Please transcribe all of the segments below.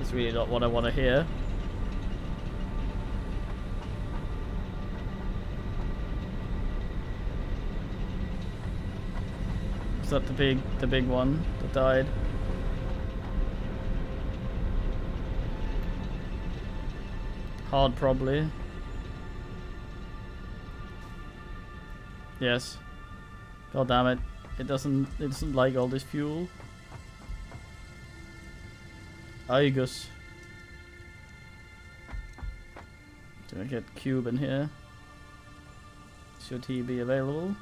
That's really not what I want to hear. Is that the big one that died? Hard probably. Yes. God damn it. It doesn't like all this fuel. Aigus. Do I get Cube in here? Should he be available?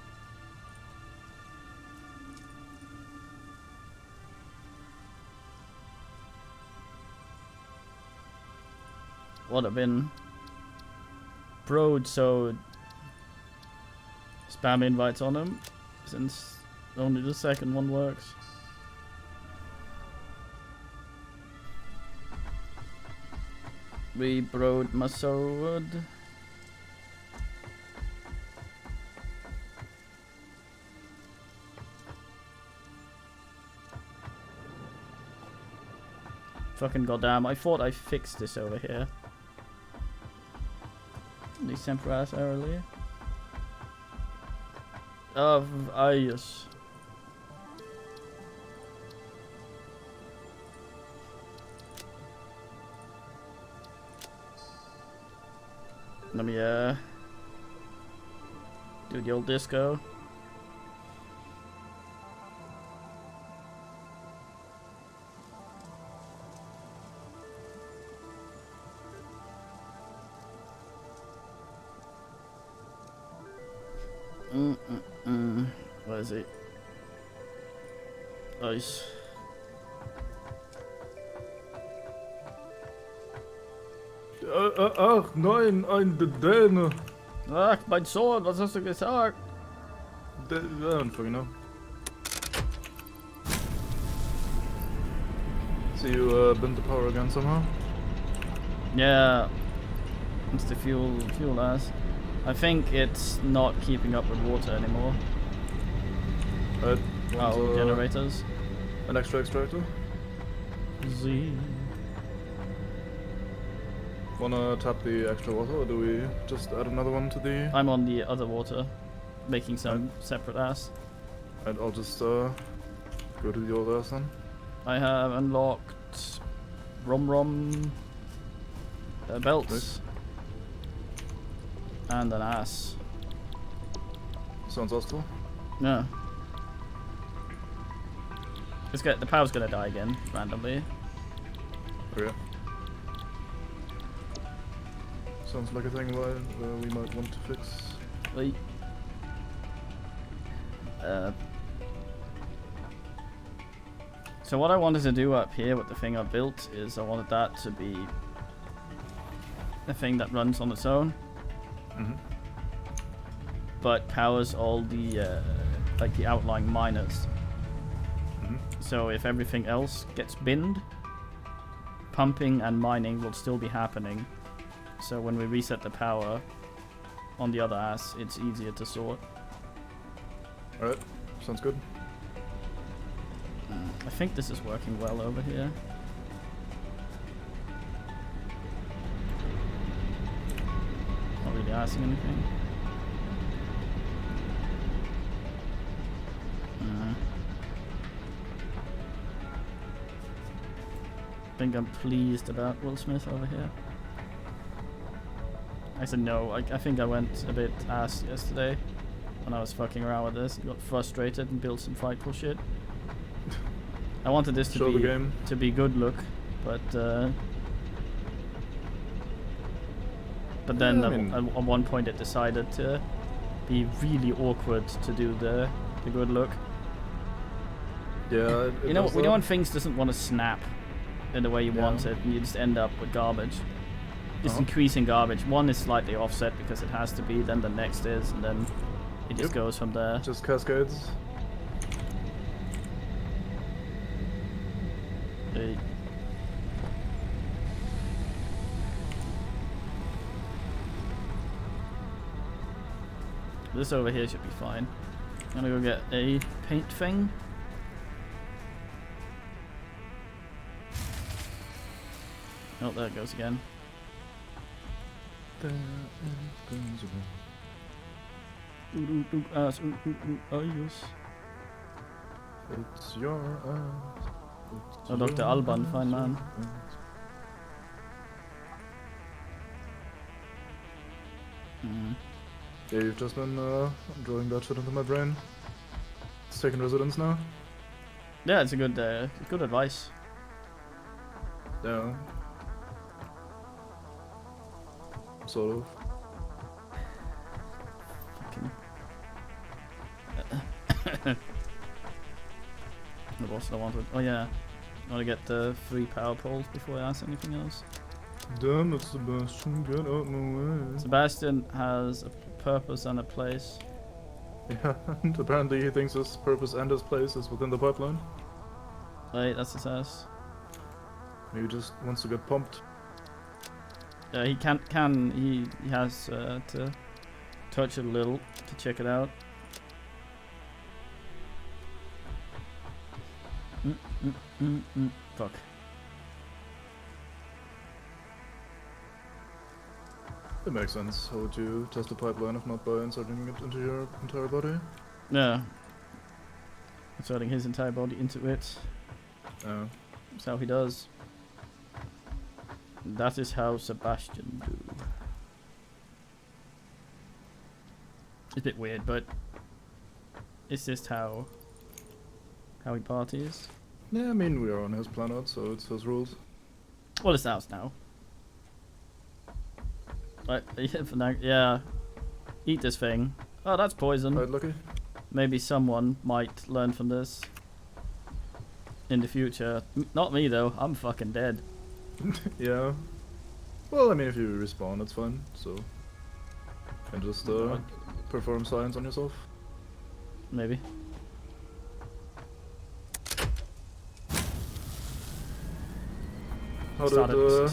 Would have been broad, so spam invites on him since only the second one works. We broad Masood. Fucking goddamn, I thought I fixed this over here. These temporarily. Yes. Let me do the old disco. Where is it? Ice. Ach nein, ein Däne. Ach, mein Sohn, was hast du gesagt? I don't fucking know. So you bent the power again somehow? Yeah, it's the fuel ass. I think it's not keeping up with water anymore. Generators. An extra extractor? Z. Wanna tap the extra water, or do we just add another one to the... I'm on the other water, making some separate ass. And I'll just go to the old ass then. I have unlocked rom belts. Nice. And an ass. Sounds awesome. Yeah. The power's gonna die again, randomly. Oh yeah. Sounds like a thing we might want to fix. Wait. So what I wanted to do up here with the thing I built is I wanted that to be a thing that runs on its own. But powers all the like the outlying miners. So if everything else gets binned, pumping and mining will still be happening. So when we reset the power, on the other ass, it's easier to sort. Alright, sounds good. I think this is working well over here. Not really asking anything. I think I'm pleased about Will Smith over here. I said no. I think I went a bit ass yesterday when I was fucking around with this. Got frustrated and built some frightful shit. I wanted this to be good look, but then at one point it decided to be really awkward to do the good look. Yeah, you know when things doesn't want to snap in the way you want it, and you just end up with garbage. Just increasing garbage. One is slightly offset because it has to be, then the next is, and then it just goes from there. Just cascades. Hey. This over here should be fine. I'm gonna go get a paint thing. Oh, there it goes again. There it goes again. Yes. It's your ass. Oh, Dr. Alban, fine man. Yeah, you've just been drawing that shit into my brain. It's taking residence now. Yeah, it's a good advice. Yeah. Sort of. What else did I wanted? Oh yeah, I want to get the 3 power poles before I ask anything else. Damn it, Sebastian, get out my way. Sebastian has a purpose and a place. Yeah, and apparently he thinks his purpose and his place is within the pipeline. Right, that's his ass. Maybe he just wants to get pumped. He he has to touch it a little to check it out. Fuck. It makes sense. How would you test a pipeline if not by inserting it into your entire body? Yeah. Inserting his entire body into it. That's how he does. That is how Sebastian do. It's a bit weird, but it's just how he parties. Yeah, I mean, we are on his planet, so it's his rules. Well, it's ours now. Right, yeah. Eat this thing. Oh, that's poison. Right, lucky. Maybe someone might learn from this in the future. Not me, though. I'm fucking dead. Yeah. Well, I mean, if you respawn, it's fine, so... And just, perform science on yourself. Maybe. How did,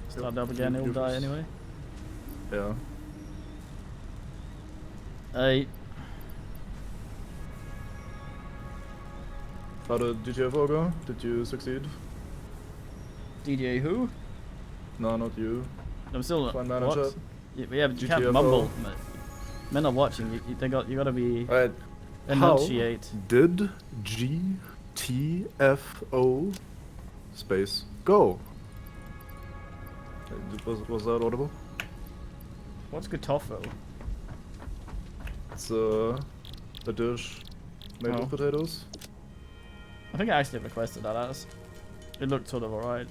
start up again, he'll die anyway. Yeah. Hey. How did GTFO go? Did you succeed? DJ who? No, not you. I'm still Fine man in chat. Yeah, but you can't mumble. Men are watching. You gotta be Alright. enunciate. How did GTFO space go? Was that audible? What's Gutofo? It's a dish made with potatoes. I think I actually requested that as. It looked sort of alright.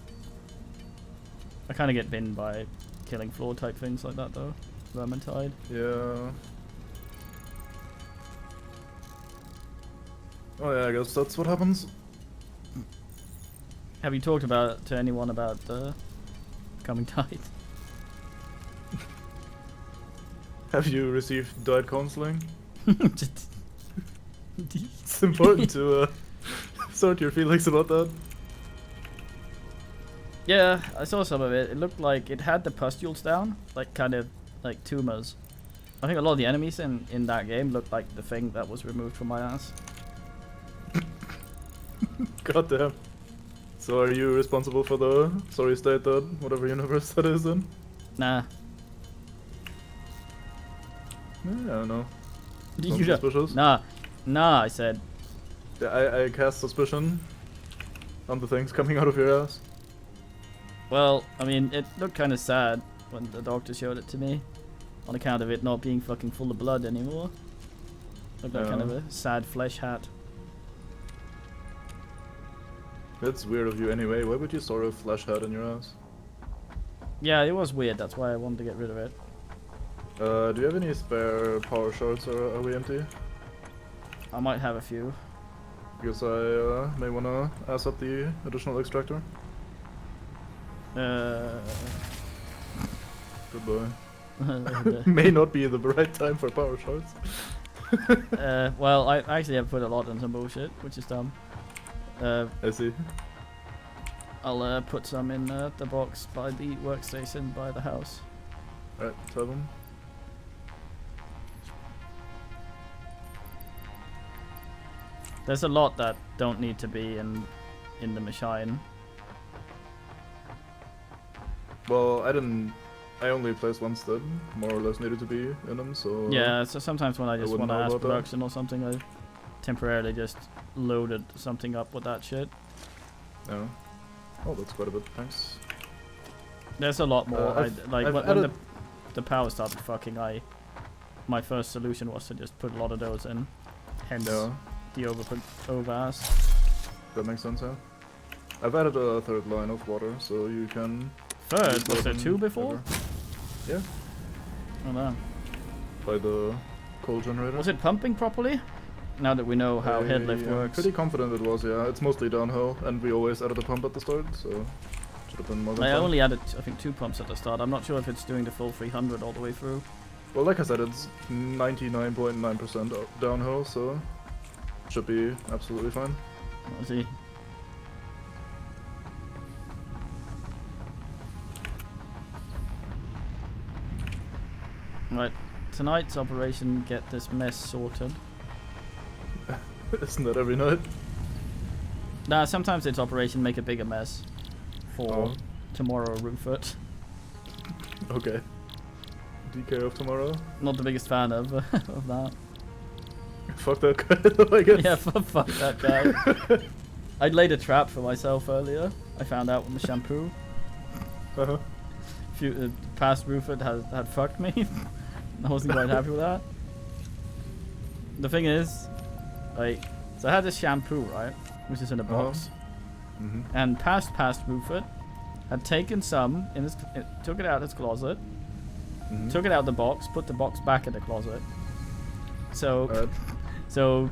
I kind of get binned by killing floor type things like that though. Vermintide. Yeah. Oh yeah, I guess that's what happens. Have you talked to anyone about the coming tide? Have you received diet counseling? It's important to sort your feelings about that. Yeah, I saw some of it. It looked like it had the pustules down, like kind of like tumors. I think a lot of the enemies in that game looked like the thing that was removed from my ass. God damn. So are you responsible for the sorry state that whatever universe that is in? Nah. Yeah, I don't know. You Sounds suspicious. Nah, I said. Yeah, I cast suspicion on the things coming out of your ass. Well, I mean, it looked kind of sad when the doctor showed it to me, on account of it not being fucking full of blood anymore. Looked like kind of a sad flesh hat. That's weird of you anyway. Why would you store a flesh hat in your ass? Yeah, it was weird. That's why I wanted to get rid of it. Do you have any spare power shards, or are we empty? I might have a few. Because I may wanna ass up the additional extractor. Goodbye. May not be the right time for power shards. Well, I actually have put a lot on some bullshit, which is dumb. I see. I'll put some in the box by the workstation by the house. Alright, tell them. There's a lot that don't need to be in the machine. Well, I only placed ones that more or less needed to be in them, so... Yeah, so sometimes when I just wouldn't want to know ask about that. production or something, I temporarily just loaded something up with that shit. Yeah. Oh, that's quite a bit, thanks. There's a lot more. I've When the power started fucking, my first solution was to just put a lot of those in. Hence the over-ass. That makes sense, yeah. I've added a third line of water, so you can... Third? Was there two before? Yeah. Oh no. By the coal generator. Was it pumping properly? Now that we know how headlift I'm works. pretty confident it was, yeah. It's mostly downhill, and we always added a pump at the start, so... Should have been more than I fine. only added, I think, 2 pumps at the start. I'm not sure if it's doing the full 300 all the way through. Well, like I said, it's 99.9% downhill, so... Should be absolutely fine. Let's see. Right, tonight's operation, get this mess sorted. Isn't that every night? Nah, sometimes it's operation make a bigger mess for Oh. tomorrow, Rufus. Okay. DK of tomorrow? Not the biggest fan of that. Fuck that guy, I guess. Yeah, fuck that guy. I laid a trap for myself earlier. I found out with the shampoo. Uh-huh. Past Rufus had fucked me. I wasn't quite happy with that. The thing is, like, so I had this shampoo, right, which is in a box, Mm-hmm. and past Rufus had taken some in his, took it out of his closet, Mm-hmm. took it out of the box, put the box back in the closet. So, Alright. so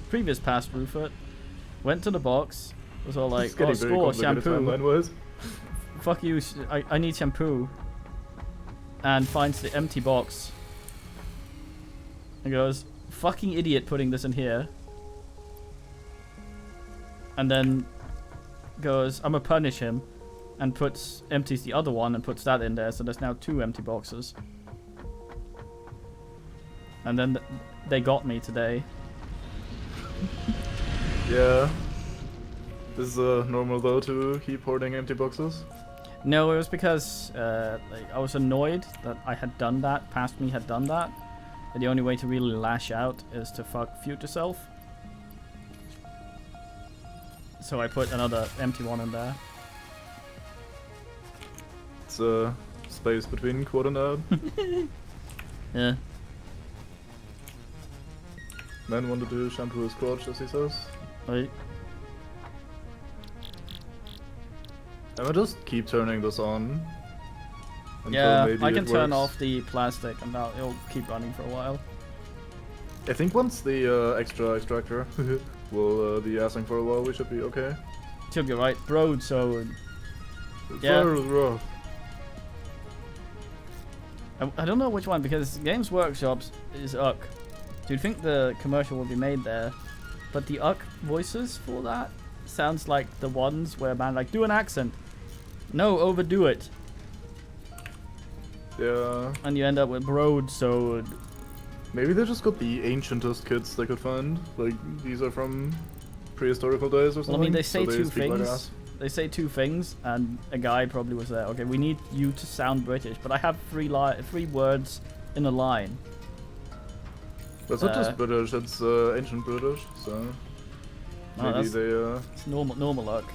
previous past Rufus went to the box, was all like, It's getting oh, very score, complicated shampoo. timeline-wise. Fuck you, I need shampoo. And finds the empty box. And goes, fucking idiot putting this in here. And then goes, I'm gonna punish him. And empties the other one and puts that in there. So there's now 2 empty boxes. And then they got me today. Yeah. This is normal though to keep hoarding empty boxes. No, it was because like I was annoyed that I had done that, past me had done that. And the only way to really lash out is to fuck future self. So I put another empty one in there. It's space between quote and out. Yeah. Man wanted to shampoo his crotch, as he says. Right. And I just keep turning this on. Until Yeah, maybe I can it turn works. off the plastic and now it'll keep running for a while. I think once the extra extractor will be assing for a while, we should be okay. Should be right. Broadsword. Yeah. Fire is rough. I don't know which one because Games Workshops is UCK. So you'd think the commercial would be made there. But the UCK voices for that sounds like the ones where man like, do an accent. No, overdo it. Yeah. And you end up with broadsword. Maybe they just got the ancientest kits they could find. Like, these are from prehistorical days or something. Well, I mean, they say so they two speak like things. us. They say two things, and a guy probably was there. Okay, we need you to sound British, but I have three words in a line. That's not just British, it's ancient British, so... Maybe they, It's normal luck.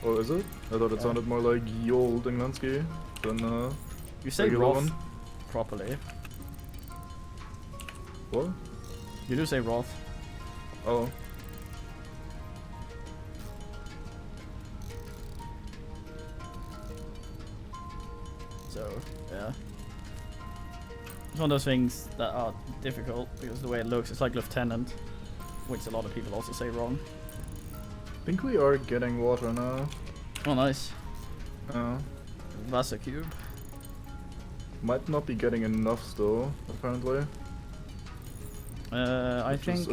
Oh, is it? I thought it sounded more like Yol Englandski than, You say regular Roth one. properly. What? You do say Roth. Oh. So, yeah. It's one of those things that are difficult because the way it looks, it's like Lieutenant, which a lot of people also say wrong. I think we are getting water now. Oh, nice. Yeah. Wasser cube. Might not be getting enough still, apparently. I think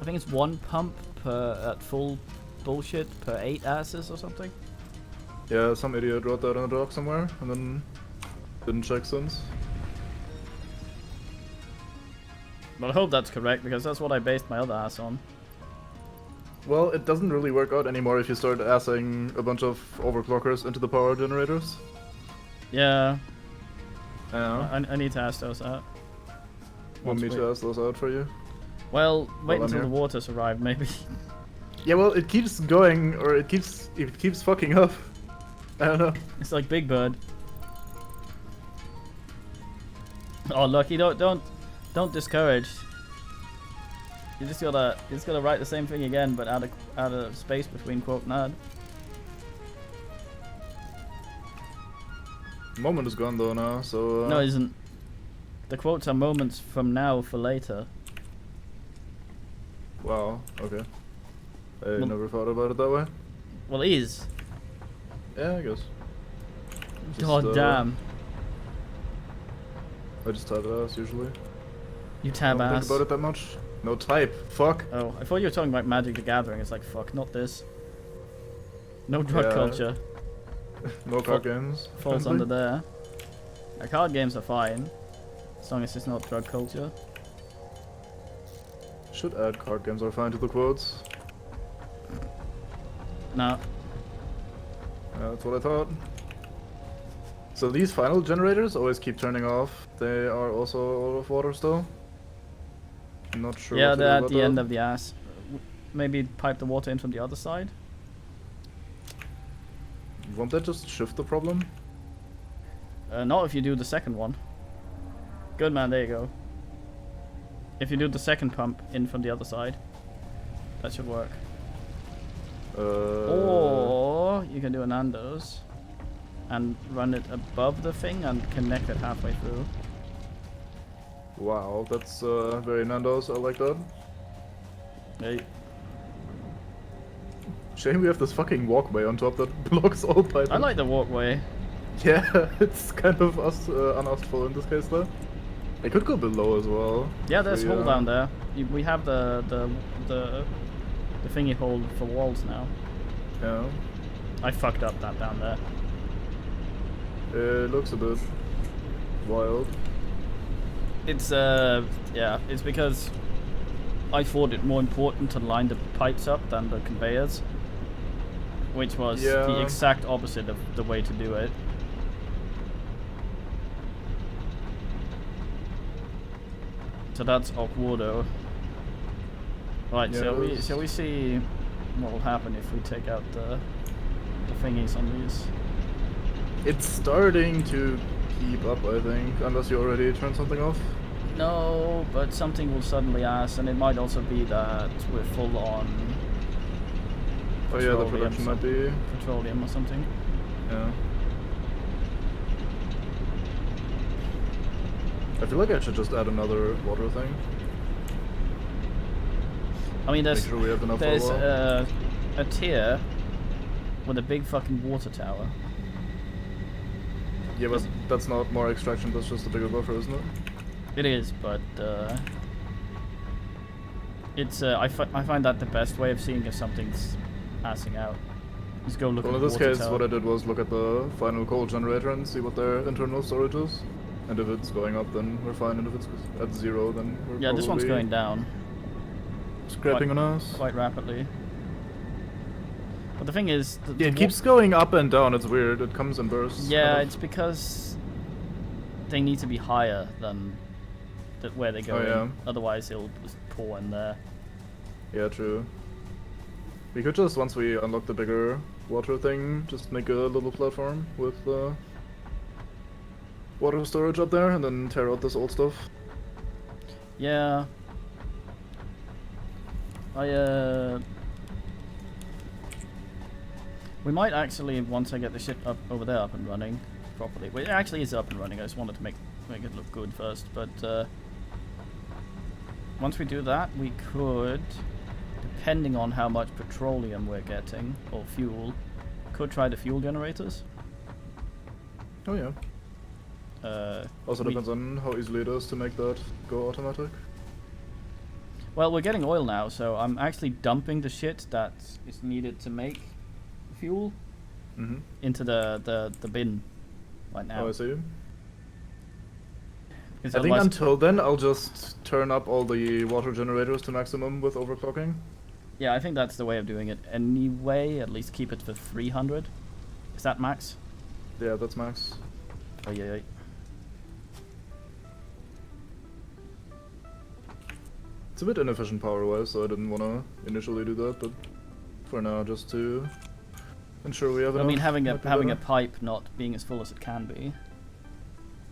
it's one pump per at full bullshit per 8 asses or something. Yeah, some idiot wrote that in a doc somewhere, and then didn't check since. But I hope that's correct because that's what I based my other ass on. Well, it doesn't really work out anymore if you start assing a bunch of overclockers into the power generators. Yeah. Yeah. I need to ask those out. Want me to ask those out for you? Well, wait I'm until here. the water's arrived, maybe. Yeah, well, it keeps going, or it keeps fucking up. I don't know. It's like Big Bird. Oh, Lucky, don't discourage. You just gotta write the same thing again, but add a space between quote and add. Moment is gone though now, so. No, it isn't. The quotes are moments from now for later. Wow. Okay. I never thought about it that way. Well, it is. Yeah, I guess. God damn. I just type it as usually. You I tab don't think ass. about it that much. No type. Fuck. Oh, I thought you were talking about Magic the Gathering. It's like, fuck, not this. No drug Yeah. culture. No card games. Falls Friendly. under there. Card games are fine, as long as it's not drug culture. Should add card games are fine to the quotes. No. Yeah, that's what I thought. So these final generators always keep turning off. They are also out of water still. I'm not sure. Yeah, what to do they're at about the that. end of the ass. Maybe pipe the water in from the other side? Won't that just shift the problem? Not if you do the second one. Good man, there you go. If you do the second pump in from the other side, that should work. Or you can do a Nando's and run it above the thing and connect it halfway through. Wow, that's very Nando's. I like that. Hey. Shame we have this fucking walkway on top that blocks all piping. I like the walkway. Yeah, it's kind of unasked-for in this case though. I could go below as well. Yeah, there's We, hole down there. We have the thingy hole for walls now. Yeah. I fucked up that down there. It looks a bit wild. It's yeah, it's because I thought it more important to line the pipes up than the conveyors, which was the exact opposite of the way to do it. So that's awkwardo. Right, Yeah, shall we see what will happen if we take out the thingies on these? It's starting to keep up, I think, unless you already turned something off. No, but something will suddenly ask, and it might also be that we're full on. Oh yeah, the production might be. Petroleum or something. Yeah. I feel like I should just add another water thing. I mean, Make sure we have enough for a there's while. a tier with a big fucking water tower. Yeah, but that's not more extraction, that's just a bigger buffer, isn't it? It is, but it's I find that the best way of seeing if something's passing out. Just go look Well, at in the this water case, tower. what I did was look at the final coal generator and see what their internal storage is. And if it's going up, then we're fine. And if it's at 0, then we're Yeah, this one's probably going down scraping on us. quite rapidly. But the thing is, Yeah, it keeps going up and down. It's weird. It comes in bursts. Yeah, kind of. it's because they need to be higher than where they go Oh, yeah. in. Otherwise, it'll just pour in there. Yeah, true. We could just, once we unlock the bigger water thing, just make a little platform with water storage up there and then tear out this old stuff. Yeah. We might actually, once I get the shit up over there up and running properly. Well, it actually is up and running. I just wanted to make it look good first. But once we do that, we could, depending on how much petroleum we're getting or fuel, could try the fuel generators. Oh yeah. Also depends on how easily it is to make that go automatic. Well, we're getting oil now, so I'm actually dumping the shit that is needed to make fuel into the bin right now. Oh, I see. Because I think otherwise- until then, I'll just turn up all the water generators to maximum with overclocking. Yeah, I think that's the way of doing it anyway. At least keep it for 300. Is that max? Yeah, that's max. Oh yeah. It's a bit inefficient power-wise, so I didn't want to initially do that, but for now, just to ensure we have enough. I mean, having might be a better. pipe not being as full as it can be.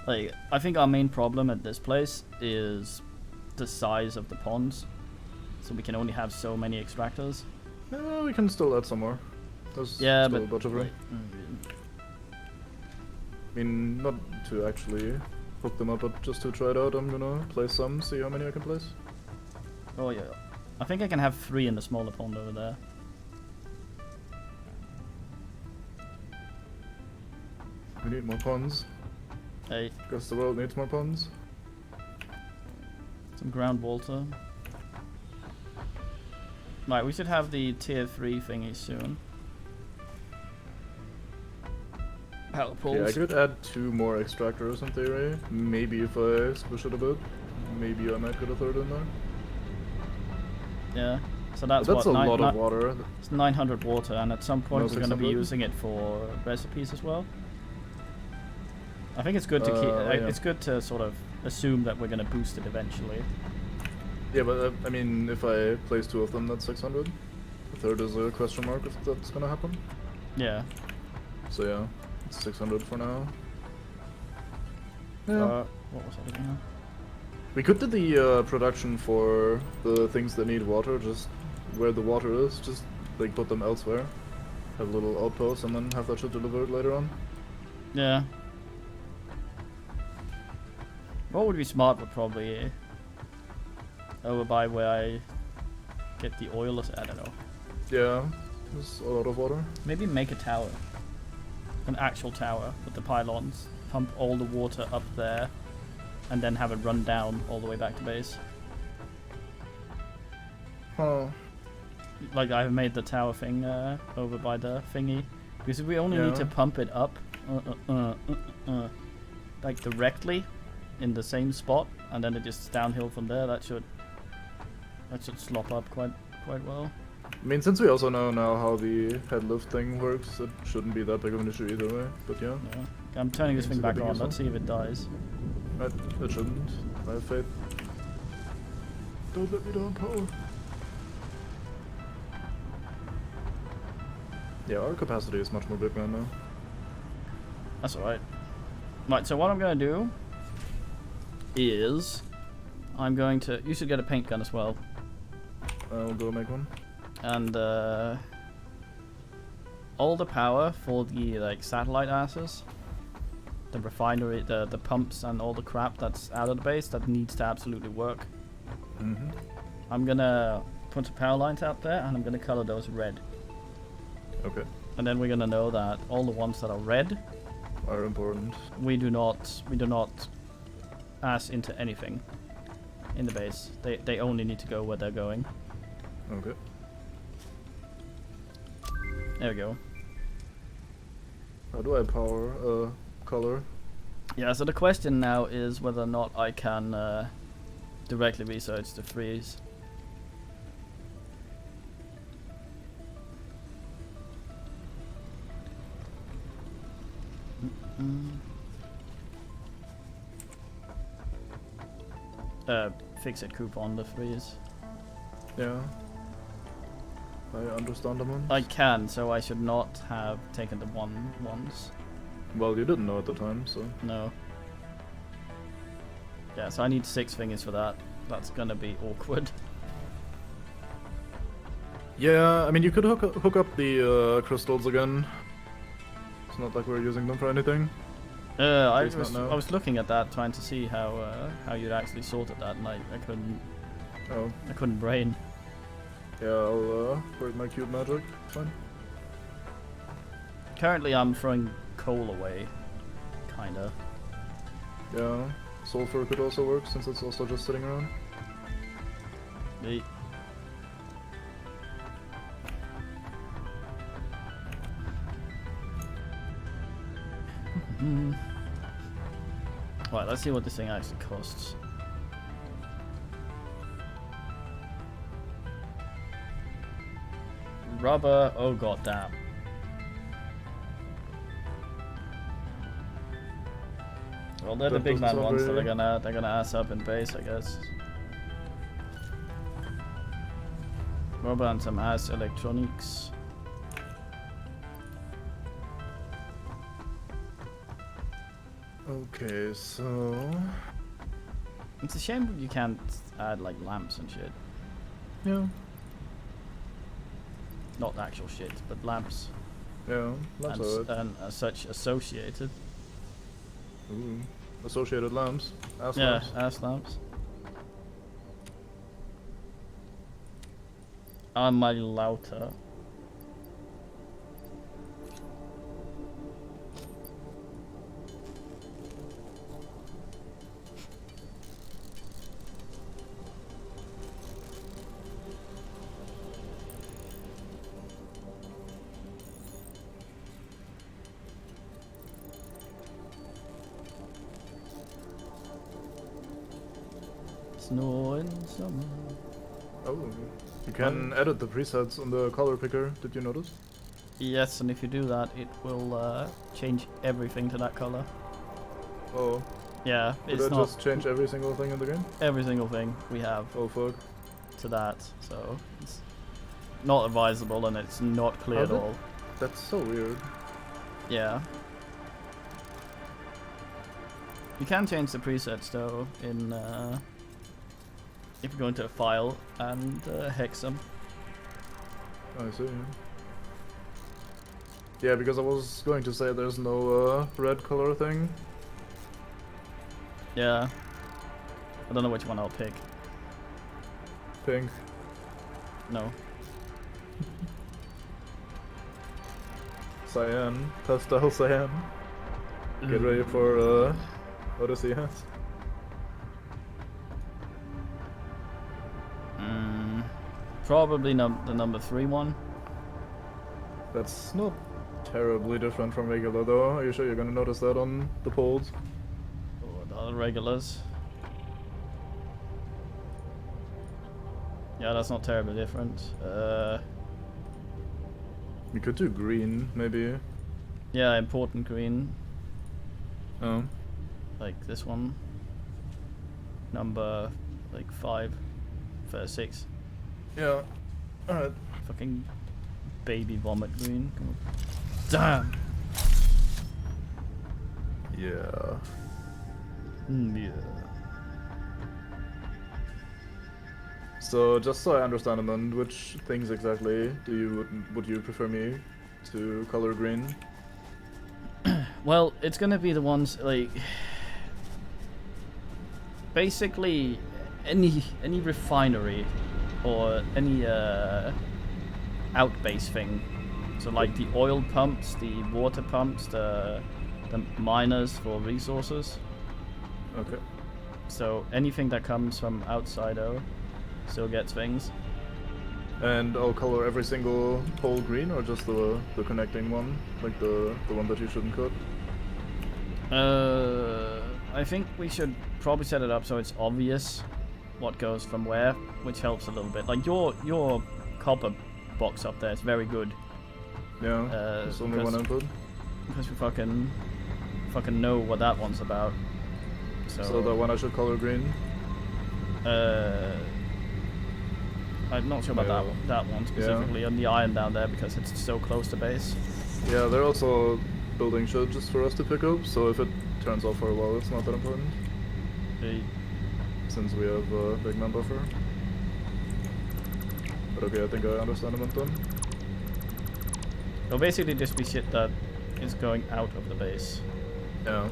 Like, I think our main problem at this place is the size of the ponds. So we can only have so many extractors. We can still add some more. There's Yeah, still but a bunch of room. I mean, not to actually hook them up, but just to try it out, I'm gonna place some, see how many I can place. Oh yeah. I think I can have 3 in the smaller pond over there. We need more ponds. Hey, Guess the world needs more ponds. some groundwater. Right, we should have the tier 3 thingy soon. Power poles. Yeah, I could add 2 more extractors in theory. Maybe if I squish it a bit. Maybe I might get a 3rd in there. Yeah. So that's But that's what, a lot of water. It's 900 water, and at some point No, we're going to be 600? using it for recipes as well. I think it's good to keep. yeah. It's good to sort of assume that we're going to boost it eventually. Yeah, but I mean, if I place 2 of them, that's 600. The 3rd is a question mark if that's gonna happen. Yeah. So yeah, it's 600 for now. Yeah. What was I doing? We could do the production for the things that need water, just where the water is, just like put them elsewhere. Have a little outpost and then have that shit delivered later on. Yeah. What would be smart would probably over by where I get the oil. I don't know. Yeah, there's a lot of water. Maybe make a tower. An actual tower with the pylons. Pump all the water up there. And then have it run down all the way back to base. Huh. Like I made the tower thing over by the thingy. Because we only need to Yeah. pump it up. Like directly in the same spot. And then it just downhill from there. That should slop up quite well. I mean, since we also know now how the head lift thing works, it shouldn't be that big of an issue either way, but yeah. Yeah. I'm turning this Seems thing a back bit on. useful. Let's see if it dies. It shouldn't. I have faith. Don't let me down, power. Yeah, our capacity is much more big now. That's alright. Right, so what I'm going to do is I'm going to... You should get a paint gun as well. I'll go make one. And all the power for the like satellite asses, the refinery, the pumps and all the crap that's out of the base that needs to absolutely work. Mm-hmm. I'm going to put some power lines out there and I'm going to color those red. Okay. And then we're going to know that all the ones that are red Are important. we do not ass into anything in the base. They only need to go where they're going. Okay. There we go. How do I power color? Yeah, so the question now is whether or not I can directly research the freeze. Fix it coupon the freeze. Yeah. I understand them. I can, so I should not have taken the ones. Well, you didn't know at the time, so. No. Yeah, so I need 6 fingers for that. That's gonna be awkward. Yeah, I mean, you could hook up the crystals again. It's not like we're using them for anything. I Please not now. was looking at that, trying to see how you'd actually sorted that, and I couldn't. Oh. I couldn't brain. Yeah, I'll break my cube magic. Fine. Currently, I'm throwing coal away, kinda. Yeah. Sulfur could also work since it's also just sitting around. Neat. Right, let's see what this thing actually costs. Rubber, oh god damn. Well, they're the That big doesn't man sound ones, so very- they're gonna ass up in base, I guess. Rubber and some ass electronics. Okay, so. It's a shame you can't add like lamps and shit. Yeah. Not actual shit, but lamps Yeah, lamps and, are it. and as such associated. Ooh. Associated lamps. Ass Yeah, lamps. ass lamps. My louter. Snow in summer. Oh. You can edit the presets on the color picker. Did you notice? Yes, and if you do that, it will change everything to that color. Oh. Yeah, Did it's I not just change every single thing in the game? every single thing we have Oh fuck. to that, so it's not advisable and it's not clear How at did- all. That's so weird. Yeah. You can change the presets though in if you go into a file and hex them. I see. Yeah, because I was going to say there's no red color thing. Yeah. I don't know which one I'll pick. Pink. No. Cyan. Pastel cyan. Get ready for Odyssey has. Probably the number 3 one. That's not terribly different from regular though. Are you sure you're gonna notice that on the polls? Or the other regulars. Yeah, that's not terribly different. We could do green, maybe. Yeah, important green. Oh. Like this one. Number like 5 for 6. Yeah. Alright. Fucking baby vomit green. Come on. Damn. Yeah. Yeah. So just so I understand, then, which things exactly would you prefer me to color green? Well, it's gonna be the ones like basically any refinery or any outbase thing. So like the oil pumps, the water pumps, the miners for resources. Okay. So anything that comes from outside O still gets things. And I'll color every single pole green, or just the connecting one, like the one that you shouldn't cut. I think we should probably set it up so it's obvious what goes from where, which helps a little bit. Like your copper box up there is very good. Yeah, there's only one input. Because we fucking know what that one's about. So that one I should color green. I'm not sure about that one specifically on the iron down there because it's so close to base. Yeah, they're also building shit just for us to pick up, so if it turns off for a while, it's not that important. Since we have a big man buffer. But okay, I think I understand him done. It'll basically just be shit that is going out of the base. Yeah.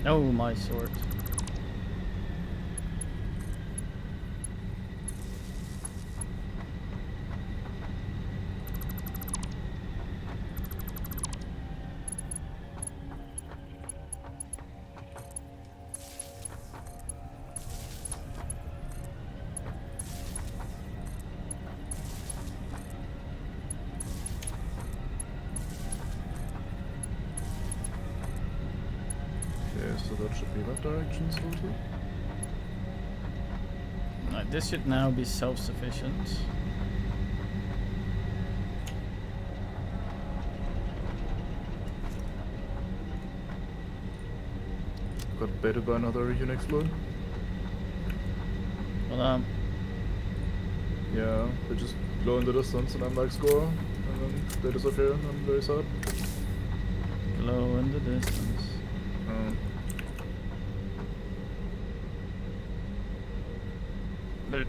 Oh, my sword. So that should be that direction, sort of. Right, this should now be self-sufficient. Got baited by another Unix load. Well, yeah, they just glow in the distance and I'm like score, and then they disappear and I'm very sad. Glow in the distance. But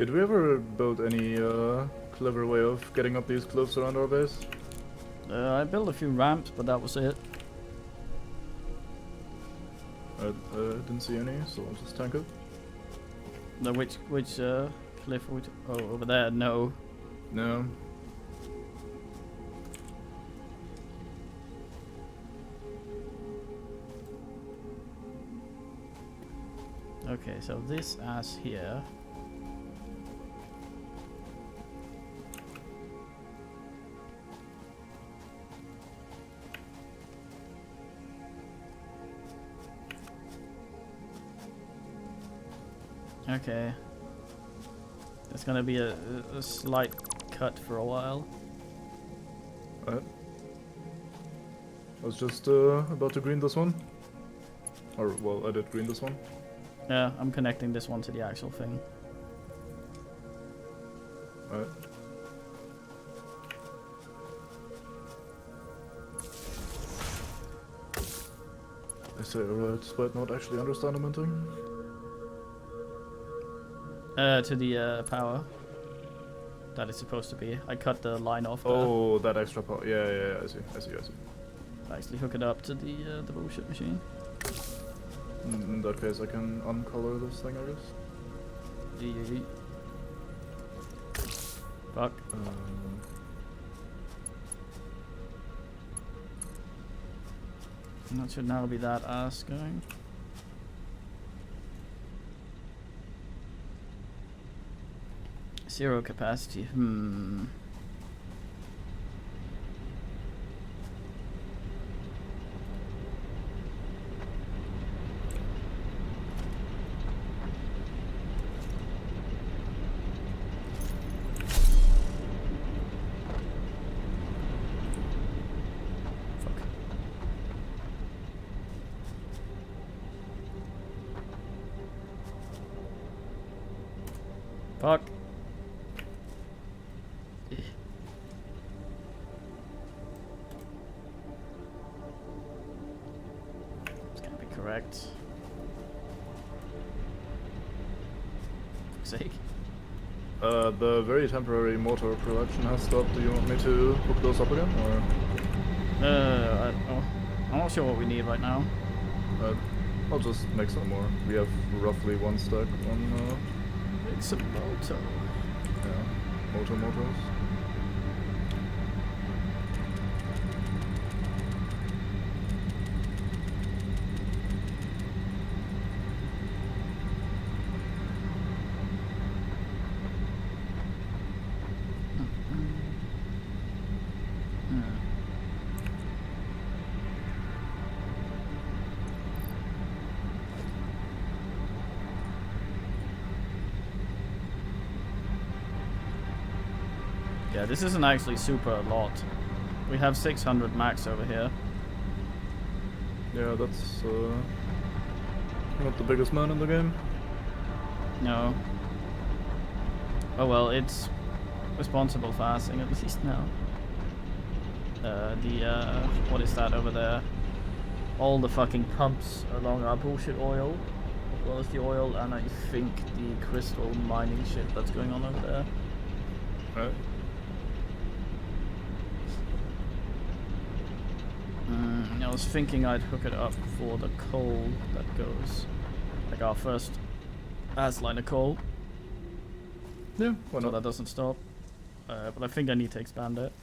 Did we ever build any clever way of getting up these cliffs around our base? I built a few ramps, but that was it. I didn't see any, so I'll just tank it. No, which cliff would? Oh, over there. No. No. Okay, so this ass here. Okay. There's gonna be a slight cut for a while. Alright. I was just about to green this one. Or, well, I did green this one. Yeah, I'm connecting this one to the actual thing. Alright. I say alright, despite not actually understanding anything. To the power that is supposed to be. I cut the line off. Oh, that extra power. Yeah, I see. Actually hook it up to the bullshit machine. In that case, I can uncolor this thing, I guess. Fuck. That should now be that ass going. Zero capacity. Fuck. It's gonna be correct. For sake. The very temporary motor production has stopped. Do you want me to hook those up again, or? I'm not sure what we need right now. I'll just make some more. We have roughly one stack on. It's a motor. Yeah, motors. Yeah, this isn't actually super a lot. We have 600 max over here. Yeah, that's not the biggest man in the game. No. Oh well, it's responsible for assing at least now. What is that over there? All the fucking pumps along our bullshit oil, as well as the oil, and I think the crystal mining shit that's going on over there. Right. I was thinking I'd hook it up for the coal that goes, like our first line of coal. Yeah, why So not? that doesn't stop. But I think I need to expand it.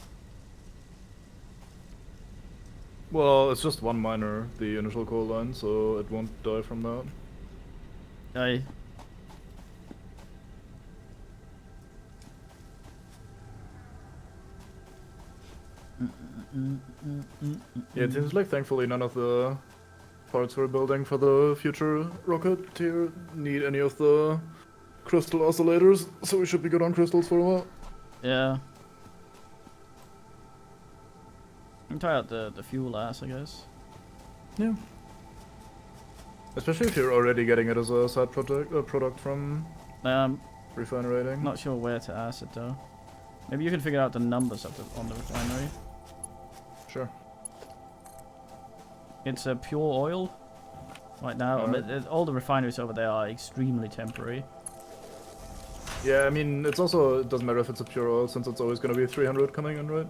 Well, it's just one miner, the initial coal line, so it won't die from that. I Yeah, it seems like thankfully none of the parts we're building for the future rocket here need any of the crystal oscillators, so we should be good on crystals for a while. Yeah. I'm try out the fuel ass, I guess. Yeah. Especially if you're already getting it as a side product from refinery. Not sure where to ass it though. Maybe you can figure out the numbers of on the refinery. Sure. It's a pure oil right now. Alright. All the refineries over there are extremely temporary. Yeah, I mean, it doesn't matter if it's a pure oil, since it's always going to be 300 coming in, right?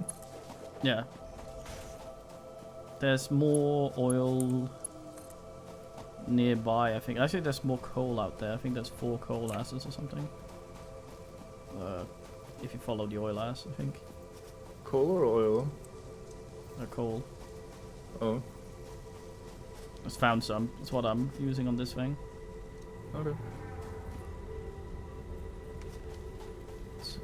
Yeah. There's more oil nearby, I think. Actually, there's more coal out there. I think there's 4 coal asses or something. If you follow the oil ass, I think. Coal or oil? Coal. Oh, Just found some. That's what I'm using on this thing. okay. Let's see.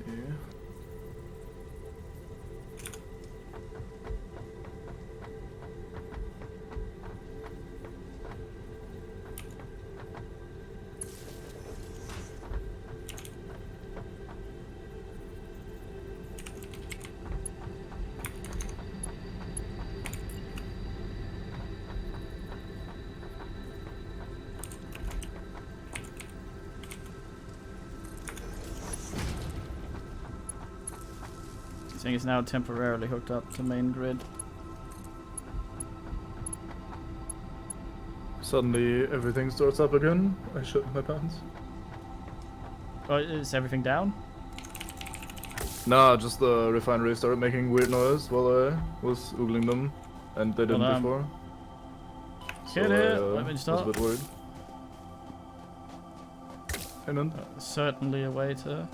This thing is now temporarily hooked up to main grid. Suddenly everything starts up again. I shit my pants. Oh, is everything down? Nah, just the refinery started making weird noise while I was oogling them, and they didn't before. Hit it! Let me was stop. a bit worried. And then Certainly a way to...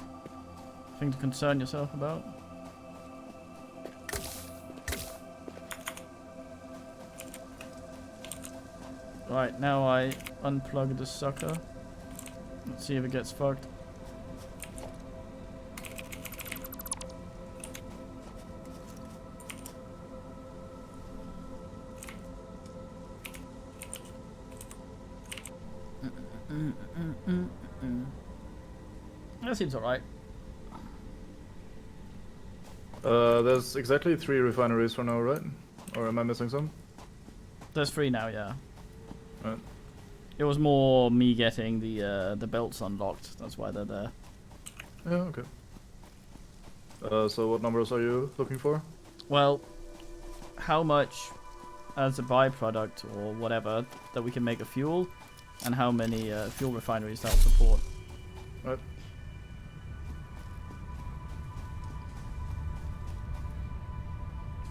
thing to concern yourself about. Right, now I unplug the sucker. Let's see if it gets fucked. That seems alright. There's exactly 3 refineries for now, right? Or am I missing some? There's 3 now, yeah. Right. It was more me getting the belts unlocked. That's why they're there. Yeah, okay. So what numbers are you looking for? Well, how much as a byproduct or whatever that we can make a fuel, and how many fuel refineries that'll support. Right.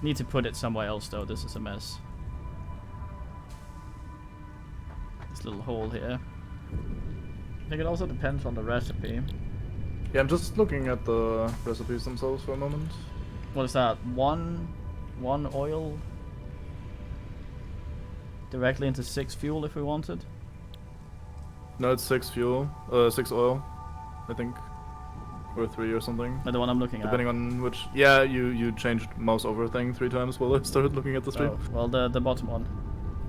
Need to put it somewhere else though. This is a mess. This little hole here. I think it also depends on the recipe. Yeah, I'm just looking at the recipes themselves for a moment. What is that? One oil directly into 6 fuel if we wanted. No, it's 6 fuel, 6 oil, I think, or 3 or something. The one I'm looking Depending on which. Yeah, you changed mouse over thing 3 times while I started looking at the stream. Oh, well, the bottom one.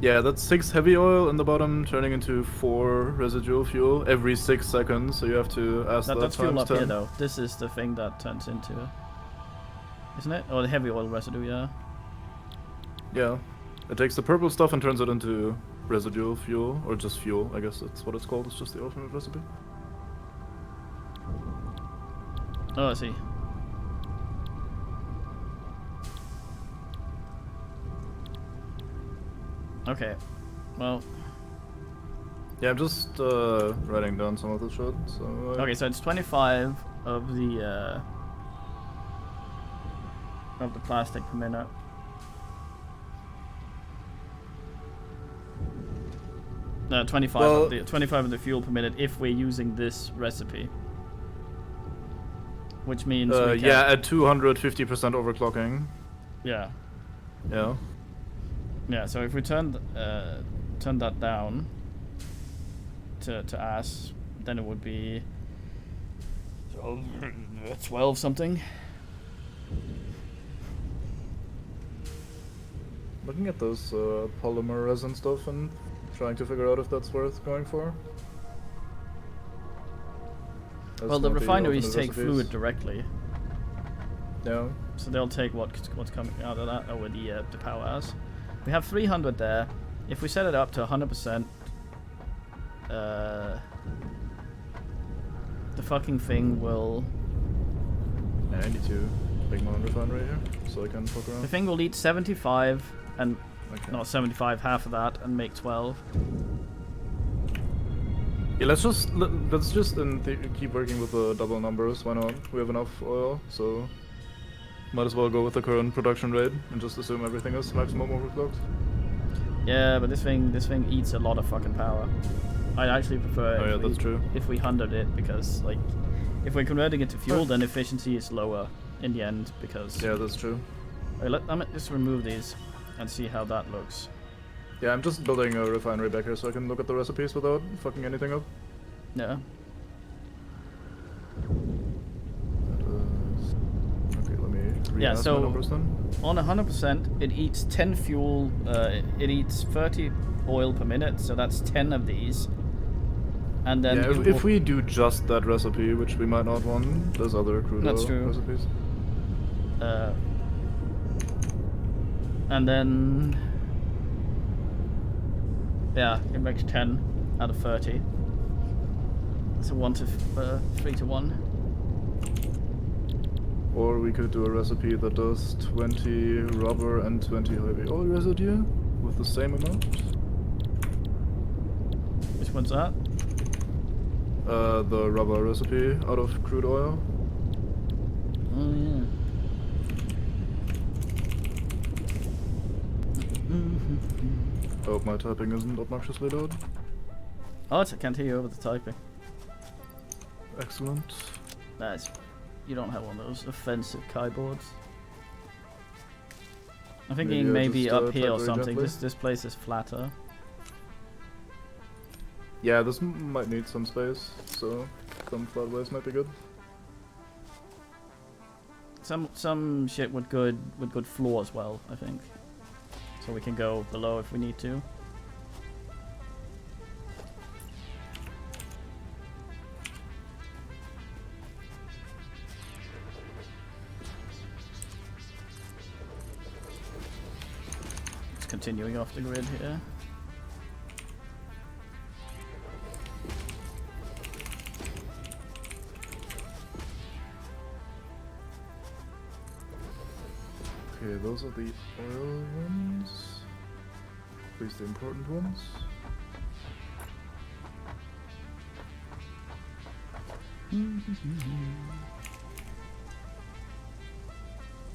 Yeah, that's 6 heavy oil in the bottom, turning into 4 residual fuel every 6 seconds. So you have to ask that That's fuel times up 10. here though. This is the thing that turns into, isn't it? Or the heavy oil residue, yeah. Yeah, it takes the purple stuff and turns it into residual fuel, or just fuel. I guess that's what it's called. It's just the alternate recipe. Oh, I see. Okay, well. Yeah, I'm just writing down some of the shit. So. Okay, so it's 25 of the plastic per minute. No, 25 well, of the 25 of the fuel per minute if we're using this recipe. Which means we can, yeah, at 250% overclocking. Yeah. Yeah. Yeah, so if we turn that down to as, then it would be 12 something. Looking at those polymer resin stuff and trying to figure out if that's worth going for. That's Well, the not refineries alternate take recipes. fluid directly, Yeah. so they'll take what's coming out of that over the power as. We have 300 there. If we set it up to 100%, the fucking thing will. Yeah, I need to make my own refinery here so I can fuck around. The thing will eat 75 and Okay. not 75, half of that, and make 12. Yeah, let's just keep working with the double numbers. Why not? We have enough oil, so might as well go with the current production rate and just assume everything is maximum overclocked. Yeah, but this thing eats a lot of fucking power. I actually prefer Oh yeah, that's true. if we 100 it, because like if we're converting it to fuel, then efficiency is lower in the end because. Yeah, that's true. Okay, let me just remove these and see how that looks. Yeah, I'm just building a refinery back here so I can look at the recipes without fucking anything up. Yeah. Okay, let me Yeah, re-ask so my numbers then. on 100%, it eats 10 fuel. It eats 30 oil per minute, so that's 10 of these. And then Yeah, if we do just that recipe, which we might not want, there's other crude That's oil true. recipes. And then yeah, it makes 10 out of 30. So 3 to 1. Or we could do a recipe that does 20 rubber and 20 heavy oil residue with the same amount. Which one's that? The rubber recipe out of crude oil. Oh yeah. I hope my typing isn't obnoxiously loud. Oh, I can't hear you over the typing. Excellent. Nice. You don't have one of those offensive keyboards. I'm thinking maybe just, up here type or very something. gently. This place is flatter. Yeah, this might need some space, so some flat ways might be good. Some shit with good floor as well, I think. So we can go below if we need to. continuing off the grid here. Okay, those are the oil ones. At least the important ones.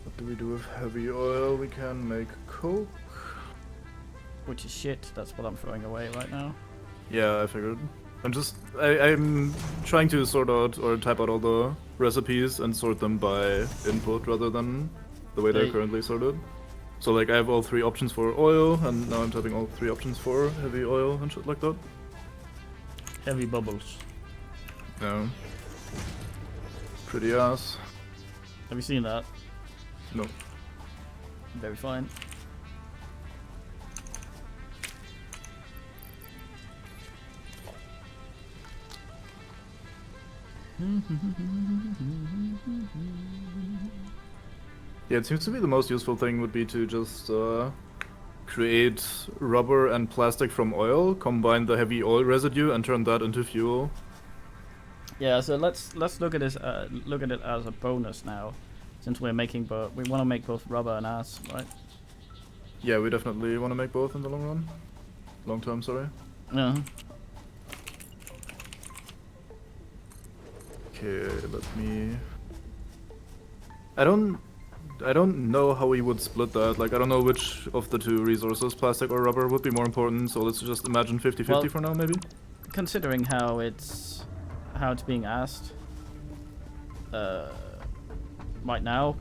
What do we do with heavy oil? We can make coke. Which is shit. That's what I'm throwing away right now. Yeah, I figured. I'm trying to sort out or type out all the recipes and sort them by input rather than the way they're currently sorted. So like I have all 3 options for oil, and now I'm typing all 3 options for heavy oil and shit like that. Heavy bubbles. Yeah. Pretty ass. Have you seen that? No. Very fine. Yeah, it seems to be the most useful thing would be to just create rubber and plastic from oil, combine the heavy oil residue, and turn that into fuel. Yeah, so let's look at this. Look at it as a bonus now, since we're making both. We want to make both rubber and ass, right? Yeah, we definitely want to make both in the long run. Long term, sorry. Yeah. Okay, let me. I don't know how we would split that. Like, I don't know which of the 2 resources, plastic or rubber, would be more important. So let's just imagine 50-50 Well, for now, maybe. Considering how it's being asked right now,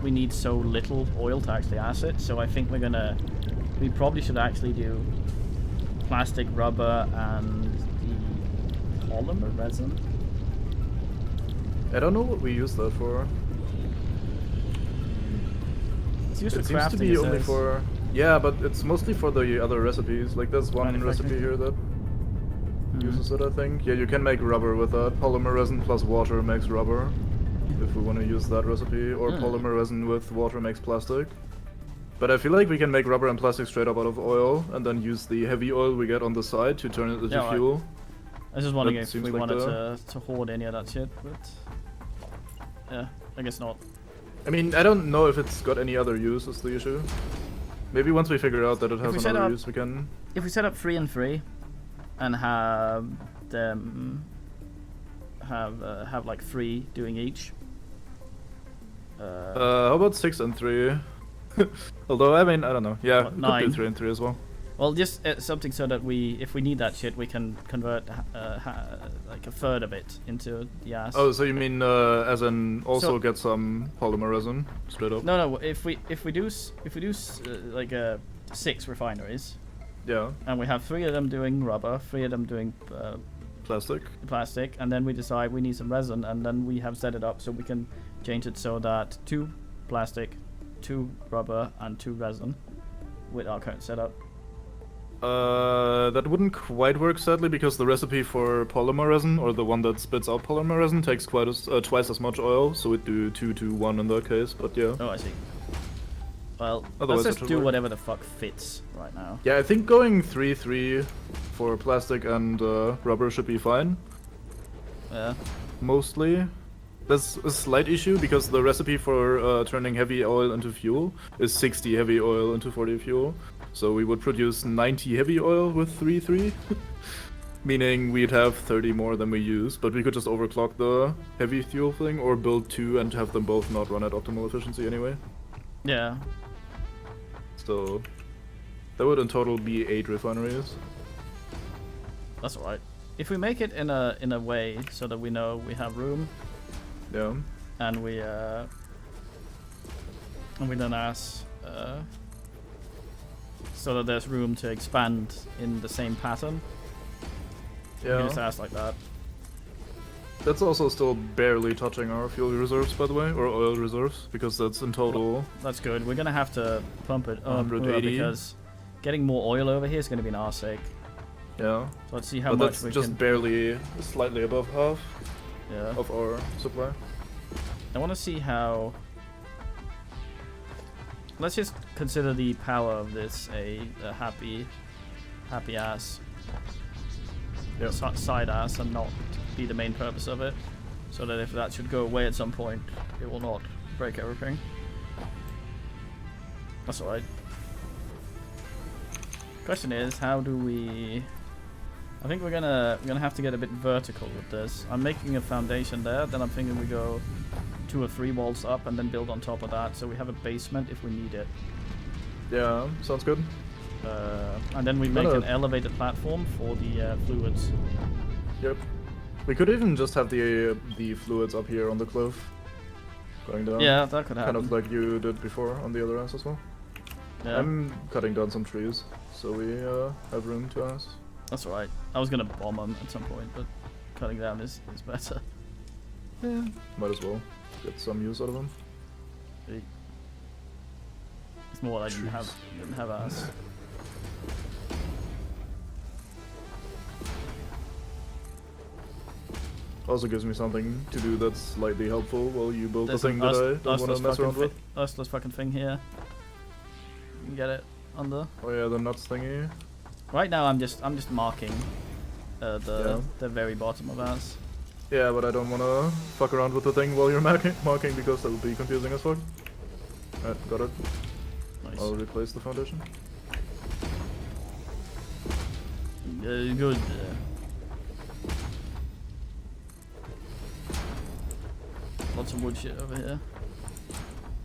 we need so little oil to actually ass it. So I think we probably should actually do plastic, rubber, and the polymer resin. I don't know what we use that for. It's used It for seems crafting, to be it only says. for... Yeah, but it's mostly for the other recipes. Like, there's one recipe Manufacturing. here that uses it, I think. Yeah, you can make rubber with that. Polymer resin plus water makes rubber, if we want to use that recipe. Or polymer resin with water makes plastic. But I feel like we can make rubber and plastic straight up out of oil, and then use the heavy oil we get on the side to turn it into fuel. I was just wondering That if seems we like wanted to hoard any of that shit, but yeah, I guess not. I mean, I don't know if it's got any other use, is the issue. Maybe once we figure out that it has we set another up- use, we can... If we set up 3 and 3, and have them have like 3 doing each. how about 6 and 3? Although, I mean, I don't know. Yeah, What, could do 9? 3 and 3 as well. Well, just something so that if we need that shit, we can convert like a third of it into the ass. Oh, so you mean as in also So- get some polymer resin straight up? No, if we do like 6 refineries, Yeah, and we have 3 of them doing rubber, 3 of them doing plastic. plastic, and then we decide we need some resin, and then we have set it up so we can change it so that 2 plastic, 2 rubber, and 2 resin with our current setup. That wouldn't quite work, sadly, because the recipe for polymer resin, or the one that spits out polymer resin, takes twice as much oil, so we'd do 2-2-1 in that case, but yeah. Oh, I see. Well, Otherwise let's that just should do work. whatever the fuck fits right now. Yeah, I think going 3-3 for plastic and rubber should be fine, Yeah. mostly. There's a slight issue, because the recipe for turning heavy oil into fuel is 60 heavy oil into 40 fuel. So we would produce 90 heavy oil with 3-3, meaning we'd have 30 more than we use, but we could just overclock the heavy fuel thing, or build 2 and have them both not run at optimal efficiency anyway. Yeah. So that would in total be 8 refineries. That's alright. If we make it in a way so that we know we have room, Yeah. and we then ask so that there's room to expand in the same pattern. We can just Yeah. ask like that. That's also still barely touching our fuel reserves, by the way, or oil reserves, because that's in total. That's good. We're gonna have to pump it up 180. because getting more oil over here is gonna be an arse sake. Yeah. So let's see how But much that's we just can. barely slightly above half Yeah. of our supply. I want to see how. let's just consider the power of this a happy ass. Yep. Side ass, and not be the main purpose of it, so that if that should go away at some point, it will not break everything. That's alright. Question is, how do we... I think we're gonna have to get a bit vertical with this. I'm making a foundation there, then I'm thinking we go 2 or 3 walls up and then build on top of that, so we have a basement if we need it. Yeah, sounds good. And then we make an elevated platform for the fluids. Yep. We could even just have the fluids up here on the cliff, going down. Yeah, that could happen. Kind of like you did before on the other ass as well. Yeah. I'm cutting down some trees, so we have room to ass. That's alright. I was gonna bomb them at some point, but cutting down is better. Yeah. Might as well get some use out of them. It's more like didn't have ass. Also gives me something to do that's slightly helpful while you build There's the thing that I don't want to mess around with. This fucking thing here. You can get it under. Oh yeah, the nuts thingy. Right now I'm just marking the very bottom of ours. Yeah, but I don't want to fuck around with the thing while you're marking because that would be confusing as fuck. Alright, got it. Nice. I'll replace the foundation. Good. Lots of wood shit over here.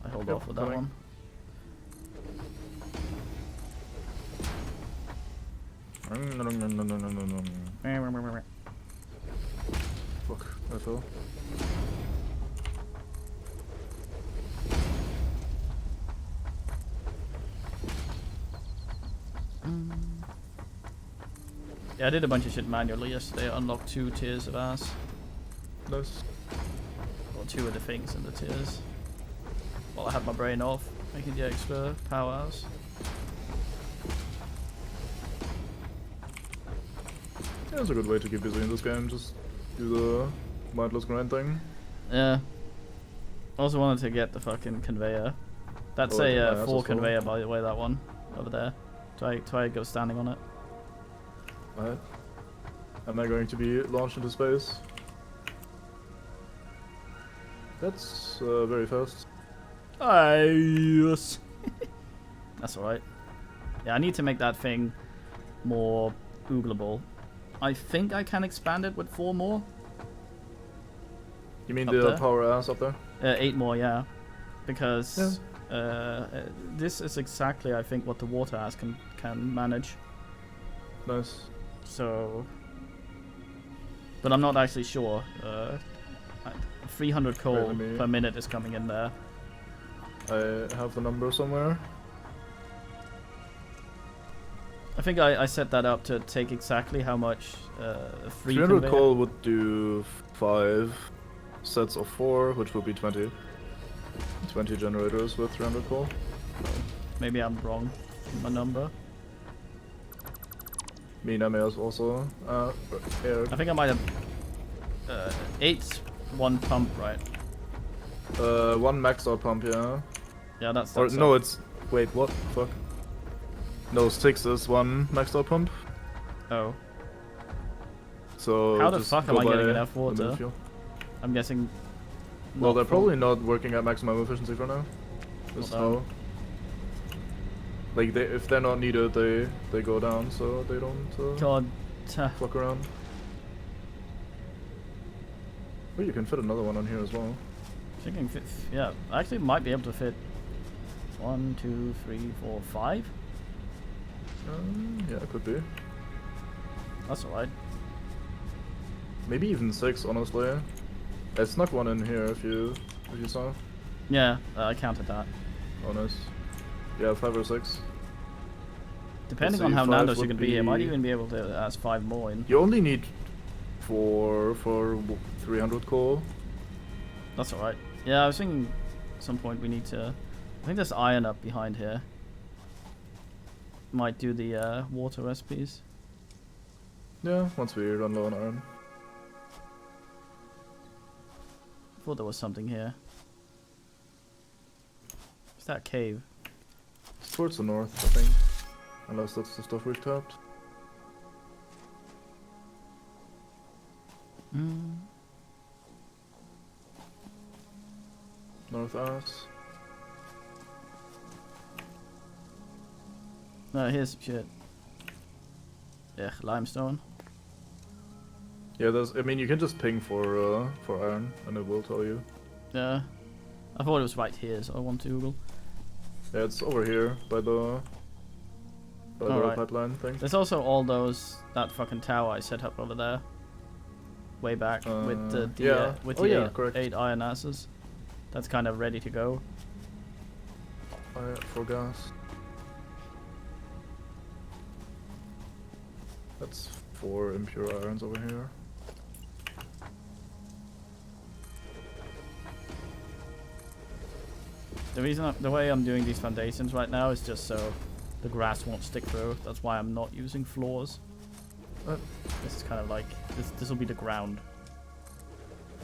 I hold off with that one. Fuck, I fell. Yeah, I did a bunch of shit manually yesterday. I unlocked 2 tiers of ass. Nice. Or 2 of the things in the tiers. While I had my brain off, making the extra powers. Yeah, it's a good way to keep busy in this game, just do the mindless grind thing. Yeah. Also wanted to get the fucking conveyor. That's a 4 conveyor, by the way, that one. Over there. Try go standing on it. Alright. Am I going to be launched into space? That's very fast. Yes. That's alright. Yeah, I need to make that thing more oogleable. I think I can expand it with 4 more. You mean Up the there? power ass up there? 8 more, yeah. Because this is exactly, I think, what the water ass can manage. Nice. So, but I'm not actually sure. 300 coal per minute is coming in there. I have the number somewhere. I think I set that up to take exactly how much 300 coal would do 5 sets of 4, which would be 20. 20 generators with 300 coal. Maybe I'm wrong in my number. I may also air. I think I might have 8 1 pump, right? 1 maxed out pump, yeah. Yeah, that's Or no, it's wait, what? Fuck. No, 6 is 1 maxed out pump. Oh. So how the just fuck am I getting enough water? I'm guessing. Well, they're probably not working at maximum efficiency for now. This is how. Like if they're not needed, they go down, so they don't God. fuck around. Oh, you can fit another one on here as well. Thinking, yeah, I actually might be able to fit 1, 2, 3, 4, 5. Yeah, it could be. That's alright. Maybe even 6, honestly. I snuck one in here if you saw. Yeah, I counted that. Oh, nice. Yeah, 5 or 6. Depending on how Nando's you can be, I might even be able to ask 5 more in. You only need 4 for 300 coal. That's alright. Yeah, I was thinking at some point we need to... I think there's iron up behind here. Might do the water recipes. Yeah, once we run low on iron. Thought there was something here. Is that a cave? towards the north, I think. Unless that's the stuff we've tapped. North ass. No, here's some shit. Yeah, limestone. Yeah, there's. I mean, you can just ping for iron, and it will tell you. Yeah. I thought it was right here, so I want to Google. Yeah, it's over here by the Alright. pipeline thing. There's also all that fucking tower I set up over there. Way back with the yeah. with Oh, the yeah, correct. 8 iron asses. That's kind of ready to go. For gas. That's 4 impure irons over here. The way I'm doing these foundations right now is just so the grass won't stick through. That's why I'm not using floors. This is kind of like this will be the ground.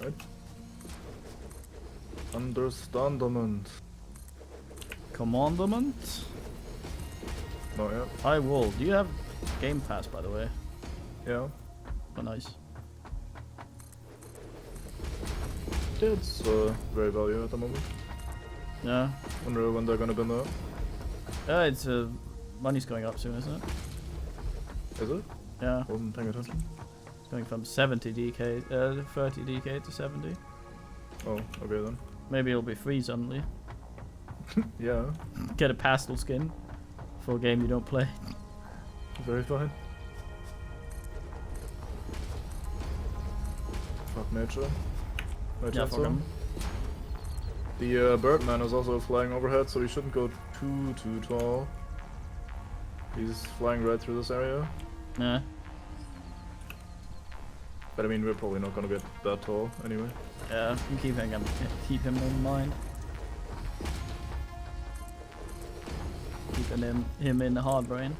Right. Understandament. Commandment? No, yeah. I will. Do you have Game Pass, by the way? Yeah. Oh, nice. Yeah, it's very value at the moment. Yeah. Wonder when they're gonna bin that. It's money's going up soon, isn't it? Is it? Yeah. Wasn't paying attention. It's going from 30 DK to 70. Oh, okay then. Maybe it'll be free suddenly. Yeah, Get a pastel skin for a game you don't play. very fine. Fuck nature. Yeah, fuck 'em. The Birdman is also flying overhead, so he shouldn't go too tall. He's flying right through this area. Yeah. But I mean, we're probably not gonna get that tall anyway. Yeah, I'm keep him in mind. Keeping him in the hard brain.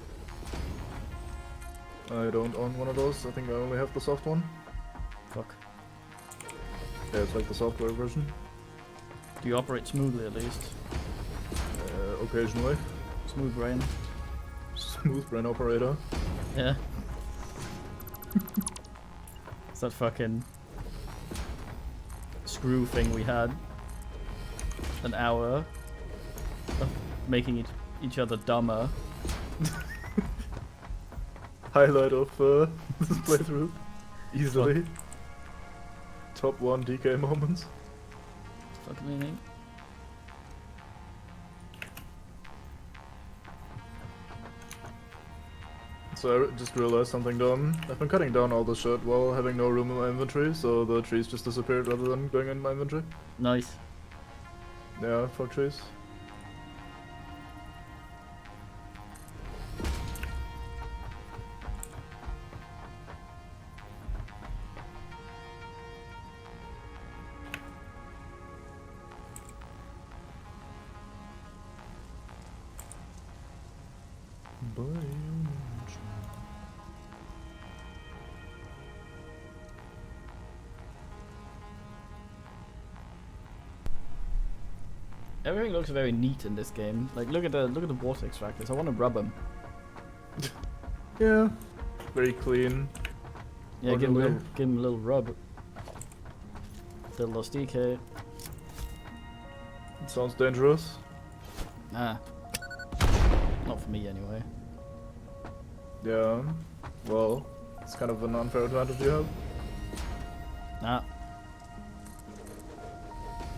I don't own one of those. I think I only have the soft one. Fuck. Yeah, it's like the software version. Do you operate smoothly at least? Occasionally. Smooth brain. Smooth brain operator. Yeah. It's that fucking screw thing we had. An hour of making each other dumber. Highlight of this playthrough. Easily. Top 1 DK moments. Fuck meaning. So I just realized something dumb. I've been cutting down all the shit while having no room in my inventory, so the trees just disappeared rather than going in my inventory. Nice. Yeah, fuck trees. Everything looks very neat in this game. Like look at the water extractors. I want to rub them. Yeah, very clean. Yeah, give Orderly. him a little rub. The lost DK. It sounds dangerous. Nah. Not for me anyway. Yeah, well, it's kind of an unfair advantage you have. Nah.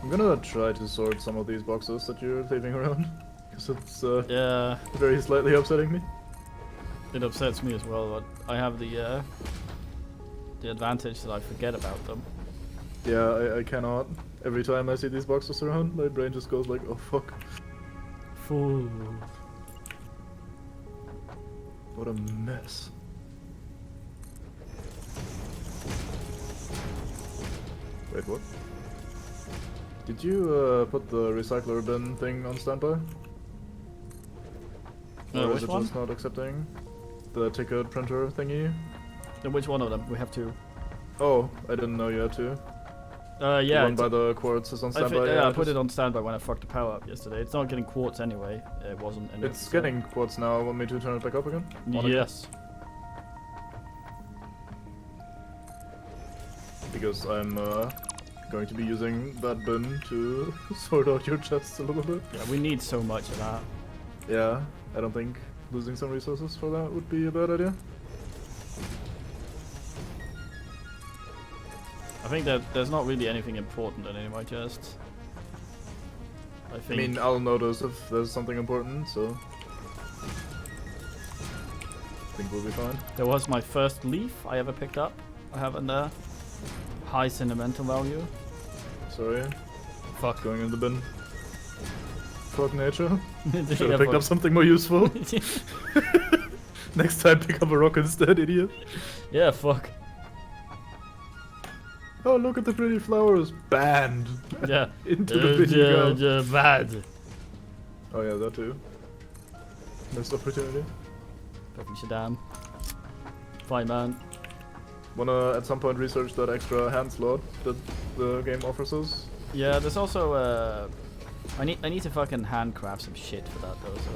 I'm gonna try to sort some of these boxes that you're leaving around, because it's Yeah. very slightly upsetting me. It upsets me as well, but I have the advantage that I forget about them. Yeah, I cannot. Every time I see these boxes around, my brain just goes like, oh fuck. Fool. What a mess. Wait, what? Did you put the recycler bin thing on standby? Or Which is it one? just not accepting the ticket printer thingy? Which one of them? We have two. Oh, I didn't know you had to. Yeah. The one by the quartz is on standby. I put it on standby when I fucked the power up yesterday. It's not getting quartz anyway. It wasn't. It's getting quartz now. Want me to turn it back up again? Yes. Because I'm going to be using that bin to sort out your chests a little bit. Yeah, we need so much of that. Yeah, I don't think losing some resources for that would be a bad idea. I think that there's not really anything important in any of my chests. I mean, I'll notice if there's something important, so I think we'll be fine. There was my first leaf I ever picked up. I have in there. High sentimental value. Sorry. Fuck. Going in the bin. Fuck nature. Yeah, Should have picked up something more useful. Next time, pick up a rock instead, idiot. Yeah, fuck. Oh, look at the pretty flowers. Banned. Yeah. Into the bin you go. Bad. Oh yeah, that too. Missed opportunity. Fucking Shaddam. Fine, man. Wanna at some point research that extra hand slot that the game offers us? Yeah, there's also I need to fucking handcraft some shit for that though, so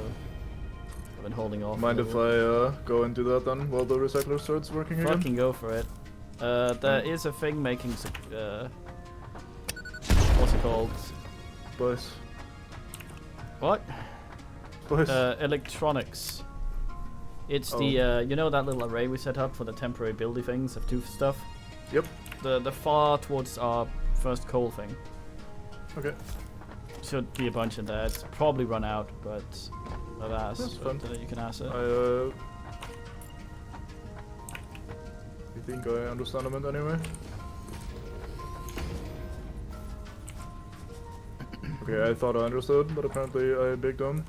I've been holding off. Mind if I go and do that then while the recycler starts working again? Fucking go for it. There is a thing making what's it called? Spice. What? Spice. Electronics. It's the you know that little array we set up for the temporary buildy things of tooth stuff? Yep. The far towards our first coal thing. Okay. Should be a bunch in there. It's probably run out, but I've asked. That's fun. You can ask it. I think I understand them anyway. Okay, I thought I understood, but apparently I big dumb.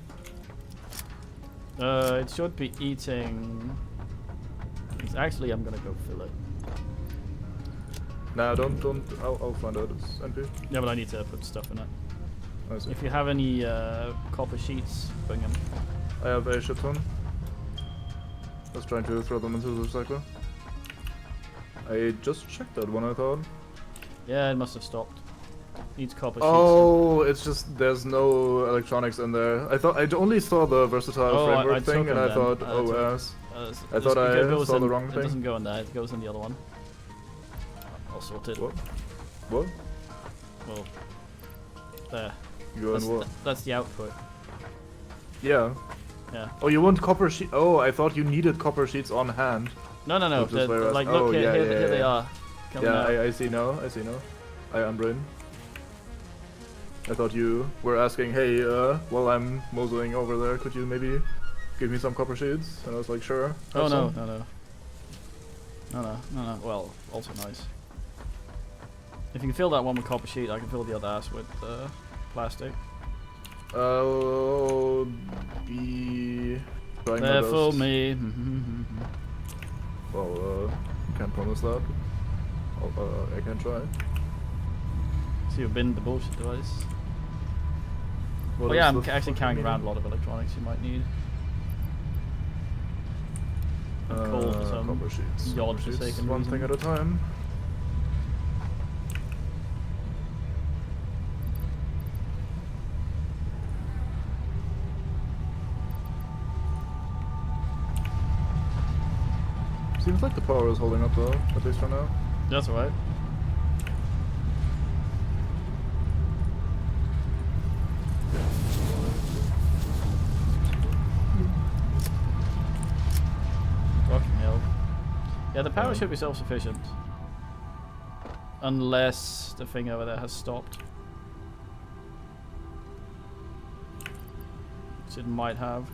It should be eating. Actually, I'm gonna go fill it. Nah, don't. I'll find out. It's empty. Yeah, but I need to put stuff in it. I see. If you have any copper sheets, bring them. I have a shit ton. I was trying to throw them into the recycler. I just checked that one, I thought. Yeah, it must have stopped. Needs copper sheets. Oh, it's just there's no electronics in there. I thought I only saw the versatile framework thing, and I thought, oh ass. I thought I saw the wrong thing. It doesn't go in there. It goes in the other one. I'll sort it. What? What? Well, there. Go in what? That's the output. Yeah. Yeah. Oh, you want copper sheet? Oh, I thought you needed copper sheets on hand. No. Like, oh, look yeah, here they are. Coming out. I see now. I see now. I unbrain. I thought you were asking, hey, while I'm moseying over there, could you maybe give me some copper sheets? And I was like, sure. Oh no. Well, also nice. If you can fill that one with copper sheet, I can fill the other ass with plastic. I'll be trying my There best. for me. Well, can't promise that. I can try. So you've been the bullshit device. What Oh yeah, is I'm the actually fucking carrying meaning? around a lot of electronics you might need. Coal for some copper sheets. the odd Copper sheets, forsaken one reason. thing at a time. Seems like the power is holding up though, at least for now. That's alright. Fucking hell. Yeah, the power should be self-sufficient. Unless the thing over there has stopped. Which it might have.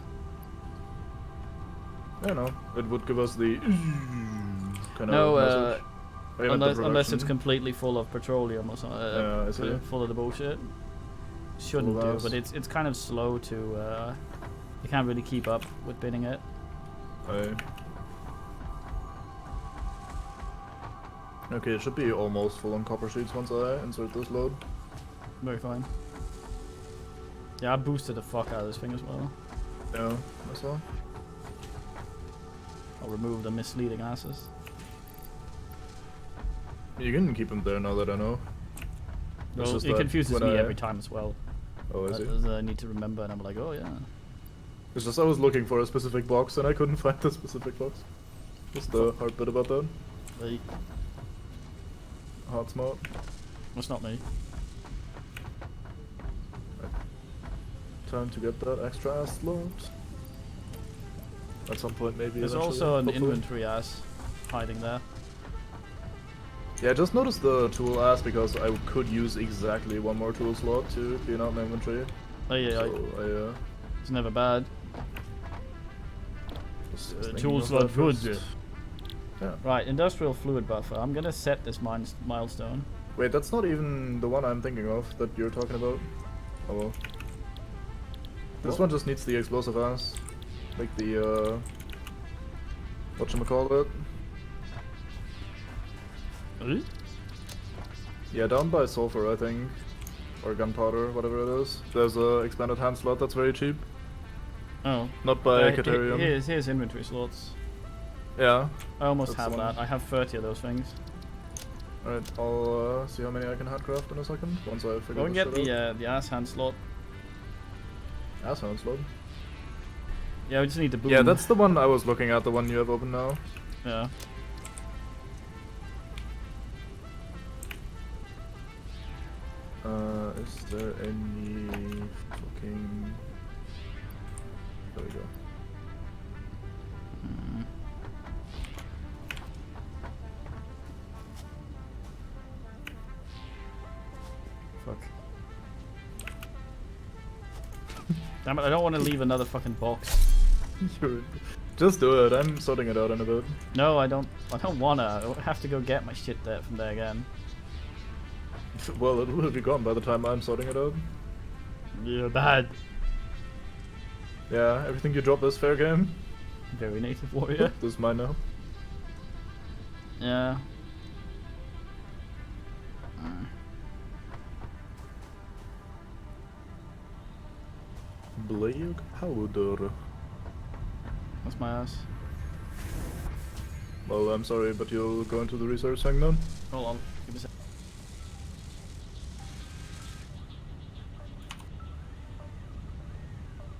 I don't know. It would give us the kind No, of message. unless it's completely full of petroleum or something. Yeah, I see. Full of the bullshit. Shouldn't Full do, ass. but it's kind of slow to. You can't really keep up with binning it. Okay, it should be almost full on copper sheets once I insert this load. Very fine. Yeah, I boosted the fuck out of this thing as well. Yeah, I saw. I'll remove the misleading asses. You can keep them there now that I know. It's Well, just it that confuses when me I- every time as well. Oh, I see. As I need to remember, and I'm like, oh yeah. It's just I was looking for a specific box and I couldn't find the specific box. Just the hard bit about that. Hey, Hard smart. that's not me. Time to get that extra ass slot. At some point, maybe. There's eventually, also an hopefully. inventory ass hiding there. Yeah, just notice the tool ass because I could use exactly one more tool slot to clean out my inventory. Oh yeah, So it's never bad. just thinking Tools of that are good. first. Yeah. Right, industrial fluid buffer. I'm gonna set this milestone. Wait, that's not even the one I'm thinking of that you're talking about. Oh well. This What? one just needs the explosive ass. Like the, whatchamacallit? Yeah, down by sulfur, I think. Or gunpowder, whatever it is. There's a expanded hand slot that's very cheap. Oh. Not by he- Caterium. Here's inventory slots. Yeah. I almost That's have the one. that. I have 30 of those things. Alright, I'll see how many I can handcraft in a second. Once I figure Go and this get shit out. the ass hand slot. Ass hand slot. Yeah, we just need the boom. Yeah, that's the one I was looking at, the one you have open now. Yeah. Is there any fucking... There we go. Mm. Fuck. Damn it! I don't want to leave another fucking box. Just do it, I'm sorting it out in a bit. No, I don't. I don't wanna. I have to go get my shit there from there again. Well, it will be gone by the time I'm sorting it out. Yeah, bad. Yeah, everything you drop is fair game. Very native warrior. This is mine now. Yeah. Black powder. That's my ass. Well, I'm sorry, but you'll go into the research thing then? Hold on. Give me a sec.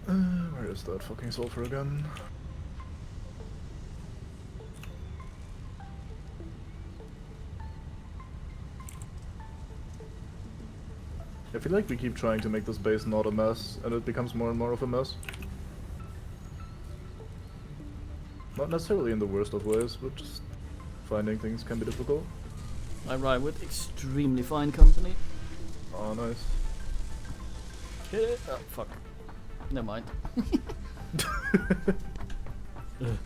Where is that fucking sulfur again? I feel like we keep trying to make this base not a mess, and it becomes more and more of a mess. Not necessarily in the worst of ways, but just finding things can be difficult. I ride with extremely fine company. Oh, nice. Hit it. Oh, fuck. Never mind. Ugh.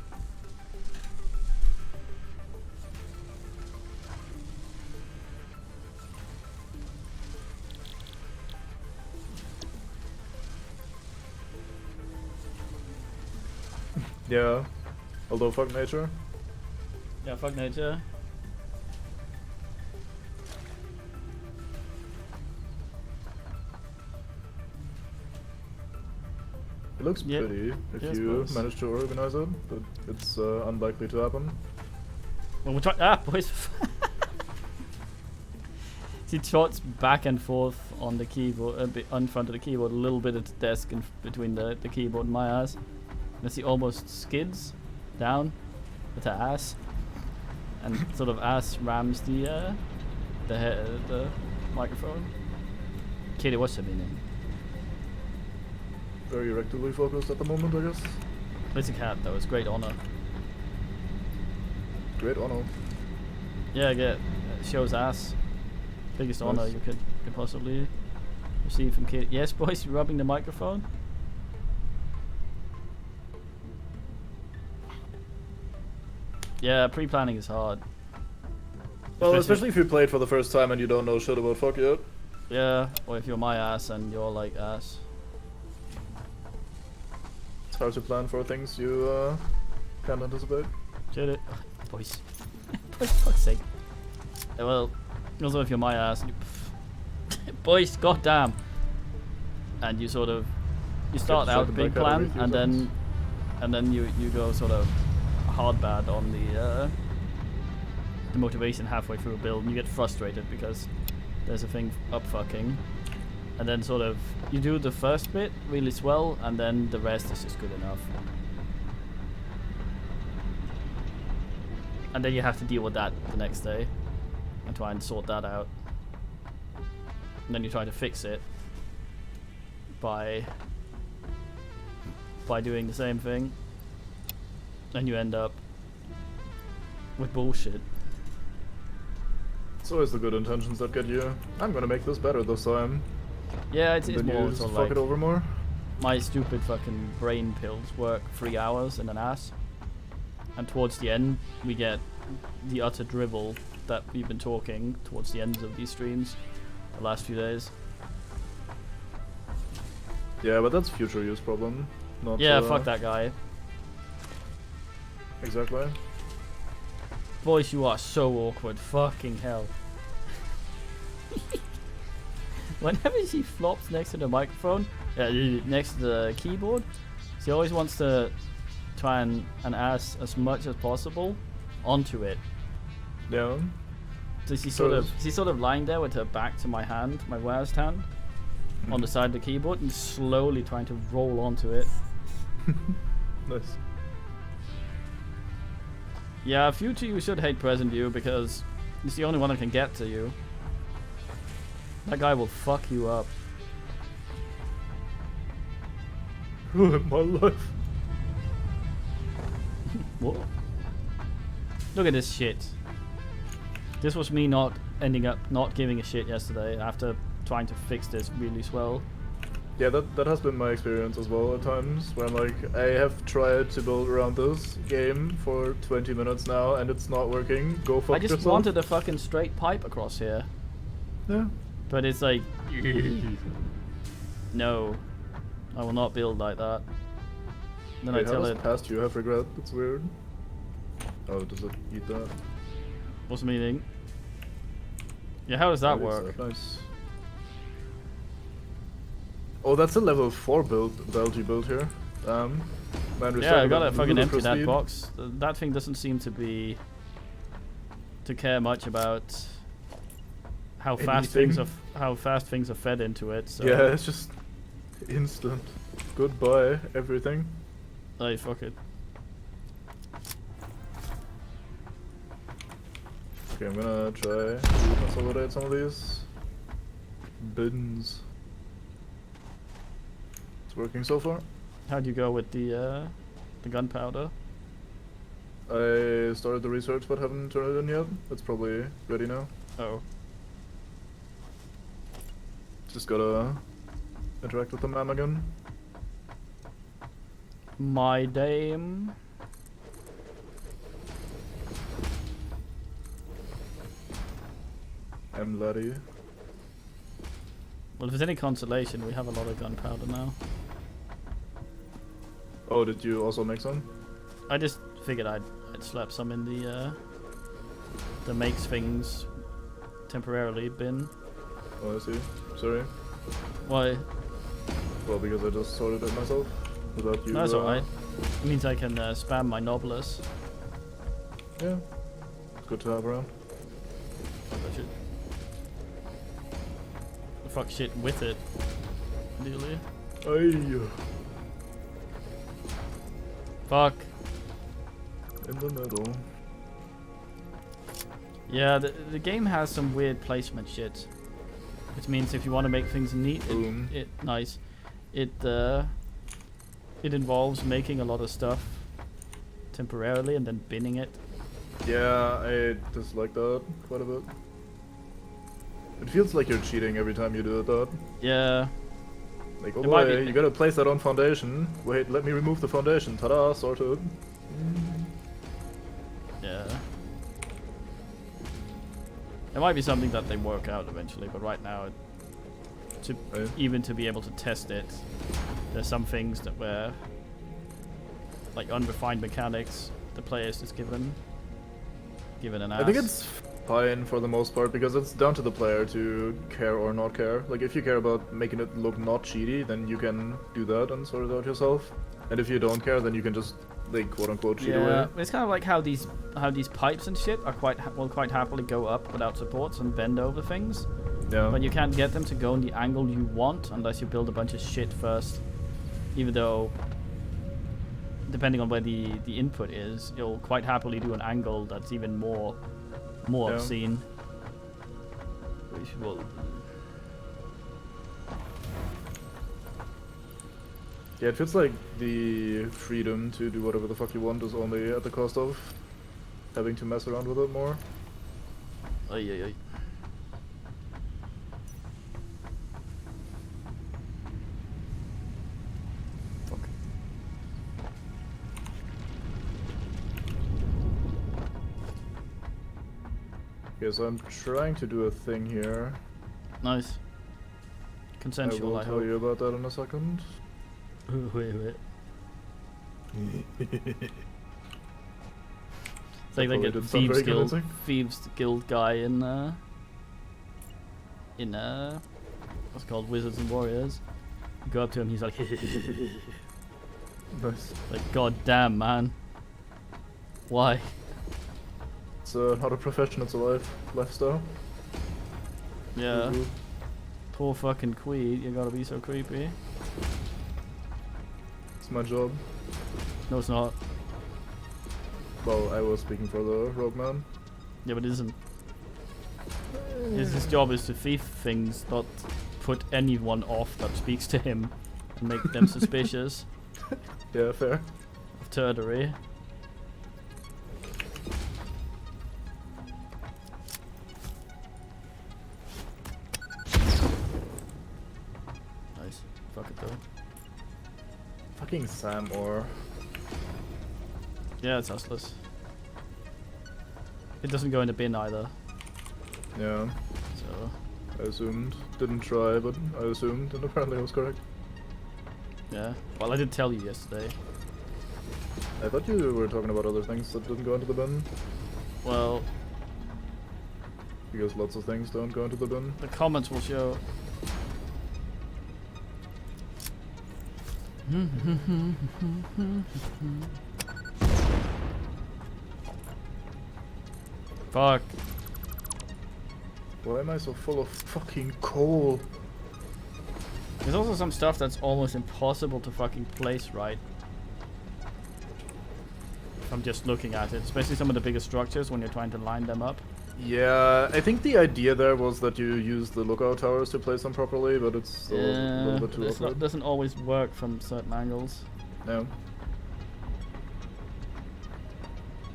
Yeah, although fuck nature. Yeah, fuck nature. It looks Yeah. pretty if Yeah, I you suppose. manage to organize it, but it's unlikely to happen. Well, we're trying. Boys. He trots back and forth on the keyboard, a bit in front of the keyboard, a little bit at the desk in between the keyboard and my ass. And as he almost skids down with her ass, and sort of ass rams the microphone. Kitty, what's her meaning? Very rectally focused at the moment, I guess. It's a cat though. It's great honor. Great honor. Yeah, get shows ass. Biggest honor Nice. you could possibly receive from Kitty. Yes, boys, you rubbing the microphone. Yeah, pre-planning is hard. Well, especially if you played for the first time and you don't know shit about fuck yet. Yeah, or if you're my ass and you're like ass. It's hard to plan for things you can't anticipate. Get it, boys. For fuck's sake. Yeah, well, also if you're my ass, and you boys, goddamn. And you sort of you start out second big back out every plan, few and then you go sort of hard bad on the motivation halfway through a build, and you get frustrated because there's a thing up fucking, and then sort of you do the first bit really swell, and then the rest is just good enough. And then you have to deal with that the next day and try and sort that out. And then you try to fix it by doing the same thing, and you end up with bullshit. It's always the good intentions that get you. I'm gonna make this better this time. Yeah, it's And then more you just sort of fuck like it over more. my stupid fucking brain pills work 3 hours in an ass, and towards the end we get the utter drivel that we've been talking towards the ends of these streams the last few days. Yeah, but that's future use problem. Not Yeah, fuck that guy. Exactly. Boys, you are so awkward. Fucking hell. Whenever she flops next to the microphone, next to the keyboard, she always wants to try and add as much as possible onto it. Yeah. So she's sort of lying there with her back to my hand, my worst hand, on the side of the keyboard, and slowly trying to roll onto it. Nice. Yeah, future you should hate present you because he's the only one that can get to you. That guy will fuck you up. Ruin my life. What? Look at this shit. This was me not ending up not giving a shit yesterday after trying to fix this really swell. Yeah, that has been my experience as well at times, where I'm like, I have tried to build around this game for 20 minutes now and it's not working. Go fuck I just yourself. wanted a fucking straight pipe across here. Yeah. But it's like, no, I will not build like that. Then Wait, I tell how it, does past you have regret? That's weird. Oh, does it eat that? what's the meaning? Yeah, how does that Maybe it's work? Nice. Oh, that's a level 4 belt you built here. Man, Yeah, I gotta fucking empty ludicrous that speed. box. That thing doesn't seem to care much about how fast Anything. things are fed into it. So Yeah, it's just instant. Goodbye, everything. hey, fuck it. Okay, I'm gonna try to consolidate some of these bins. It's working so far. How'd you go with the gunpowder? I started the research but haven't turned it in yet. It's probably ready now. Oh, Just gotta interact with the map again. my dame. I'm laddie. Well, if there's any consolation, we have a lot of gunpowder now. Oh, did you also make some? I just figured I'd slap some in the makes things temporarily bin. Oh, I see. Sorry. Why? Well, because I just sorted it myself without you. No, that's alright. It means I can spam my Noblus. Yeah. Good to have around. Fuck that shit. Fuck shit with it. Ideally. Aye. Fuck. In the middle. Yeah, the game has some weird placement shit. Which means if you want to make things neat, Boom. it involves making a lot of stuff temporarily and then binning it. Yeah, I dislike that quite a bit. It feels like you're cheating every time you do that. Yeah. Like, oh It might boy, be- you gotta place that on foundation. Wait, let me remove the foundation. Ta-da, sorted. Yeah. It might be something that they work out eventually, but right now, Right. even to be able to test it, there's some things that were like unrefined mechanics the player is just given an ass. I think it's fine for the most part because it's down to the player to care or not care. Like, if you care about making it look not cheaty, then you can do that and sort it out yourself. And if you don't care, then you can just, like, quote unquote cheat yeah, away. it's kind of like how these pipes and shit are quite happily go up without supports and bend over things. Yeah. But you can't get them to go in the angle you want unless you build a bunch of shit first. Even though, depending on where the input is, you'll quite happily do an angle that's even more obscene. Which will... Yeah, it feels like the freedom to do whatever the fuck you want is only at the cost of having to mess around with it more. Ay, ay, ay. Fuck. Okay, so I'm trying to do a thing here. Nice. Consensual, I will tell you about that in a second. Wait. It's like they get Thieves Guild guy in what's it called, Wizards and Warriors. You go up to him, he's like, Nice. like, god damn, man. Why? It's not a profession, it's a lifestyle. Yeah. Poor fucking Queen, you gotta be so creepy. It's my job. No, it's not. Well, I was speaking for the rogue man. Yeah, but it isn't. His job is to thief things, not put anyone off that speaks to him and make them suspicious Yeah, fair. of turdery. Nice. Fuck it though. Fucking Sam or Yeah, it's useless. It doesn't go in the bin either. yeah. So I assumed. Didn't try, but I assumed, and apparently I was correct. yeah. Well, I did tell you yesterday. I thought you were talking about other things that didn't go into the bin. Well, Because lots of things don't go into the bin. the comments will show. Fuck. Why am I so full of fucking coal? There's also some stuff that's almost impossible to fucking place right. I'm just looking at it, especially some of the bigger structures when you're trying to line them up. Yeah, I think the idea there was that you use the lookout towers to place them properly, but it's still a little bit too awkward. Doesn't always work from certain angles. No.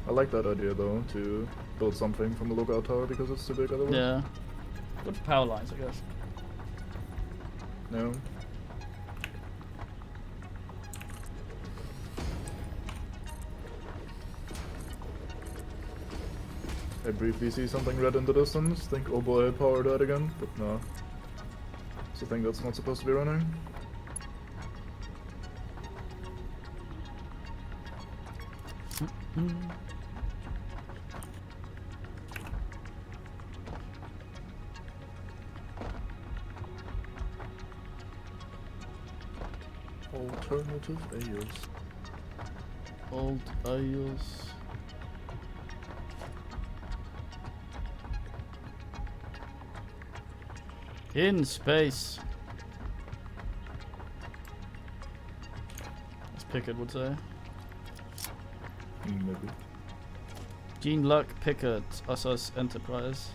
I like that idea though, to build something from the lookout tower because it's too big otherwise. Yeah. Good for power lines, I guess. No. I briefly see something red in the distance, think, oh boy, power died again, but no. It's a thing that's not supposed to be running. Alternative AUs. Old IOS. In space. As Pickard would say. Maybe. Gene Luck Pickard, us Enterprise.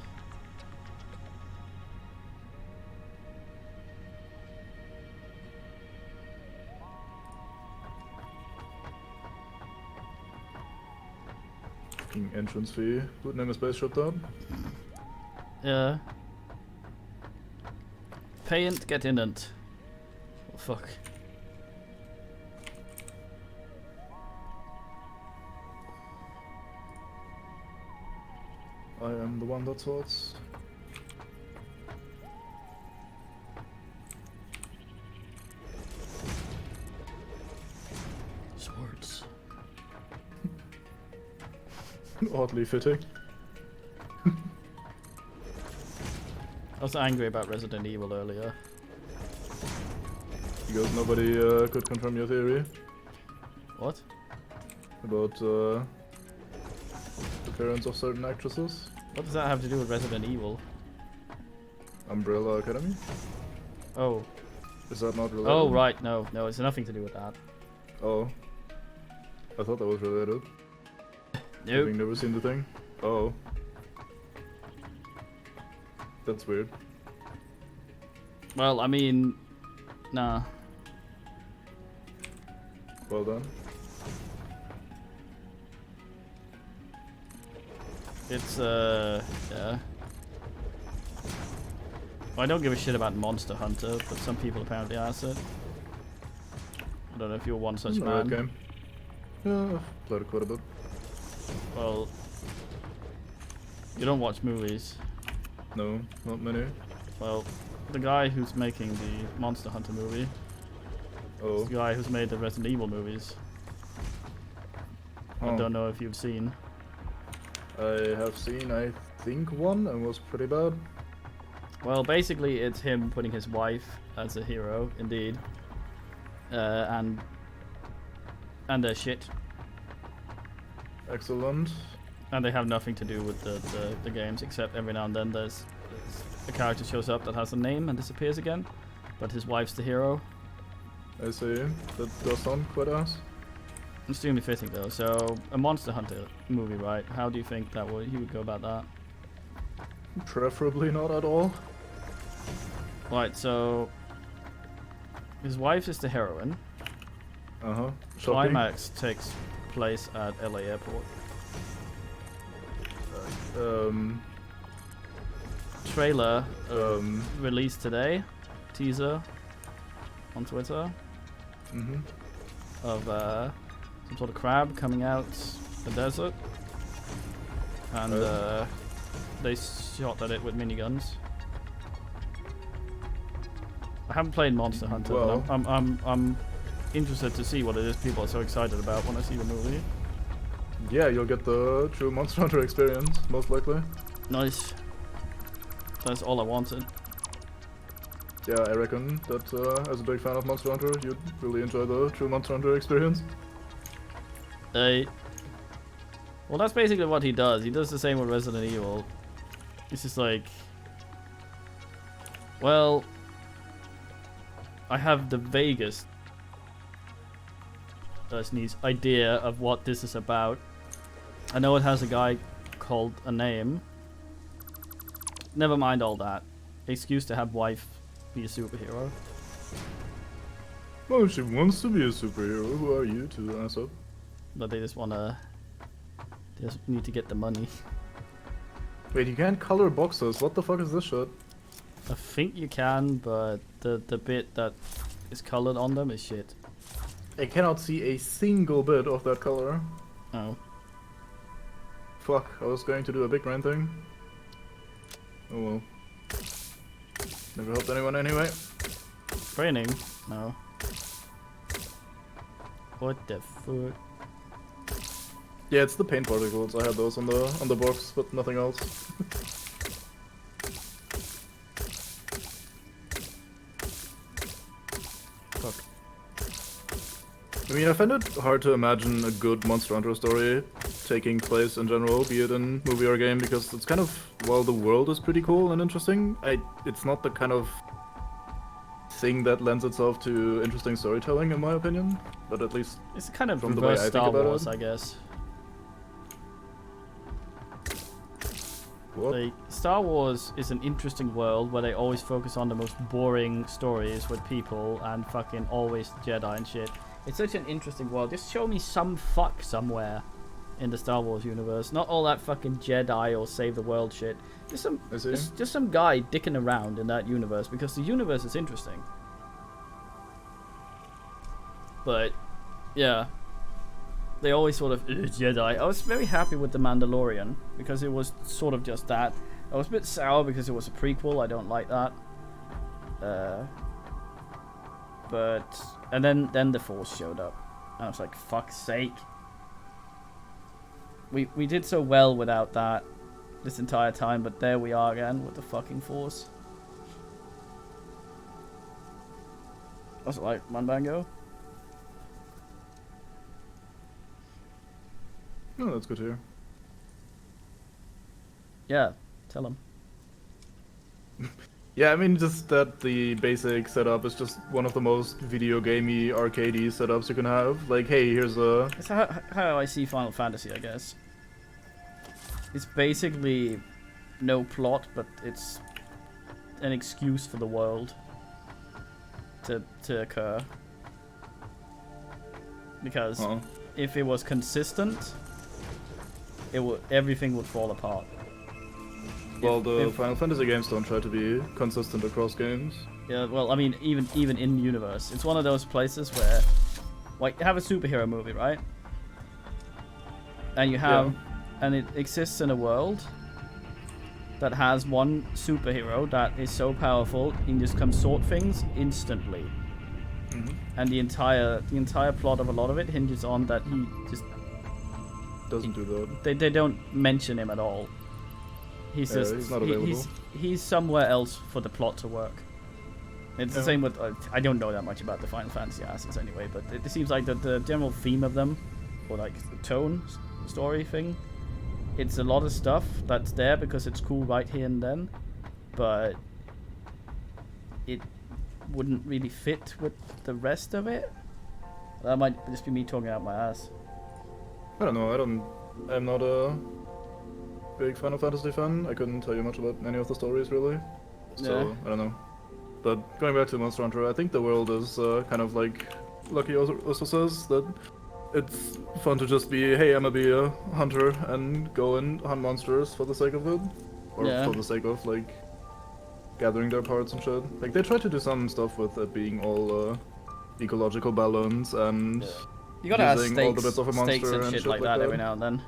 Fucking entrance fee. Good name is spaceship down. Yeah. Payant, get in it. Oh, fuck. I am the one that sorts. Swords. Oddly fitting. I was angry about Resident Evil earlier. Because nobody could confirm your theory What? about the appearance of certain actresses. What does that have to do with Resident Evil? Umbrella Academy? Oh. Is that not related? Oh, right. No, it's nothing to do with that. Oh. I thought that was related. Nope. Having never seen the thing? Oh. That's weird. Well, I mean, nah. Well done. It's, yeah. Well, I don't give a shit about Monster Hunter, but some people apparently ask it. I don't know if you're one such man. Game. Yeah, I've played it quite a bit. Well, you don't watch movies. No, not many. Well, the guy who's making the Monster Hunter movie Oh. is the guy who's made the Resident Evil movies. I don't know if you've seen. I have seen, I think, one and was pretty bad. Well, basically, it's him putting his wife as a hero, indeed, and their shit, Excellent. and they have nothing to do with the games, except every now and then there's a character shows up that has a name and disappears again, but his wife's the hero. I see. That does sound quite ass. Extremely fitting though. So a Monster Hunter movie, right? How do you think that he would go about that? Preferably not at all. Right. So his wife is the heroine. Uh-huh. Climax takes place at LA Airport. Trailer released today. Teaser on Twitter of some sort of crab coming out the desert, and they shot at it with miniguns. I haven't played Monster Hunter, Well, but I'm interested to see what it is people are so excited about when I see the movie. yeah, you'll get the true Monster Hunter experience, most likely. Nice. That's all I wanted. Yeah, I reckon that as a big fan of Monster Hunter, you'd really enjoy the true Monster Hunter experience. Well, that's basically what he does. He does the same with Resident Evil. It's just like, well, I have the vaguest idea of what this is about. I know it has a guy called a name. Never mind all that. Excuse to have wife be a superhero. Well, she wants to be a superhero. Who are you to ass up? But they just need to get the money. Wait, you can't color boxes. What the fuck is this shit? I think you can, but the bit that is colored on them is shit. I cannot see a single bit of that color. Oh. Fuck, I was going to do a big brain thing. Oh well. Never helped anyone anyway. Training? No. What the fuck? Yeah, it's the paint particles. I had those on the box, but nothing else. Fuck. I mean, I find it hard to imagine a good Monster Hunter story taking place in general, be it in movie or game, because it's kind of, while the world is pretty cool and interesting, it's not the kind of thing that lends itself to interesting storytelling, in my opinion. But at least It's kind of from the way reverse I think Star about Wars, it. I guess. What? Like, Star Wars is an interesting world where they always focus on the most boring stories with people and fucking always Jedi and shit. It's such an interesting world. Just show me some fuck somewhere in the Star Wars universe. Not all that fucking Jedi or save the world shit. Just some guy dicking around in that universe, because the universe is interesting. But yeah, they always sort of Jedi. I was very happy with The Mandalorian because it was sort of just that. I was a bit sour because it was a prequel. I don't like that. And then the Force showed up. And I was like, fuck's sake. We did so well without that this entire time, but there we are again with the fucking Force. What's it like, Manbango? Oh, that's good to hear. Yeah, tell him. Yeah, I mean, just that the basic setup is just one of the most video gamey, arcadey setups you can have. Like, hey, here's a... It's how I see Final Fantasy, I guess. It's basically no plot, but it's an excuse for the world to occur. Because if it was consistent, everything would fall apart. Well, the Final Fantasy games don't try to be consistent across games. Yeah, well, I mean, even in universe, it's one of those places where, like, you have a superhero movie, right? And you have, and it exists in a world that has one superhero that is so powerful he can just come sort things instantly. Mm-hmm. And the entire plot of a lot of it hinges on that he just doesn't do that. They don't mention him at all. He's just he's not available. He's somewhere else for the plot to work. It's the same with I don't know that much about the Final Fantasy assets anyway, but it seems like the general theme of them, or like the tone story thing, it's a lot of stuff that's there because it's cool right here and then, but it wouldn't really fit with the rest of it. That might just be me talking out my ass. I don't know. I'm not a big Final Fantasy fan. I couldn't tell you much about any of the stories really. So I don't know. But going back to Monster Hunter, I think the world is kind of like Lucky also says, that it's fun to just be, hey, I'm gonna be a hunter and go and hunt monsters for the sake of it, or for the sake of like gathering their parts and shit. Like they try to do some stuff with it being all ecological balance and you gotta add using all the bits of a monster and shit like that every now and then.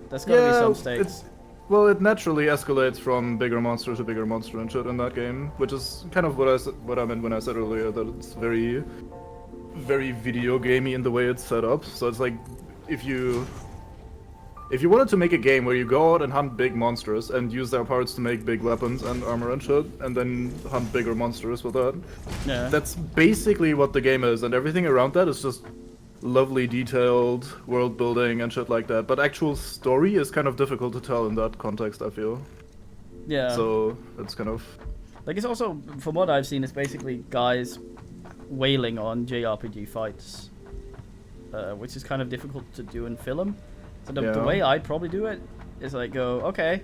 There's gotta be some stakes. Well, it naturally escalates from bigger monster to bigger monster and shit in that game, which is kind of what I meant when I said earlier that it's very, very video gamey in the way it's set up. So it's like if you wanted to make a game where you go out and hunt big monsters and use their parts to make big weapons and armor and shit, and then hunt bigger monsters with that, that's basically what the game is, and everything around that is just lovely detailed world building and shit like that, but actual story is kind of difficult to tell in that context, I feel. Yeah. So it's kind of like, it's also, from what I've seen, it's basically guys wailing on JRPG fights, which is kind of difficult to do in film. So the way I'd probably do it is like go, okay,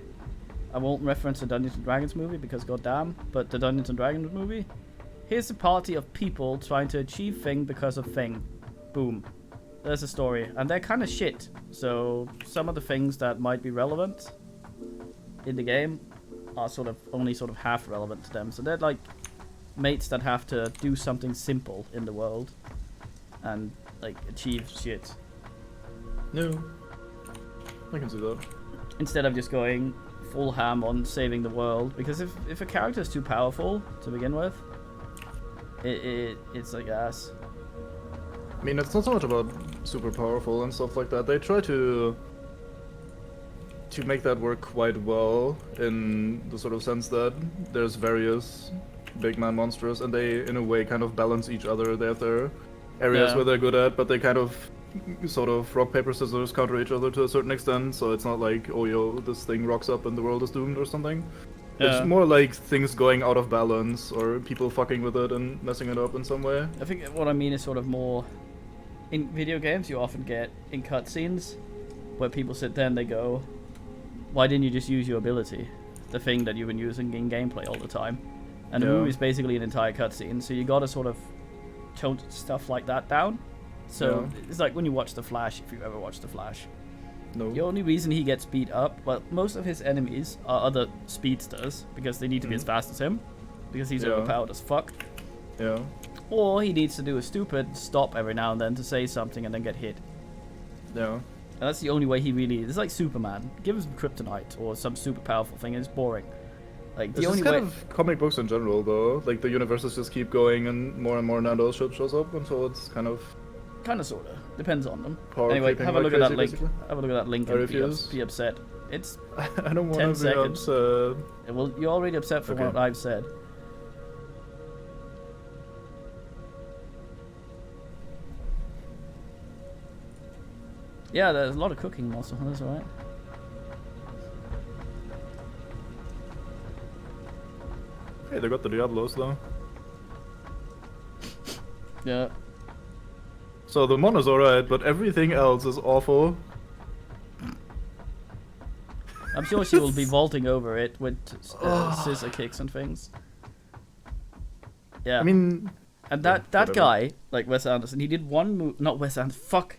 I won't reference the Dungeons and Dragons movie because goddamn, but the Dungeons and Dragons movie, here's a party of people trying to achieve thing because of thing. Boom. There's a story. And they're kind of shit. So some of the things that might be relevant in the game are only half relevant to them. So they're like mates that have to do something simple in the world and like achieve shit. No. I can see that. Instead of just going full ham on saving the world. Because if a character is too powerful to begin with, it's like ass. I mean, it's not so much about super powerful and stuff like that. They try to make that work quite well in the sort of sense that there's various big man monsters and they, in a way, kind of balance each other. They have their areas where they're good at, but they kind of sort of rock, paper, scissors counter each other to a certain extent. So it's not like, oh, yo, this thing rocks up and the world is doomed or something. It's more like things going out of balance or people fucking with it and messing it up in some way. I think what I mean is sort of more... In video games, you often get in cutscenes where people sit there and they go, why didn't you just use your ability? The thing that you've been using in gameplay all the time. And the movie is basically an entire cutscene, so you gotta sort of tone stuff like that down. So it's like when you watch The Flash, if you ever watched The Flash. No. The only reason he gets beat up, well, most of his enemies are other speedsters, because they need to be as fast as him, because he's overpowered as fuck. Yeah. Or he needs to do a stupid stop every now and then to say something and then get hit. Yeah. And that's the only way he really... It's like Superman. Give him some kryptonite or some super powerful thing and it's boring. Like, the only way... It's kind of comic books in general, though. Like, the universes just keep going and more Nando shit shows up until it's kind of... Kind of, sort of. Depends on them. Power anyway, have a look at that link. Basically. Have a look at that link and be upset. It's I don't want 10 to be seconds. upset. Well, you're already upset for what I've said. Yeah, there's a lot of cooking also, that's alright. Hey, they got the Diablos though. Yeah. So the mon is alright, but everything else is awful. I'm sure she will be vaulting over it with scissor kicks and things. Yeah. I mean, and that whatever. guy, like Wes Anderson, he did one move. Not Wes Anderson. Fuck.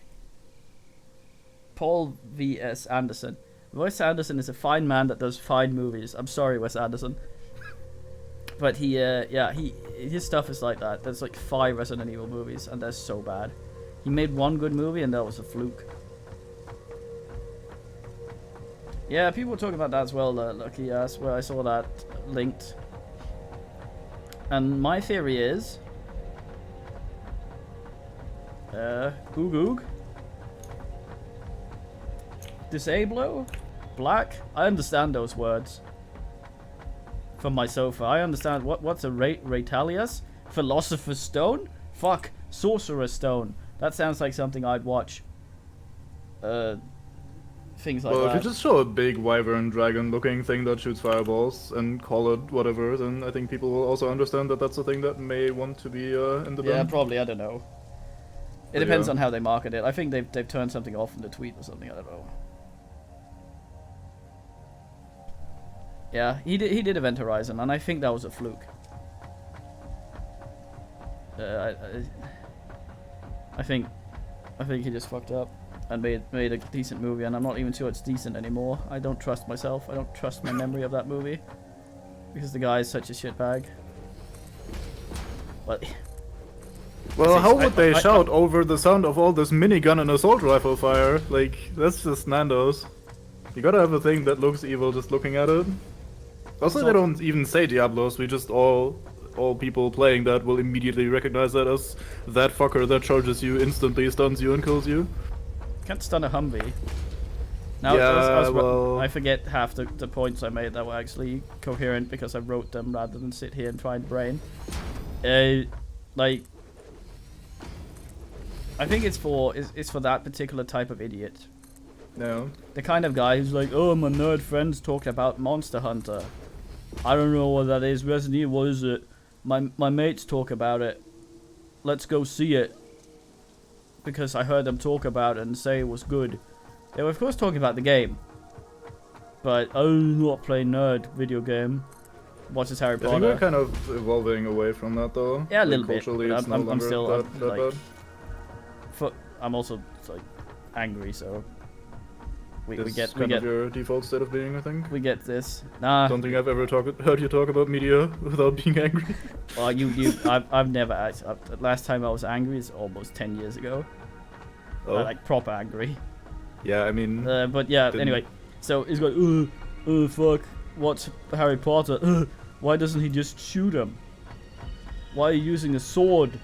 Paul V.S. Anderson. Wes Anderson is a fine man that does fine movies. I'm sorry, Wes Anderson. But his stuff is like that. There's like 5 Resident Evil movies, and they're so bad. He made one good movie, and that was a fluke. Yeah, people were talking about that as well, Lucky Ass, where I saw that linked. And my theory is... Goog? Disablo? Black? I understand those words. From my sofa. I understand what's a Ratalius? Philosopher's Stone? Fuck. Sorcerer's Stone. That sounds like something I'd watch. Things like that. Well, if you just show a big wyvern dragon looking thing that shoots fireballs and call it whatever, then I think people will also understand that that's a thing that may want to be in the Yeah, bin. probably, I don't know. It depends on how they market it. I think they've turned something off in the tweet or something, I don't know. Yeah, he did Event Horizon, and I think that was a fluke. I think he just fucked up and made a decent movie, and I'm not even sure it's decent anymore. I don't trust myself. I don't trust my memory of that movie because the guy is such a shitbag. But well, how would they shout over the sound of all this minigun and assault rifle fire? Like, that's just Nando's. You gotta have a thing that looks evil just looking at it. Also, they don't even say Diablos. We just all people playing that will immediately recognize that as that fucker that charges you, instantly stuns you, and kills you. Can't stun a Humvee. Now, I forget half the points I made that were actually coherent because I wrote them rather than sit here and try and brain. Like, I think it's for that particular type of idiot. No. The kind of guy who's like, oh, my nerd friends talked about Monster Hunter. I don't know what that is. Resident Evil, what is it? My mates talk about it. Let's go see it. Because I heard them talk about it and say it was good. They were of course talking about the game. But, oh, not play nerd video game. Watches Harry Potter. I think we're kind of evolving away from that though. Yeah, a little bit. Culturally, it's no I'm longer still that like, bad. I'm also like angry, so we get your default state of being, I think. We get this. Nah. Don't think I've ever heard you talk about media without being angry. Well, I've never actually. Last time I was angry is almost 10 years ago. Oh. Like proper angry. Yeah, I mean. But yeah. Anyway, so he's going, fuck. What's Harry Potter? Why doesn't he just shoot him? Why are you using a sword?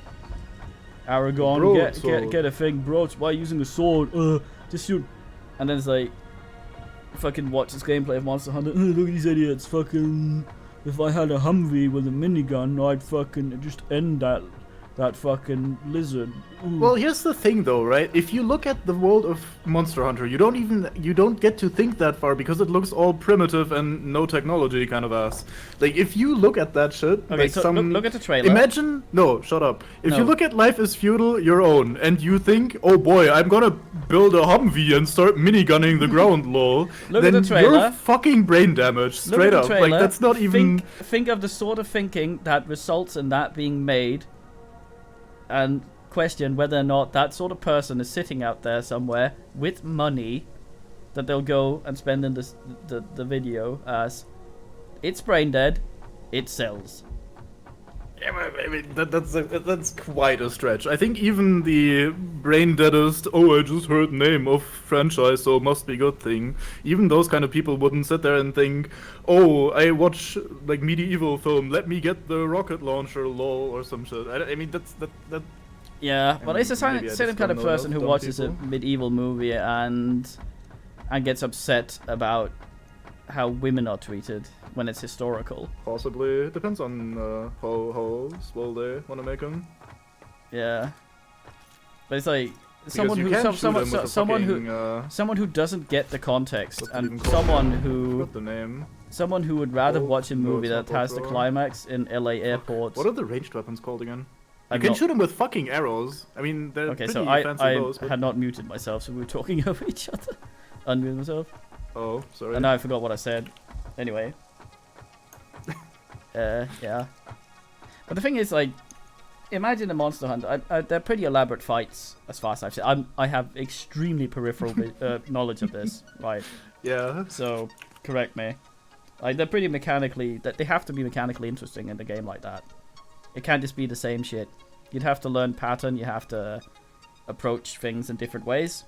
Aragon, get a thing, bro. Why are you using a sword? Just shoot. And then it's like, fucking watch this gameplay of Monster Hunter. Look at these idiots. Fucking, if I had a Humvee with a minigun, I'd fucking just end that fucking lizard. Ooh. Well, here's the thing though, right? If you look at the world of Monster Hunter, you don't get to think that far because it looks all primitive and no technology kind of ass. Like, if you look at that shit, Okay, like so look at the trailer. Imagine, no, shut up. If No. you look at Life is Feudal, your own, and you think, oh boy, I'm gonna build a Humvee and start minigunning the ground, lol. Look then at the trailer. You're fucking brain damaged, straight Look at up. the trailer. Like, that's not even. Think of the sort of thinking that results in that being made, and question whether or not that sort of person is sitting out there somewhere with money that they'll go and spend in the video as it's brain dead, it sells. Yeah, I mean, that's quite a stretch. I think even the brain deadest, oh, I just heard name of franchise, so must be good thing. Even those kind of people wouldn't sit there and think, oh, I watch like medieval film, let me get the rocket launcher, lol, or some shit. I mean, that. Yeah, but it's the maybe I same just kind of don't know person who dumb watches people. a medieval movie and gets upset about how women are treated when it's historical. Possibly. It depends on how swell they want to make them. Yeah, but it's like Because someone you who can't shoot them with a someone fucking, who doesn't get the context, what's it and even called? someone I who forgot the name. someone who would rather Oh, watch a no, movie it's not that has the GoPro. climax in LA airport. What are the ranged weapons called again? I'm You can not- shoot them with fucking arrows. I mean, they're Okay, pretty so fancy I bows, but... had not muted myself, so we were talking over each other. Unmuted myself. Oh, sorry. And now I forgot what I said. Anyway. Yeah. But the thing is, like, imagine a Monster Hunter. They're pretty elaborate fights, as far as I've seen. I have extremely peripheral knowledge of this, right? Yeah. So, correct me. Like, they're pretty mechanically... They have to be mechanically interesting in a game like that. It can't just be the same shit. You'd have to learn pattern, you have to approach things in different ways.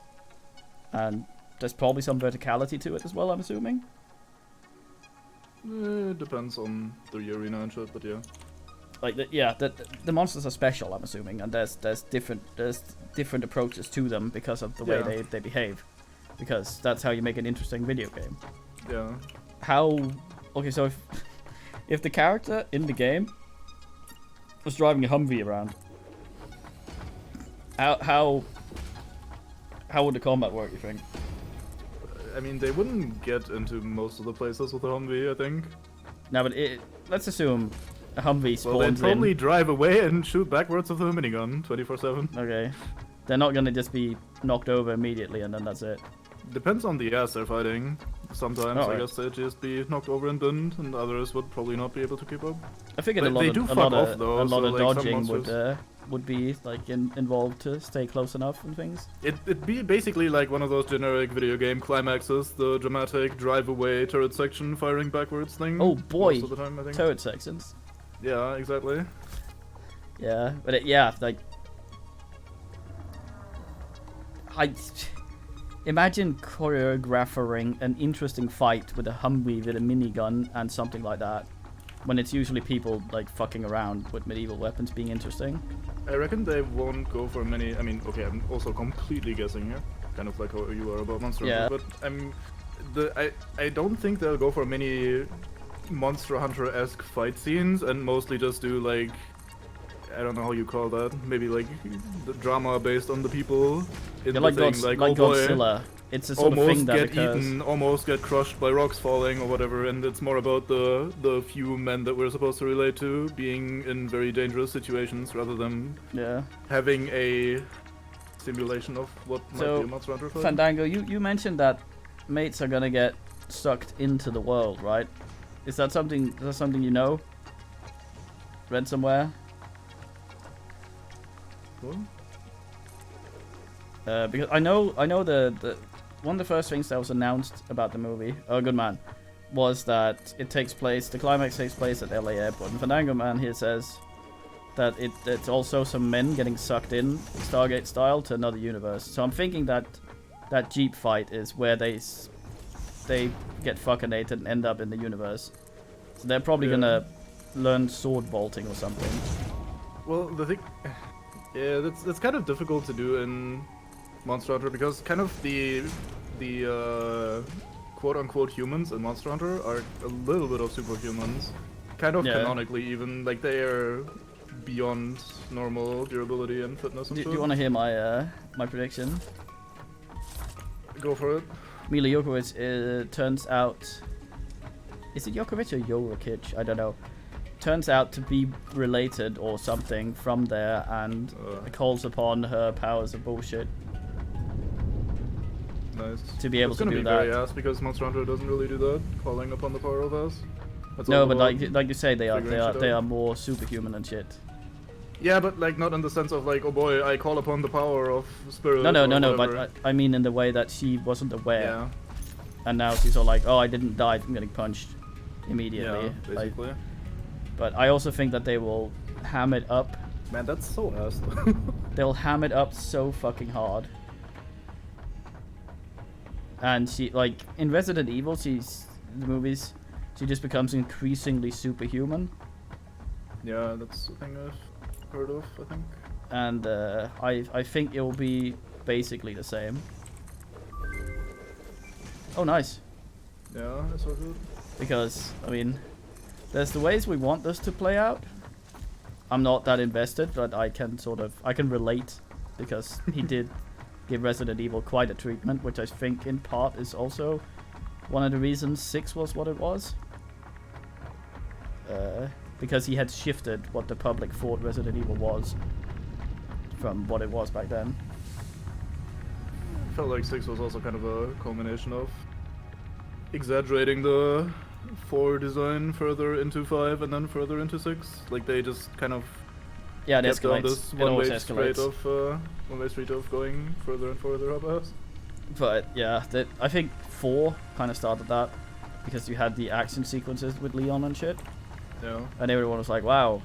And there's probably some verticality to it as well, I'm assuming. It depends on the arena and shit, but yeah. Like, the monsters are special, I'm assuming, and there's different approaches to them because of the way they behave. Because that's how you make an interesting video game. Yeah. Okay, so if the character in the game was driving a Humvee around, how would the combat work, you think? I mean, they wouldn't get into most of the places with a Humvee, I think. No, but let's assume a Humvee spawns Well, they'd probably in. drive away and shoot backwards with a minigun 24/7. Okay. They're not gonna just be knocked over immediately and then that's it. Depends on the ass they're fighting. Sometimes Oh, I right. guess they'd just be knocked over and binned, and others would probably not be able to keep up. I figured But they do fuck off, though, a lot so, of like, some dodging monsters- would be like involved to stay close enough and things. It'd be basically like one of those generic video game climaxes, the dramatic drive away turret section firing backwards thing. Oh boy, Most of the time, I think. turret sections. Yeah, exactly. Yeah, but like I imagine choreographing an interesting fight with a Humvee with a minigun and something like that, when it's usually people like fucking around with medieval weapons being interesting. I reckon they won't go for many. I mean, okay, I'm also completely guessing here, kind of like how you are about Monster Hunter. But I don't think they'll go for many Monster Hunter-esque fight scenes, and mostly just do like, I don't know how you call that. Maybe like the drama based on the people in the Like, thing, like oh boy, Godzilla. It's a sort of almost thing that get occurs. eaten, almost get crushed by rocks falling or whatever, and it's more about the few men that we're supposed to relate to being in very dangerous situations rather than Yeah. having a simulation of what might So, be a Monster Hunter fight. Fandango, you mentioned that mates are gonna get sucked into the world, right? Is that something you know? Read somewhere? What? Because I know the one of the first things that was announced about the movie, Oh Good Man, was that the climax takes place at LA Airport. And Fandango Man here says that it's also some men getting sucked in, Stargate style, to another universe. So I'm thinking that Jeep fight is where they get fuckinated and end up in the universe. So they're probably gonna learn sword vaulting or something. Well, the thing, yeah, that's kind of difficult to do in Monster Hunter because kind of the quote unquote humans in Monster Hunter are a little bit of superhumans, kind of canonically even, like they are beyond normal durability and fitness and Do shit. you want to hear my prediction? Go for it. Mila Jokovic turns out... Is it Jokovic or Jokic? I don't know. Turns out to be related or something from there and calls upon her powers of bullshit Nice. to be able It's to gonna do be that. very ass because Monster Hunter doesn't really do that, calling upon the power of us. That's No, all but about- like you say, they figuring shit out. are more superhuman and shit. Yeah, but like not in the sense of like, oh boy, I call upon the power of spirit. No, or but whatever. I mean in the way that she wasn't aware. Yeah, And now she's all like, oh, I didn't die from getting punched immediately. yeah, Like, basically. but I also think that they will ham it up. Man, that's so ass. They'll ham it up so fucking hard. And she, like, in Resident Evil, the movies, she just becomes increasingly superhuman. Yeah, that's a thing I've heard of, I think. And I think it will be basically the same. Oh, nice. Yeah, that's so good. Because, I mean, there's the ways we want this to play out. I'm not that invested, but I can relate, because he did give Resident Evil quite a treatment, which I think in part is also one of the reasons 6 was what it was. because he had shifted what the public thought Resident Evil was from what it was back then. I felt like 6 was also kind of a culmination of exaggerating the 4 design further into 5 and then further into 6. Like they just kind of yeah, it kept on escalates. this It always one-way escalates. street of going further and further up us. But yeah, I think 4 kind of started that because you had the action sequences with Leon and shit, Yeah. and everyone was like, "Wow."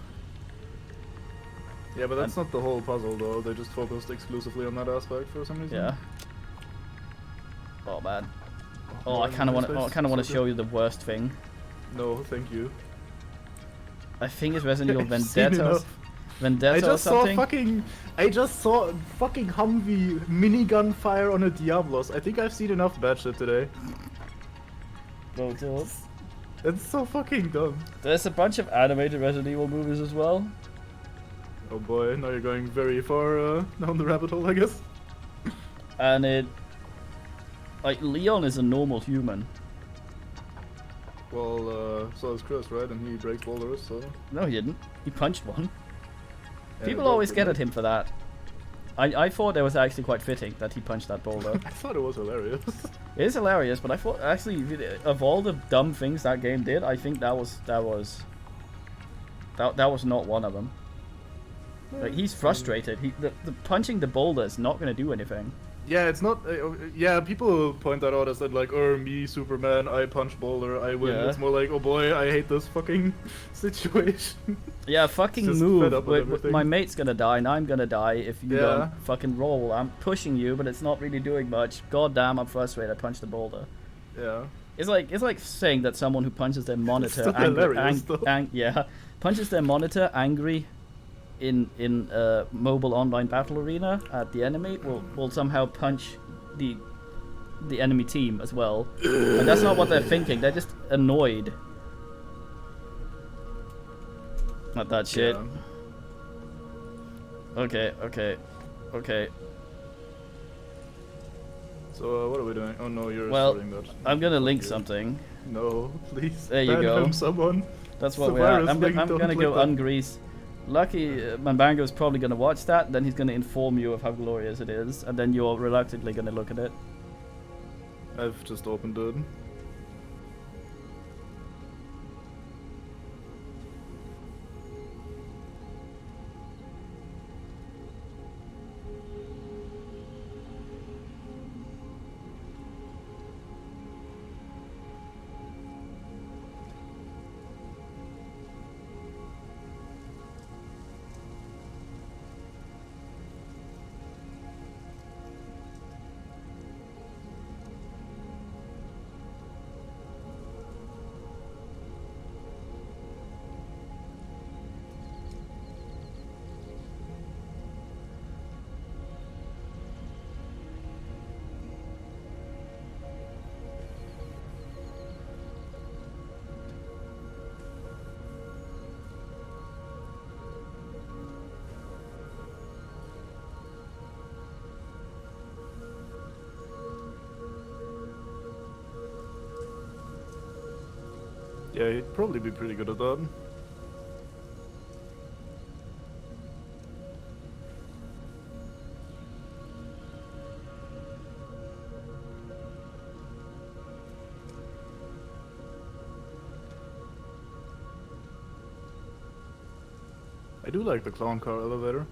Yeah, but that's not the whole puzzle though. They just focused exclusively on that aspect for some reason. Yeah. Oh man. Oh, More I kind of want. space, I kind of want so to show you the worst thing. No, thank you. I think it's Resident Evil I've seen Vendetta. enough. Vendetta or something. I just saw fucking Humvee minigun fire on a Diablos. I think I've seen enough bad shit today. It's so fucking dumb. There's a bunch of animated Resident Evil movies as well. Oh boy, now you're going very far down the rabbit hole, I guess. And it... Like, Leon is a normal human. Well, so is Chris, right? And he breaks boulders, so... No, he didn't. He punched one. Yeah, People but- always get at him for that. I thought it was actually quite fitting that he punched that boulder. I thought it was hilarious. It is hilarious, but I thought actually of all the dumb things that game did, I think that was not one of them. Like he's frustrated. The punching the boulder is not gonna do anything. Yeah, it's not. Yeah, people point that out as that like, oh, me, Superman, I punch boulder, I win. Yeah. It's more like, oh boy, I hate this fucking situation. Yeah, fucking Just move. fed up with everything. My mate's gonna die and I'm gonna die if you Yeah. don't fucking roll. I'm pushing you, but it's not really doing much. God damn, I'm frustrated. I punched the boulder. Yeah. It's like saying that someone who punches their monitor still hilarious, though. punches their monitor angry in a mobile online battle arena at the enemy will somehow punch the enemy team as well. And that's not what they're thinking. They're just annoyed. Not that shit. Yeah. Okay. So what are we doing? Oh no, you're Well, sorting that. I'm gonna link you. something. No, please. There you ban go. him, someone. That's what The we're at. virus I'm link, gonna don't go click that. ungrease. Lucky Mambango's probably gonna watch that, then he's gonna inform you of how glorious it is, and then you're reluctantly gonna look at it. I've just opened it. Yeah, he'd probably be pretty good at that. I do like the clown car elevator.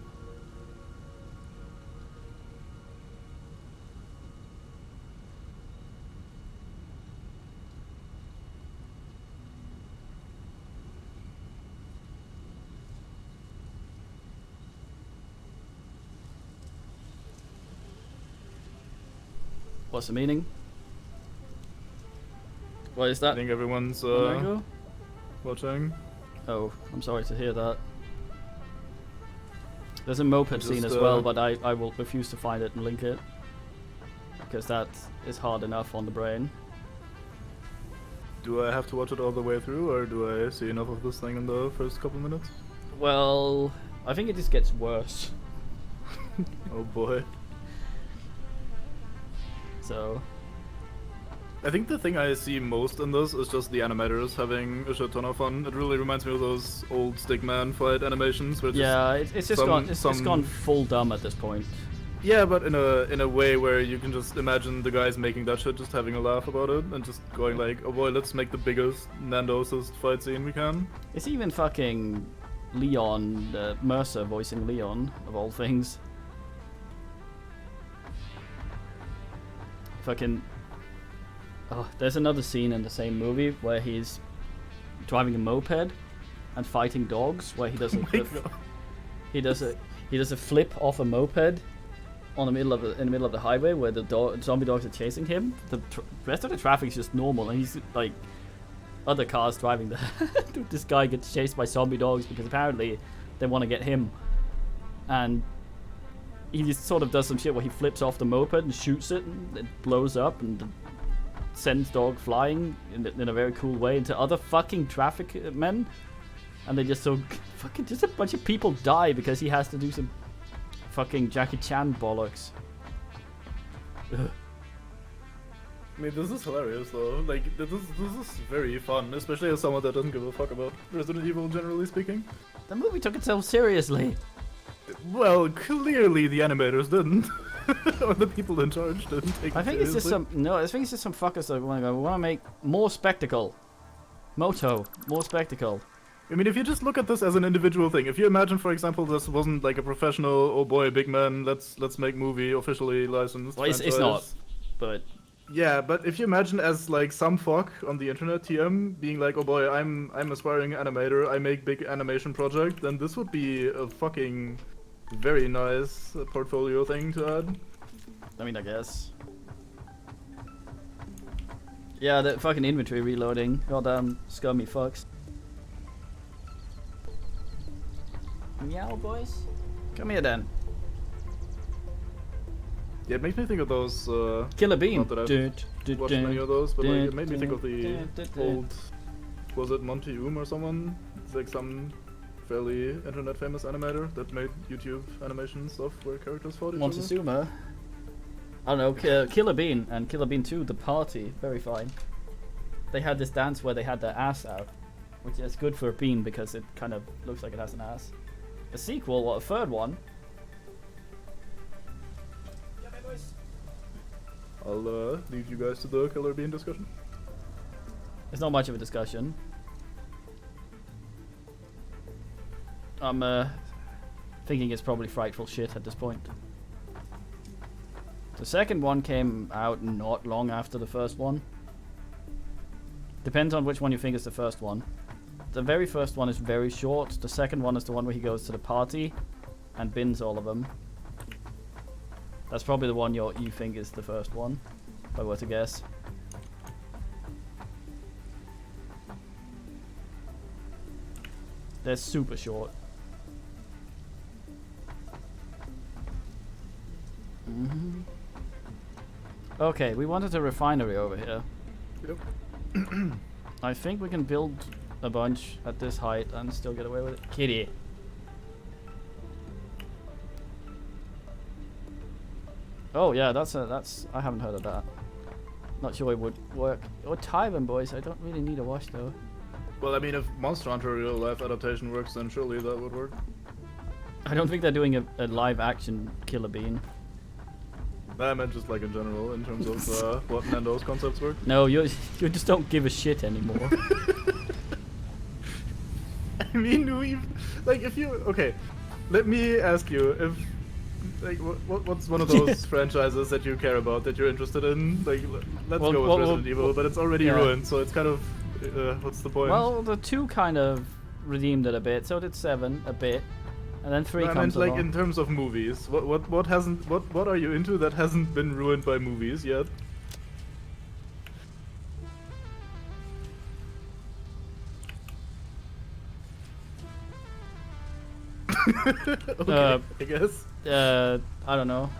What's the meaning? What is I that? think everyone's Mambango? watching. Oh, I'm sorry to hear that. There's a moped scene as Just, well, but I will refuse to find it and link it. Because that is hard enough on the brain. Do I have to watch it all the way through, or do I see enough of this thing in the first couple minutes? Well, I think it just gets worse. Oh boy. So, I think the thing I see most in this is just the animators having a shit ton of fun. It really reminds me of those old Stickman fight animations where It's just gone full dumb at this point. Yeah, but in a way where you can just imagine the guys making that shit just having a laugh about it and just going like, oh boy, let's make the biggest Nandosist fight scene we can. It's even fucking Leon, Mercer voicing Leon, of all things. Fucking... Oh, there's another scene in the same movie where he's driving a moped and fighting dogs, where he does he does a flip off a moped in the middle of the highway where the zombie dogs are chasing him. The rest of the traffic is just normal, and he's like other cars driving there. This guy gets chased by zombie dogs because apparently they want to get him, and he just sort of does some shit where he flips off the moped and shoots it, and it blows up and sends dog flying in a very cool way into other fucking traffic men, and they just just a bunch of people die because he has to do some fucking Jackie Chan bollocks. Ugh. I mean, this is hilarious though. Like, this is very fun, especially as someone that doesn't give a fuck about Resident Evil, generally speaking. The movie took itself seriously. Well, clearly the animators didn't. Or the people in charge didn't take I it think it's just seriously. I think it's just some fuckers that want to go, we want to make more spectacle. Moto, more spectacle. I mean, if you just look at this as an individual thing, if you imagine, for example, this wasn't like a professional, oh boy, big man, let's make movie officially licensed. Well, it's not, but... Yeah, but if you imagine as like some fuck on the internet, TM, being like, oh boy, I'm aspiring animator, I make big animation project, then this would be a fucking very nice portfolio thing to add. I mean, I guess. Yeah, the fucking inventory reloading. Goddamn scummy fucks. Meow, boys. Come here then. Yeah, it makes me think of those. Killer Bean. Not that I've watched many of those, but like, it made me think of the old. Was it Monty Oom or someone? It's like some fairly internet famous animator that made YouTube animations of where characters fought each other. Montezuma. I don't know. Killer Bean and Killer Bean 2, The Party. Very fine. They had this dance where they had their ass out, which is good for a bean because it kind of looks like it has an ass. A sequel, what, a third one? I'll leave you guys to the Killer Bean discussion. It's not much of a discussion. I'm thinking it's probably frightful shit at this point. The second one came out not long after the first one. Depends on which one you think is the first one. The very first one is very short. The second one is the one where he goes to the party and bins all of them. That's probably the one you think is the first one, if I were to guess. They're super short. Okay, we wanted a refinery over here. Yep. I think we can build a bunch at this height and still get away with it. Kitty. Oh yeah, that's I haven't heard of that. Not sure it would work. Or tie them, boys. I don't really need a wash though. Well, I mean, if Monster Hunter real life adaptation works, then surely that would work. I don't think they're doing a live action Killer Bean. I meant just like in general, in terms of what Nando's concepts work. No, you just don't give a shit anymore. I mean, like if you okay, let me ask you if like what's one of those franchises that you care about, that you're interested in? Like let's go with Resident Evil, but it's already ruined, so it's kind of what's the point? Well, the 2 kind of redeemed it a bit. So did 7 a bit, and then 3 I comes meant, along. like in terms of movies, what are you into that hasn't been ruined by movies yet? Okay, I guess. I don't know.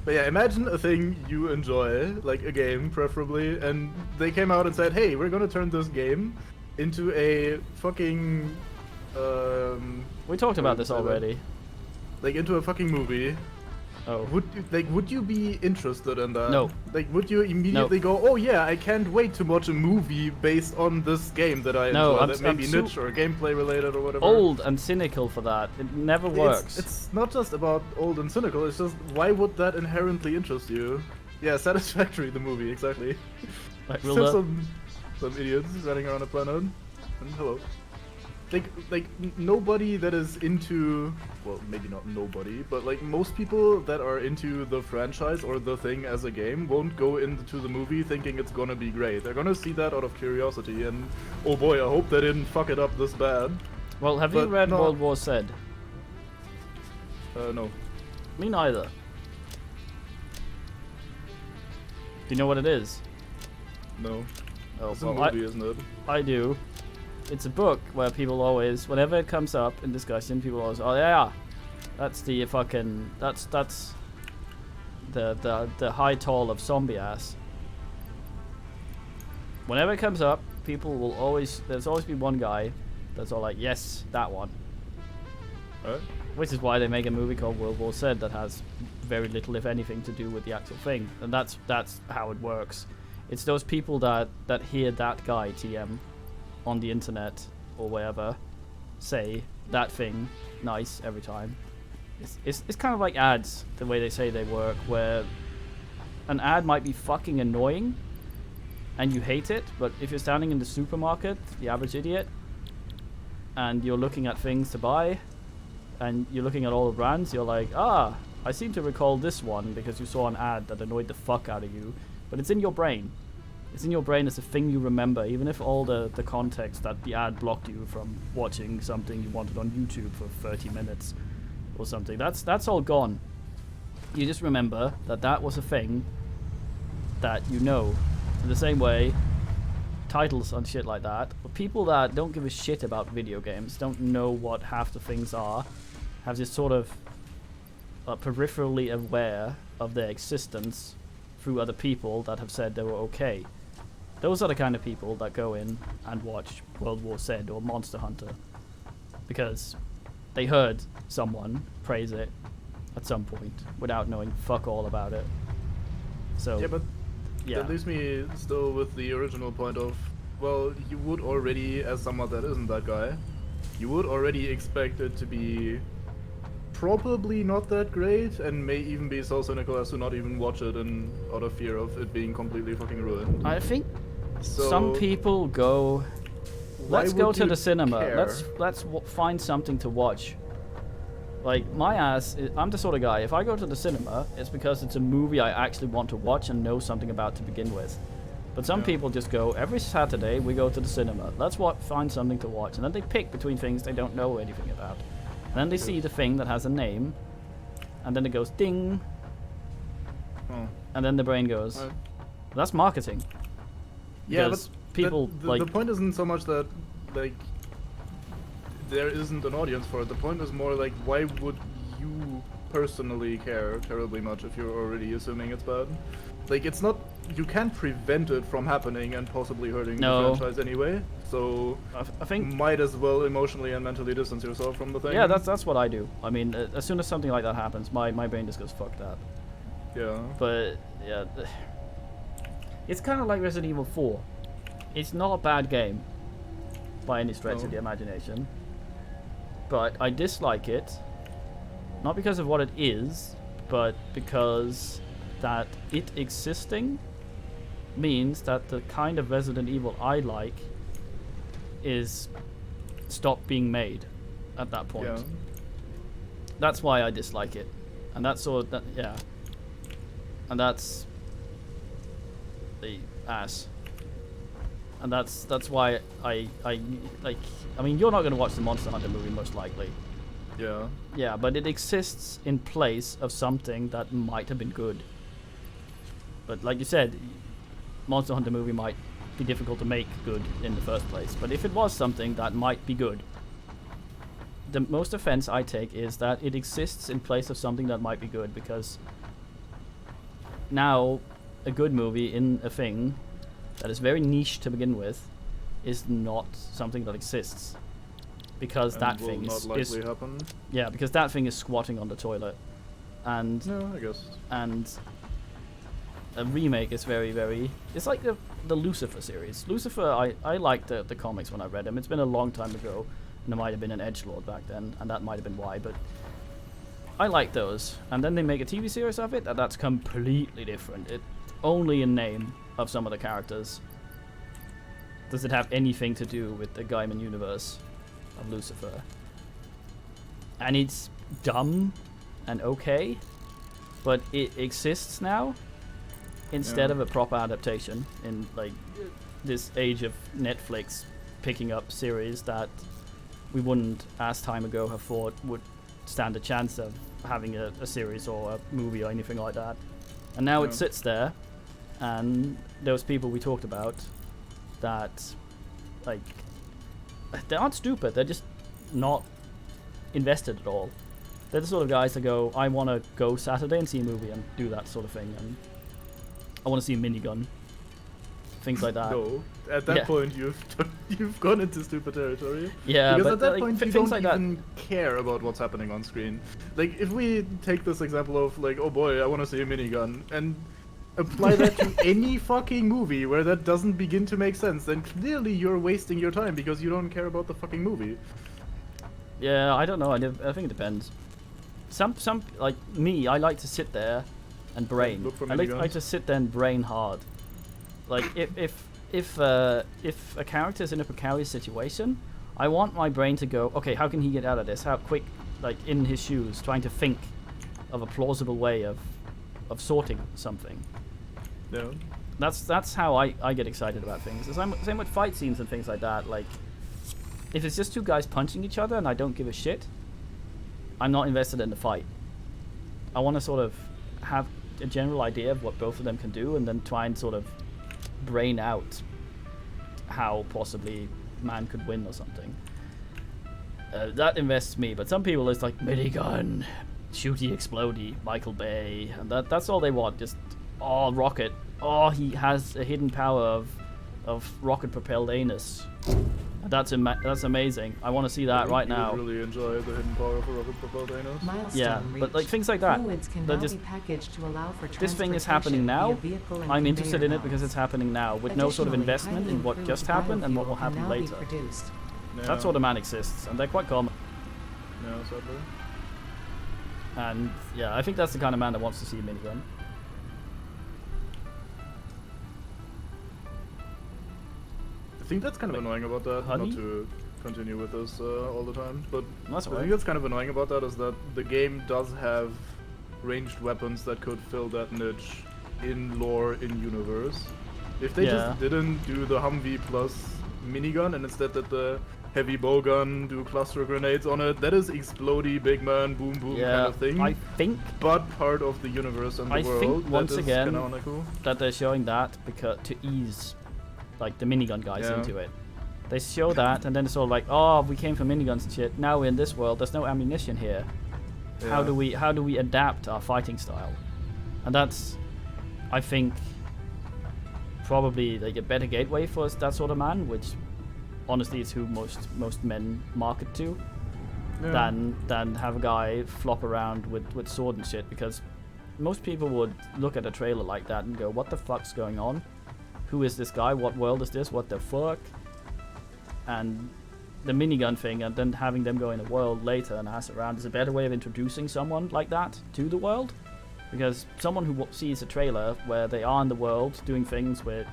But yeah, imagine a thing you enjoy, like a game preferably, and they came out and said, hey, we're gonna turn this game into a fucking... we talked about this already. Like into a fucking movie. Oh. Would you be interested in that? No. Like, would you immediately go, oh yeah, I can't wait to watch a movie based on this game that I enjoy, that may be niche or gameplay related or whatever? Old and cynical for that. It never works. It's not just about old and cynical, it's just, why would that inherently interest you? Yeah, Satisfactory, the movie, exactly. Like, Still some idiots running around the planet. And hello. Like nobody that is into, well, maybe not nobody, but like most people that are into the franchise or the thing as a game won't go into the movie thinking it's gonna be great. They're gonna see that out of curiosity and, oh boy, I hope they didn't fuck it up this bad. Well, have you read World War Z? No. Me neither. Do you know what it is? No. Oh, It's a movie, isn't it? I do. It's a book where people always, whenever it comes up in discussion, people always, oh yeah, that's the fucking, that's the high toll of zombie ass. Whenever it comes up, people will always, there's always been one guy that's all like, yes, that one. Alright. Which is why they make a movie called World War Z that has very little, if anything, to do with the actual thing. And that's how it works. It's those people that hear that guy, TM, on the internet or wherever, say that thing nice every time. It's kind of like ads, the way they say they work, where an ad might be fucking annoying and you hate it, but if you're standing in the supermarket, the average idiot, and you're looking at things to buy, and you're looking at all the brands, you're like, ah, I seem to recall this one because you saw an ad that annoyed the fuck out of you, but it's in your brain. It's in your brain as a thing you remember, even if all the context that the ad blocked you from watching something you wanted on YouTube for 30 minutes or something. That's all gone. You just remember that was a thing that you know. In the same way, titles on shit like that, but people that don't give a shit about video games, don't know what half the things are, have this sort of peripherally aware of their existence through other people that have said they were okay. Those are the kind of people that go in and watch World War Z or Monster Hunter because they heard someone praise it at some point without knowing fuck all about it. So yeah, but yeah. that leaves me still with the original point of, well, you would already, as someone that isn't that guy, you would already expect it to be probably not that great, and may even be so cynical as to not even watch it in out of fear of it being completely fucking ruined. I think So some people go, let's go to the cinema. care? Let's find something to watch. Like my ass, I'm the sort of guy. If I go to the cinema, it's because it's a movie I actually want to watch and know something about to begin with. But some people just go, every Saturday we go to the cinema. Let's find something to watch, and then they pick between things they don't know anything about. And then they see the thing that has a name, and then it goes ding, and then the brain goes, that's marketing. Yeah, Because but people the point isn't so much that like there isn't an audience for it. The point is more like, why would you personally care terribly much if you're already assuming it's bad? Like, it's not, you can't prevent it from happening and possibly hurting the franchise anyway. So I think might as well emotionally and mentally distance yourself from the thing. yeah, that's what I do. I mean, as soon as something like that happens, my brain just goes fuck that. Yeah. But yeah, it's kind of like Resident Evil 4. It's not a bad game by any stretch of the imagination, but I dislike it not because of what it is, but because that it existing means that the kind of Resident Evil I like is stopped being made at that point. Yeah. That's why I dislike it, and that's sort of yeah, and that's the ass, and that's why I like. I mean, you're not going to watch the Monster Hunter movie most likely. Yeah. Yeah, but it exists in place of something that might have been good. But like you said, Monster Hunter movie might be difficult to make good in the first place. But if it was something that might be good, the most offense I take is that it exists in place of something that might be good, because now a good movie in a thing that is very niche to begin with is not something that exists. Because And that will thing not is likely happen. yeah, because that thing is squatting on the toilet and No, I guess. and a remake is very, very. It's like the Lucifer series. Lucifer, I liked the comics when I read them. It's been a long time ago, and there might have been an edgelord back then, and that might have been why. But I like those, and then they make a TV series of it, and that's completely different. It only in name of some of the characters does it have anything to do with the Gaiman universe of Lucifer, and it's dumb and okay, but it exists now instead of a proper adaptation in like this age of Netflix picking up series that we wouldn't as time ago have thought would stand a chance of having a series or a movie or anything like that. And now it sits there, and those people we talked about that, like, they aren't stupid, they're just not invested at all. They're the sort of guys that go, I want to go Saturday and see a movie and do that sort of thing, and I want to see a minigun. Things like that. No, at that point you've gone into stupid territory. Yeah, because but at that like, point you things don't like even care about what's happening on screen. Like, if we take this example of like, oh boy, I want to see a minigun, and apply that to any fucking movie where that doesn't begin to make sense, then clearly you're wasting your time because you don't care about the fucking movie. Yeah, I don't know. I think it depends. Some like me, I like to sit there and brain. Look for I like miniguns. to sit there and brain hard. Like if a character's in a precarious situation, I want my brain to go, okay, how can he get out of this? How quick, like in his shoes, trying to think of a plausible way of sorting something. Yeah. That's how I get excited about things. Same with fight scenes and things like that. Like, if it's just two guys punching each other and I don't give a shit, I'm not invested in the fight. I want to sort of have a general idea of what both of them can do, and then try and sort of brain out how possibly man could win or something. That invests me, but some people it's like minigun, shooty, explodey, Michael Bay, and that's all they want. Just rocket. Oh, he has a hidden power of rocket-propelled anus. That's amazing. I want to see that right now. I really enjoy the hidden power of a rocket-propelled anus. Yeah, but like things like that. They're just, this thing is happening now. I'm interested in it because it's happening now, with no sort of investment in what just happened and what will happen later. Yeah. That sort of man exists, and they're quite common. Yeah, sadly. And yeah, I think that's the kind of man that wants to see a minigun. I think that's kind of annoying about that, Honey? not to continue with this all the time, but That's the alright. thing that's kind of annoying about that is that the game does have ranged weapons that could fill that niche in lore, in universe. If they just didn't do the Humvee plus minigun and instead did the heavy bowgun, do cluster grenades on it, that is explodey, big man, boom boom kind of thing. I think But part of the universe and the world. think once that is again canonical. that they're showing that because to ease like the minigun guys into it. They show that and then it's sort of like, oh, we came from miniguns and shit. Now we're in this world, there's no ammunition here. Yeah. How do we adapt our fighting style? And that's, I think, probably like a better gateway for that sort of man, which honestly is who most men market to, than have a guy flop around with sword and shit, because most people would look at a trailer like that and go, what the fuck's going on? Who is this guy? What world is this? What the fuck? And the minigun thing, and then having them go in a world later and ass around is a better way of introducing someone like that to the world. Because someone who sees a trailer where they are in the world doing things with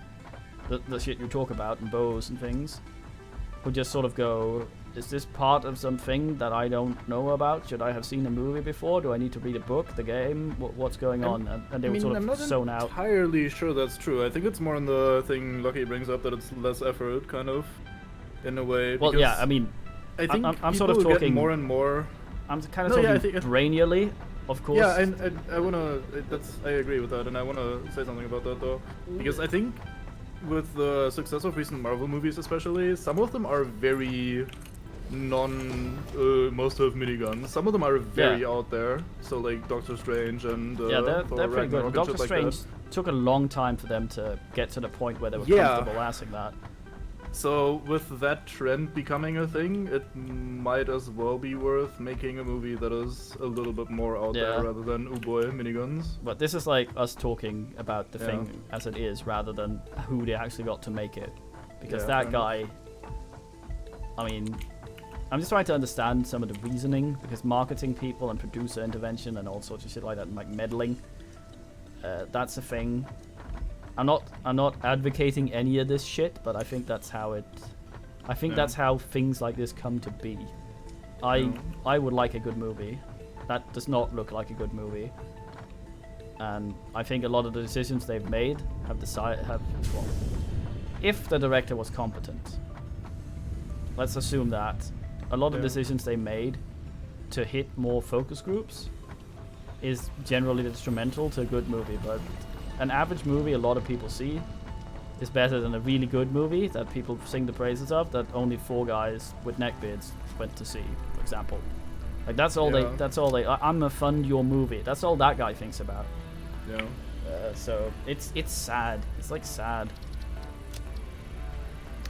the shit you talk about and bows and things, would just sort of go, is this part of something that I don't know about? Should I have seen a movie before? Do I need to read a book, the game? What's going on? And they would sort of zone out. I'm not entirely sure that's true. I think it's more in the thing Lucky brings up, that it's less effort, kind of, in a way. Well, yeah, I mean, I think I'm sort of people get talking more and more. I'm kind of talking brainially, of course. Yeah, and I wanna. I agree with that, and I wanna say something about that though, because I think with the success of recent Marvel movies, especially, some of them are very most have miniguns. Some of them are very out there. So like Doctor Strange and they're pretty good. Doctor Strange like took a long time for them to get to the point where they were comfortable asking that. So with that trend becoming a thing, it might as well be worth making a movie that is a little bit more out Yeah. there rather than boy miniguns. But this is like us talking about the thing as it is, rather than who they actually got to make it. Because that guy, I mean, I'm just trying to understand some of the reasoning, because marketing people and producer intervention and all sorts of shit like that, and like meddling, that's a thing. I'm not advocating any of this shit, but I think that's how it. I think that's how things like this come to be. I would like a good movie. That does not look like a good movie. And I think a lot of the decisions they've made have well, if the director was competent. Let's assume that a lot of decisions they made to hit more focus groups is generally instrumental to a good movie, but an average movie a lot of people see is better than a really good movie that people sing the praises of that only 4 guys with neckbeards went to see, for example. Like that's all they I'm gonna fund your movie. That's all that guy thinks about. Yeah. So it's sad. It's like sad.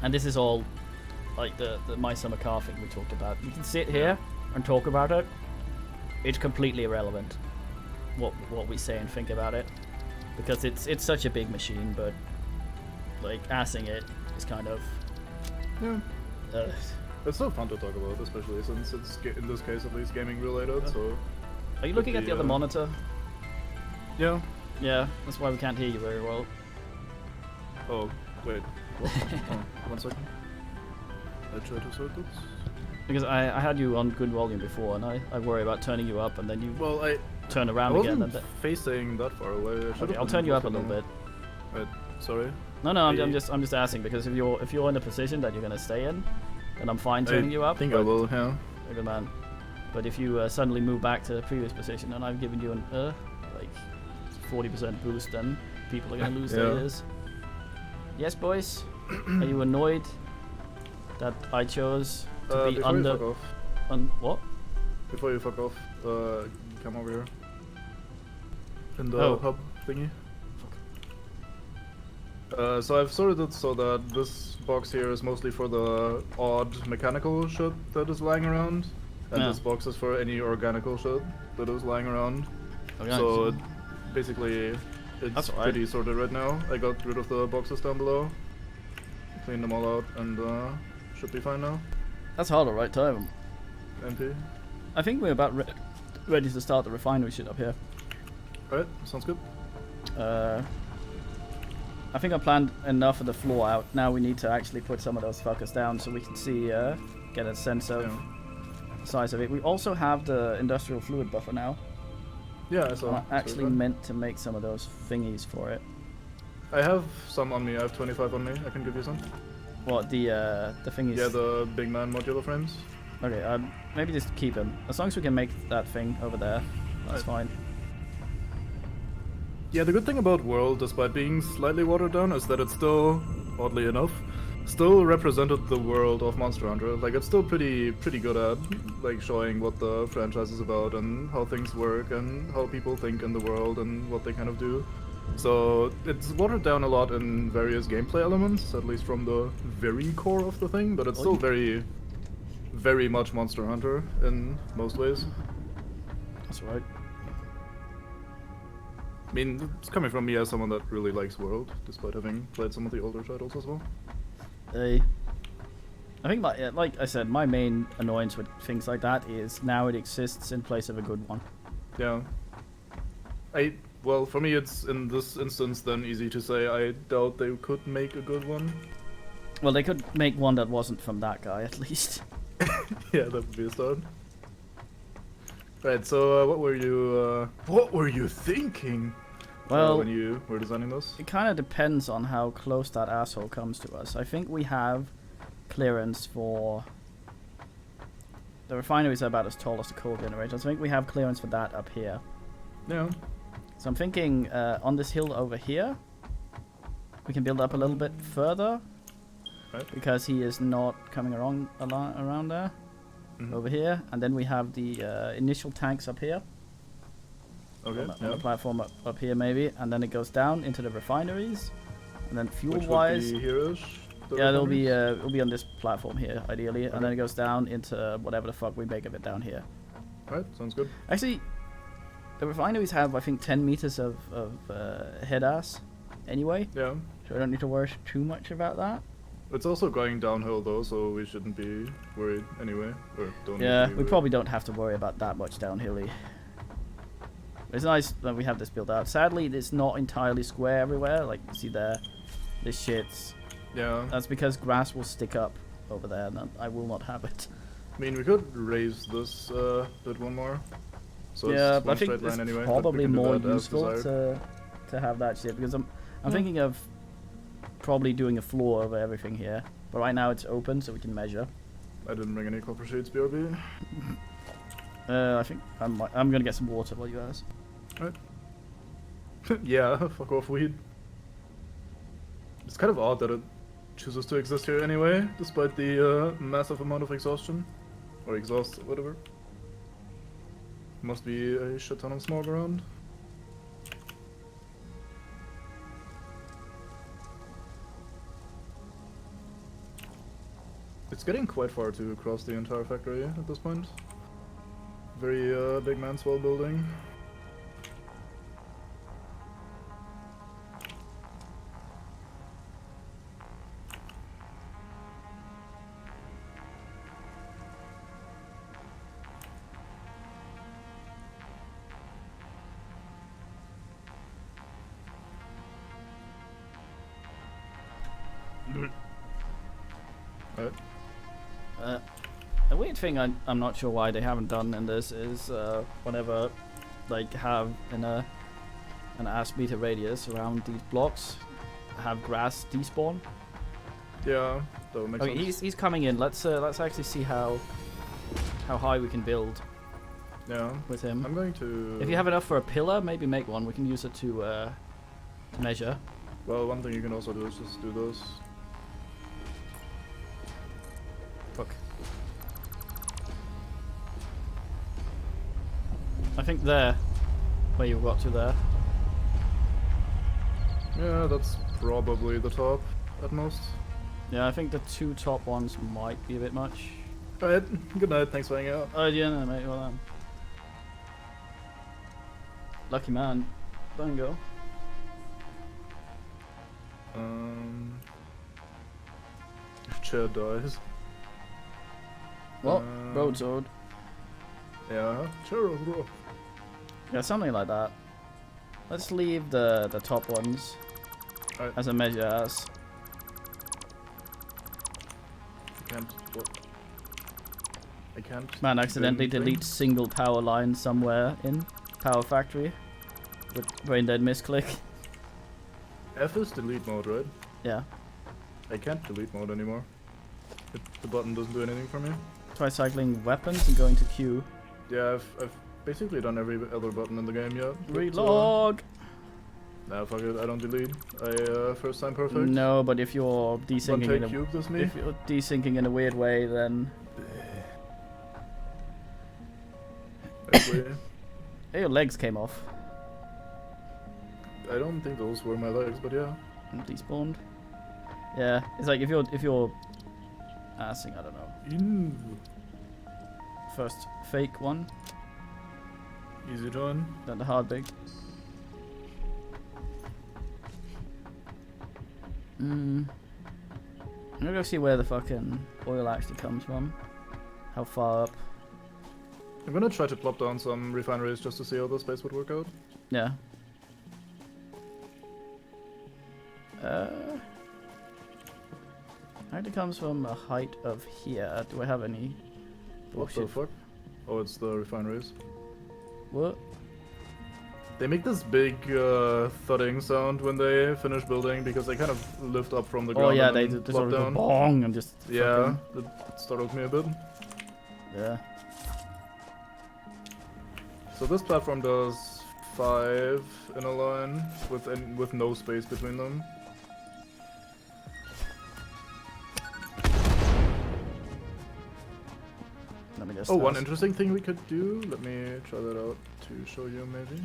And this is all like the My Summer Car thing we talked about. You can sit here and talk about it. It's completely irrelevant what we say and think about it. Because it's such a big machine, but like assing it is kind of it's so fun to talk about, especially since it's in this case at least gaming related. So are you looking at the other monitor? Yeah. Yeah, that's why we can't hear you very well. Oh wait, what? Oh, 1 second. I try to sort this. Because I had you on good volume before, and I worry about turning you up, and then you turn I around wasn't again. facing that far away. Okay, I'll turn you up a little bit. Wait, sorry. No, I'm just asking, because if you're in a position that you're gonna stay in, then I'm fine turning you up. I think I will, yeah. Good man. But if you suddenly move back to the previous position, and I've given you an like 40% boost, then people are gonna lose their ears. Yes, boys. Are you annoyed that I chose to be before under? You fuck off. What? Before you fuck off, come over here. In the hub thingy. So I've sorted it so that this box here is mostly for the odd mechanical shit that is lying around, and this box is for any organical shit that is lying around. Okay, so basically, it's pretty sorted right now. I got rid of the boxes down below, cleaned them all out, and should be fine now. That's all the right time. MP. I think we're about ready to start the refinery shit up here. Alright, sounds good. I think I planned enough of the floor out. Now we need to actually put some of those fuckers down so we can see, get a sense of the size of it. We also have the industrial fluid buffer now. Yeah, I saw. I actually meant to make some of those thingies for it. I have some on me. I have 25 on me. I can give you some. What, the thingies? Yeah, the big man modular frames. Okay, maybe just keep them. As long as we can make that thing over there, that's fine. Yeah, the good thing about World, despite being slightly watered down, is that it's still, oddly enough, still represented the world of Monster Hunter. Like, it's still pretty good at, like, showing what the franchise is about and how things work and how people think in the world and what they kind of do. So, it's watered down a lot in various gameplay elements, at least from the very core of the thing, but it's still very, very much Monster Hunter in most ways. That's right. I mean, it's coming from me as someone that really likes World, despite having played some of the older titles as well. I think, like I said, my main annoyance with things like that is now it exists in place of a good one. Yeah. Well, for me, it's in this instance then easy to say I doubt they could make a good one. Well, they could make one that wasn't from that guy, at least. Yeah, that would be a start. Right, so what were you thinking? Well, when you were designing this? It kind of depends on how close that asshole comes to us. I think we have clearance for... The refineries are about as tall as the coal generators. I think we have clearance for that up here. Yeah. So I'm thinking on this hill over here, we can build up a little bit further. Right. Because he is not coming around there. Mm-hmm. Over here. And then we have the initial tanks up here. Okay, on the platform up here maybe, and then it goes down into the refineries, and then fuel-wise, here-ish. Yeah, it'll be on this platform here, ideally, and then it goes down into whatever the fuck we make of it down here. Alright, sounds good. Actually, the refineries have, I think, 10 meters of head ass anyway, Yeah. so I don't need to worry too much about that. It's also going downhill though, so we shouldn't be worried anyway. Or don't need Yeah, to be we worried. probably don't have to worry about that much downhilly. It's nice that we have this built out. Sadly, it's not entirely square everywhere. Like, you see there, this shit's... Yeah. That's because grass will stick up over there, and I will not have it. I mean, we could raise this bit one more. So Yeah, it's but I one think straight it's line anyway, but we probably can do more that as useful desired. to have that shit, because I'm thinking of probably doing a floor over everything here. But right now it's open, so we can measure. I didn't bring any copper sheets, BRB. I think I'm gonna get some water while you ask. Right. Yeah, fuck off, weed. It's kind of odd that it chooses to exist here anyway, despite the massive amount of exhaustion. Or exhaust, whatever. Must be a shit ton of smog around. It's getting quite far to cross the entire factory at this point. Very big Manswell building. Alright. A weird thing I'm not sure why they haven't done in this is whenever like have an ass meter radius around these blocks, have grass despawn. Yeah, that would make Okay, sense. he's coming in. Let's actually see how high we can build Yeah. with him. I'm going to... If you have enough for a pillar, maybe make one. We can use it to measure. Well, one thing you can also do is just do those. Fuck. I think there, where you got to there. Yeah, that's probably the top at most. Yeah, I think the two top ones might be a bit much. Alright, good night, thanks for hanging out. Oh yeah, no, mate. Well, lucky man. Bingo. Chair dies. Well, broadsword. Yeah, chair is rough. Yeah, something like that. Let's leave the top ones Alright. as a measure as. I can't. What? I can't. Man, accidentally do anything. delete single power line somewhere in Power Factory with brain dead misclick. F is delete mode, right? Yeah. I can't delete mode anymore. The button doesn't do anything for me. Try cycling weapons and going to Q. Yeah, I've basically done every other button in the game yet. but, Relog. Nah, fuck it. I don't delete. First time perfect. No, but if you're One desyncing take in a, cube, this me. if you're desyncing in a weird way, then Actually, hey, your legs came off I don't think those were my legs, but yeah. and despawned. Yeah, it's like if you're assing, I don't know. Ew. First fake one, Easy join. then the hard big. I'm gonna go see where the fucking oil actually comes from. How far up? I'm gonna try to plop down some refineries just to see how the space would work out. Yeah. It comes from a height of here. Do I have any? What the fuck? Oh, it's the refineries. What? They make this big thudding sound when they finish building because they kind of lift up from the ground. Oh yeah, and they then sort plop of go down. bong and just. Yeah, fucking- that startled me a bit. Yeah. So this platform does 5 in a line with no space between them. Let me just. Oh, one interesting thing we could do. Let me try that out to show you maybe.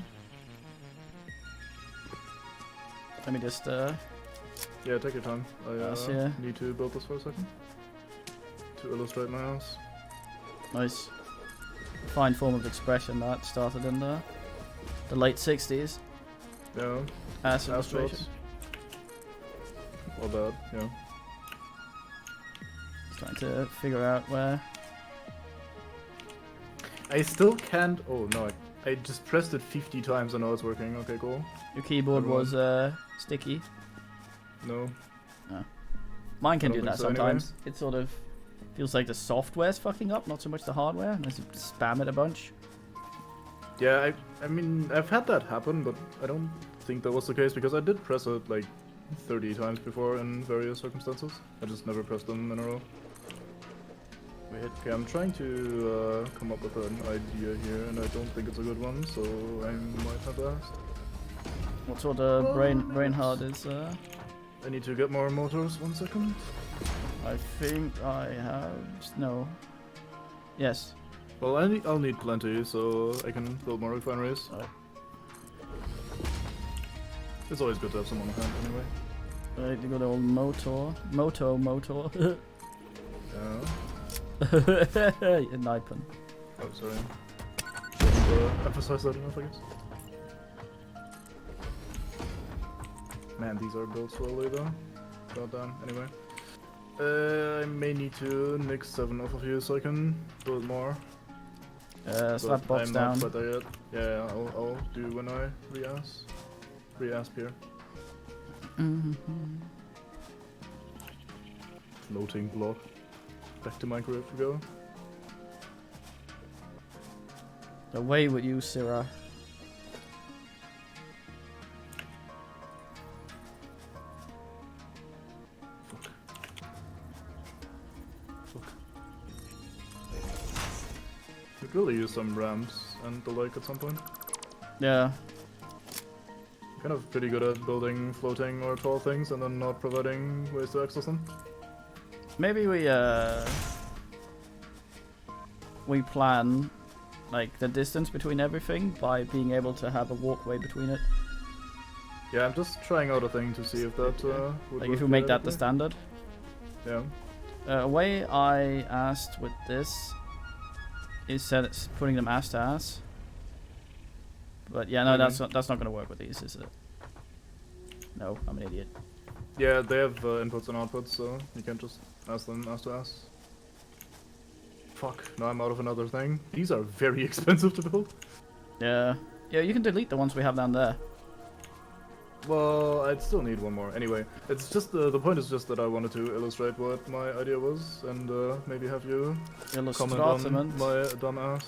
Let me just Yeah, take your time. I yeah. need to build this for a second to illustrate my house. Nice. Fine form of expression that started in the late 60s. Yeah. As illustration. Astros. Or that, yeah. Just trying to figure out where. I still can't. Oh no, I just pressed it 50 times and now it's working. Okay, cool. Your keyboard Everyone. was sticky. No. Mine can I do don't that think so anyway. sometimes. It sort of feels like the software's fucking up, not so much the hardware, unless you spam it a bunch. Yeah, I mean, I've had that happen, but I don't think that was the case because I did press it like 30 times before in various circumstances. I just never pressed them in a row. Wait, okay, I'm trying to come up with an idea here, and I don't think it's a good one, so I might have asked. What sort of brain hard is I need to get more motors, 1 second. I think I have no. Yes. Well, I'll need plenty, so I can build more refineries. Alright. It's always good to have some on hand anyway. Right, you got the old motor. Yeah. Nipen. Oh, sorry. Didn't emphasize that enough, I guess. Man, these are built slowly though. God damn. Anyway. I may need to nix 7 off of you so I can build more. Slap box I'm down. not quite there yet. Yeah, I'll do when I re-asp here. Floating block. Back to Minecraft we go. Away with you, Syrah. Could really use some ramps and the like at some point. Yeah. Kind of pretty good at building floating or tall things and then not providing ways to access them. Maybe we plan like the distance between everything by being able to have a walkway between it. Yeah, I'm just trying out a thing to see if that would Like work if you make that the theoretically. standard. Yeah. A way I asked with this is said it's putting them ass to ass. But yeah, no, that's not going to work with these, is it? No, I'm an idiot. Yeah, they have inputs and outputs, so you can't just ask them ass to ass. Fuck, now I'm out of another thing. These are very expensive to build. Yeah. Yeah, you can delete the ones we have down there. Well, I'd still need one more. Anyway, it's just the point is just that I wanted to illustrate what my idea was and maybe have you comment on my dumb ass.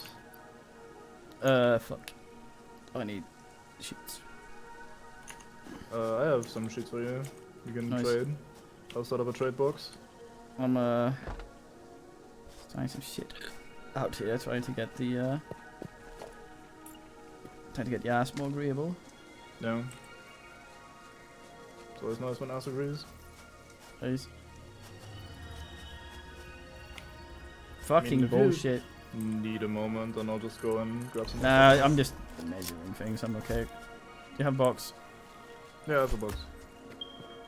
Fuck. I need sheets. I have some sheets for you. You can Nice. trade. I'll set up a trade box. I'm trying some shit out here, trying to get the ass more agreeable. Yeah. It's always nice when ass agrees. Please. Fucking if you- bullshit. Need a moment, and I'll just go and grab some. Nah, I'm just measuring things. I'm okay. You have a box. Yeah, I have a box.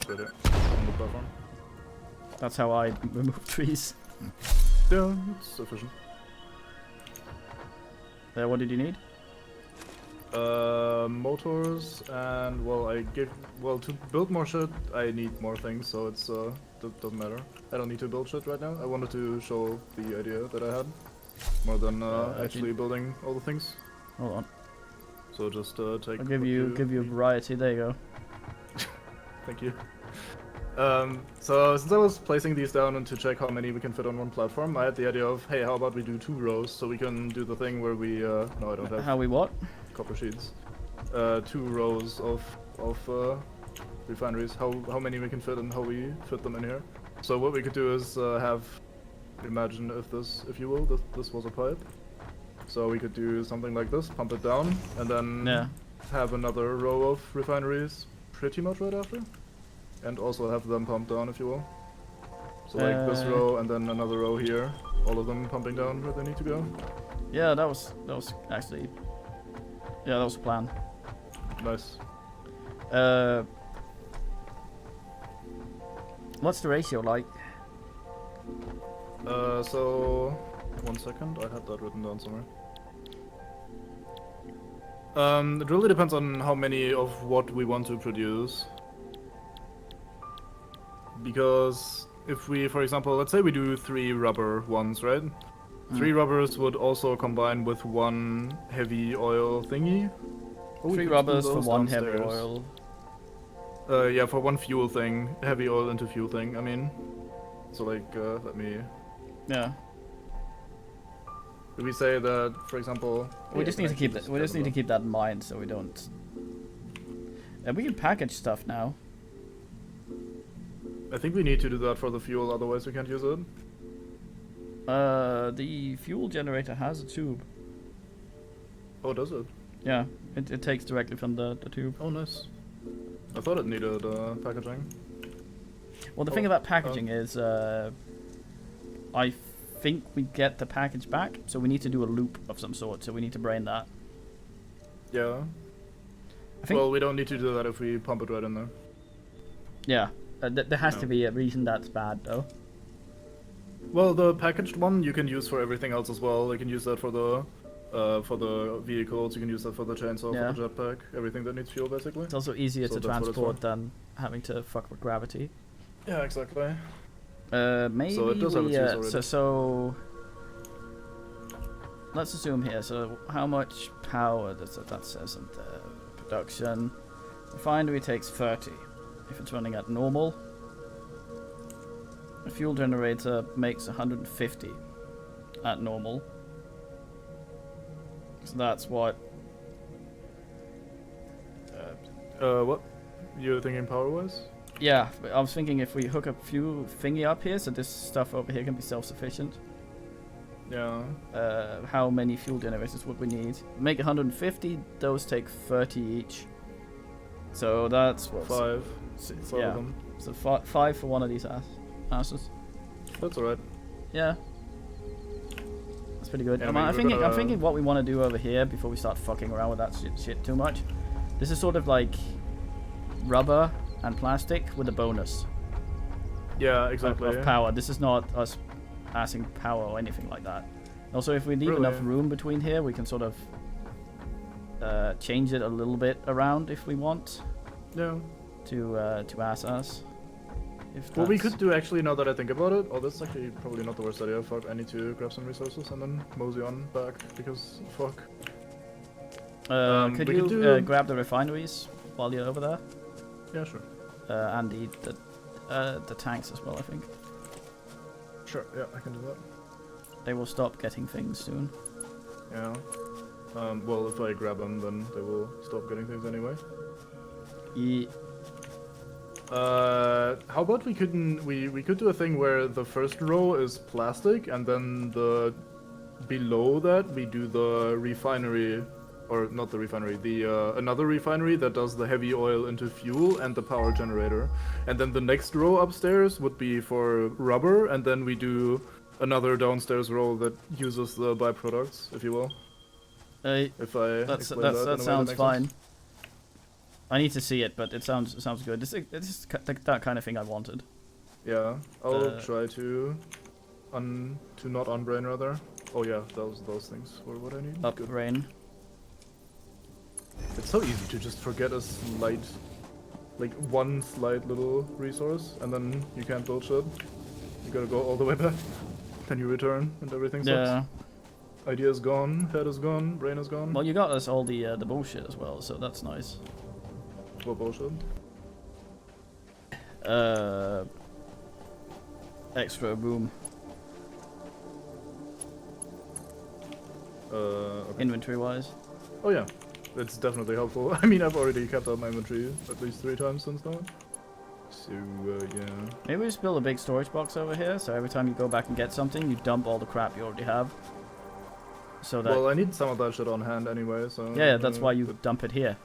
Right there, on the platform. That's how I remove trees. Yeah, it's sufficient. What did you need? Motors and to build more shit I need more things, so it's doesn't matter. I don't need to build shit right now. I wanted to show the idea that I had more than actually building all the things. Hold on. So just take. I'll give you a variety. There you go. Thank you. So since I was placing these down and to check how many we can fit on one platform, I had the idea of, hey, how about we do 2 rows so we can do the thing where we no, I don't have How we what? copper sheets. 2 rows of refineries. How many we can fit and how we fit them in here. So what we could do is imagine if you will, this was a pipe. So we could do something like this, pump it down, and then have another row of refineries pretty much right after. And also have them pump down, if you will. So like this row and then another row here, all of them pumping down where they need to go. Yeah, that was actually. Yeah, that was the plan. Nice. What's the ratio like? So 1 second, I had that written down somewhere. It really depends on how many of what we want to produce. Because if we, for example, let's say we do 3 rubber ones, right? 3 rubbers would also combine with 1 heavy oil thingy. Oh, 3 rubbers for 1 heavy oil. Yeah, for 1 fuel thing, heavy oil into fuel thing. I mean, so like, let me. Yeah. Do we say that, for example? We just need to keep that. We just need to keep that in mind so we don't. We can package stuff now. I think we need to do that for the fuel, otherwise we can't use it. The fuel generator has a tube. Oh, does it? Yeah, it takes directly from the tube. Oh, nice. I thought it needed packaging. Well, the thing about packaging is, I think we get the package back, so we need to do a loop of some sort. So we need to brain that. Yeah. I think. Well, we don't need to do that if we pump it right in there. Yeah, there has to be a reason that's bad, though. Well, the packaged one you can use for everything else as well. You can use that for the vehicles. You can use that for the chainsaw, Yeah. for the jetpack, everything that needs fuel, basically. It's also easier So to that's what it's transport for. than having to fuck with gravity. Yeah, exactly. Maybe So it does have its use already. so let's assume here. So how much power does that says in the production? Refinery takes 30 if it's running at normal. A fuel generator makes 150 at normal. So that's what. What? You're thinking power-wise? Yeah, I was thinking if we hook a fuel thingy up here, so this stuff over here can be self-sufficient. Yeah. How many fuel generators would we need? Make 150. Those take 30 each. So that's what. 5. Six, 5 yeah. of them. So 5 for one of these asses. That's alright. Yeah. That's pretty good. Yeah, I'm we're gonna- thinking what we want to do over here before we start fucking around with that shit too much. This is sort of like rubber and plastic with a bonus Yeah, exactly. of power. This is not us passing power or anything like that. Also, if we leave Really? enough room between here, we can sort of change it a little bit around if we want Yeah. to ass us. If What we that's- could do, actually, now that I think about it, that's actually probably not the worst idea. Fuck, I need to grab some resources and then mosey on back, because fuck. could we you could do- grab the refineries while you're over there? Yeah, sure. And the tanks as well, I think. Sure, yeah, I can do that. They will stop getting things soon. Yeah. Well, if I grab them, then they will stop getting things anyway. Yeah. How about we could do a thing where the first row is plastic, and then the below that we do the refinery, or not the refinery, the another refinery that does the heavy oil into fuel and the power generator, and then the next row upstairs would be for rubber, and then we do another downstairs row that uses the byproducts, if you will. If I explain that in a way that sounds makes fine. sense. I need to see it, but it sounds good. This is that kind of thing I wanted. Yeah, I'll try to not unbrain rather. Oh yeah, those things were what I need. Up Good. brain. It's so easy to just forget a slight, like one slight little resource, and then you can't build shit. You gotta go all the way back. Then you return, and everything sucks. Yeah. Idea is gone, head is gone, brain is gone. Well, you got us all the bullshit as well, so that's nice. What bullshit? Extra room. Okay. Inventory wise. Oh yeah, it's definitely helpful. I mean, I've already kept up my inventory at least 3 times since now. So, yeah. Maybe we just build a big storage box over here, so every time you go back and get something, you dump all the crap you already have. So that. Well, I need some of that shit on hand anyway, so... Yeah, that's why you but- dump it here.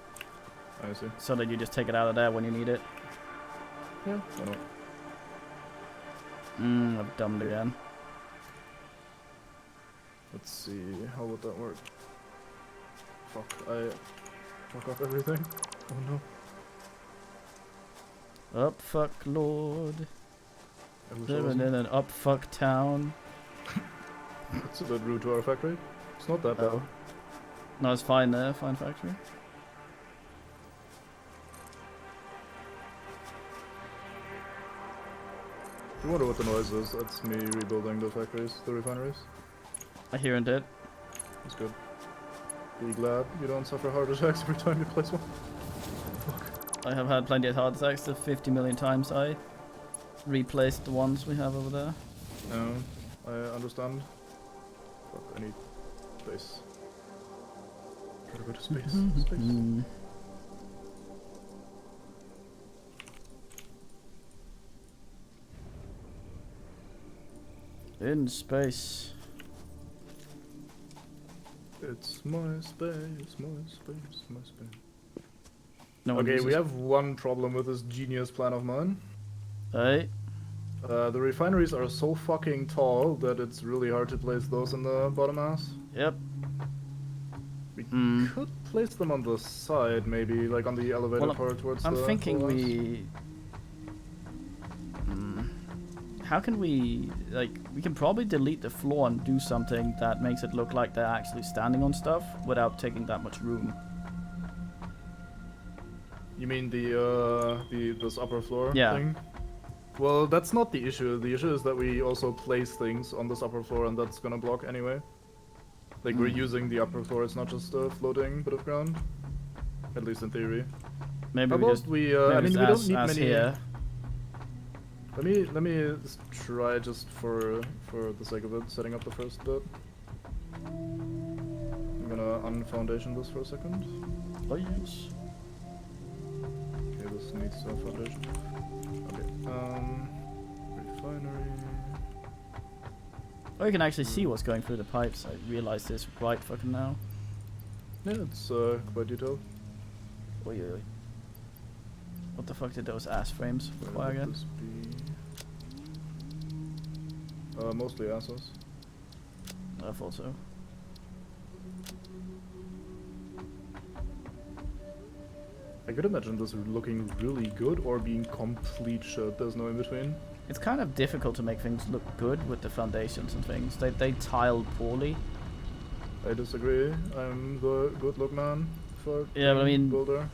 I see. So that you just take it out of there when you need it. Yeah, why not? I've dumped again. Let's see, how would that work? Fuck, I fuck up everything. Oh no. Up, fuck, Lord. Living in an upfuck town. It's a bit rude to our factory. It's not that bad. Oh. No, it's fine there. Fine factory. You wonder what the noise is? That's me rebuilding the factories, the refineries. I hear it. It's good. Be glad you don't suffer heart attacks every time you place one. I have had plenty of heart attacks. The 50 million times I replaced the ones we have over there. No, I understand. Fuck, I need space. Gotta go to space. Space. In space. It's my space, my space, my space. No Okay, we have one problem with this genius plan of mine. Hey. The refineries are so fucking tall that it's really hard to place those in the bottom house. Yep. We could place them on the side, maybe, like on the elevator part towards the... I'm thinking house. we... How can we... Like, we can probably delete the floor and do something that makes it look like they're actually standing on stuff without taking that much room. You mean this upper floor Yeah. thing? Well, that's not the issue. The issue is that we also place things on this upper floor and that's gonna block anyway. Like, we're using the upper floor, it's not just a floating bit of ground. At least in theory. Maybe How we about just... we, maybe I mean, just we don't as- need as many... here. Let me just try just for the sake of it, setting up the first bit. I'm gonna unfoundation this for a second. Oh, yes. Okay, this needs a foundation. Okay, refinery. Oh, you can actually see what's going through the pipes. I realized this right fucking now. Yeah, it's quite detailed. Oi, oi, oi. What the fuck did those ass frames Where require would again? this be? Mostly asses. I thought so. I could imagine this looking really good or being complete shit. There's no in between. It's kind of difficult to make things look good with the foundations and things. They tiled poorly. I disagree. I'm the good look man for Yeah, but I mean, builder.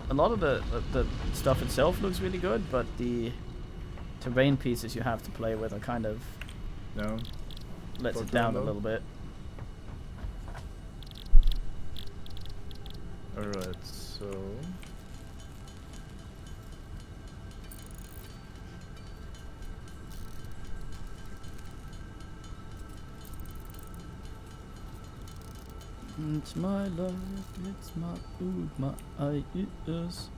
a lot of the stuff itself looks really good, but the terrain pieces you have to play with are kind of No. lets it Fucked down a around, little bit. Alright, so... It's my life, it's my food, my ideas.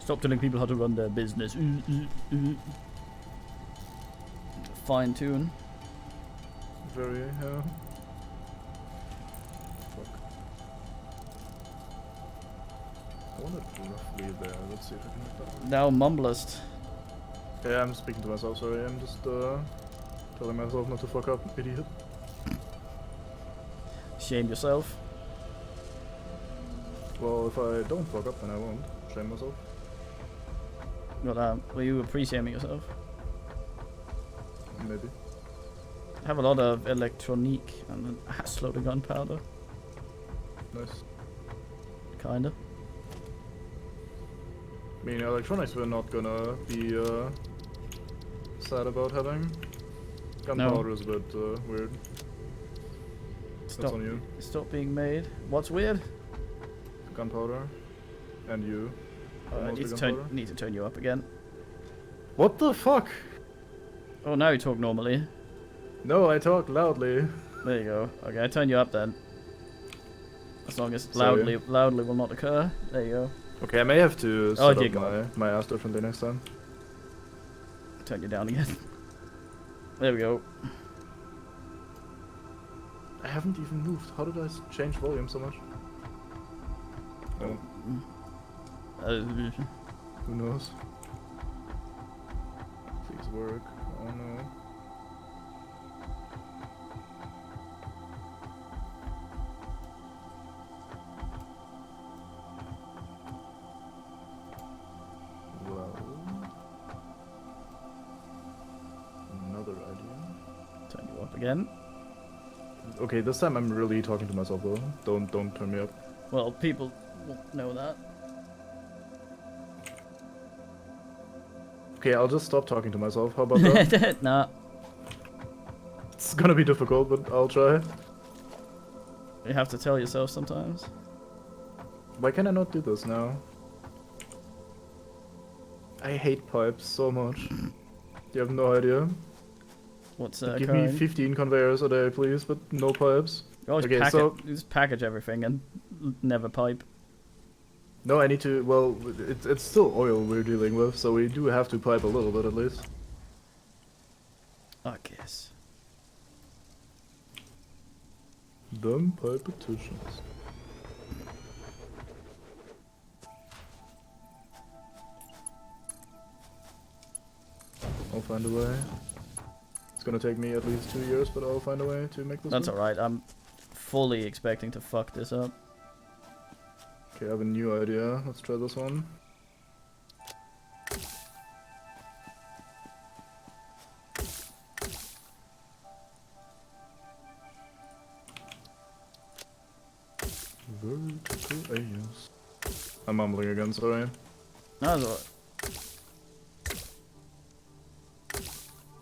Stop telling people how to run their business. Fine tune. Very, Fuck. I want it roughly there. Let's see if I can make that. Thou mumblest. Yeah, I'm speaking to myself, sorry. I'm just telling myself not to fuck up, idiot. Shame yourself. Well, if I don't fuck up, then I won't. Shame myself. But were you appreciating yourself? Maybe. Have a lot of electronique and an ass load of gunpowder. Nice. Kinda. I mean, electronics we're not gonna be sad about having. Gunpowder is a bit weird. That's on you. Stop being made. What's weird? Gunpowder. And you. I Mostly need to turn you up again. What the fuck? Oh, now you talk normally. No, I talk loudly. There you go. Okay, I turn you up then. As long as Sorry. loudly will not occur. There you go. Okay, I may have to Oh, set dear up God. my ass differently next time. Turn you down again. There we go. I haven't even moved. How did I change volume so much? Oh, who knows? Please work. Oh no. again. Okay, this time I'm really talking to myself though. Don't turn me up. Well, people won't know that. Okay, I'll just stop talking to myself. How about that? Nah. It's gonna be difficult, but I'll try. You have to tell yourself sometimes. Why can I not do this now? I hate pipes so much. You have no idea. What's Give me occurring? 15 conveyors a day, please, but no pipes. You always Okay, so you just package everything and never pipe. no, I need to. Well, it's still oil we're dealing with, so we do have to pipe a little bit at least. I guess. Dumb pipe petitions. I'll find a way. It's gonna take me at least 2 years, but I'll find a way to make this That's work. alright. I'm fully expecting to fuck this up. Okay, I have a new idea. Let's try this one. Vertical A's. I'm mumbling again, sorry. No, that's alright.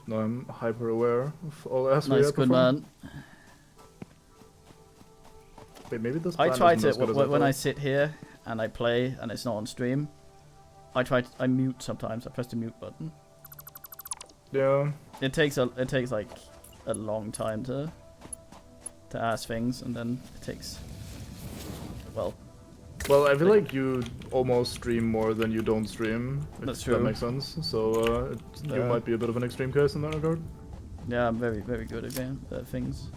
No, I'm hyper aware of all aspects. Nice, good man. Wait, maybe this I plan try isn't to as good as when I thought. sit here and I play and it's not on stream. I mute sometimes. I press the mute button. Yeah. It takes like a long time to ask things, and then it takes well. Well, I feel like you almost stream more than you don't stream. If That's that true. makes sense. So you Yeah. might be a bit of an extreme case in that regard. Yeah, I'm very good at things.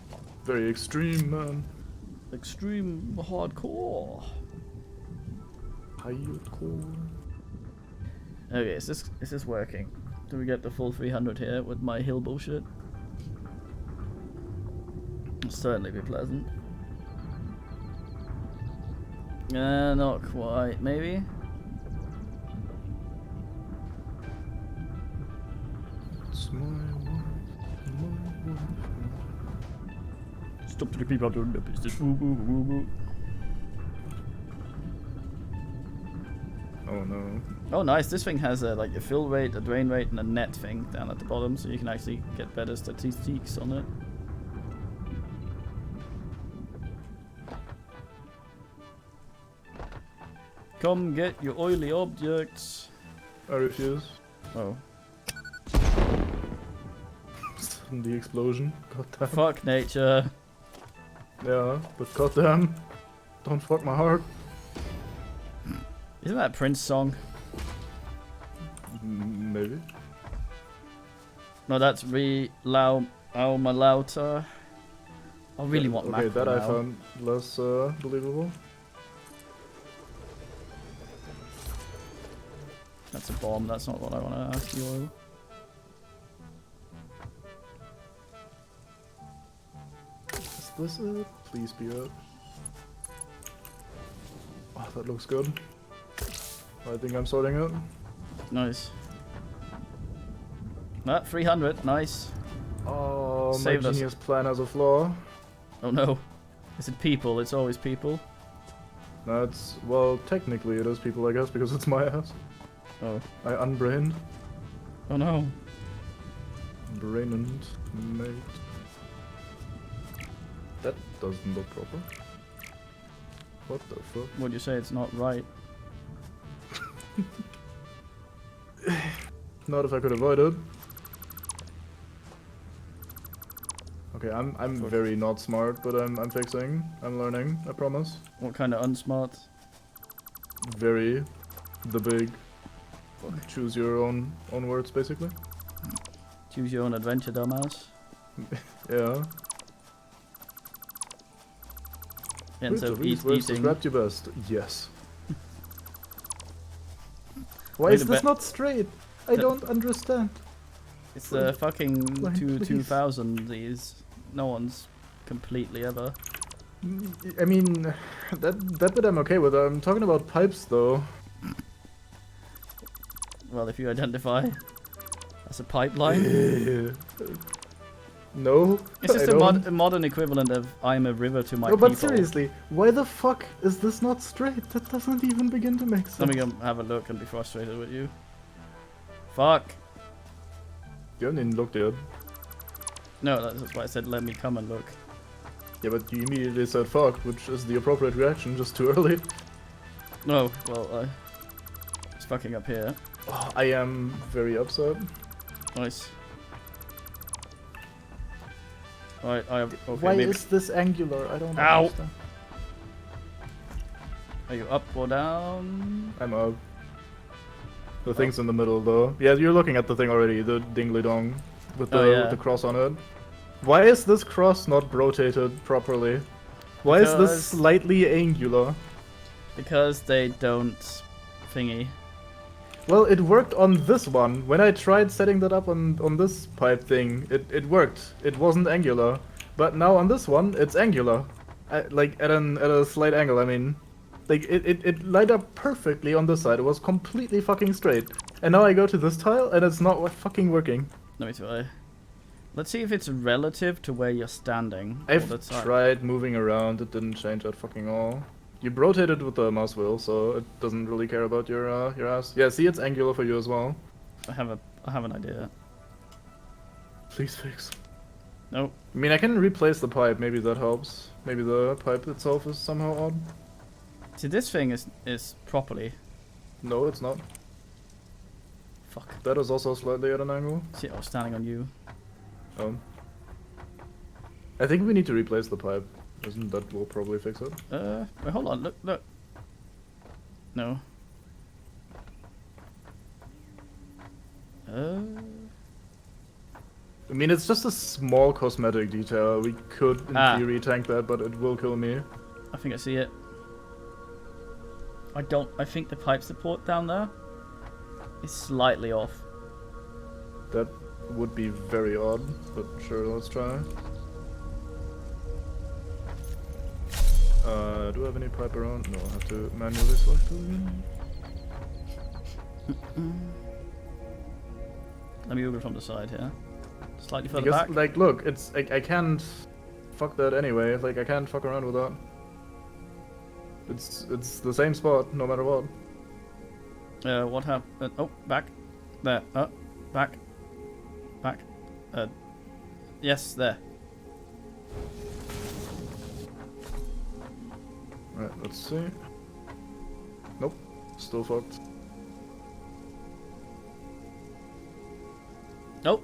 Very extreme, man. Extreme hardcore. Hardcore. Okay, is this working? Do we get the full 300 here with my hill bullshit? It'll certainly be pleasant. Not quite, maybe? It's my world, my world. Stop the people doing the business. Woo, woo, woo, woo. Oh no. Oh, nice. This thing has a fill rate, a drain rate, and a net thing down at the bottom, so you can actually get better statistics on it. Come get your oily objects. I refuse. Oh. The explosion. Goddamn. Fuck nature. Yeah, but goddamn. Don't fuck my heart. Isn't that a Prince song? Maybe. No, that's Lau Alma Lauta. I really want Okay, mackerel that I now. found less believable. That's a bomb, that's not what I want to ask you all. Is this it? Please be it. Oh, that looks good. I think I'm sorting it. Nice. That 300, nice. Oh, Saved my us. genius plan has a flaw. Oh no. Is it people? It's always people. That's, well, technically it is people, I guess, because it's my ass. Oh. I unbrained. Oh no. Brained, mate. That doesn't look proper. What the fuck? Would you say it's not right? Not if I could avoid it. Okay, I'm very not smart, but I'm fixing. I'm learning, I promise. What kind of unsmart? Very the big choose your own words basically. Choose your own adventure, dumbass. Yeah. And so Which words eating. described you best? Yes. Why Wait is a this bit. not straight? I The- don't understand. It's the fucking Why, please. 2000 these. No one's completely ever. I mean, that bit I'm okay with. I'm talking about pipes though. Well, if you identify as a pipeline. No, It's just I don't. a modern equivalent of I'm a river to my No, people. but seriously, why the fuck is this not straight? That doesn't even begin to make sense. Let me go have a look and be frustrated with you. Fuck. You haven't even looked yet. No, that's why I said let me come and look. Yeah, but you immediately said fuck, which is the appropriate reaction, just too early. No, well, it's fucking up here. Oh, I am very upset. Nice. Alright, okay, Why maybe. is this angular? I don't Ow. understand. Are you up or down? I'm up. The thing's in the middle, though. Yeah, you're looking at the thing already, the dingly dong with the cross on it. Why is this cross not rotated properly? Why is this slightly angular? Because they don't thingy. Well, it worked on this one. When I tried setting that up on this pipe thing, it worked. It wasn't angular. But now on this one, it's angular. Like at a slight angle, I mean. Like it lined up perfectly on this side. It was completely fucking straight. And now I go to this tile and it's not fucking working. Let me try. Let's see if it's relative to where you're standing. I've tried moving around, it didn't change that fucking all. You rotated with the mouse wheel, so it doesn't really care about your ass. Yeah, see, it's angular for you as well. I have an idea. Please fix. Nope. I mean, I can replace the pipe. Maybe that helps. Maybe the pipe itself is somehow odd. See, this thing is properly. No, it's not. Fuck. That is also slightly at an angle. See, I was standing on you. I think we need to replace the pipe. Isn't that will probably fix it? Wait, hold on. Look. No. I mean, it's just a small cosmetic detail. We could, in theory, tank that, but it will kill me. I think I see it. I think the pipe support down there is slightly off. That would be very odd, but sure, let's try. Do I have any pipe around? No, I have to manually select it again. Let me move it from the side here. Slightly further because, back. like, look, it's I can't fuck that anyway. Like, I can't fuck around with that. It's the same spot, no matter what. What happened? Oh, back. There. Back. Back. Yes, there. Right, let's see. Nope, still fucked. Nope.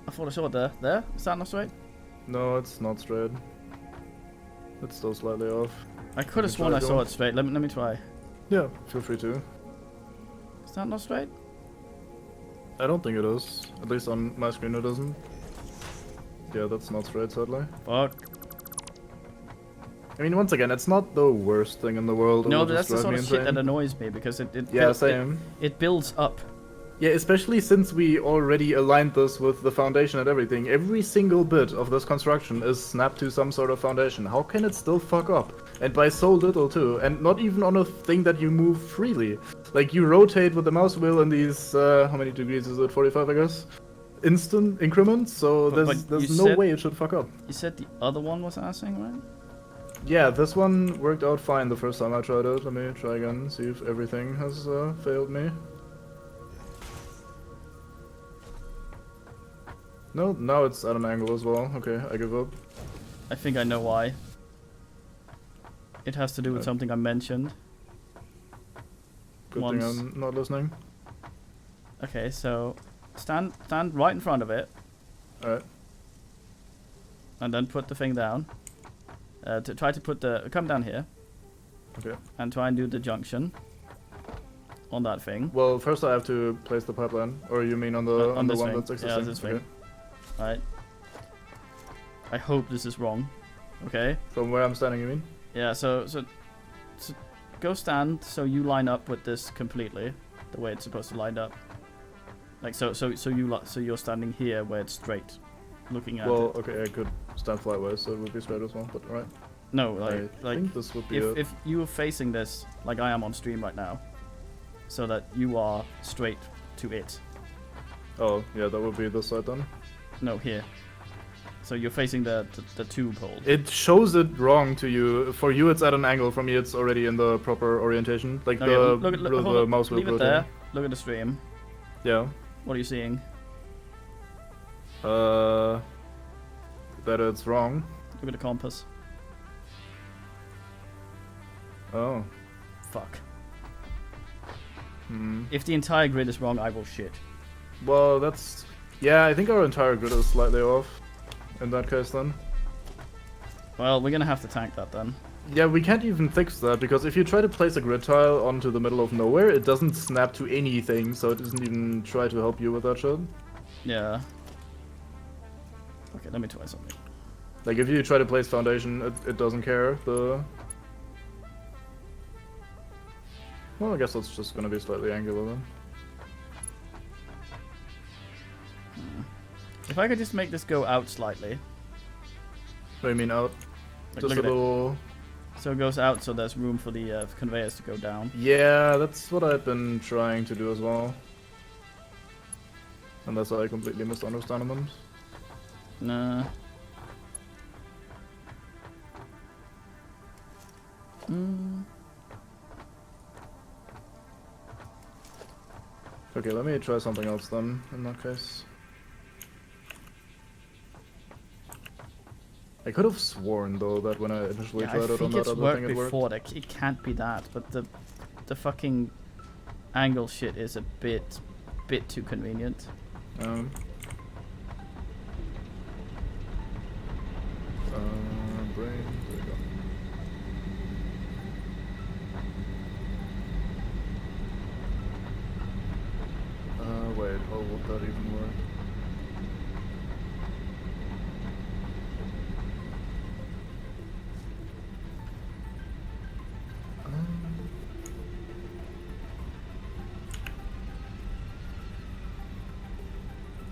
I thought I saw it there. There? Is that not straight? No, it's not straight. It's still slightly off. I could have sworn I saw it straight. Let me try. Yeah, feel free to. Is that not straight? I don't think it is. At least on my screen it isn't. Yeah, that's not straight, sadly. Fuck. I mean, once again, it's not the worst thing in the world. No, but that's the sort of shit that annoys me because it builds up. Yeah, especially since we already aligned this with the foundation and everything. Every single bit of this construction is snapped to some sort of foundation. How can it still fuck up? And by so little too, and not even on a thing that you move freely. Like, you rotate with the mouse wheel in these, how many degrees is it? 45, I guess? Instant increments, so there's no way it should fuck up. You said the other one was assing, right? Yeah, this one worked out fine the first time I tried it. Let me try again, see if everything has failed me. No, now it's at an angle as well. Okay, I give up. I think I know why. It has to do with something I mentioned. Good thing I'm not listening. Okay, so stand right in front of it. Alright. And then put the thing down. To try to put come down here. Okay. And try and do the junction on that thing. Well, first I have to place the pipeline, or you mean on the one thing. that's existing? Yeah, this thing. Alright. I hope this is wrong. Okay. From where I'm standing, you mean? Yeah. So go stand so you line up with this completely, the way it's supposed to line up. Like so you're standing here where it's straight, looking at it. Well, okay, I could stand flightwise, so it would be straight as well. But alright. No, I think this would be if you were facing this like I am on stream right now, so that you are straight to it. Oh, yeah, that would be this side then. No, here. So you're facing the tube hole. It shows it wrong to you. For you, it's at an angle. For me, it's already in the proper orientation. Like Okay, the mouse wheel leave it there. Look at the stream. Yeah. What are you seeing? That it's wrong. Look at the compass. Oh. Fuck. Hmm. If the entire grid is wrong, I will shit. Well, that's... Yeah, I think our entire grid is slightly off. In that case, then. Well, we're gonna have to tank that then. Yeah, we can't even fix that, because if you try to place a grid tile onto the middle of nowhere, it doesn't snap to anything, so it doesn't even try to help you with that shit. Yeah. Okay, let me try something. Like, if you try to place foundation, it doesn't care. Well, I guess that's just gonna be slightly angular then. If I could just make this go out slightly. What do you mean out? Like, Just a little... So it goes out so there's room for the conveyors to go down. Yeah, that's what I've been trying to do as well. Unless I completely misunderstand them. Nah. Okay, let me try something else then, in that case. I could have sworn, though, that when I initially tried it on that other thing, it worked. Before. It can't be that, but the fucking angle shit is a bit too convenient. Brain, there we go. Wait, how would that even work?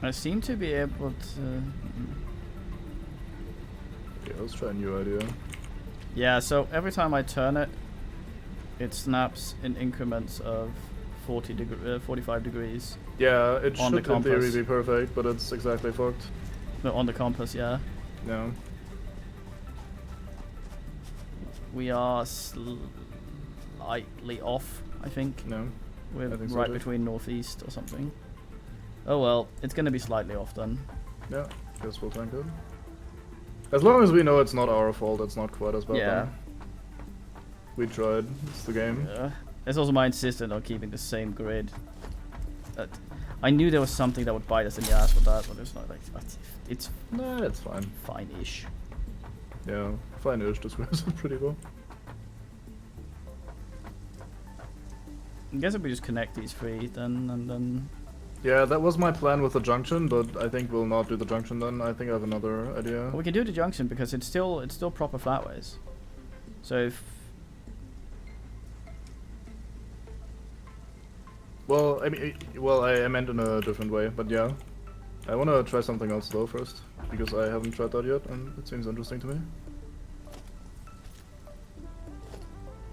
I seem to be able to... Okay, let's try a new idea. Yeah, so every time I turn it, it snaps in increments of 45 degrees. Yeah, it On the should in theory compass. be perfect, but it's exactly fucked. No, on the compass, yeah. Yeah. We are slightly off, I think. No. We're I think so right too. between northeast or something. Oh well, it's gonna be slightly off then. Yeah, guess we'll tank it. As long as we know it's not our fault, it's not quite as bad. Yeah. Then. We tried. It's the game. There's also my insistence on keeping the same grid. I knew there was something that would bite us in the ass with that, but it's not like it's Nah, it's fine. fine-ish. Yeah, fine-ish describes it pretty well. I guess if we just connect these three, then and then. Yeah, that was my plan with the junction, but I think we'll not do the junction then. I think I have another idea. Well, we can do the junction because it's still proper flatways. So if Well, I mean, I meant in a different way, but yeah. I want to try something else though first, because I haven't tried that yet, and it seems interesting to me.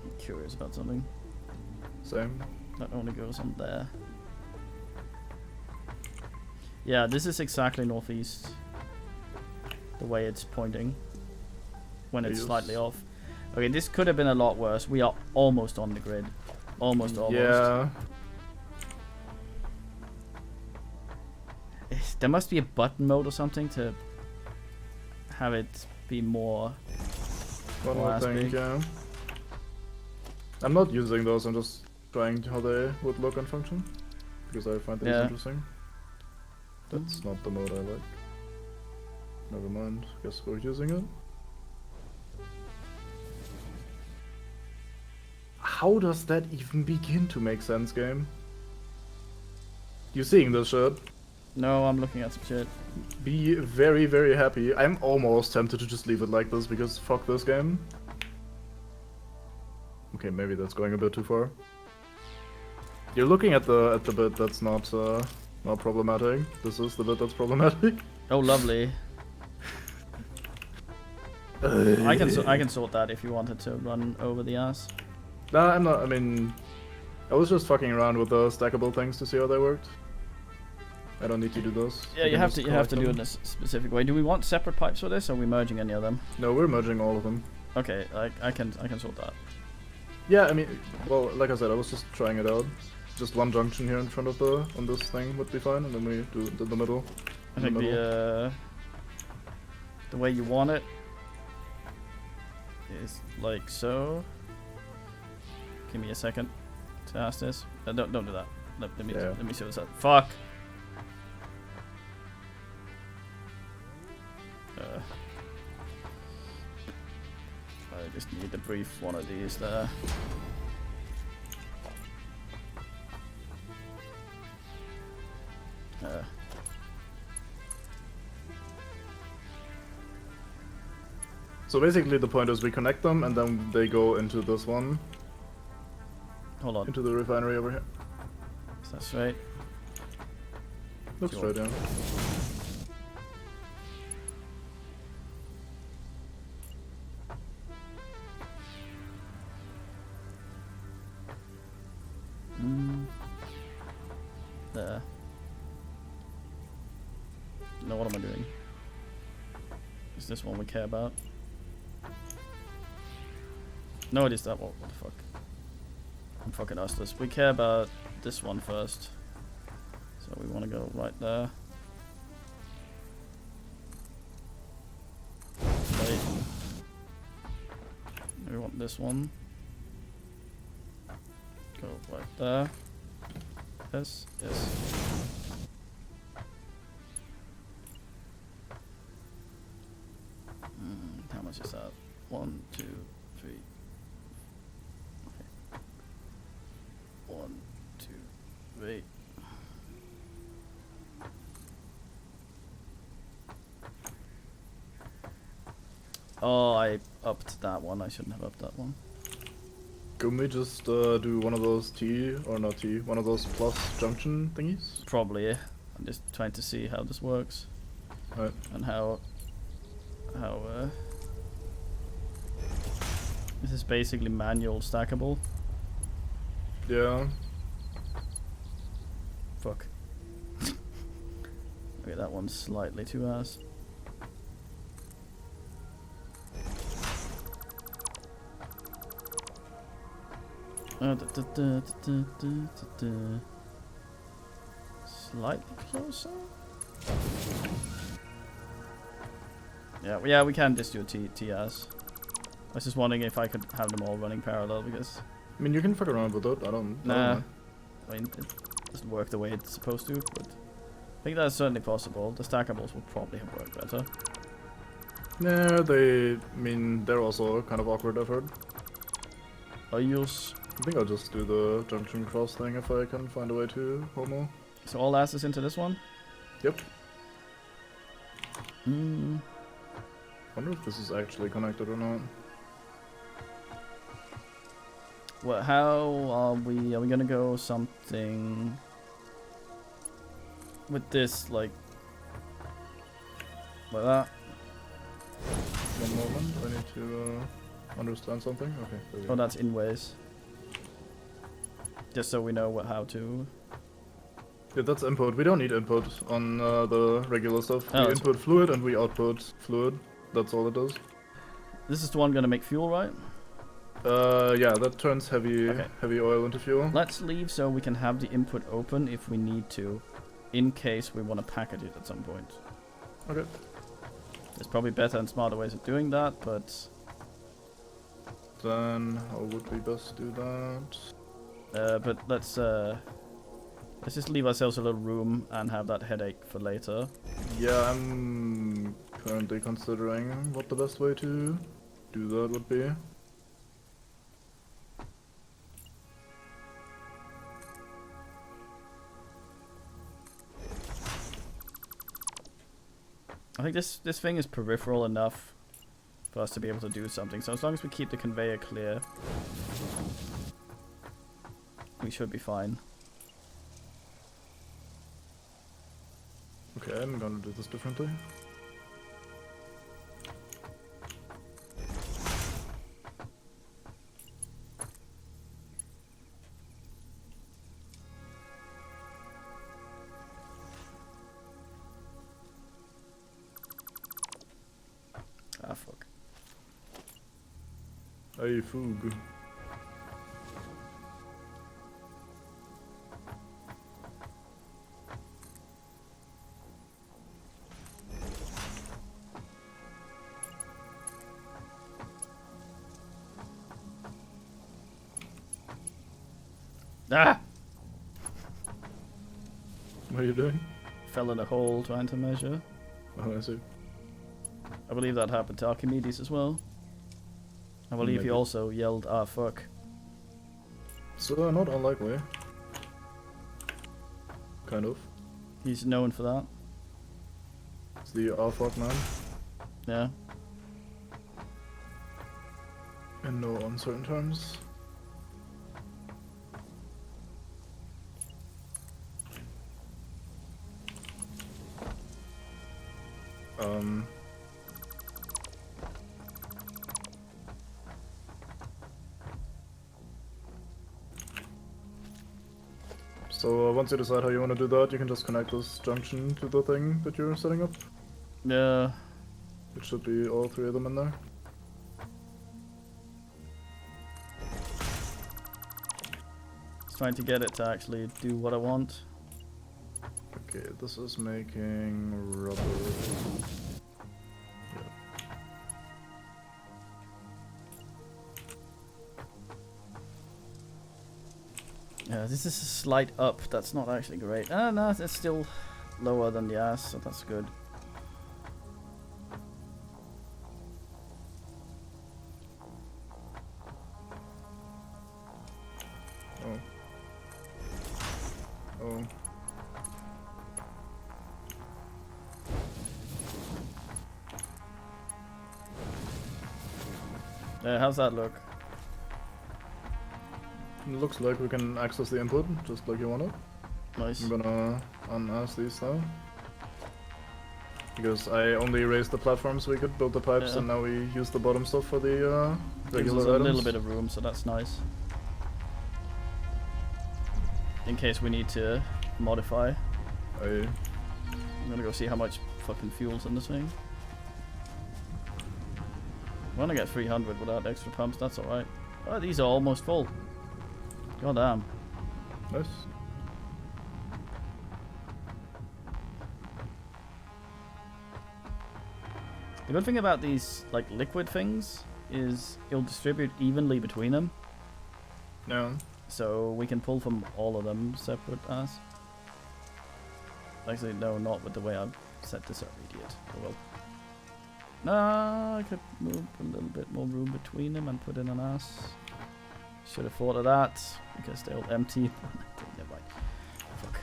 I'm curious about something Same. that only goes on there. Yeah, this is exactly northeast. The way it's pointing when it's Yes. slightly off. Okay, this could have been a lot worse. We are almost on the grid. Almost. Yeah. There must be a button mode or something to have it be more. One more more thing, aspect. yeah. I'm not using those, I'm just trying how they would look and function. Because I find these Yeah. interesting. That's not the mode I like. Never mind, guess we're using it. How does that even begin to make sense, game? You seeing this shit? No, I'm looking at some shit. Be very, very happy. I'm almost tempted to just leave it like this because fuck this game. Okay, maybe that's going a bit too far. You're looking at the bit that's not problematic. This is the bit that's problematic. Oh, lovely. I can sort that if you wanted to run over the ass. Nah, I'm not. I mean, I was just fucking around with the stackable things to see how they worked. I don't need to do those. Yeah, We you can have just to. You have to collect do it in them. a specific way. Do we want separate pipes for this, or are we merging any of them? No, we're merging all of them. Okay, I can sort that. Yeah, I mean, well, like I said, I was just trying it out. Just one junction here in front of on this thing would be fine, and then we do the middle. I think the way you want it is like so. Give me a second to ask this. Don't do that. Let me see what's up. Fuck. I just need to brief one of these there. So basically the point is we connect them and then they go into this one. Hold on. Into the refinery over here. Is that straight? Looks straight, yeah. There. No, what am I doing? Is this one we care about? No, it is that one. What the fuck? I'm fucking useless. We care about this one first. So we want to go right there. Wait. We want this one. Go right there. Yes, yes. How much is that? 1, 2, 3. Okay. 1, 2, 3. Oh, I upped that one. I shouldn't have upped that one. Can we just do one of those one of those plus junction thingies? Probably. I'm just trying to see how this works. Right. And how this is basically manual stackable. Yeah. Fuck. Okay, that one's slightly too ass. Slightly closer. Yeah, we can just do a TS. I was just wondering if I could have them all running parallel because. I mean, you can fuck around with it. I don't Nah. I mean, it doesn't work the way it's supposed to, but I think that's certainly possible. The stackables would probably have worked better. Nah, they're also kind of awkward, I've heard. I think I'll just do the junction cross thing if I can find a way to homo. So all asses into this one? Yep. Wonder if this is actually connected or not. Well, how are we? Are we gonna go something with this, like that? One moment, I need to understand something. Okay, there we go. Oh, that's in ways. Just so we know how to. Yeah, that's input. We don't need input on the regular stuff. Oh, we input fluid and we output fluid. That's all it does. This is the one gonna make fuel, right? Yeah, that turns heavy oil into fuel. Let's leave so we can have the input open if we need to, in case we want to package it at some point. Okay. There's probably better and smarter ways of doing that, but then how would we best do that? but let's just leave ourselves a little room and have that headache for later. Yeah, I'm currently considering what the best way to do that would be. I think this thing is peripheral enough for us to be able to do something. So as long as we keep the conveyor clear, we should be fine. Okay, I'm gonna do this differently. Hey, Foog. Ah! What are you doing? Fell in a hole trying to measure. Oh, I see. I believe that happened to Archimedes as well. I believe he Maybe. also yelled, "Ah, fuck." So, not unlikely. Kind of. He's known for that. It's the R-Fuck man. Yeah. In no uncertain terms. So once you decide how you want to do that, you can just connect this junction to the thing that you're setting up. Yeah. It should be all three of them in there. Just trying to get it to actually do what I want. Okay, this is making rubber. Yeah, this is a slight up. That's not actually great. No, it's still lower than the ass, so that's good. Oh. Oh. How's that look? It looks like we can access the input just like you wanted. Nice. I'm gonna unass these now. Because I only raised the platform so we could build the pipes, Yeah. and now we use the bottom stuff for the Gives regular us a items. little bit of room, so that's nice. In case we need to modify. I'm gonna go see how much fucking fuel's in this thing. I'm gonna get 300 without extra pumps, that's alright. Oh, these are almost full. God damn. Nice. The good thing about these, like, liquid things is it'll distribute evenly between them. Yeah. So we can pull from all of them separate as. Actually, no, not with the way I've set this up, idiot. Oh well. No, I could move a little bit more room between them and put in an ass. Should have thought of that, because they'll empty. Never mind. Fuck.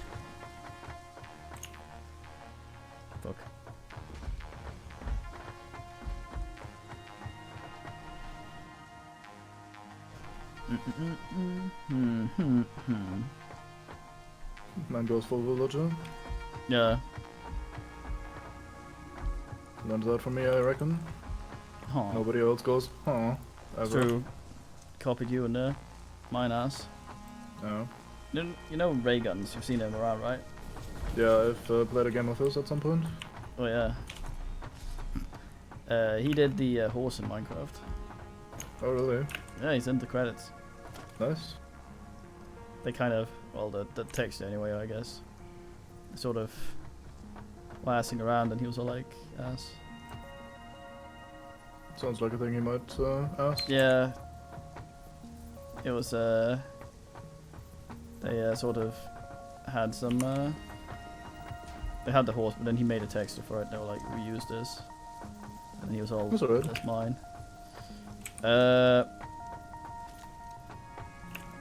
Fuck. Man goes full villager. Yeah. Learns that from me, I reckon. Huh. Nobody else goes, huh? It's Ever. true. Copied you in there. Mine ass. No. You know ray guns? You've seen them around, right? Yeah, I've played a game of this at some point. Oh yeah. He did the horse in Minecraft. Oh, really? Yeah, he's in the credits. Nice. They kind of, well, the text anyway, I guess. Sort of assing around, and he was all like, ass. Sounds like a thing he might ask. Yeah. It was, they sort of had some, they had the horse, but then he made a texture for it. They were like, reuse this. And he was all, That's alright. that's mine.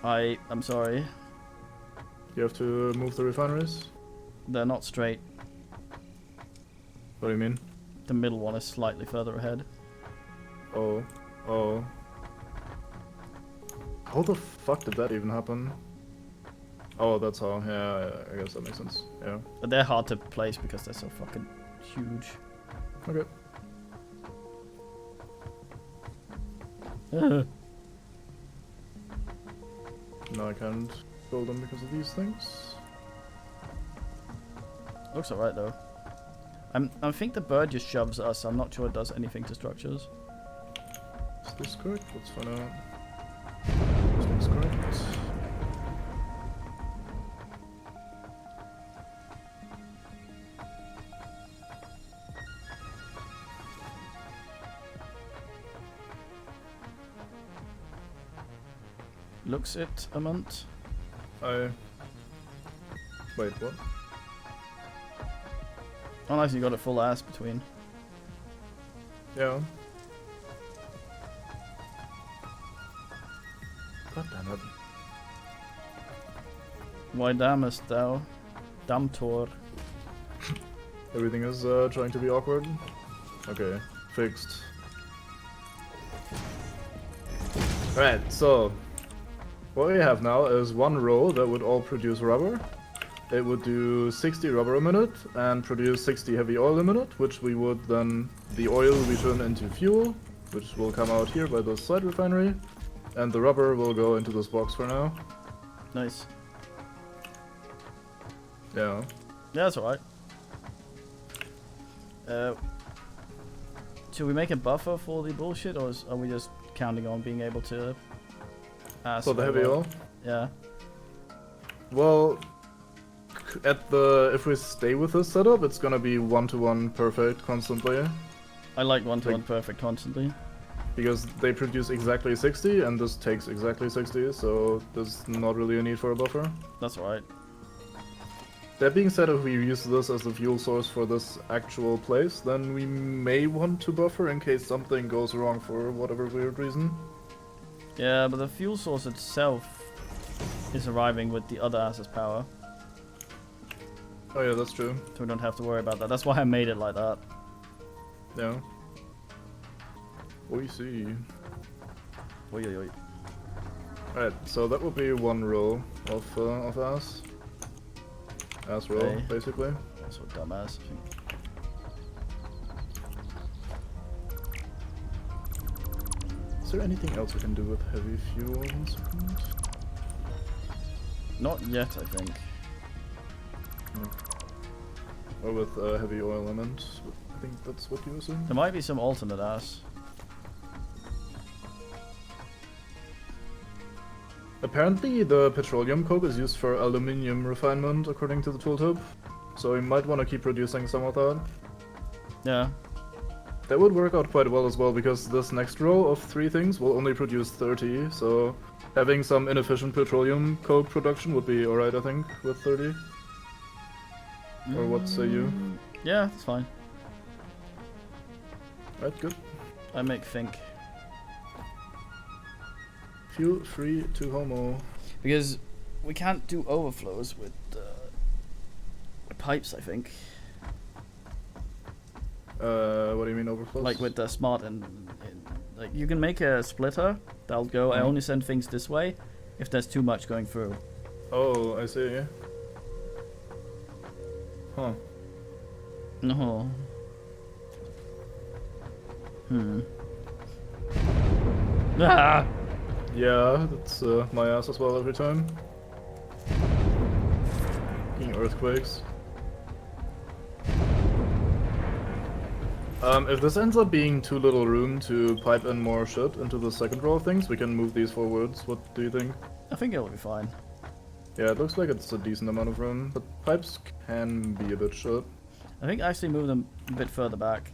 I'm sorry. You have to move the refineries? They're not straight. What do you mean? The middle one is slightly further ahead. Oh. Oh. How the fuck did that even happen? Oh, that's how. Yeah, I guess that makes sense. Yeah. But they're hard to place because they're so fucking huge. Okay. No, I can't build them because of these things. Looks alright though. I think the bird just shoves us. I'm not sure it does anything to structures. Is this correct? Let's find out. This looks correct. Looks it, Amont. Wait, what? Oh, nice, you got a full ass between. Yeah. God damn it. Why damnest thou? Damtor. Everything is trying to be awkward. Okay, fixed. Alright, so what we have now is one row that would all produce rubber. It would do 60 rubber a minute and produce 60 heavy oil a minute, which we would then, the oil we turn into fuel, which will come out here by the side refinery, and the rubber will go into this box for now. Nice. Yeah. Yeah, that's alright. Should we make a buffer for the bullshit, or are we just counting on being able to ask For the heavy oil? Yeah. Well, if we stay with this setup, it's gonna be 1-to-1 perfect constantly. I like 1-to-1 perfect constantly. Because they produce exactly 60, and this takes exactly 60, so there's not really a need for a buffer. That's alright. That being said, if we use this as the fuel source for this actual place, then we may want to buffer in case something goes wrong for whatever weird reason. Yeah, but the fuel source itself is arriving with the other ass's power. Oh yeah, that's true. So we don't have to worry about that. That's why I made it like that. Yeah. We see. Oi, oi, oi. Alright, so that would be one row of ass. Ass row, Okay. basically. Also a dumbass, I think. Is there anything else we can do with heavy fuel? 1 second. Not yet, I think. Or with heavy oil element. I think that's what you were saying. There might be some alternate ass. Apparently the petroleum coke is used for aluminium refinement according to the tooltip. So we might want to keep producing some of that. Yeah. That would work out quite well as well, because this next row of 3 things will only produce 30, so having some inefficient petroleum coke production would be alright, I think, with 30. Or what say you? Yeah, that's fine. Right, good. I make think. Fuel free to homo. Because we can't do overflows with pipes, I think. What do you mean overflows? Like with the smart and like you can make a splitter that'll go. I only send things this way if there's too much going through. Oh, I see. Huh. No. Ah! Yeah, that's my ass as well every time. Fucking earthquakes. If this ends up being too little room to pipe in more shit into the second row of things, we can move these forwards. What do you think? I think it'll be fine. Yeah, it looks like it's a decent amount of room, but pipes can be a bit short. I think actually move them a bit further back,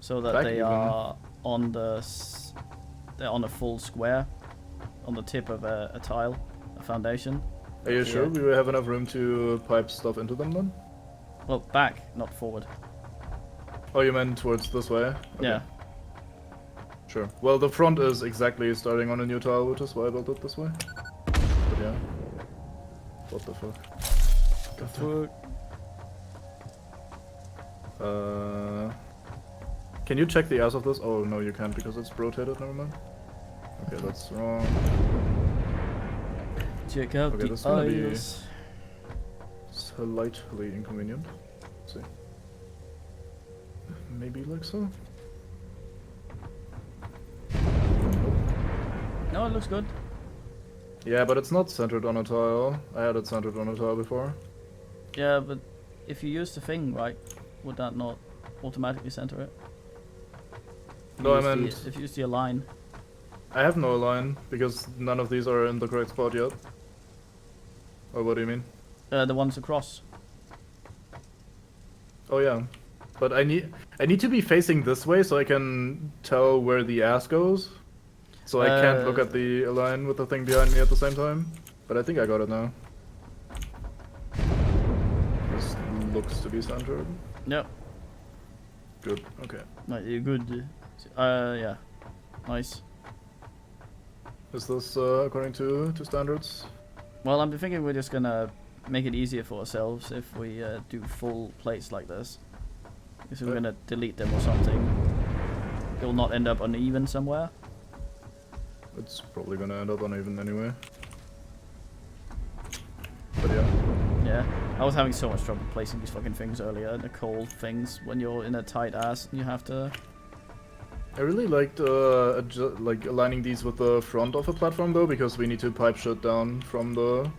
so that Back they even? are on they're on a full square, on the tip of a tile, a foundation. Are you Yeah. sure we will have enough room to pipe stuff into them then? Well, back, not forward. Oh, you meant towards this way? Okay. Yeah. Sure. Well, the front is exactly starting on a new tile, which is why I built it this way. But yeah. What the fuck? The fuck? Can you check the ass of this? Oh, no, you can't because it's rotated, never mind. Okay, that's wrong. Check out Okay, the that's gonna be- eyes. Slightly inconvenient. Let's see. Maybe like so? No, it looks good. Yeah, but it's not centered on a tile. I had it centered on a tile before. Yeah, but if you use the thing right, would that not automatically center it? No, I Use the- meant- if you use the align. I have no line because none of these are in the correct spot yet. Or what do you mean? The ones across. Oh yeah, but I need to be facing this way so I can tell where the ass goes. So I can't look at the line with the thing behind me at the same time. But I think I got it now. This looks to be centered. Yep. Good. Okay. Right, you're good. Yeah. Nice. Is this according to standards? Well, I'm thinking we're just gonna make it easier for ourselves if we do full plates like this. Because we're gonna delete them or something. It will not end up uneven somewhere. It's probably gonna end up uneven anyway. But yeah. Yeah. I was having so much trouble placing these fucking things earlier, the cold things, when you're in a tight ass and you have to... I really liked like aligning these with the front of a platform though, because we need to pipe shit down from the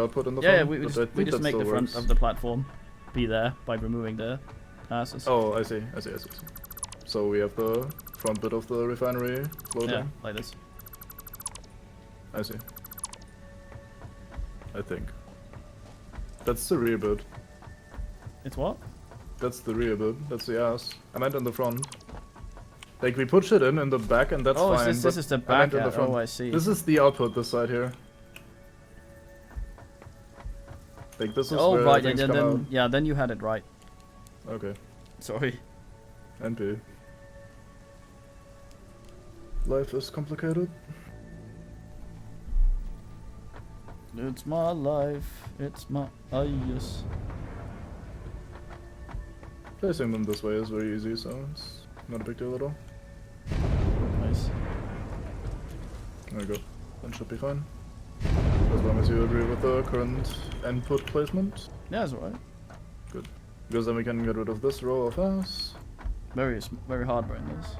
output in the front. Yeah, we just make the front of the platform be there by removing the asses. Oh, I see. So we have the front bit of the refinery floating. Yeah, like this. I see. I think. That's the rear bit. It's what? That's the rear bit. That's the ass. I meant in the front. Like, we put shit in the back, and that's fine. Oh, this is the back end. Oh, I see. This is the output, this side here. Like, this is where right, things come out. then you had it right. Okay. Sorry. NP. Life is complicated. It's my life. It's my... yes. Placing them this way is very easy, so it's not a big deal at all. Nice. There we go. That should be fine. As long as you agree with the current input placement. Yeah, that's alright. Good. Because then we can get rid of this row of ass. Very hard burn this.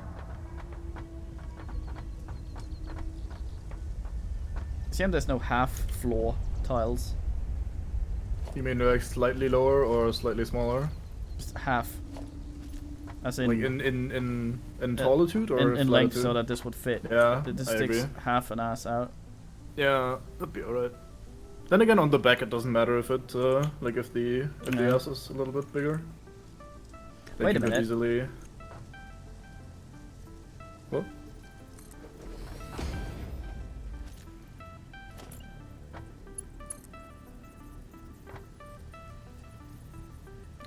See, there's no half floor tiles. You mean like slightly lower or slightly smaller? Just half. As in... Like in tallitude or in length, so that this would fit. Yeah, This I sticks agree. half an ass out. Yeah, that'd be alright. Then again, on the back, it doesn't matter if it, like if the ass is a little bit bigger. Like Wait a you could minute. easily... What?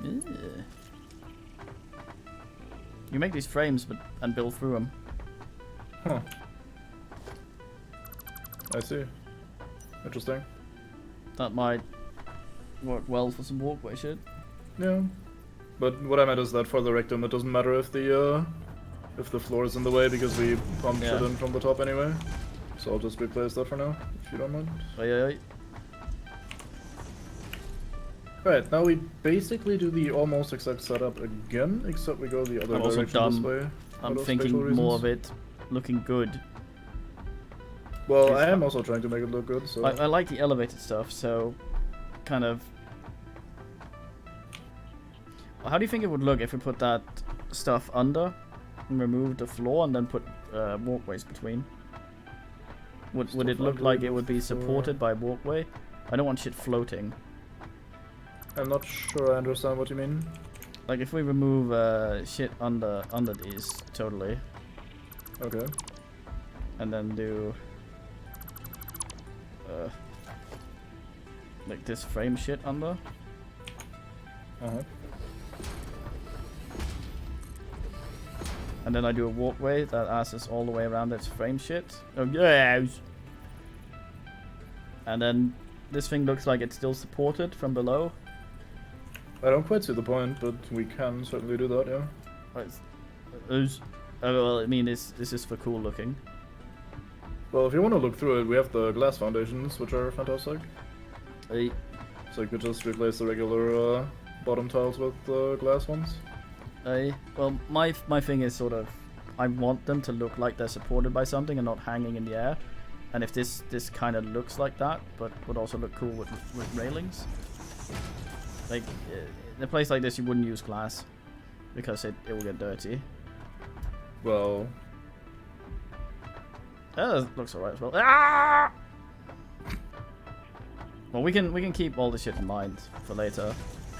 Ew. You make these frames and build through them. Huh. I see. Interesting. That might work well for some walkway shit. Yeah. But what I meant is that for the rectum, it doesn't matter if the floor is in the way because we pumped it in from the top anyway. So I'll just replace that for now, if you don't mind. Oi. Right, now we basically do the almost exact setup again, except we go the other I'm also direction dumb. this way. I'm out of thinking spatial more reasons. of it looking good. Well, I am also trying to make it look good, so... I like the elevated stuff, so kind of... How do you think it would look if we put that stuff under and remove the floor and then put walkways between? Would it look like it would be supported by walkway? I don't want shit floating. I'm not sure I understand what you mean. Like if we remove shit under these totally, Okay. and then do like this frame shit under. Uh-huh. And then I do a walkway that asks all the way around its frame shit. Oh yes. And then this thing looks like it's still supported from below. I don't quite see the point, but we can certainly do that, yeah. Well, I mean, this is for cool looking. Well, if you want to look through it, we have the glass foundations, which are fantastic. Hey. So you could just replace the regular bottom tiles with glass ones. Well, my thing is sort of, I want them to look like they're supported by something and not hanging in the air. And if this kind of looks like that, but would also look cool with railings. Like, in a place like this, you wouldn't use glass because it will get dirty. Well, That looks alright as well. Ah! Well, we can keep all this shit in mind for later.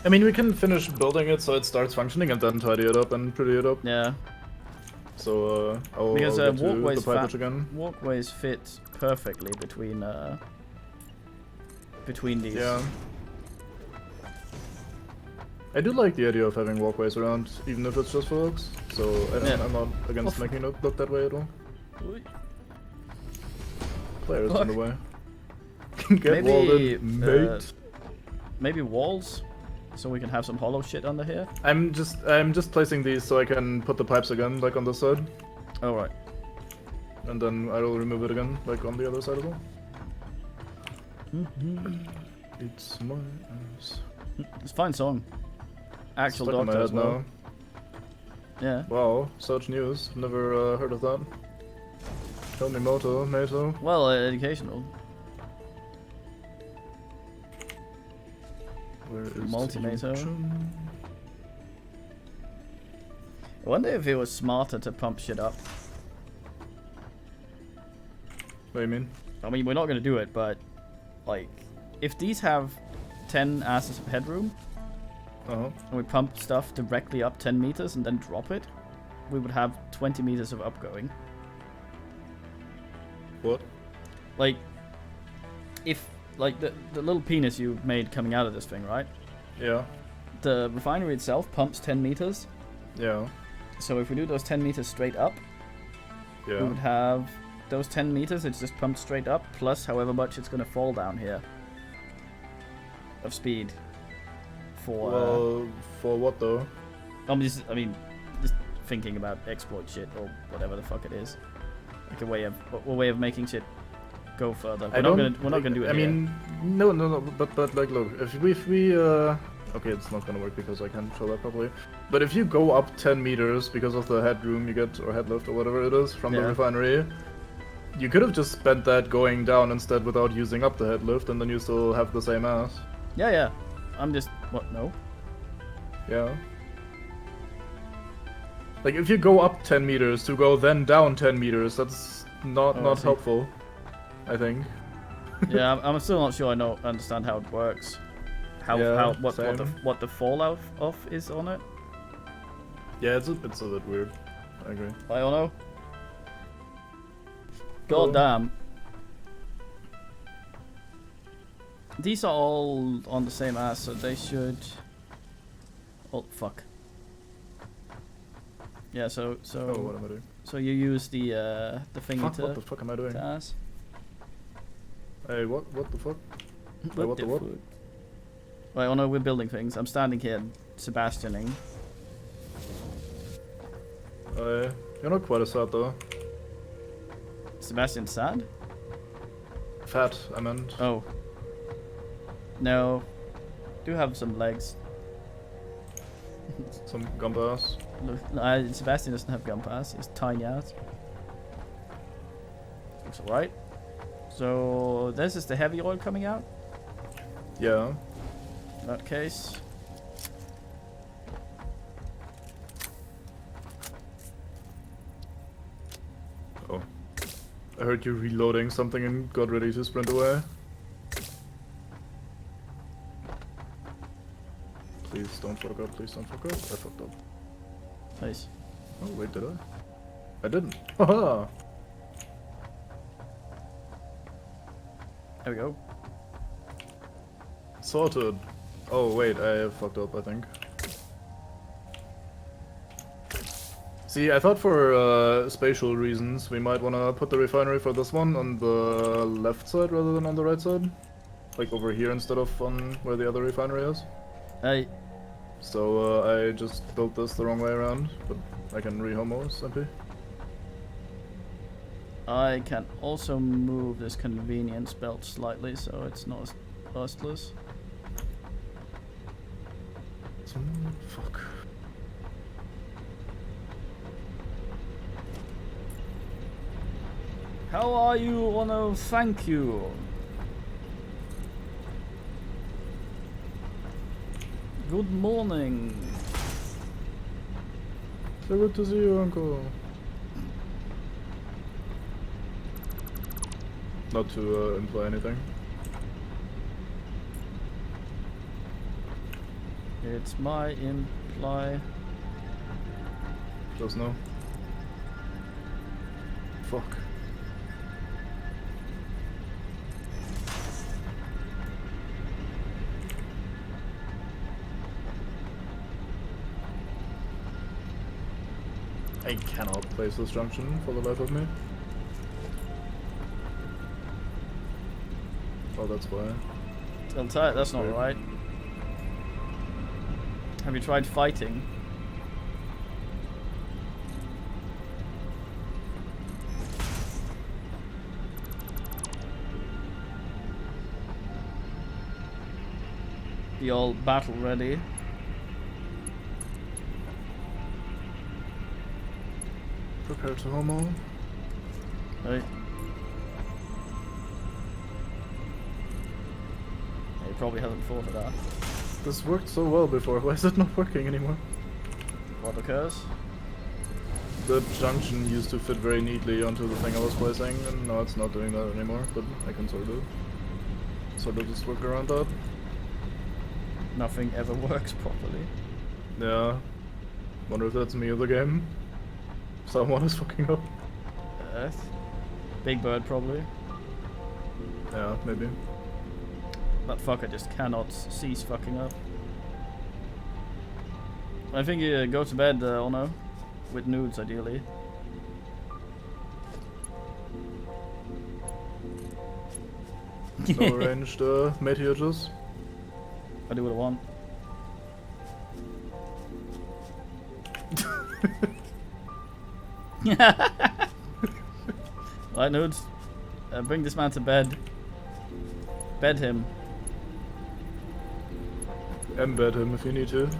I mean, we can finish building it so it starts functioning and then tidy it up and pretty it up. Yeah. So I'll Because get to walkways, the pipage again. walkways fit perfectly between these. Yeah. I do like the idea of having walkways around, even if it's just for looks. So I'm not against making it look that way at all. Players in the way. Get walled in, mate. Maybe walls, so we can have some hollow shit under here. I'm just placing these so I can put the pipes again, like on this side. Oh right. And then I will remove it again, like on the other side as well. It's my ass. It's a fine song. Actual Stuck in my doctor head as well. now. Yeah. Wow, such news. Never heard of that. Tell me moto, Mato. Well, educational. Where is Multi-mato. Yuchun? I wonder if it was smarter to pump shit up. What do you mean? I mean, we're not gonna do it, but like, if these have 10 asses of headroom, and we pump stuff directly up 10 meters and then drop it, we would have 20 meters of upgoing. What? Like, if like the little penis you made coming out of this thing, right? Yeah. The refinery itself pumps 10 meters. Yeah. So if we do those 10 meters straight up, we would have those 10 meters, it's just pumped straight up, plus however much it's going to fall down here of speed. Well, for what though? I mean, just thinking about exploit shit or whatever the fuck it is. Like a way of making shit go further. We're not gonna do it. I mean, no, but like, look, if we okay, it's not gonna work because I can't show that properly. But if you go up 10 meters because of the headroom you get, or headlift, or whatever it is, from the refinery, you could have just spent that going down instead without using up the headlift, and then you still have the same ass. Yeah. I'm just what? No. Yeah. Like if you go up 10 meters to go then down 10 meters, that's not helpful. I think. Yeah, I'm still not sure. I understand how it works. What the fallout of is on it. Yeah, it's a bit weird. I agree. I don't know. God damn. These are all on the same ass, so they should. Oh fuck. Yeah, so. Oh, what am I doing? So you use the thingy Fuck, to. what the fuck am I doing? To ass. Hey, what the fuck? What the fuck? Wait, oh no, we're building things. I'm standing here, Sebastianing. You're not quite as sad though. Sebastian sad? Fat, I meant. Oh. No. Do have some legs. Some gump ass. Look, no, Sebastian doesn't have gump ass. He's tiny ass. Looks alright. So this is the heavy oil coming out? Yeah. In that case. Oh. I heard you reloading something and got ready to sprint away. Please don't fuck up, please don't fuck up. I fucked up. Nice. Oh, wait, did I? I didn't. Haha! There we go. Sorted. Oh, wait, I fucked up, I think. See, I thought for spatial reasons we might want to put the refinery for this one on the left side rather than on the right side. Like over here instead of on where the other refinery is. Hey. So I just built this the wrong way around, but I can re-homo simply. I can also move this convenience belt slightly so it's not bustless. Fuck. How are you on a thank you? Good morning. So good to see you, Uncle. Not to imply anything. It's my imply. Just no. Fuck. I cannot place this junction for the life of me. Oh, that's why. I'll tell you, that's not Weird. right. Have you tried fighting? The old battle ready. Prepare to homo. Right. He probably hasn't thought of that. This worked so well before, why is it not working anymore? What occurs? The junction used to fit very neatly onto the thing I was placing, and now it's not doing that anymore, but I can sort of just work around that. Nothing ever works properly. Yeah. Wonder if that's me or the game. Someone is fucking up. Big Bird probably. Yeah, maybe. That fucker just cannot cease fucking up. I think you go to bed, Ono. With nudes, ideally. No arranged meteors. I do what I want. Right, nudes. Bring this man to bed. Bed him. Embed him if you need to.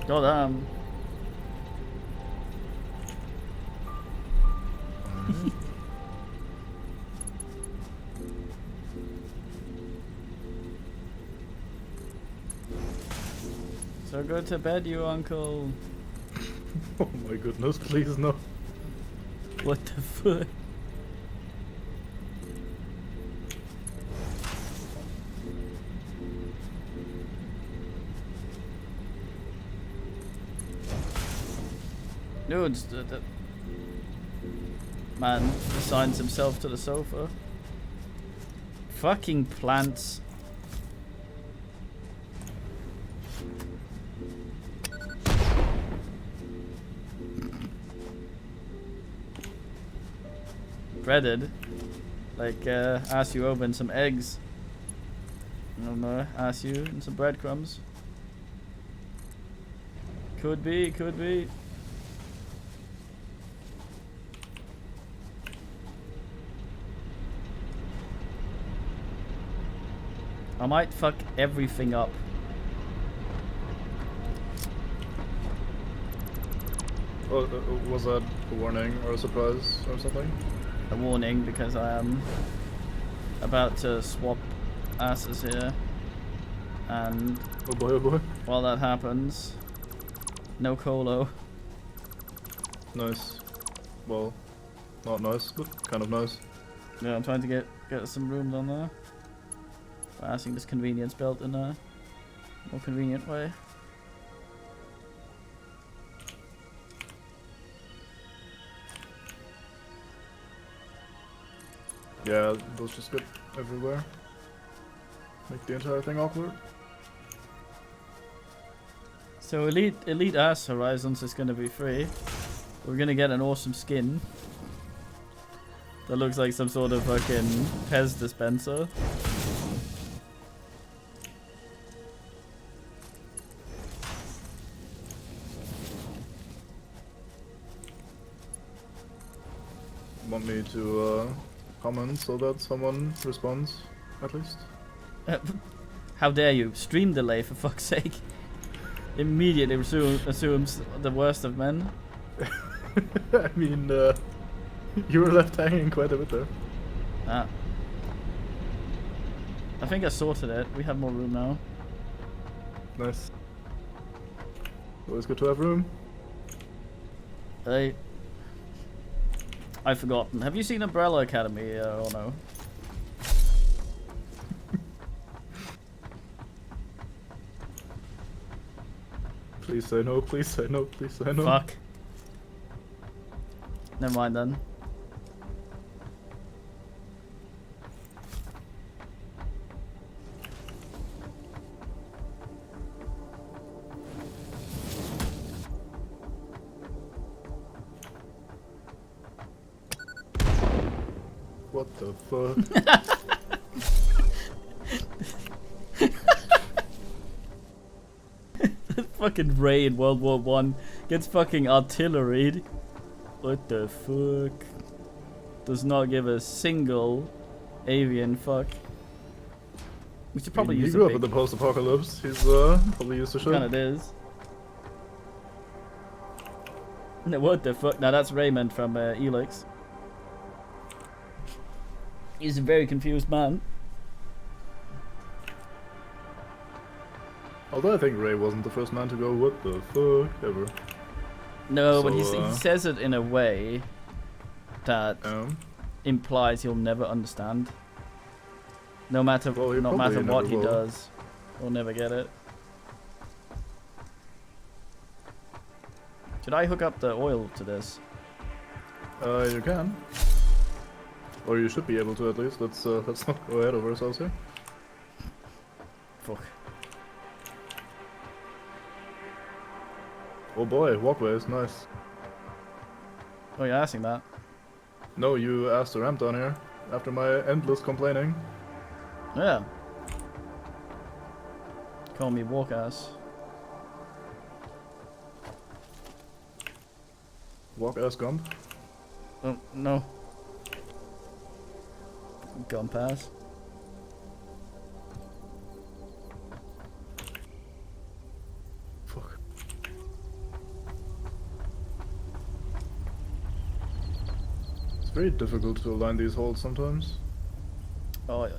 God damn. So go to bed, you uncle. Oh my goodness, please no. What the fuck? Dude, the man assigns himself to the sofa. Fucking plants. Breaded. Like, ask you open some eggs. And ask you and some breadcrumbs. Could be, could be. I might fuck everything up. Oh, was that a warning or a surprise or something? A warning because I am about to swap asses here. And Oh boy, oh boy. while that happens, no colo. Nice. Well, not nice, but kind of nice. Yeah, I'm trying to get some rooms on there. Passing this convenience belt in a more convenient way. Yeah, those just get everywhere. Make the entire thing awkward. So Elite Ass Horizons is gonna be free. We're gonna get an awesome skin. That looks like some sort of fucking Pez dispenser. Want me to comment so that someone responds, at least? How dare you? Stream delay, for fuck's sake. Immediately assumes the worst of men. I mean, you were left hanging quite a bit there. Ah. I think I sorted it. We have more room now. Nice. Always good to have room. I've forgotten. Have you seen Umbrella Academy or no? Please say no, please say no, please say no. Fuck. Never mind then. What the fuck? Fucking Ray in World War One gets fucking artilleried. What the fuck? Does not give a single avian fuck. We should probably use he grew up in the post-apocalypse. He's probably used to shit. Kind of is. No, what the fuck? Now that's Raymond from Elix. He's a very confused man. Although I think Ray wasn't the first man to go, what the fuck, ever. No, So, but he says it in a way that implies he'll never understand. No matter, no matter what he does, he'll never get it. Should I hook up the oil to this? You can. Or you should be able to at least. Let's not go ahead of ourselves here. Fuck. Oh boy, walkways, nice. Oh, you're asking that? No, you asked the ramp down here after my endless complaining. Yeah. Call me walk ass. Walk ass gump. Oh, no. Gun pass. Fuck. It's very difficult to align these holes sometimes. Oh, yeah.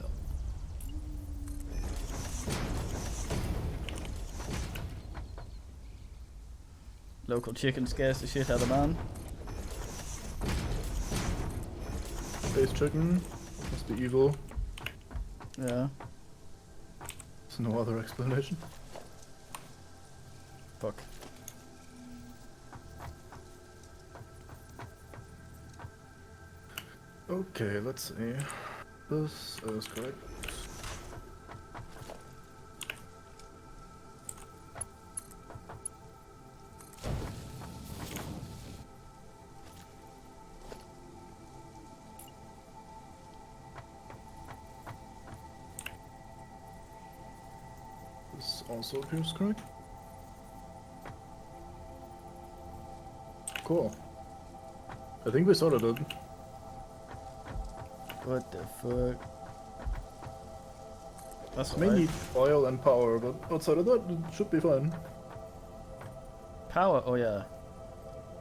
Local chicken scares the shit out of man. Space chicken. Must be evil. Yeah. There's no other explanation. Fuck. Okay, let's see. This is correct. This also appears correct. Cool. I think we sorted it. What the fuck? That's May right. need oil and power, but outside of that, it should be fine. Power? Oh yeah.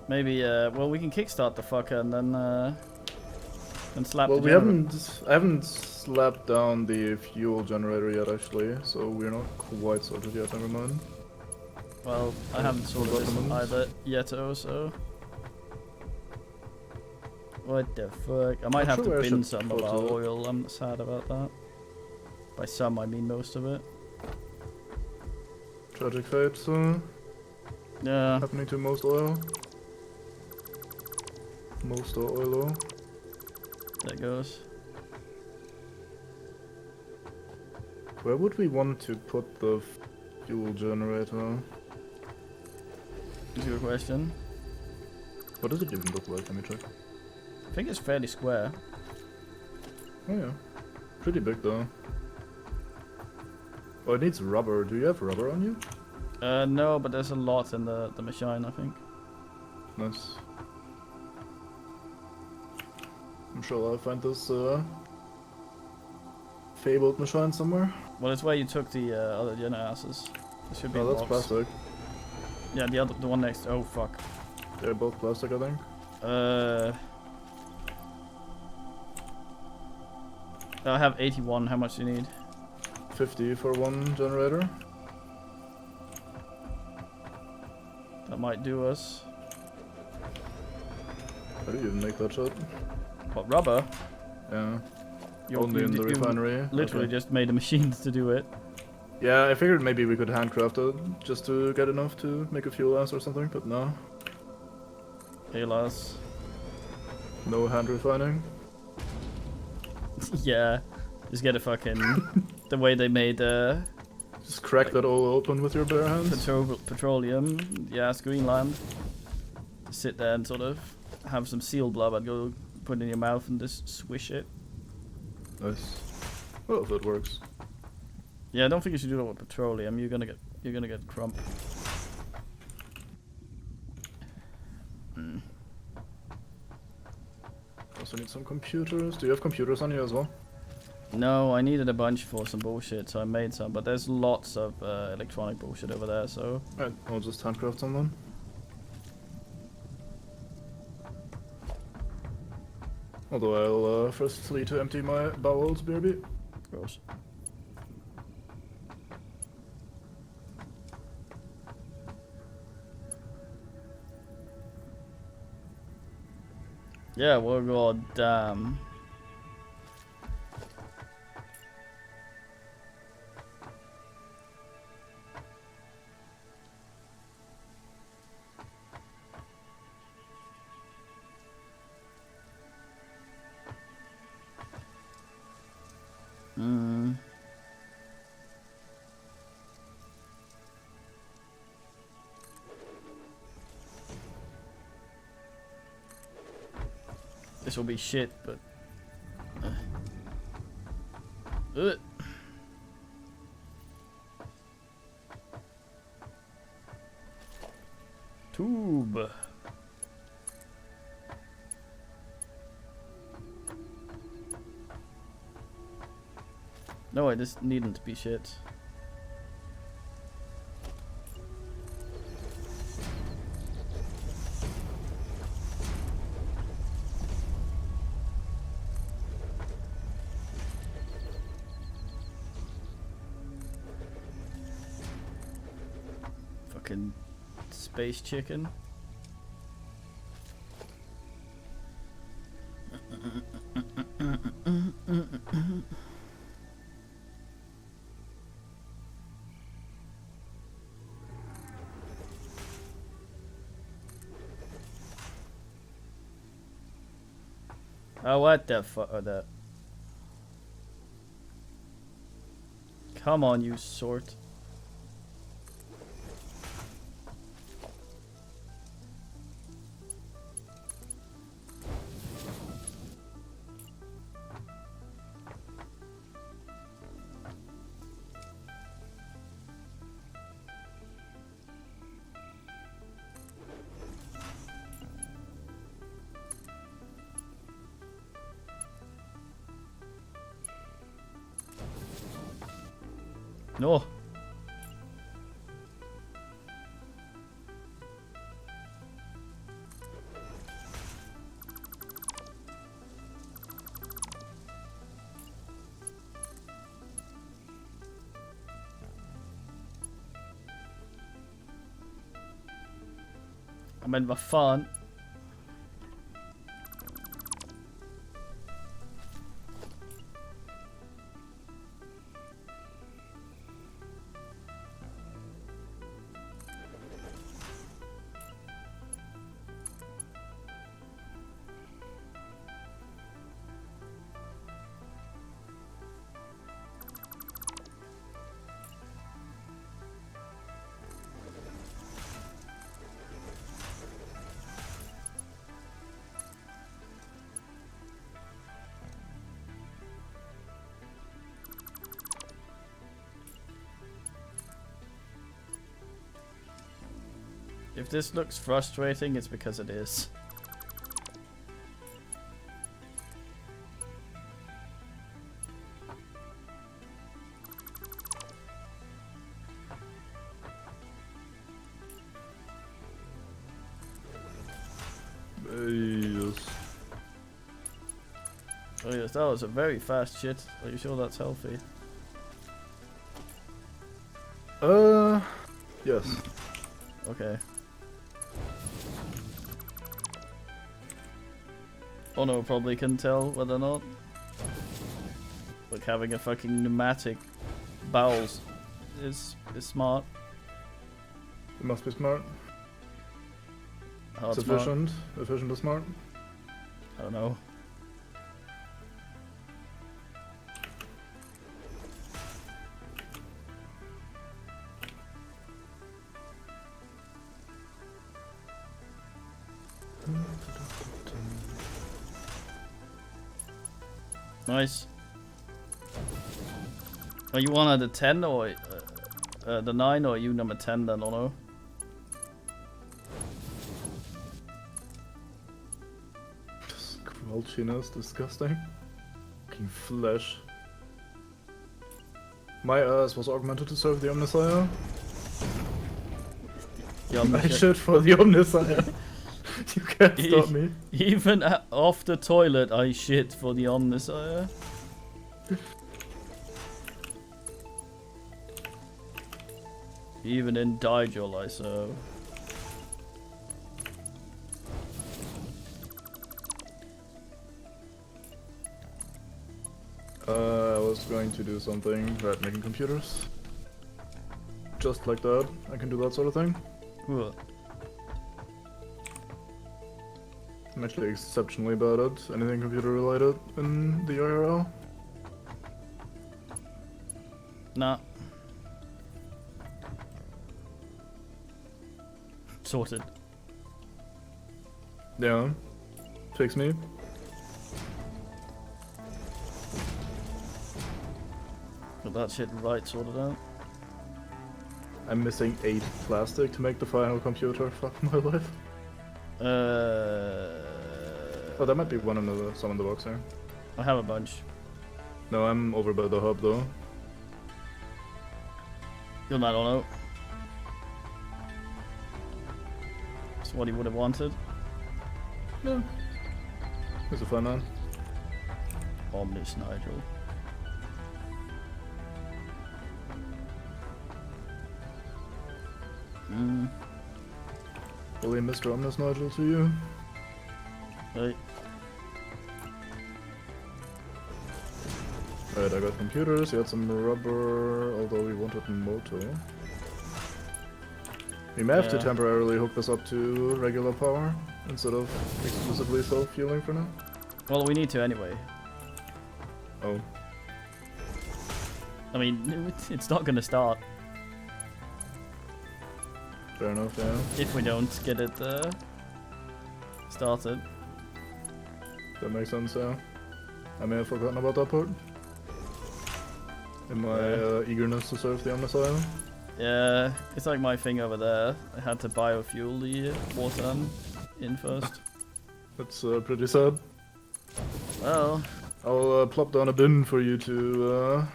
Maybe. Well, we can kickstart the fucker and then slap. Well, the generator. I haven't slapped down the fuel generator yet, actually, so we're not quite sorted yet. Never mind. Well, I haven't sorted this one either yet, also. What the fuck? I might have to bin some of our oil. I'm sad about that. By some, I mean most of it. Tragic fate, Yeah. happening to most oil. Most oil. There it goes. Where would we want to put the fuel generator? That's a good question. What does it even look like? Let me check. I think it's fairly square. Oh yeah. Pretty big though. Oh, it needs rubber. Do you have rubber on you? No, but there's a lot in the machine, I think. Nice. I'm sure I'll find this fabled machine somewhere. Well, it's where you took the other asses. There should be. Oh, that's box. plastic. Yeah, the one next. Oh fuck. They're both plastic, I think. I have 81. How much do you need? 50 for one generator. That might do us. How do you even make that shit? What, rubber? Yeah. You, Only you, in the you refinery. literally Okay. just made the machines to do it. Yeah, I figured maybe we could handcraft it just to get enough to make a fuel ass or something, but no. Alas. No hand refining. Yeah. Just get a fucking... the way they made Just crack that all open with your bare hands. petroleum. Yeah, it's Greenland. Just sit there and sort of have some seal blubber go put it in your mouth and just swish it. Nice. Well, if it works. Yeah, I don't think you should do that with petroleum. You're gonna get crump. Also need some computers. Do you have computers on you as well? No, I needed a bunch for some bullshit, so I made some. But there's lots of electronic bullshit over there, so... Alright, I'll just handcraft some then. Although I'll first need to empty my bowels, BRB. Gross. Yeah, well, god damn. This will be shit, but... Tube. No, I just needn't be shit. Fucking space chicken. Oh, what the fuck? Oh, that. Come on, you sort. No. Men vad fan. If this looks frustrating, it's because it is. Yes. Oh yes, that was a very fast shit. Are you sure that's healthy? Yes. Okay. Oh no, probably can tell whether or not. Like having a fucking pneumatic bowels is smart. It must be smart. Hard It's smart. efficient. Efficient is smart. I don't know. Nice. Are you one at the 10 or the 9, or are you number 10 then, or no? Squelchiness, disgusting. Fucking flesh. My ass was augmented to serve the Omnissiah. I shit for the Omnissiah. You can't stop me. Even off the toilet, I shit for the Omnissiah. Even in Digel, I so. I was going to do something, right, making computers. Just like that, I can do that sort of thing. Cool. I'm actually exceptionally bad at anything computer related in the IRL. Nah. Sorted. Yeah. Fix me. Got that shit right sorted out. I'm missing 8 plastic to make the final computer. Fuck my life. Oh, there might be one in the some in the box here. I have a bunch. No, I'm over by the hub though. Good man, I don't know. That's what he would have wanted. Yeah. He's a fun man. Omnis Nigel. Fully Mr. Omnis Nigel to you. Right. Right, I got computers, you had some rubber, although we wanted motor. We may have to temporarily hook this up to regular power, instead of exclusively self-fueling for now. Well, we need to anyway. Oh. I mean, it's not gonna start Fair enough, yeah. if we don't get it started. That makes sense, yeah. I may have forgotten about that part. In my eagerness to serve the Omnissiah. Yeah, it's like my thing over there. I had to biofuel the water in first. That's pretty sad. Well, I'll plop down a bin for you to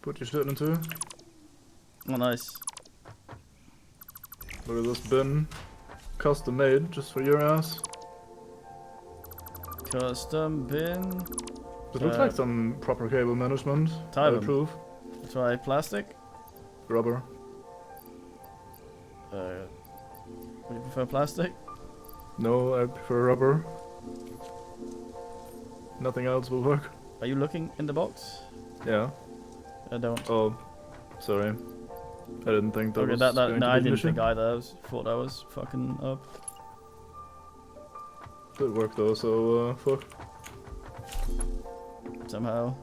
put your shit into. oh nice. Look at this bin. Custom made, just for your ass. Custom bin. It looks like some proper cable management. I Taiwan. approve. Try plastic. Rubber. Would you prefer plastic? No, I prefer rubber. Nothing else will work. Are you looking in the box? Yeah. I don't. Oh, sorry. I didn't think that Okay, was that going no, to I be didn't an issue. think either. Thought I was fucking up. Did work though, so fuck. Somehow.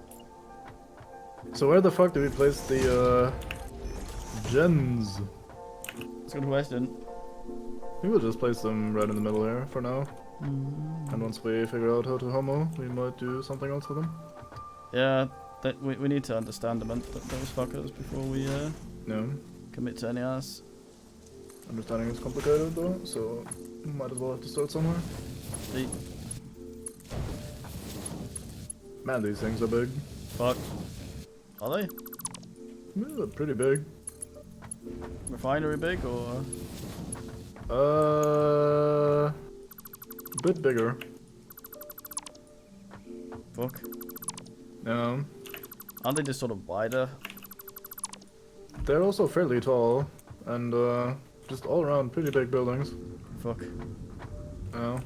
So where the fuck do we place the gens? It's a good question. We will just place them right in the middle here for now. And once we figure out how to homo, we might do something else with them. Yeah, we need to understand those fuckers before we No. commit to any ass. Understanding is complicated though, so might as well have to start somewhere. See? Man, these things are big. Fuck. Are they? Yeah, they're pretty big. Refinery big or? A bit bigger. Fuck. Yeah. Aren't they just sort of wider? They're also fairly tall, and just all around pretty big buildings. Fuck. Yeah.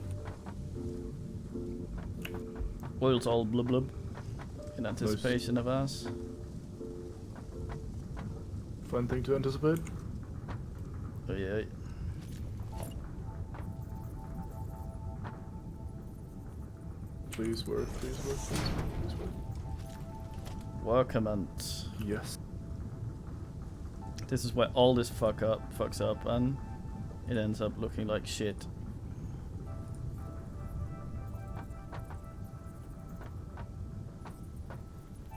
Oil's all blub blub. In anticipation of us. Fun thing to anticipate. Oh yeah. Please work, please work, please work, please work. Workament. Yes. This is where all this fucks up and it ends up looking like shit.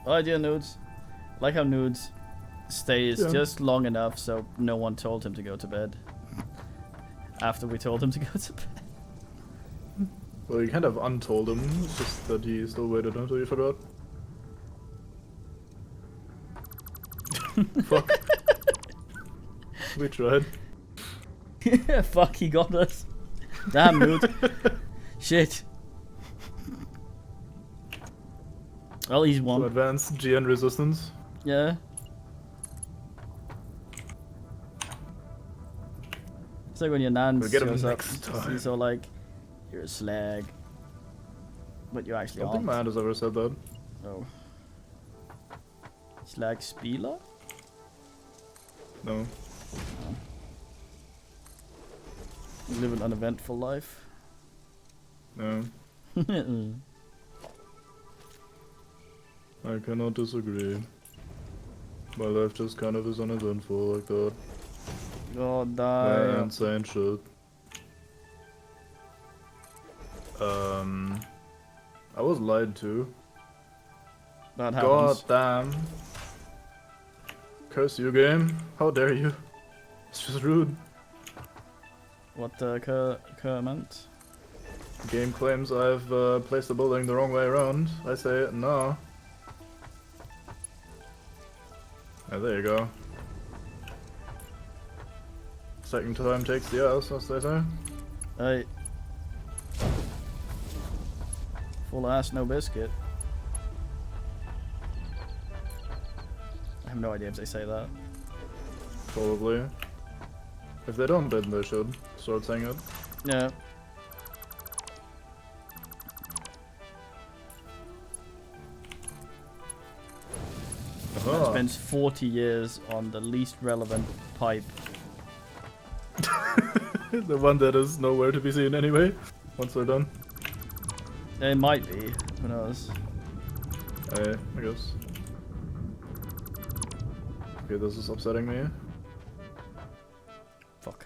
Oh dear, Nudes. Like how Nudes stays just long enough so no one told him to go to bed. After we told him to go to bed. Well, you kind of untold him, it's just that he still waited until you forgot. Fuck. We tried. Fuck, he got us. Damn, Nude. Shit. Well, he's won. Some advanced GN resistance. Yeah. It's like when your nan We'll get him shows up, next time. he's all like, "You're a slag," but you actually I don't think my aren't. aunt has ever said that. Oh. Slag Spieler? No. You live an uneventful life. No. I cannot disagree. My life just kind of is uneventful like that. God damn. And saying shit. I was lied to. That happens. God damn. Curse you, game. How dare you? It's just rude. What meant? Game claims I've placed the building the wrong way around. I say no. Ah, there you go. Second time takes the ass, as they say. Hey. Full ass, no biscuit. I have no idea if they say that. Probably. If they don't, then they should start saying it. Yeah. Aha. Spends 40 years on the least relevant pipe. The one that is nowhere to be seen anyway, once they're done. It might be. Who knows? I guess. Okay, this is upsetting me. Fuck.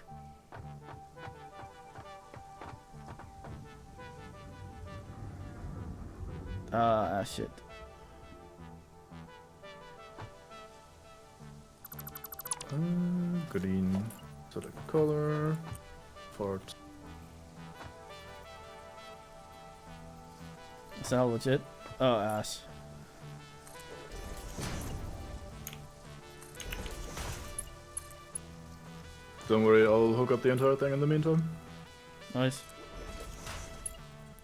Ah, shit. Green. Select color. Fart. Salvage it. Oh, ass. Don't worry, I'll hook up the entire thing in the meantime. Nice.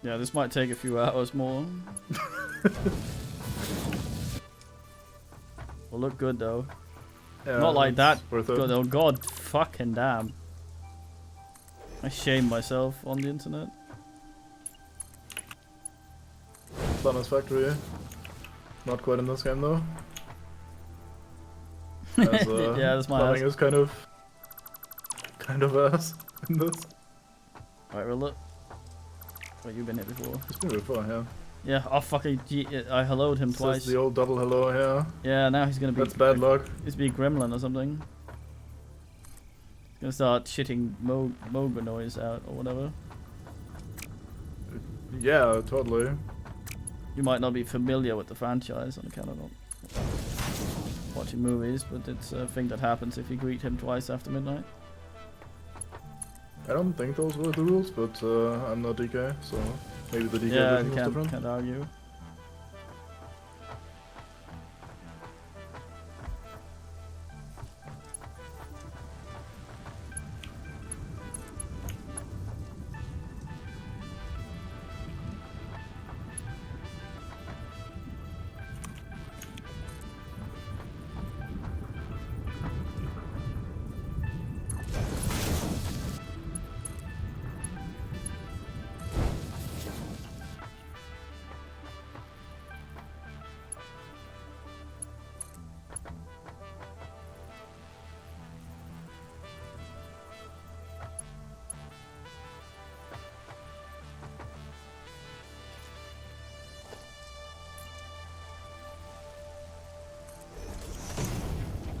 Yeah, this might take a few hours more. Will look good though. Yeah, Not like that. it's worth it. Good, oh god, fucking damn. I shame myself on the internet. Satisfactory. Not quite in this game though. As, Yeah, that's my plumbing ass. is kind of ass in this. Alright, well look. Wait, you've been here before. It's been before, yeah. Yeah, oh fucking I helloed him Says twice. the old double hello, yeah. Yeah, now he's gonna be. That's bad luck. He's be gremlin or something. He's gonna start shitting Moga noise out or whatever. Yeah, totally. You might not be familiar with the franchise on account of not watching movies, but it's a thing that happens if you greet him twice after midnight. I don't think those were the rules, but I'm not DK, so maybe the DK Yeah, version was different. can't argue.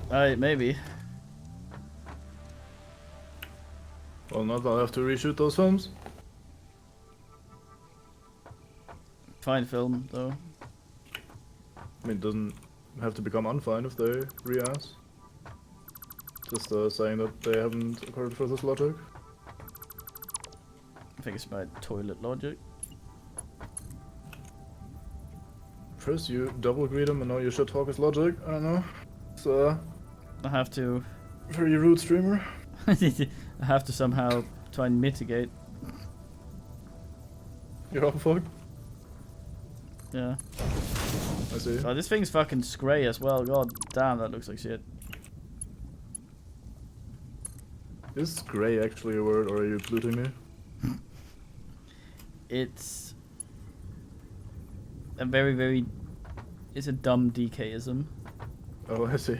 Maybe. Well, not I'll have to reshoot those films. Fine film, though. I mean, it doesn't have to become unfine if they re-ass. Just saying that they haven't accorded for this logic. I think it's about toilet logic. First you double greet him and now you shit talk his logic. I don't know. It's I have to. very rude streamer. I have to somehow try and mitigate. You're all fucked. Yeah. I see. Oh, this thing's fucking scray as well. God damn, that looks like shit. Is grey actually a word, or are you polluting me? It's a very. It's a dumb DKism. Oh, I see.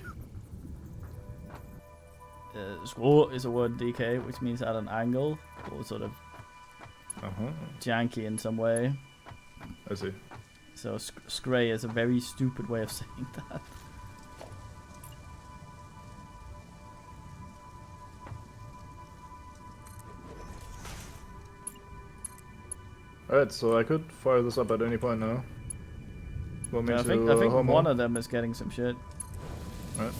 Squat is a word DK, which means at an angle, or sort of janky in some way. I see. So scray is a very stupid way of saying that. Alright, so I could fire this up at any point now. Want me Yeah, I to, think homo? one of them is getting some shit. Right.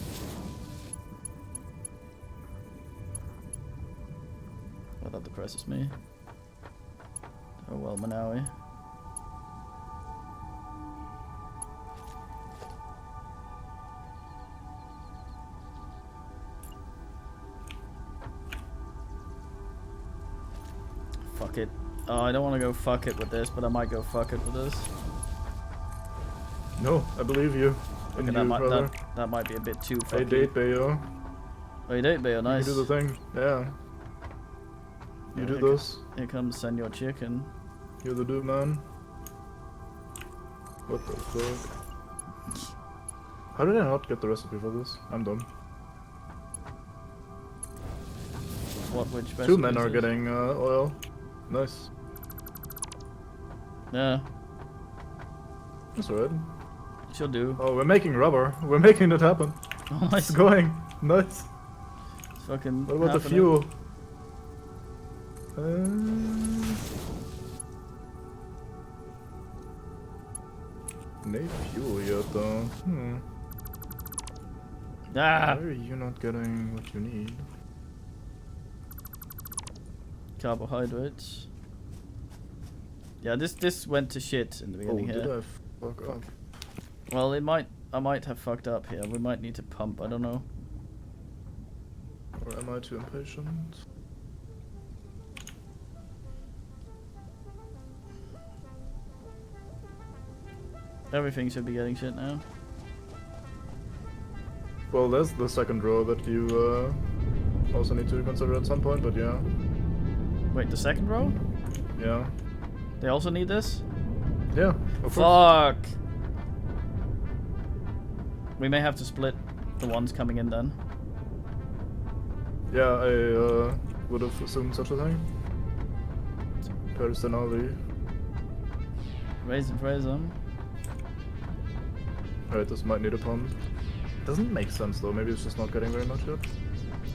Well, that depresses me. Oh well, Manawi. Fuck it. Oh, I don't want to go fuck it with this, but I might go fuck it with this. No, I believe you. Okay, that might be a bit too Hey, fucky. date, Bayo. Oh, you date, Bayo, nice. You do the thing. Yeah. You Yeah, do here this. Here comes Senor Chicken. You're the dude, man. What the fuck? How did I not get the recipe for this? I'm dumb. Which Two men recipe are is this? getting oil. Nice. Yeah, That's right. she'll do. Oh, we're making rubber. We're making it happen. Oh, nice. It's going. Nice. It's fucking What about the happening. fuel? No fuel yet though. Ah! Why are you not getting what you need? Carbohydrates. Yeah, this went to shit in the beginning Did here. I fuck up? Well, I might have fucked up here. We might need to pump. I don't know. Or am I too impatient? Everything should be getting shit now. Well, there's the second row that you also need to consider at some point, but yeah. Wait, the second row? Yeah. They also need this? Yeah, of course. Fuck! We may have to split the ones coming in then. Yeah, I would have assumed such a thing. Personally. Raise them. Alright, this might need a pump. Doesn't make sense though, maybe it's just not getting very much yet.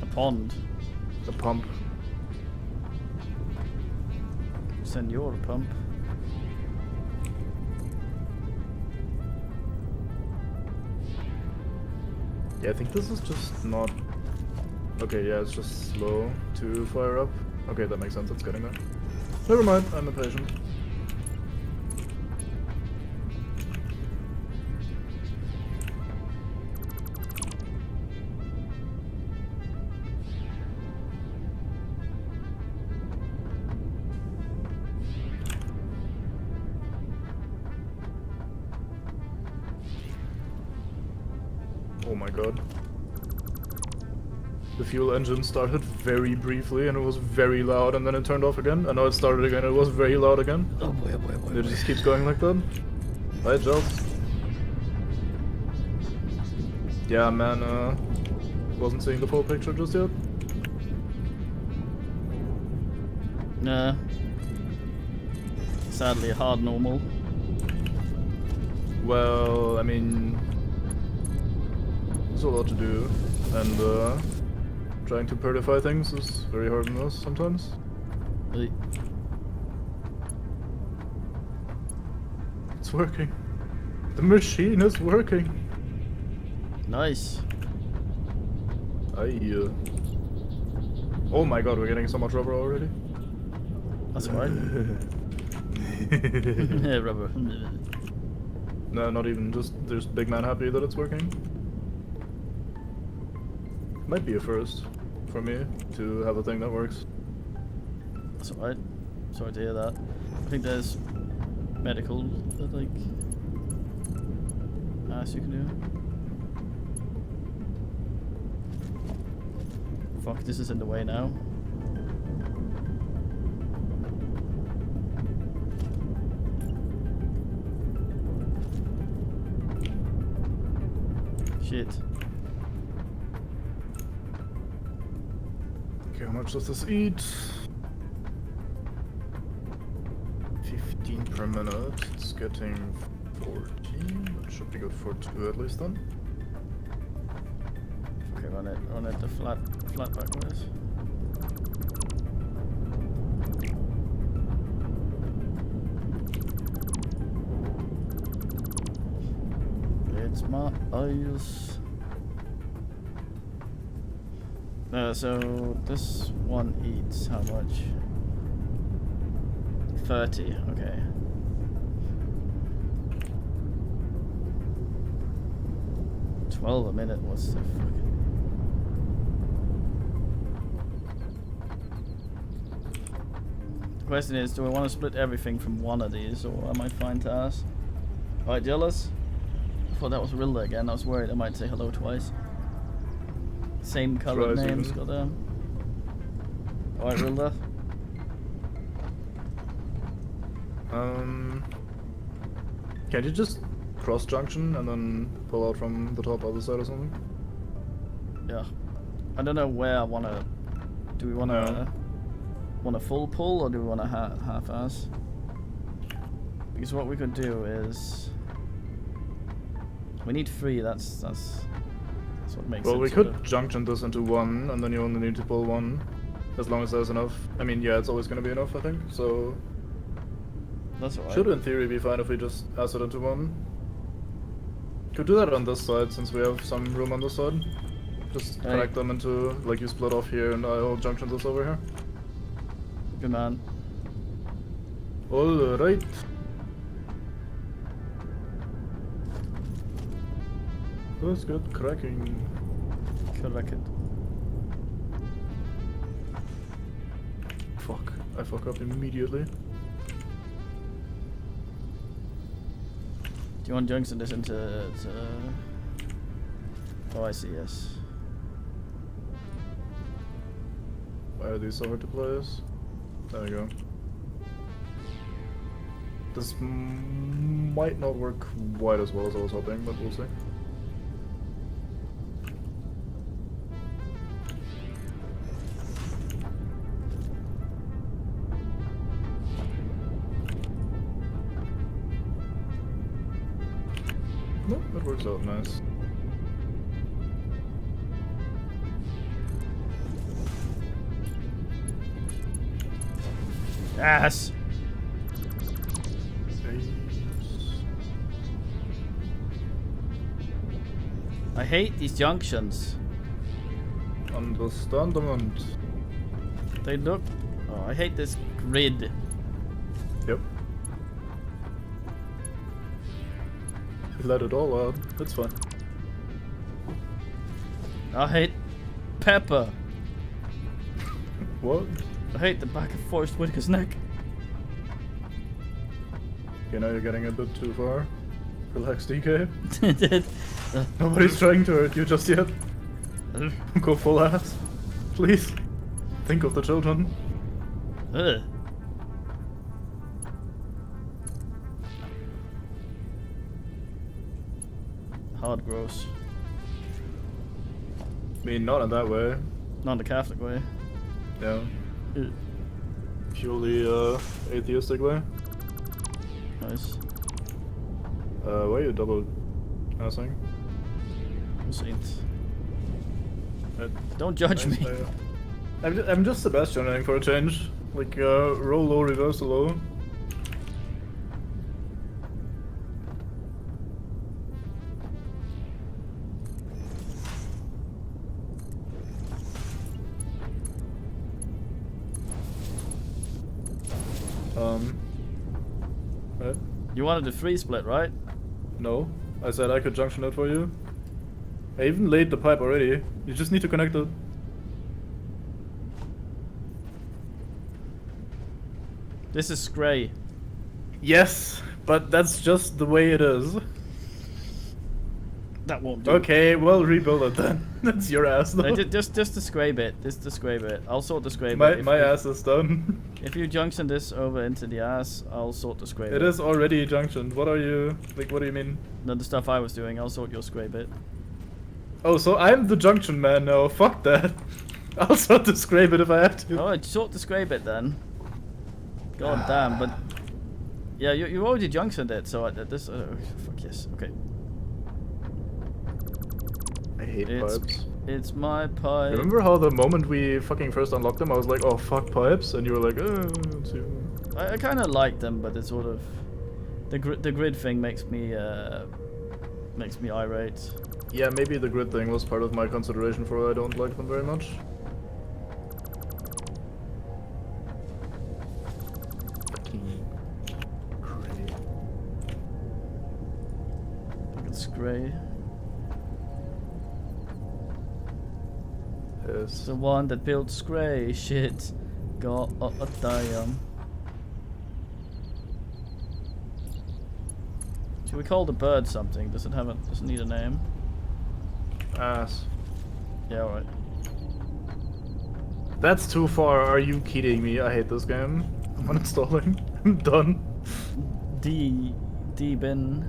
A pond. A pump. Send your pump. Yeah, I think this is just not... Okay, yeah, it's just slow to fire up. Okay, that makes sense, it's getting there. Never mind, I'm impatient. Oh my god. The fuel engine started very briefly and it was very loud and then it turned off again. And now it started again, it was very loud again. Oh boy, And it just keeps going like that. Right, Giles? Yeah, man, wasn't seeing the full picture just yet. Nah. Sadly, a hard normal. Well, I mean... There's a lot to do, and trying to purify things is very hard on us sometimes. Hey. It's working. The machine is working. Nice. Oh my god, we're getting so much rubber already. That's alright. Rubber. No, not even. Just there's big man happy that it's working. Might be a first for me to have a thing that works. That's alright. Sorry to hear that. I think there's medical that like you can do. Fuck, this is in the way now. Shit. Okay, how much does this eat? 15 per minute. It's getting 14. That should be good for 2 at least then. Okay, run it the flat backwards. It's my eyes. So this one eats how much? 30, okay. $12 a minute, what's the fucking... The question is, do I want to split everything from one of these, or am I fine to ask? Alright, jealous? I thought that was Rilda again, I was worried I might say hello twice. Same colored names, goddamn. Alright, Rilda. Can't you just cross junction and then pull out from the top other side or something? Yeah. I don't know where I wanna... Do we wanna... Want a full pull or do we want a half-ass? Because what we could do is... We need 3, that's what makes it. Well, we could junction this into 1, and then you only need to pull 1. As long as there's enough. I mean, yeah, it's always gonna be enough, I think, so... That's alright. Should in theory be fine if we just ass it into 1. Could do that on this side, since we have some room on this side. Just connect them into, like, you split off here and I'll junction this over here. Good man. Alright. That's good, cracking. Correct. Fuck, I fuck up immediately. Do you want to junction this into... Oh, I see, yes. Why are these so hard to place? There we go. This might not work quite as well as I was hoping, but we'll see. No, that works out nice. Yes! I hate these junctions. Understandament. They look... Oh, I hate this grid. Yep. Let it all out. It's fine. I hate Pepper. What? I hate the back of Forrest Whitaker's neck. Okay, now you're getting a bit too far. Relax, DK. Did. Nobody's trying to hurt you just yet. Go full ass. Please. Think of the children. Ugh. Hard gross. I mean, not in that way. Not the Catholic way. Yeah. Ugh. Purely, atheistic way. Nice. Why are you double assing? Saint. Don't judge me. I'm just Sebastianing for a change. Like, roll low, reverse low. Right? You wanted a 3 split, right? No, I said I could junction it for you. I even laid the pipe already. You just need to connect it. This is Scray. Yes, but that's just the way it is. That won't do. Okay, well, rebuild it then. That's your ass, though. Just the Scray bit. Just the Scray bit. I'll sort the Scray bit. My ass is done. If you junction this over into the ass, I'll sort the Scray bit. It is already junctioned. What are you... Like, what do you mean? No, the stuff I was doing, I'll sort your Scray bit. Oh, so I'm the junction man now. Fuck that. I'll sort the Scray bit if I have to. Oh, sort the Scray bit then. God damn, but... Yeah, you already junctioned it, so this... fuck yes, okay. I hate pipes. It's my pipe. Remember how the moment we fucking first unlocked them, I was like, oh, fuck pipes? And you were like, let's see. I kind of like them, but it's sort of... The grid thing makes me irate. Yeah, maybe the grid thing was part of my consideration for why I don't like them very much. It's grey. Yes. The one that built Scray shit got a damn. Should we call the bird something? Does it need a name? Ass. Yeah, alright. That's too far. Are you kidding me? I hate this game. I'm uninstalling. I'm done. D bin.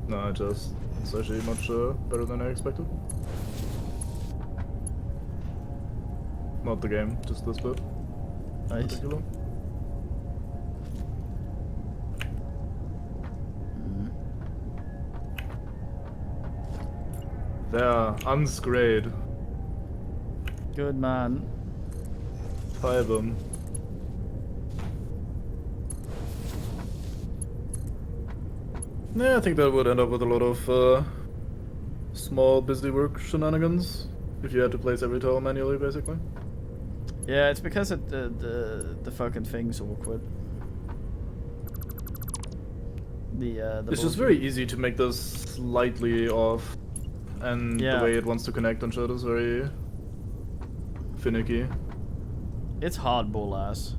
No, it's actually much better than I expected. Not the game, just this bit. Nice. Particular. There, unscrayed. Good man. Fire them. Yeah, I think that would end up with a lot of small busy work shenanigans if you had to place every tile manually, basically. Yeah, it's because the fucking thing's awkward. It's just very easy to make this slightly off, and the way it wants to connect and shit is very finicky. It's hardball ass.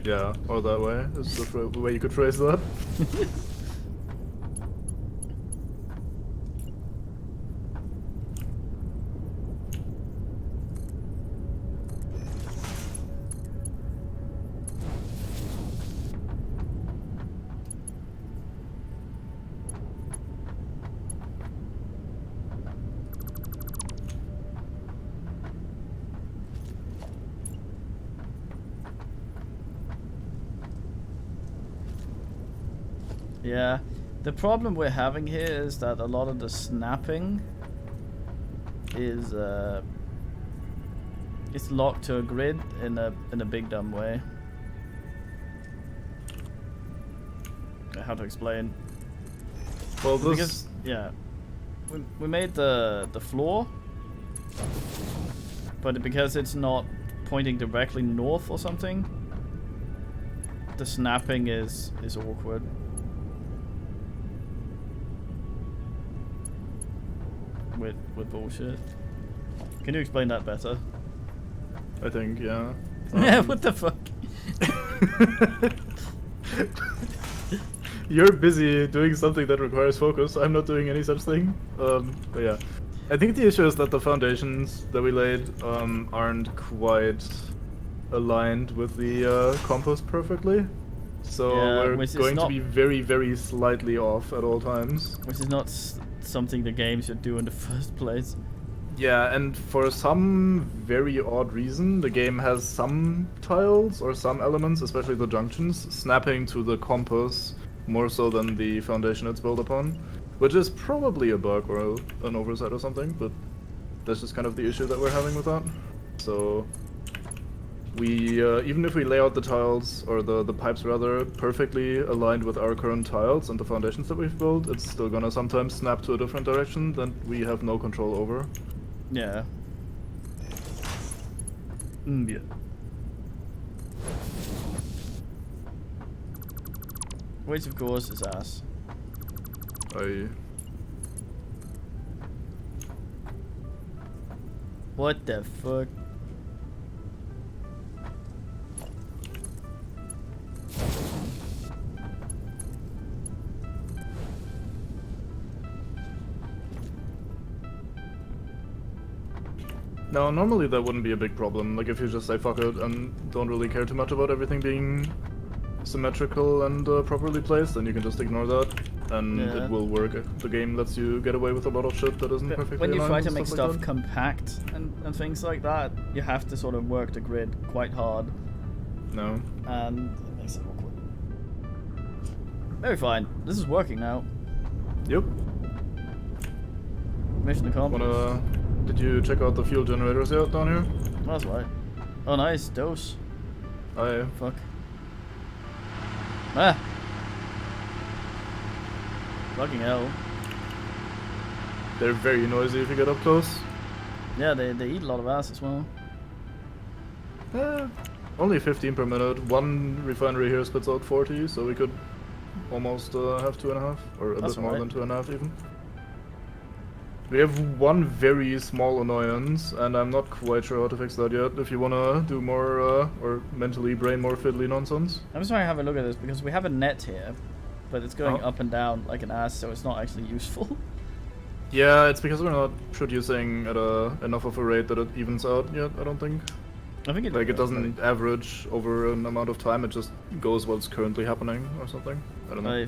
Yeah, or that way is the way you could phrase that. Yeah, the problem we're having here is that a lot of the snapping is it's locked to a grid in a big dumb way. How to explain? Well, this because, yeah, we made the floor, but because it's not pointing directly north or something, the snapping is awkward. With bullshit. Can you explain that better? I think, yeah. Yeah, what the fuck? You're busy doing something that requires focus. I'm not doing any such thing. But yeah. I think the issue is that the foundations that we laid aren't quite aligned with the compass perfectly. So yeah, we're going to be very, very slightly off at all times. Which is not something the game should do in the first place. Yeah, and for some very odd reason, the game has some tiles or some elements, especially the junctions, snapping to the compass more so than the foundation it's built upon. which is probably a bug or an oversight or something, but that's just kind of the issue that we're having with that. So we, even if we lay out the tiles, or the pipes rather, perfectly aligned with our current tiles and the foundations that we've built, it's still gonna sometimes snap to a different direction that we have no control over. Yeah. Yeah. Which of course is ass. What the fuck? Now, normally that wouldn't be a big problem, like if you just say fuck it and don't really care too much about everything being symmetrical and properly placed, then you can just ignore that, and it will work. The game lets you get away with a lot of shit that isn't perfectly when you aligned try to and make stuff stuff like compact and things like that, you have to sort of work the grid quite hard. No. And it makes it awkward. Very fine. This is working now. Yep. Mission accomplished. Did you check out the fuel generators yet down here? That's right. Oh, nice. Dose. Aye. Fuck. Ah! Fucking hell. They're very noisy if you get up close. Yeah, they eat a lot of ass as well. Only 15 per minute. One refinery here spits out 40, so we could almost have 2.5, or a bit more than 2.5 even. We have one very small annoyance, and I'm not quite sure how to fix that yet. If you wanna do more, or mentally brain more fiddly nonsense. I'm just trying to have a look at this, because we have a net here, but it's going up and down like an ass, so it's not actually useful. Yeah, it's because we're not producing at enough of a rate that it evens out yet, I don't think. I think it doesn't average over an amount of time, it just goes what's currently happening or something. I don't know.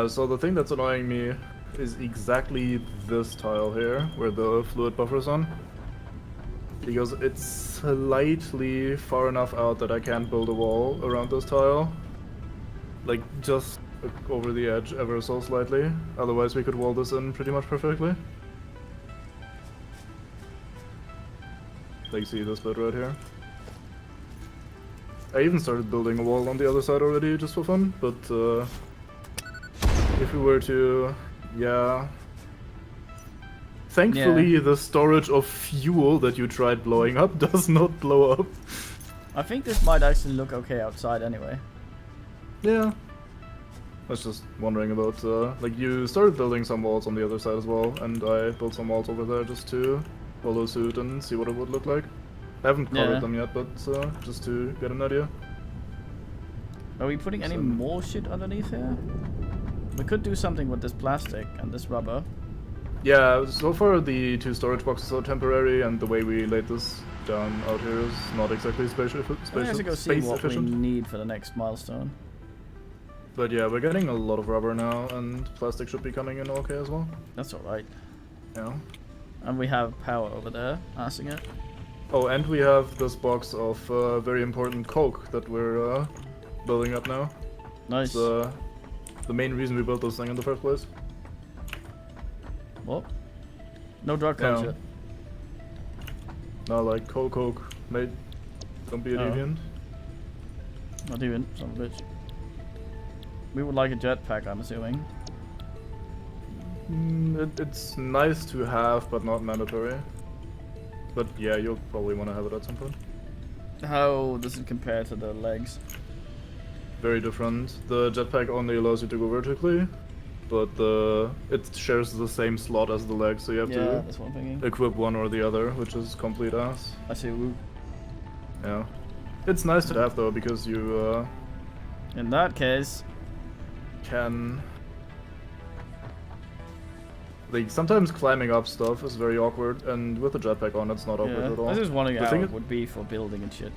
So the thing that's annoying me is exactly this tile here, where the fluid buffer is on. Because it's slightly far enough out that I can't build a wall around this tile. Like, just over the edge ever so slightly. Otherwise we could wall this in pretty much perfectly. Like, see this bit right here? I even started building a wall on the other side already, just for fun, but if we were to, thankfully the storage of fuel that you tried blowing up does not blow up. I think this might actually look okay outside anyway. Yeah. I was just wondering about, like, you started building some walls on the other side as well, and I built some walls over there just to follow suit and see what it would look like. I haven't colored them yet, but just to get an idea. Are we putting any more shit underneath here? We could do something with this plastic and this rubber. Yeah, so far the 2 storage boxes are temporary, and the way we laid this down out here is not exactly space efficient. I have to go see what we need for the next milestone. But yeah, we're getting a lot of rubber now, and plastic should be coming in okay as well. That's alright. Yeah. And we have power over there, passing it. Oh, and we have this box of very important coke that we're building up now. Nice. It's the main reason we built this thing in the first place. What? No drug comes yet. No, like coke, mate. Don't be a deviant. Not even, son of a bitch. We would like a jetpack, I'm assuming. It's nice to have, but not mandatory. But yeah, you'll probably want to have it at some point. How does it compare to the legs? Very different. The jetpack only allows you to go vertically, but it shares the same slot as the legs, so you have to that's what I'm thinking. equip one or the other, which is complete ass. I see. Woo. Yeah. It's nice to have though, because you in that case can, like, sometimes climbing up stuff is very awkward, and with the jetpack on it's not awkward at all. I was just wondering how it would be for building and shit.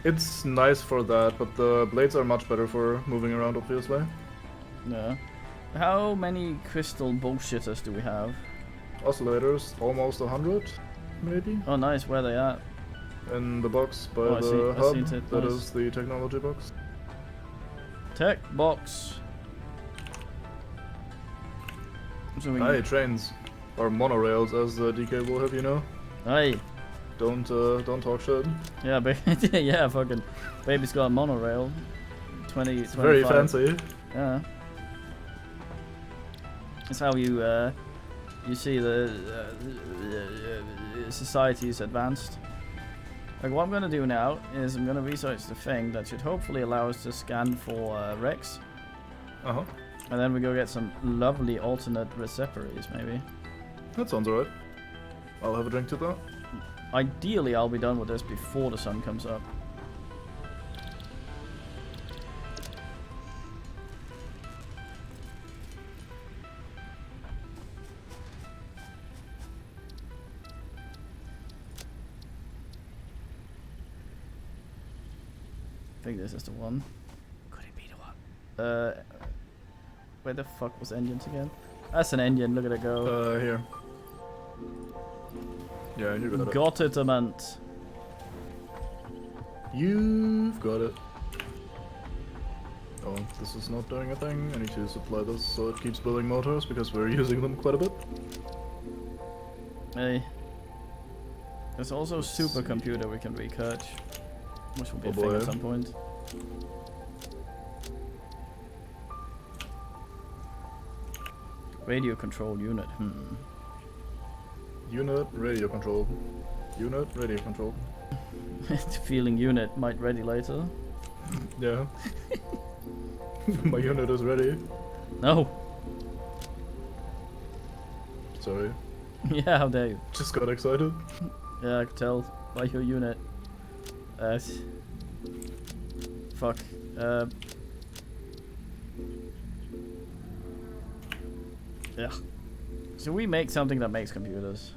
It's nice for that, but the blades are much better for moving around, obviously. Yeah. How many crystal bullshitters do we have? Oscillators, almost 100, maybe? Oh nice, where are they at? In the box by the hub, that is is the technology box. Tech box. So we Aye, trains. Or monorails, as DK will have you know. Aye. Don't talk shit. Yeah, yeah, fucking. Baby's got a monorail. 20, It's very 25. fancy. Yeah. It's how you see the society is advanced. Like what I'm gonna do now is I'm gonna research the thing that should hopefully allow us to scan for wrecks. Uh-huh. And then we go get some lovely alternate recipients, maybe. That sounds alright. I'll have a drink to that. Ideally, I'll be done with this before the sun comes up. I think this is the one. Could it be the one? Where the fuck was engines again? That's an engine, look at it go. Here. Yeah, you got it. Got it, Ament. You've got it. Oh, this is not doing a thing. I need to supply this so it keeps building motors because we're using them quite a bit. Hey. There's also a supercomputer we can research, which will be a thing at some point. Radio control unit. Unit radio control. Unit radio control. Feeling unit might ready later. Yeah. My unit is ready. No. Sorry. Yeah, how dare you? Just got excited. Yeah, I can tell by your unit. Fuck. Yeah. So we make something that makes computers.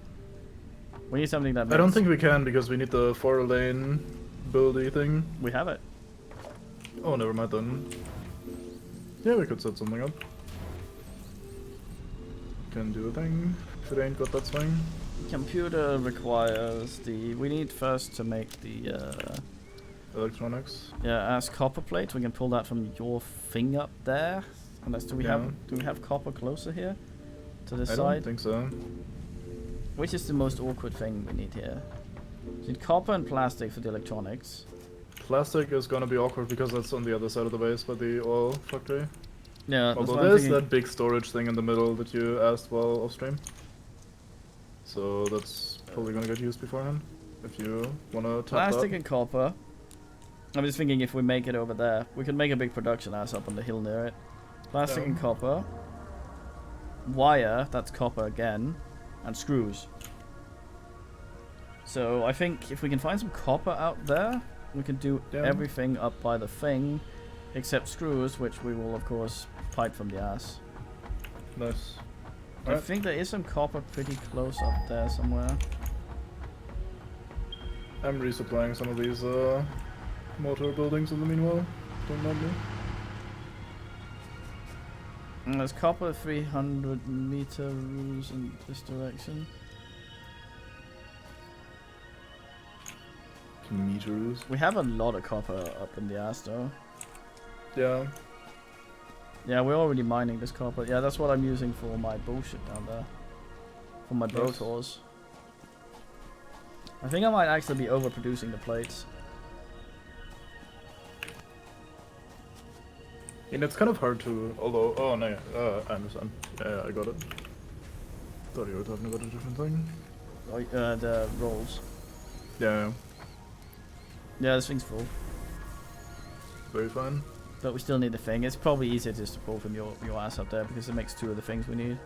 We need something that makes... I don't think we can because we need the 4-lane buildy thing. We have it. Oh, never mind then. Yeah, we could set something up. Can do a thing. If it ain't got that swing. Computer requires the... We need first to make the... Electronics. Yeah, as copper plate, we can pull that from your thing up there. Unless do we have copper closer here? To this side? I don't think so. Which is the most awkward thing we need here? We need copper and plastic for the electronics. Plastic is gonna be awkward because that's on the other side of the base by the oil factory. Yeah, although there's that big storage thing in the middle that you asked while off stream. So that's probably gonna get used beforehand. If you wanna tap plastic that. and copper. I'm just thinking if we make it over there, we can make a big production house up on the hill near it. Plastic and copper. Wire, that's copper again. And screws. So I think if we can find some copper out there, we can do everything up by the thing, except screws, which we will of course pipe from the ass. Nice. I think there is some copper pretty close up there somewhere. I'm resupplying some of these motor buildings in the meanwhile. Don't mind me. And there's copper 300 meters in this direction. Meters. We have a lot of copper up in the ass though. Yeah. Yeah, we're already mining this copper. Yeah, that's what I'm using for my bullshit down there. For my brotors. I think I might actually be overproducing the plates. And it's kind of hard to, although, oh no, I understand. Yeah, I got it. Thought you were talking about a different thing. Oh, the rolls. Yeah. Yeah, this thing's full. Very fine. But we still need the thing. It's probably easier just to pull from your ass up there because it makes 2 of the things we need.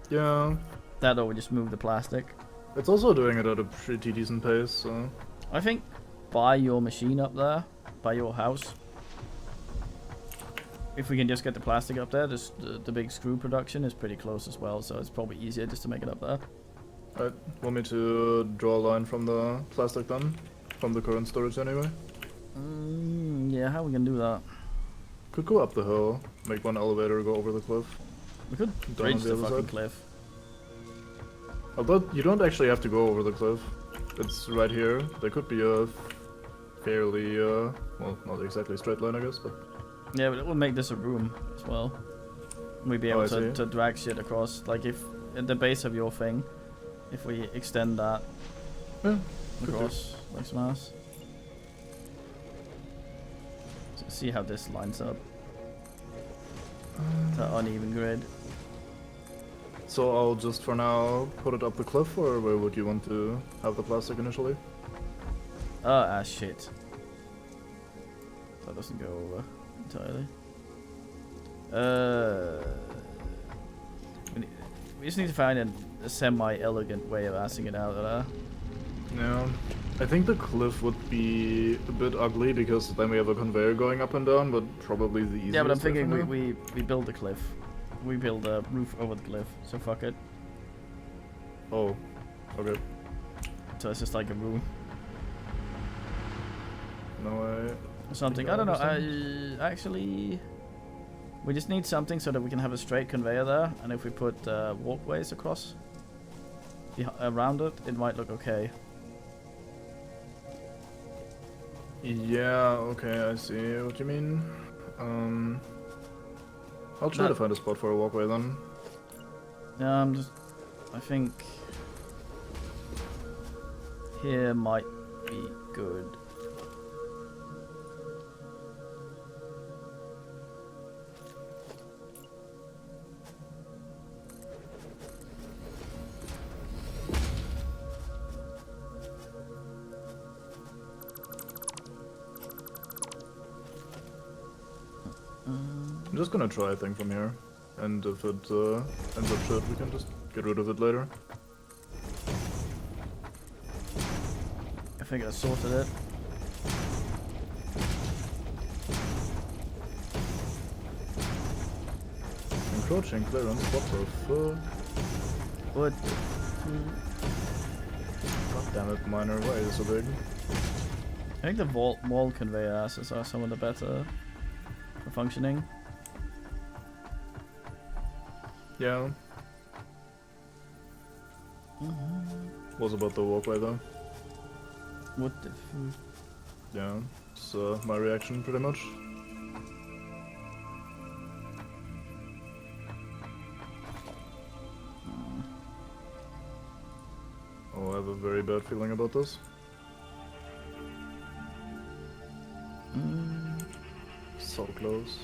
Yeah. That or we just move the plastic. It's also doing it at a pretty decent pace, so... I think by your machine up there, by your house, if we can just get the plastic up there, the big screw production is pretty close as well, so it's probably easier just to make it up there. Alright, want me to draw a line from the plastic then? From the current storage anyway? Yeah, how are we gonna do that? Could go up the hill, make one elevator go over the cliff. We could bridge the fucking cliff. Although you don't actually have to go over the cliff. It's right here. There could be a fairly, well, not exactly straight line I guess, but... Yeah, but it will make this a room as well. We'll be able to drag shit across. Like if at the base of your thing, if we extend that across like some ass. So see how this lines up. That uneven grid. So I'll just for now put it up the cliff, or where would you want to have the plastic initially? Shit. That doesn't go over entirely. We just need to find a semi-elegant way of assing it out of there. Yeah, I think the cliff would be a bit ugly because then we have a conveyor going up and down, but probably the easiest. Yeah, but I'm thinking we build the cliff. We build a roof over the cliff, so fuck it. Oh, okay. So it's just like a room. No, or something. I don't know. Actually, we just need something so that we can have a straight conveyor there, and if we put walkways across around it, it might look okay. Yeah, okay, I see what you mean. I'll try to find a spot for a walkway then. Yeah, I think here might be good. I'm just gonna try a thing from here, and if it ends up shit, we can just get rid of it later. I think I sorted it. Encroaching clearance, what the fuck? What? God damn it, miner, why is it so big? I think the wall conveyor asses are some of the better for functioning. Yeah. What about the walkway though? What the fuck? Yeah, it's my reaction pretty much. Oh, I have a very bad feeling about this. So close.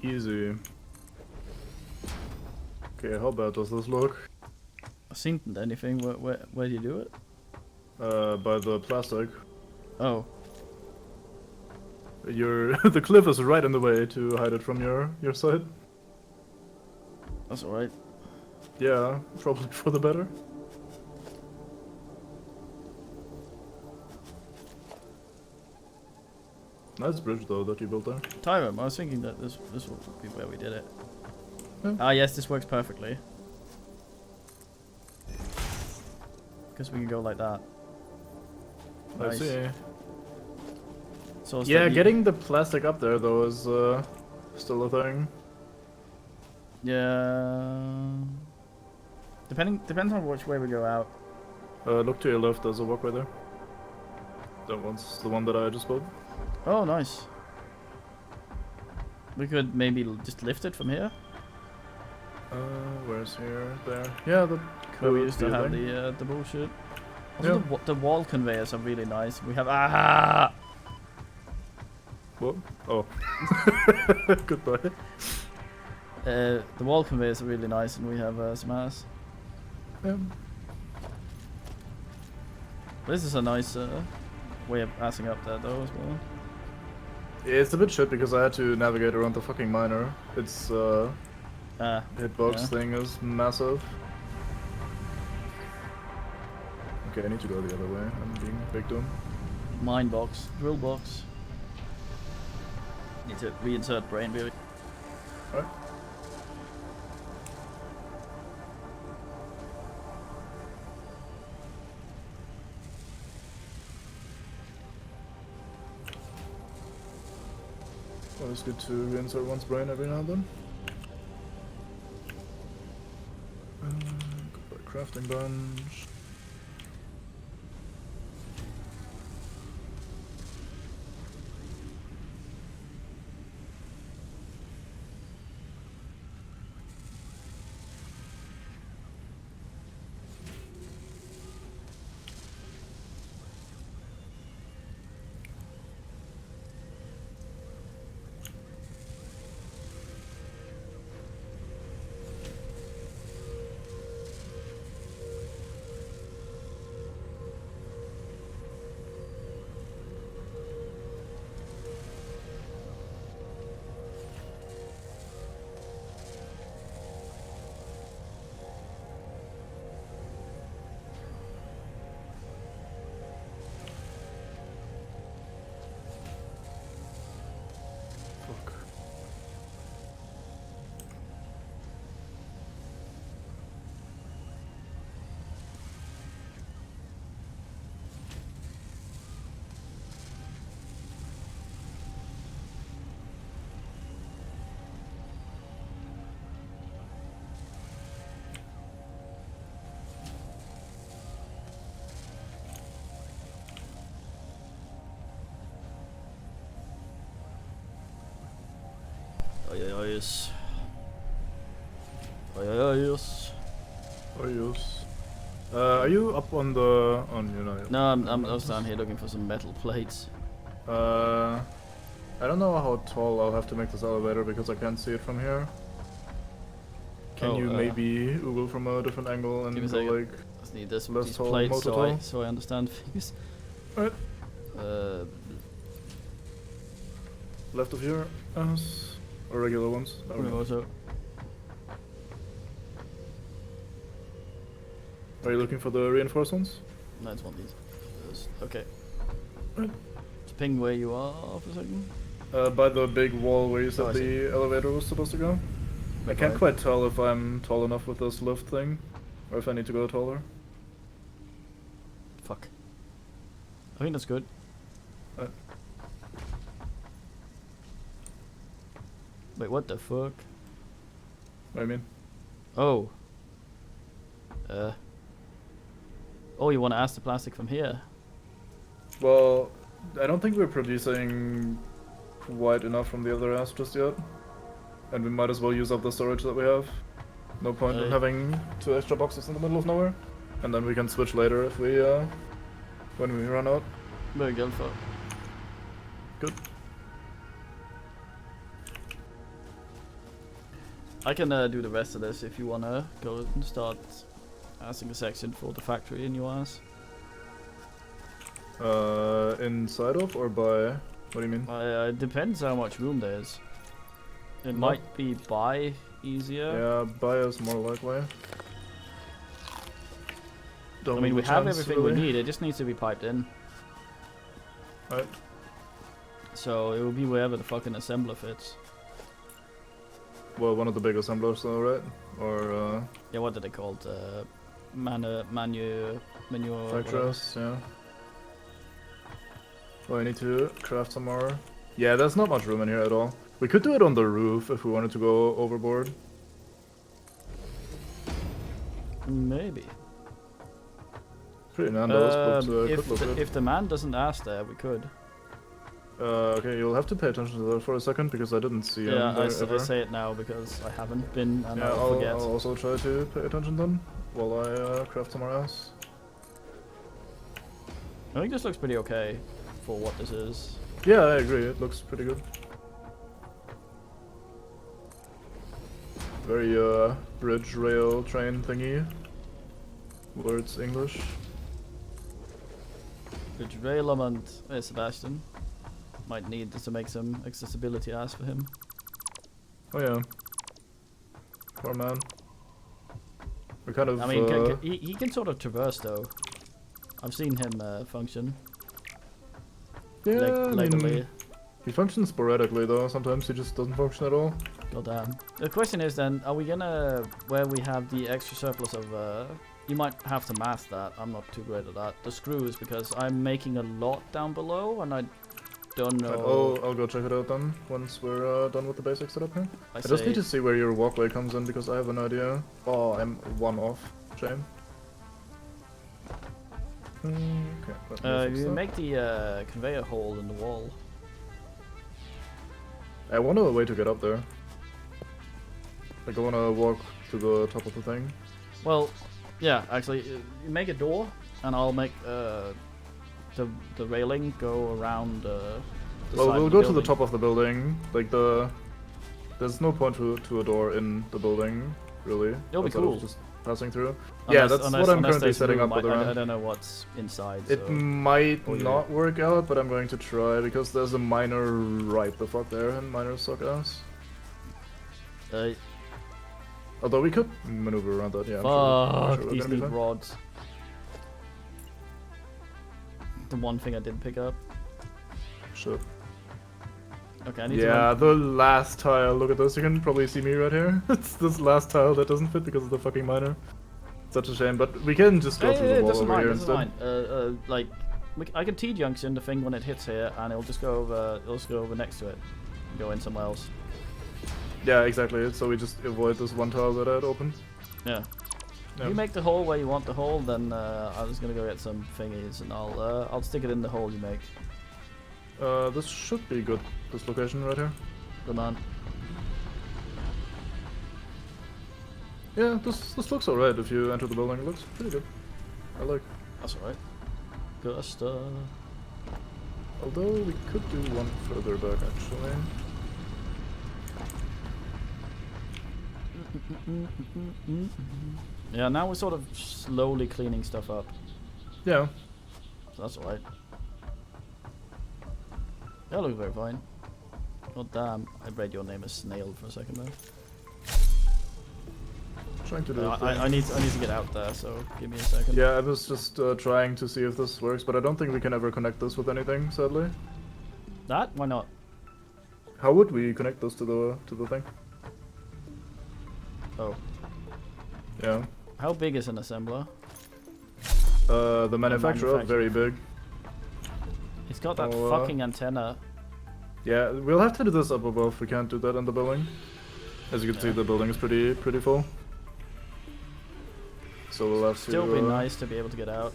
Easy. Okay, how bad does this look? I've seen anything. Where do you do it? By the plastic. Oh. The cliff is right in the way to hide it from your side. That's alright. Yeah, probably for the better. Nice bridge though that you built there. Tyrone, I was thinking that this would be where we did it. Yeah. Ah yes, this works perfectly. Because we can go like that. I see. So yeah, getting the plastic up there though is still a thing. Yeah. Depends on which way we go out. Look to your left, there's a walkway there. That one's the one that I just built. Oh, nice. We could maybe just lift it from here. Where's here? There. Yeah, that Where we could used be to a have thing. the bullshit. Yeah. Also, the wall conveyors are really nice. We have What? Oh. Goodbye. The wall conveyors are really nice, and we have some ass. Yeah. This is a nice way of assing up there, though, as well. Yeah, it's a bit shit because I had to navigate around the fucking miner. Its hitbox thing is massive. Okay, I need to go the other way. I'm being big dumb. Mine box, drill box. Need to reinsert brain, baby. Alright. Always good to reinsert one's brain every now and then. Goodbye, crafting bench. Fuck. Yes. Yes. Oh yes. Are you up on the you know? No, I was down here looking for some metal plates. I don't know how tall I'll have to make this elevator because I can't see it from here. Can you maybe Google from a different angle and give me a go second. like Just need this less these tall, plates more tall? so I understand things. Right. Uh, Left of your ass or regular ones? I don't know. also. Are you looking for the reinforced ones? No, it's one of these. Okay. Right. Just ping where you are for a second. By the big wall where you said I see. the elevator was supposed to go. I can't quite tell if I'm tall enough with this lift thing, or if I need to go taller. Fuck. I think that's good. Wait, what the fuck? What do you mean? Oh. Oh, you want to ask the plastic from here? Well, I don't think we're producing quite enough from the other ass just yet. And we might as well use up the storage that we have. No point in having 2 extra boxes in the middle of nowhere. And then we can switch later if we, when we run out. Very good for. Good. I can do the rest of this if you wanna go and start asking a section for the factory in your ass. Inside of or by? What do you mean? It depends how much room there is. It might be by easier. Yeah, by is more likely. I mean, we have everything we need. It just needs to be piped in. Right. So it will be wherever the fucking assembler fits. Well, one of the big assemblers though, right? Or, Yeah, what are they called? Manufacturers. Factors, yeah. Oh, I need to craft some more. Yeah, there's not much room in here at all. We could do it on the roof if we wanted to go overboard. Maybe. Pretty nandos, but if, could look good. if the man doesn't ask there, we could. Okay, you'll have to pay attention to that for a second because I didn't see him Yeah, there I say it now because I haven't been and yeah, I'll forget. I'll also try to pay attention then while I craft somewhere else. I think this looks pretty okay for what this is. Yeah, I agree. It looks pretty good. Very bridge rail train thingy. Words English. Bridge Railament. Hey, Sebastian. Might need to make some accessibility asks for him. Oh yeah. Poor man. We're kind of. I mean, he can sort of traverse though. I've seen him function. yeah, I mean, Legally. he functions sporadically though. Sometimes he just doesn't function at all. Goddamn. The question is then, are we gonna, where we have the extra surplus of, you might have to mask that. I'm not too great at that. The screws, because I'm making a lot down below, and I don't know. Oh, I'll go check it out then once we're done with the basic setup here. I just say need to see where your walkway comes in because I have an idea. Oh, I'm one off. Shame. Okay. let me fix you that. make the conveyor hole in the wall. I want a way to get up there. Like I want to walk to the top of the thing. Well, yeah, actually, you make a door, and I'll make the railing go around the Well, side we'll of go the to the building. top of the building. Like there's no point to a door in the building, really. It'll be outside of cool. Just passing through. Yeah, that's what I'm currently there's setting room. up with the I ramp. don't know what's inside. It so. might Oh, yeah. not work out, but I'm going to try because there's a miner right the fuck there, and miners suck ass. Although we could maneuver around that, yeah. I'm Fuck, sure we're these gonna be need fine. rods. The one thing I didn't pick up. Shit. Okay, I need to Yeah, the last tile. Look at this. You can probably see me right here. It's this last tile that doesn't fit because of the fucking miner. Such a shame, but we can just go through the it wall doesn't over mind, here doesn't instead. mind. Like, I can T-junction the thing when it hits here, and it'll just go over. It'll just go over next to it, and go in somewhere else. Yeah, exactly. So we just avoid this one tile that I had opened. Yeah. Yeah. If you make the hole where you want the hole, then I'm just gonna go get some thingies, and I'll stick it in the hole you make. This should be good. This location right here. Good man. Yeah, this looks alright if you enter the building. It looks pretty good. I like. That's alright. Good stuff. Although we could do one further back actually. Yeah, now we're sort of slowly cleaning stuff up. Yeah. So that's alright. That looks very fine. Oh damn, I read your name as Snail for a second there. Trying to do it. I need to get out there, so give me a second. Yeah, I was just trying to see if this works, but I don't think we can ever connect this with anything, sadly. That? Why not? How would we connect this to the thing? Oh. Yeah. How big is an assembler? The manufacturer, manufacturer. very big. It's got that Oh, fucking antenna. Yeah, we'll have to do this up above. We can't do that in the building. As you can see, the building is pretty full. So we'll have Still to. be nice to be able to get out.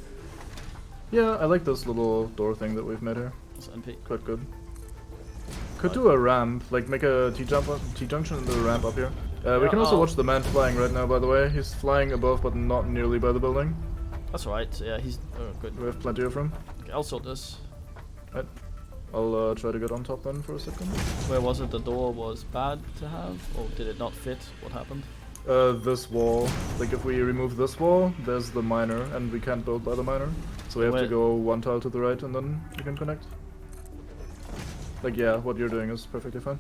Yeah, I like this little door thing that we've made here. It's NP. Quite good. Could do a ramp, like make a T-junction and do a ramp up here. We Yeah, can also I'll- watch the man flying right now, by the way. He's flying above, but not nearly by the building. That's alright. Yeah, he's good. We have plenty of room. Okay, I'll sort this. Right. I'll try to get on top then for a second. Where was it? The door was bad to have, or did it not fit? What happened? This wall. Like if we remove this wall, there's the miner, and we can't build by the miner. So we have to Wait. go one tile to the right, and then we can connect. Like yeah, what you're doing is perfectly fine.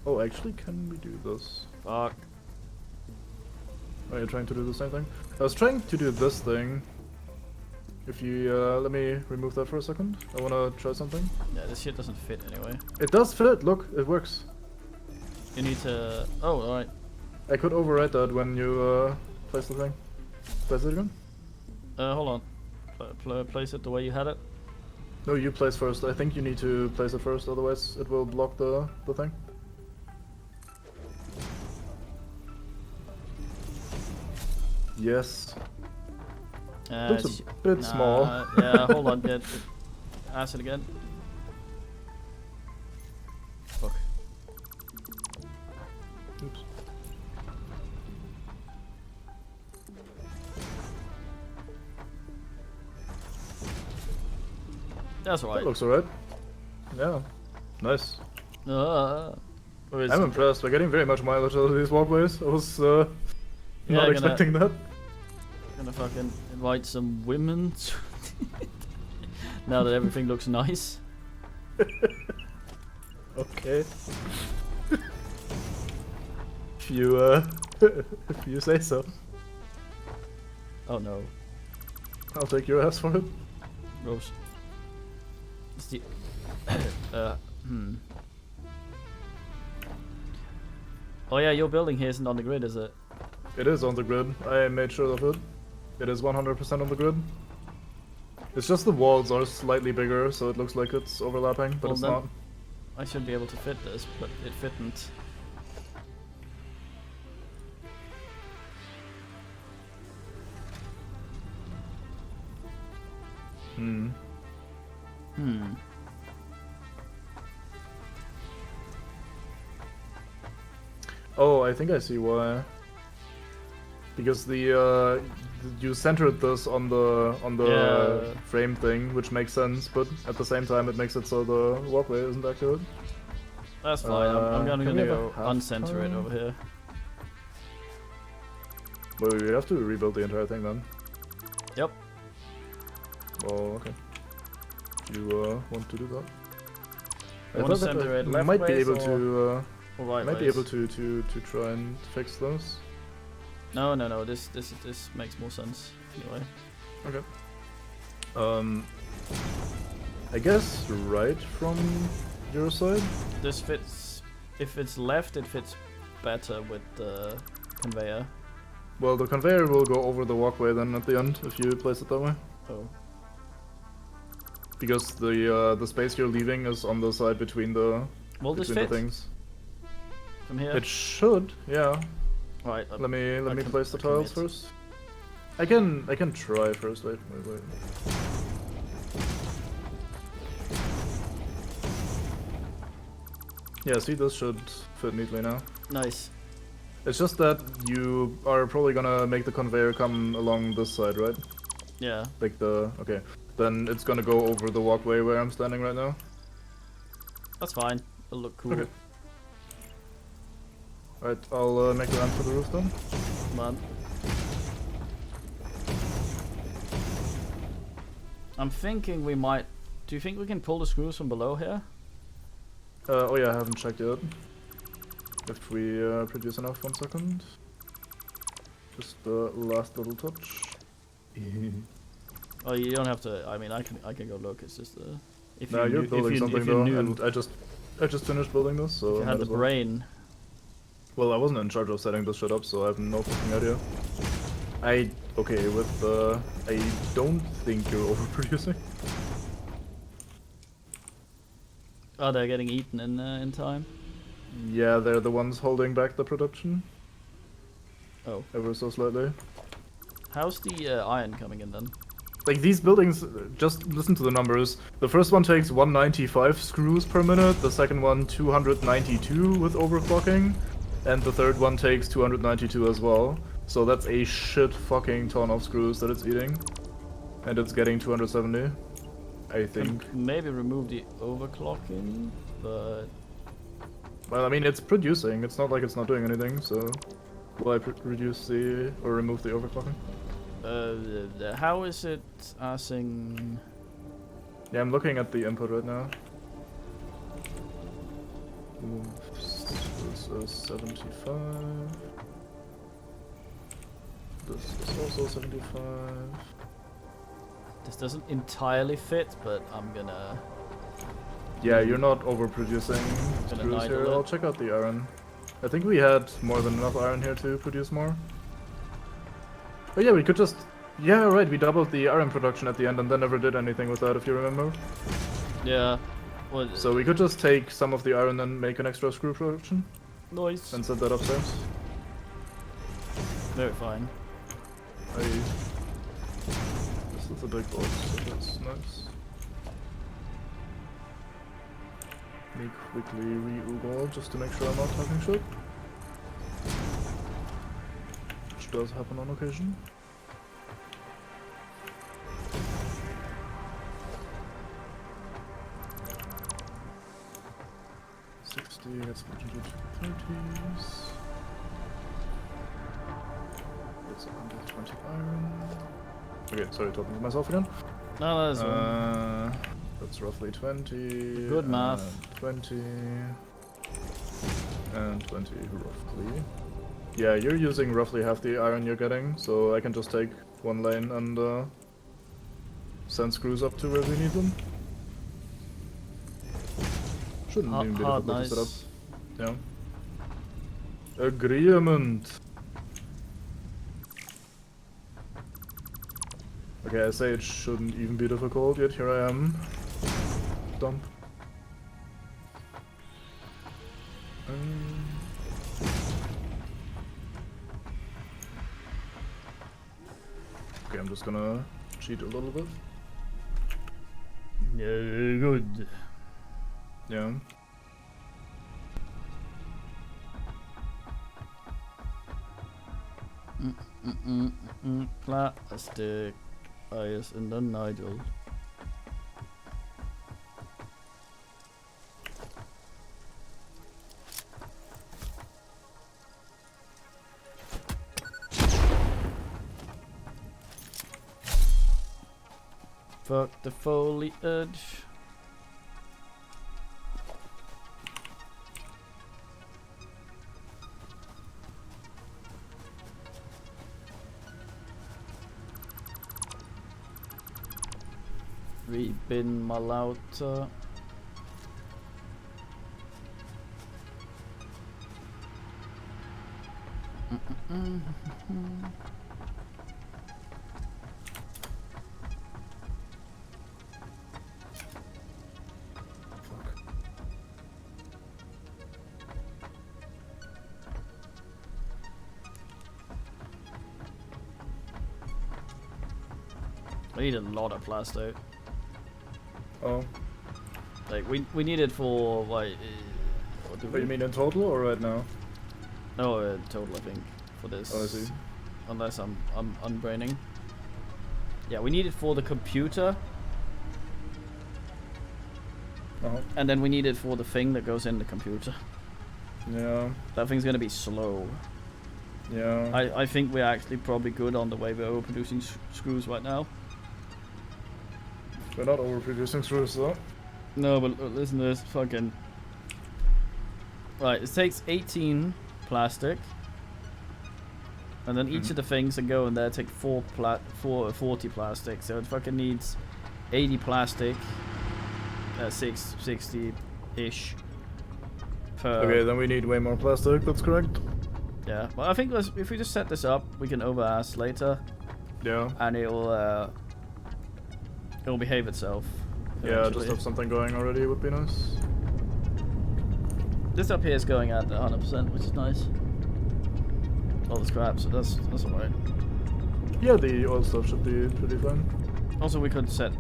Oh, actually, can we do this? Fuck. Are you trying to do the same thing? I was trying to do this thing. If you let me remove that for a second. I wanna try something. Yeah, this shit doesn't fit anyway. It does fit. Look, it works. You need to. Oh, alright. I could override that when you place the thing. Place it again? Hold on. Place it the way you had it. No, you place first. I think you need to place it first, otherwise it will block the thing. Yes. Looks It's- a bit small. Yeah, hold on. Yeah, ask it again. Fuck. Oops. That's That alright. looks alright. Yeah. Nice. Where is I'm it? impressed. We're getting very much mileage out of these walkways. I was Yeah, not gonna- expecting that. Gonna fucking invite some women. Now that everything looks nice. Okay. if you if you say so, Oh no. I'll take your ass for it. Gross. It's the. Oh yeah, your building here isn't on the grid, is it? It is on the grid. I made sure of it. It is 100% on the grid. It's just the walls are slightly bigger, so it looks like it's overlapping, but Well, it's then not. I should be able to fit this, but it fitn't. Hmm. Hmm. Oh, I think I see why. Because you centered this on the Yeah. frame thing, which makes sense, but at the same time it makes it so the walkway isn't accurate. That's fine. I'm can we gonna have a go half uncenter it tile? over here. Well, we have to rebuild the entire thing then. Yep. Oh, okay. You want to do that? I want to center it left might be ways able to or right might be ways. able to try and fix those. No. This makes more sense anyway. Okay. I guess right from your side. This fits. If it's left, it fits better with the conveyor. Well, the conveyor will go over the walkway then at the end if you place it that way. Oh. Because the space you're leaving is on the side between the Will this between fit the things. from here? It should, yeah. Right. Let me place the I tiles commit. first. I can try first. Wait. Yeah, see, this should fit neatly now. Nice. It's just that you are probably gonna make the conveyor come along this side, right? Yeah. Like okay. Then it's gonna go over the walkway where I'm standing right now. That's fine. It'll look cool. Okay. Alright, I'll make the ramp for the roof then. Come on. I'm thinking we might. Do you think we can pull the screws from below here? Oh yeah, I haven't checked yet. If we produce enough, 1 second. Just the last little touch. Oh, you don't have to. I mean, I can go look. It's just if Now you're building something if you though, knew, and I just finished building this, so if you might had the as well. brain. Well, I wasn't in charge of setting this shit up, so I have no fucking idea. Okay with I don't think you're overproducing. Oh, they're getting eaten in time. Yeah, they're the ones holding back the production Oh, ever so slightly. how's the iron coming in then? Like these buildings, just listen to the numbers. The first one takes 195 screws per minute, the second one 292 with overclocking, and the third one takes 292 as well. So that's a shit fucking ton of screws that it's eating. And it's getting 270, I think. Can maybe remove the overclocking, but Well, I mean, it's producing. It's not like it's not doing anything, so... Will I reduce or remove the overclocking? how is it asking? Yeah, I'm looking at the input right now. This is 75. This is also 75. This doesn't entirely fit, but I'm gonna. Yeah, you're not overproducing Gonna screws idle here. it. I'll check out the iron. I think we had more than enough iron here to produce more. Oh yeah, we could just... Yeah, right, we doubled the iron production at the end and then never did anything with that, if you remember. Yeah. Well, So we could just take some of the iron and make an extra screw production nice. and set that upstairs. Very fine. This is a big box, so that's nice. Me quickly re-Google just to make sure I'm not talking shit. Which does happen on occasion. Let's split into 30s. That's 120 iron. Okay, sorry, talking to myself again. No, that's That's roughly 20. Good math. 20. And 20 roughly. Yeah, you're using roughly half the iron you're getting, so I can just take one lane and send screws up to where we need them. Shouldn't even be difficult to set up. Yeah. Agreement. Okay, Okay, I say it shouldn't even be difficult, yet here I am. Dump. Okay, I'm just gonna cheat a little bit. Yeah, good. Yeah. Plastic ice in the Nigel. Fuck the foliage. Rebin Malauta. I need a lot of plastic. Oh. Like we need it for like. What do What you mean in total or right now? No, total I think for this. Oh, I see. Unless I'm unbraining. Yeah, we need it for the computer. And then we need it for the thing that goes in the computer. Yeah. That thing's gonna be slow. Yeah. I think we're actually probably good on the way we're overproducing screws right now. We're not overproducing screws though. No, but listen to this fucking. Right, it takes 18 plastic. And then each of the things that go in there take 40 plastic. So it fucking needs 80 plastic. 60-ish. Okay, then we need way more plastic, that's correct. Yeah, well I think if we just set this up, we can over-ass later. Yeah. And it'll behave itself. Yeah, just have something going already would be nice. This up here is going at 100%, which is nice. All the scrap, so that's alright. Yeah, the oil stuff should be pretty fine. Also, we could set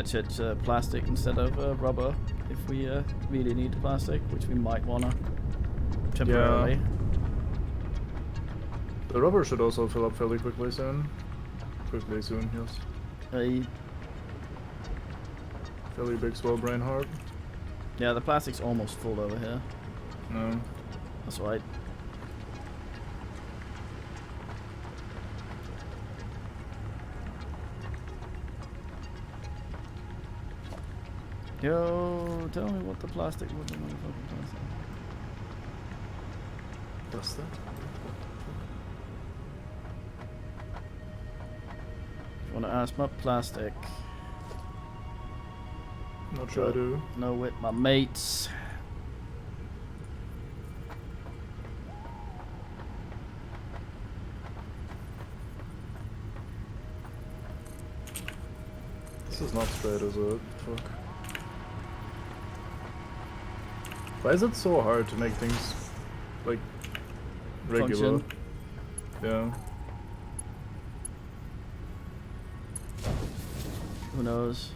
shit plastic instead of rubber if we really need plastic, which we might wanna temporarily. Yeah. The rubber should also fill up fairly quickly soon. Yes. Fairly big swell brain heart. Yeah, the plastic's almost full over here. No. That's right. Yo, tell me what the plastic, what the motherfucking plastic. Does that? You wanna ask my plastic? Not sure I do. No, with my mates. This is not straight, is it? Fuck. Why is it so hard to make things, like, regular? Function. Yeah. Who knows?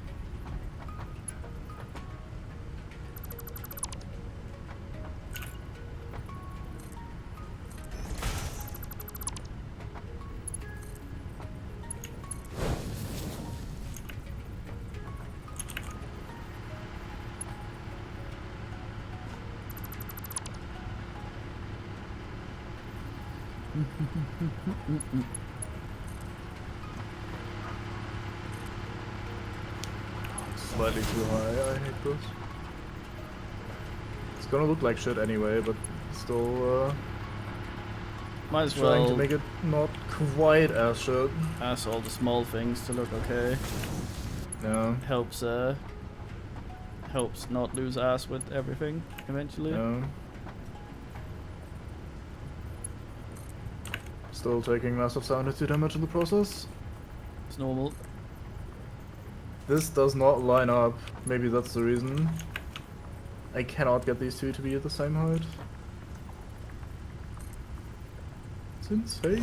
Slightly too high, I hate this. It's gonna look like shit anyway, but still Might as trying well to make it not quite as shit. ask all the small things to look okay. Yeah. Helps not lose ass with everything eventually. Yeah. Still taking massive sanity damage in the process. It's normal. This does not line up. Maybe that's the reason. I cannot get these two to be at the same height. It's insane.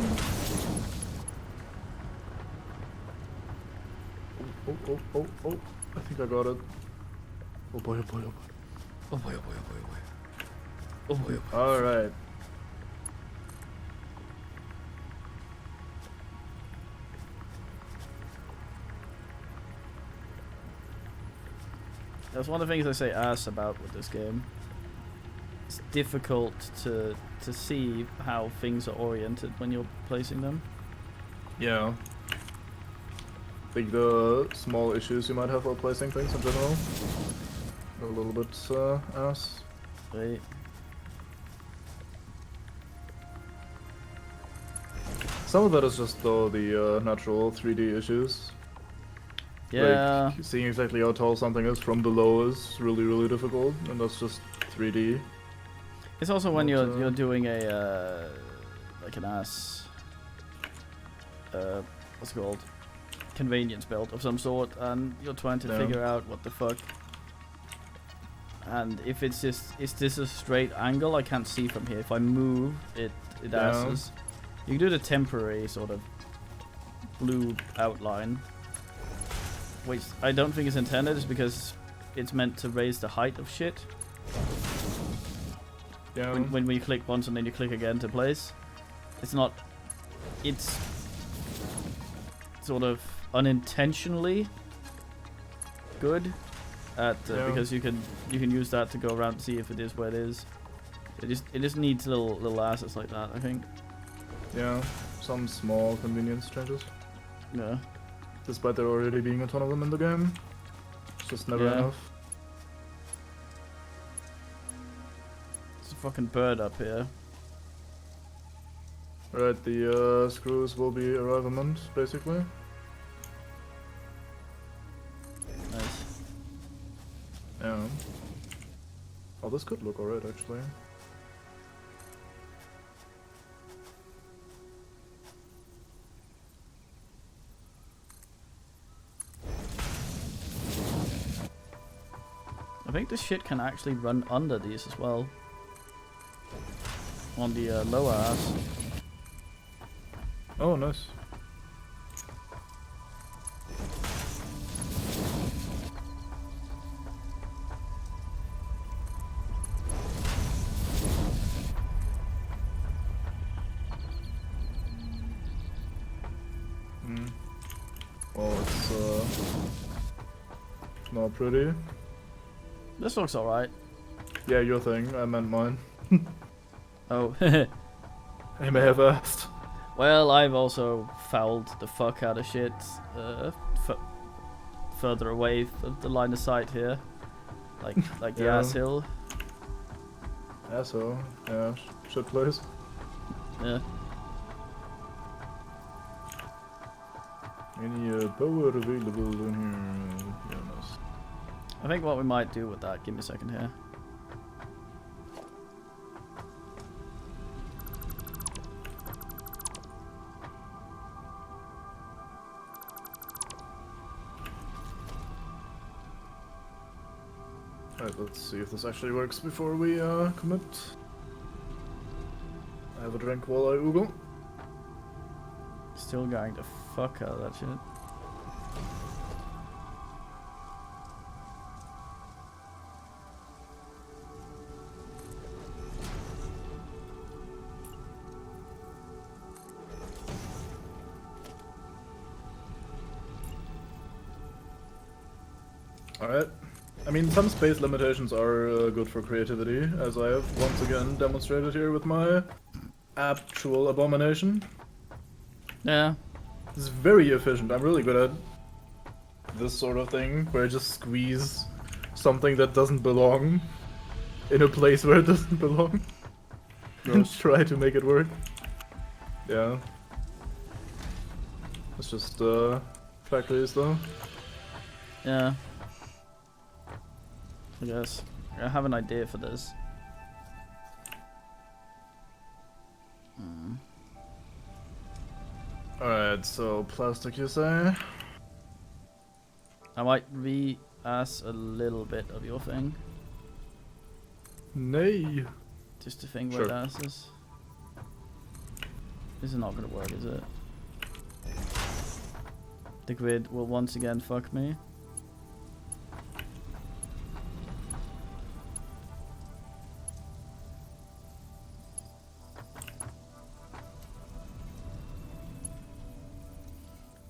Oh. I think I got it. Oh boy, oh boy, oh boy. Oh boy, oh boy, oh boy, oh boy. Oh boy, oh boy. Alright. That's one of the things I say ass about with this game. It's difficult to see how things are oriented when you're placing them. Yeah. I think the small issues you might have while placing things in general are a little bit ass. Right. Some of that is just though the natural 3D issues. Yeah. Like, seeing exactly how tall something is from below is really difficult, and that's just 3D. It's also when Not, you're doing a like an ass what's it called? Convenience build of some sort, and you're trying to figure out what the fuck. And if it's just, is this a straight angle? I can't see from here. If I move, it asses. You can do the temporary sort of blue outline, which I don't think is intended, is because it's meant to raise the height of shit. Yeah. When you click once and then you click again to place, it's not. It's sort of unintentionally good at because you can use that to go around and see if it is where it is. It just needs little assets like that, I think. Yeah, some small convenience changes. Yeah. Despite there already being a ton of them in the game, it's just never enough. There's a fucking bird up here. Right, the screws will be arrivement, basically. Nice. Yeah. Oh, this could look alright, actually. I think this shit can actually run under these as well. On the lower ass. Oh, nice. Oh, it's not pretty. This looks alright. Yeah, your thing. I meant mine. Oh. I may have asked. Well, I've also fouled the fuck out of shit further away of the line of sight here. Like the ass hill. Asshole. Yeah, shit place. Yeah. Any power available in here? Yeah, nice. I think what we might do with that, give me a second here. Alright, let's see if this actually works before we commit. I have a drink while I oogle. Still going to fuck out of that shit. Alright. I mean, some space limitations are good for creativity, as I have once again demonstrated here with my actual abomination. Yeah. It's very efficient. I'm really good at this sort of thing, where I just squeeze something that doesn't belong in a place where it doesn't belong and try to make it work. Yeah. It's just factories though. Yeah. I guess. I have an idea for this. Alright, so plastic you say? I might re-ass a little bit of your thing. Nay. Just to think Sure. where it asses. This is not gonna work, is it? The grid will once again fuck me.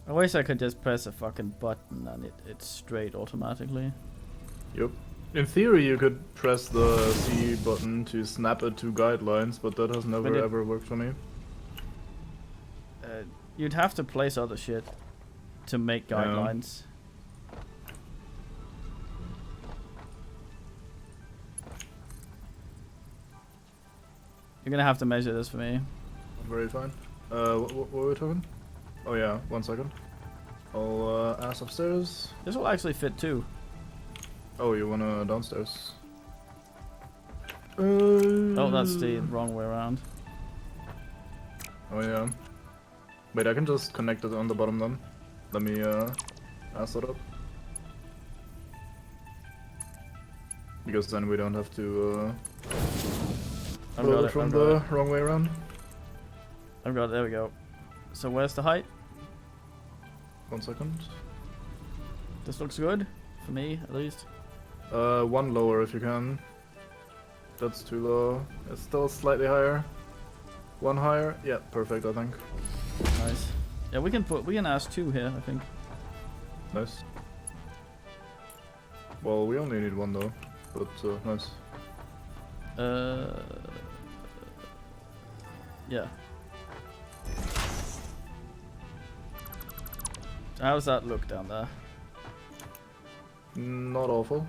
I wish I could just press a fucking button and it's straight automatically. Yep. In theory, you could press the C button to snap it to guidelines, but that has never ever worked for me. You'd have to place other shit to make guidelines. You're gonna have to measure this for me. Very fine. What were we talking? Oh yeah, 1 second. I'll ask upstairs. This will actually fit too. Oh, you wanna downstairs? Oh, that's the wrong way around. Oh yeah. Wait, I can just connect it on the bottom then. Let me ask that up. Because then we don't have to load it from the wrong way around. I've got it, there we go. So where's the height? 1 second. This looks good, for me at least. 1 lower if you can. That's too low. It's still slightly higher. 1 higher. Yeah, perfect I think. Nice. Yeah, we can ask 2 here, I think. Nice. Well, we only need 1 though, but nice. Yeah. How does that look down there? Not awful.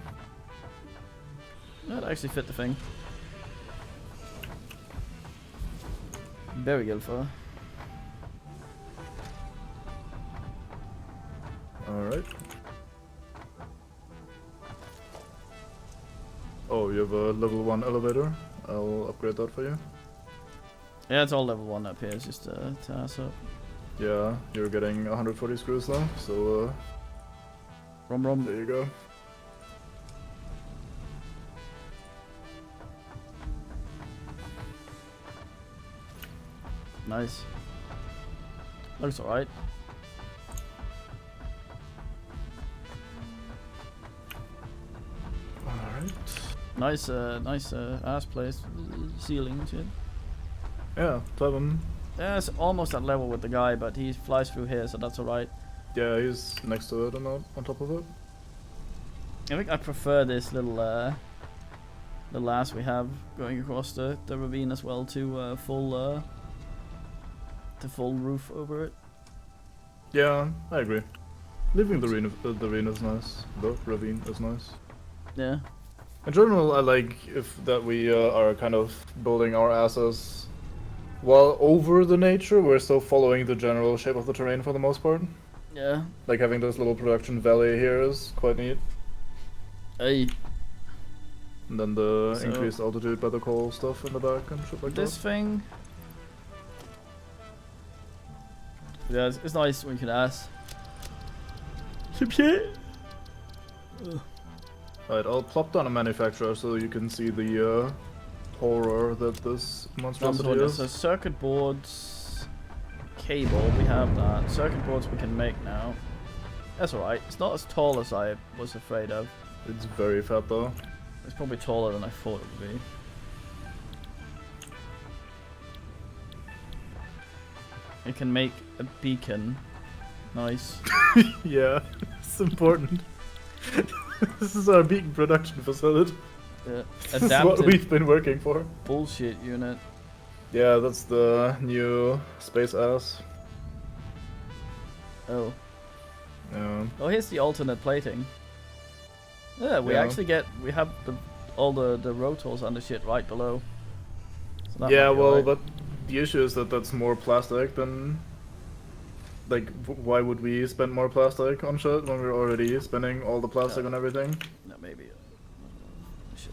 That actually fit the thing. Very good for. Alright. Oh, you have a level 1 elevator. I'll upgrade that for you. Yeah, it's all level 1 up here, it's just to ass up. Yeah, you're getting 140 screws now, so Rum. there you go. Nice. Looks alright. Alright. Nice ass place, ceiling and shit. Yeah, 7. Yeah, it's almost at level with the guy, but he flies through here, so that's alright. Yeah, he's next to it and not on top of it. I think I prefer this little ass we have going across the ravine as well to full roof over it. Yeah, I agree. Leaving the ravine is nice. The ravine is nice. Yeah. In general, I like if that we are kind of building our asses while over the nature, we're still following the general shape of the terrain for the most part. Yeah. Like having this little production valley here is quite neat. Hey. And then the increased altitude by the coal stuff in the back and shit like This that. thing. Yeah, it's nice when you can ask. Alright, I'll plop down a manufacturer so you can see the horror that this monstrosity is. So circuit boards, cable, we have that. Circuit boards we can make now. That's alright. It's not as tall as I was afraid of. It's very fat though. It's probably taller than I thought it would be. It can make a beacon. Nice. Yeah, it's important. This is our beacon production facility. Yeah. This is what we've been working for. Bullshit unit. Yeah, that's the new space ass. Oh. Yeah. Oh, here's the alternate plating. Yeah, we actually have all the rotors and the shit right below. So that Yeah, might be well, alright. but the issue is that that's more plastic than... Like, why would we spend more plastic on shit when we're already spending all the plastic on everything? No, maybe. Shit.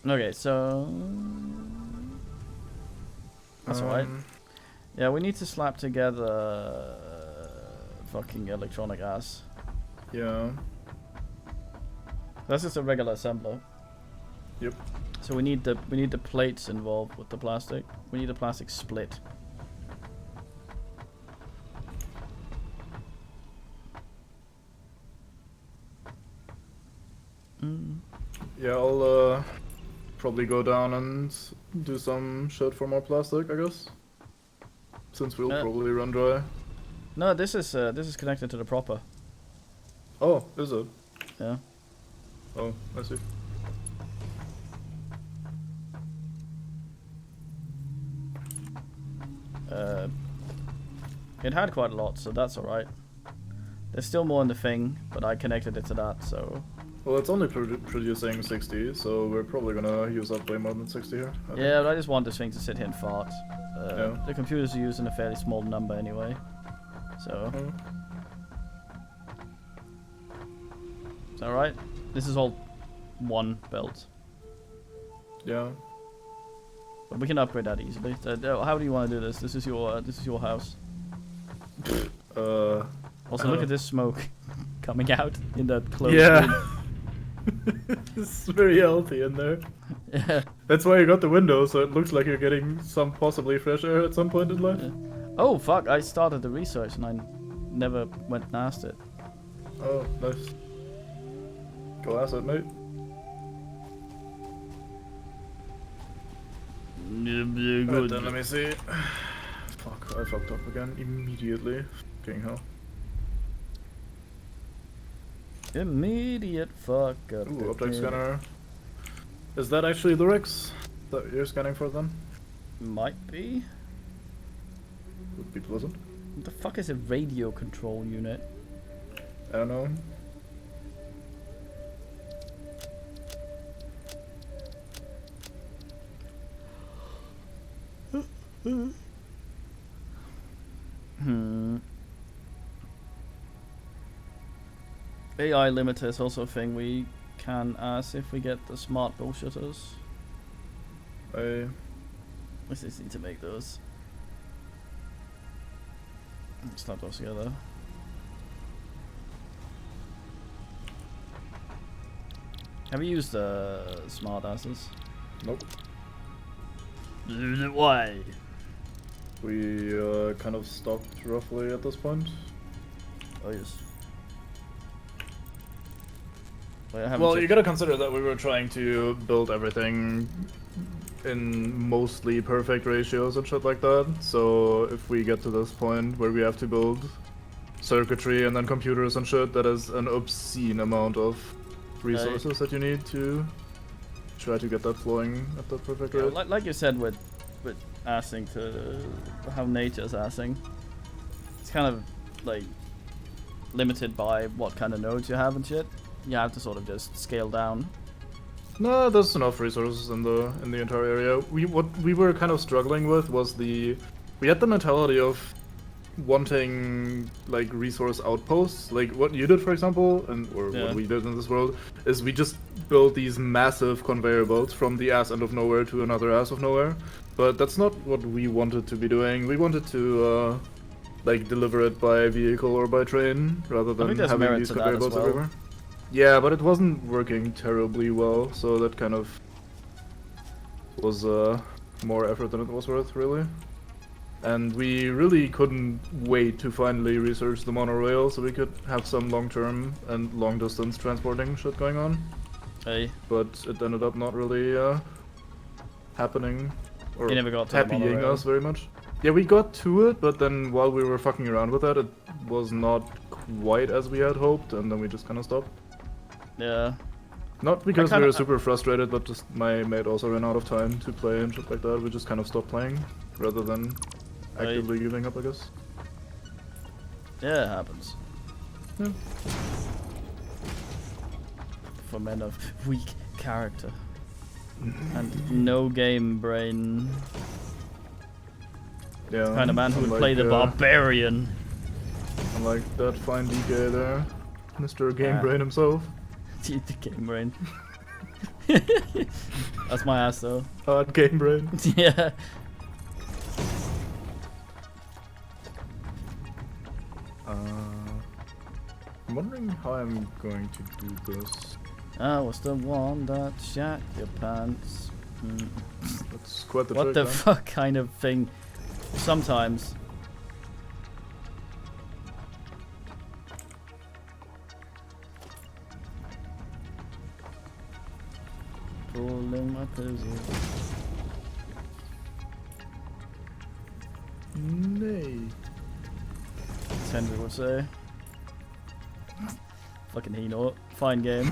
Okay, so That's alright. Yeah, we need to slap together fucking electronic ass. Yeah. That's just a regular assembler. Yep. So we need the plates involved with the plastic. We need a plastic split. Yeah, I'll probably go down and do some shit for more plastic, I guess. Since we'll probably run dry. No, this is connected to the proper. Oh, is it? Yeah. Oh, I see. It had quite a lot, so that's alright. There's still more in the thing, but I connected it to that, so... Well, it's only producing 60, so we're probably gonna use up way more than 60 here. Yeah, but I just want this thing to sit here and fart. Yeah. The computers are using a fairly small number anyway, so... Is that alright? This is all one belt. Yeah. But we can upgrade that easily. How do you want to do this? This is your house. Also, look at this smoke coming out in that closed room. It's very healthy in there. Yeah. That's why you got the window, so it looks like you're getting some possibly fresh air at some point in life. Yeah. Oh fuck! I started the research and I never went past it. Oh, nice. Go acid, mate. Right, then let me see. Fuck, I fucked up again immediately. Fucking hell. Immediate fuck up. Ooh, object scanner. Is that actually the Rex that you're scanning for then? Might be. Would be pleasant. What the fuck is a radio control unit? I don't know. AI limiter is also a thing we can ask if we get the smart bullshitters. We just need to make those. Slap those together. Have you used smart asses? Nope. Why? We kind of stopped roughly at this point. Oh yes. Well, you gotta consider that we were trying to build everything in mostly perfect ratios and shit like that. So if we get to this point where we have to build circuitry and then computers and shit, that is an obscene amount of resources that you need to try to get that flowing at that perfect rate. Like you said with assing to how nature's assing, it's kind of like limited by what kind of nodes you have and shit. You have to sort of just scale down. No, there's enough resources in the entire area. What we were kind of struggling with was we had the mentality of wanting like resource outposts, like what you did for example, what we did in this world is we just built these massive conveyor belts from the ass end of nowhere to another ass of nowhere. But that's not what we wanted to be doing. We wanted to like deliver it by vehicle or by train rather than having these conveyor belts everywhere. Yeah, but it wasn't working terribly well, so that kind of was more effort than it was worth, really. And we really couldn't wait to finally research the monorail so we could have some long-term and long-distance transporting shit going on. But it ended up not really happening or you never got to happying us very much. Yeah, we got to it, but then while we were fucking around with that, it was not quite as we had hoped, and then we just kind of stopped. Yeah. Not because we were super frustrated, but just my mate also ran out of time to play and shit like that. We just kind of stopped playing, rather than actively giving up, I guess. Yeah, it happens. Yeah. For men of weak character. And no game brain. Yeah. The kind of man who would play the barbarian. Unlike that fine DK there. Mr. Game Brain himself. The game brain. That's my ass though. Hard game brain. Yeah. I'm wondering how I'm going to do this. I was the one that shat your pants. That's quite the What trick, the man. fuck kind of thing? Sometimes. Pulling my pussy. Nay. As Henry would say. Fucking he know it. Fine game.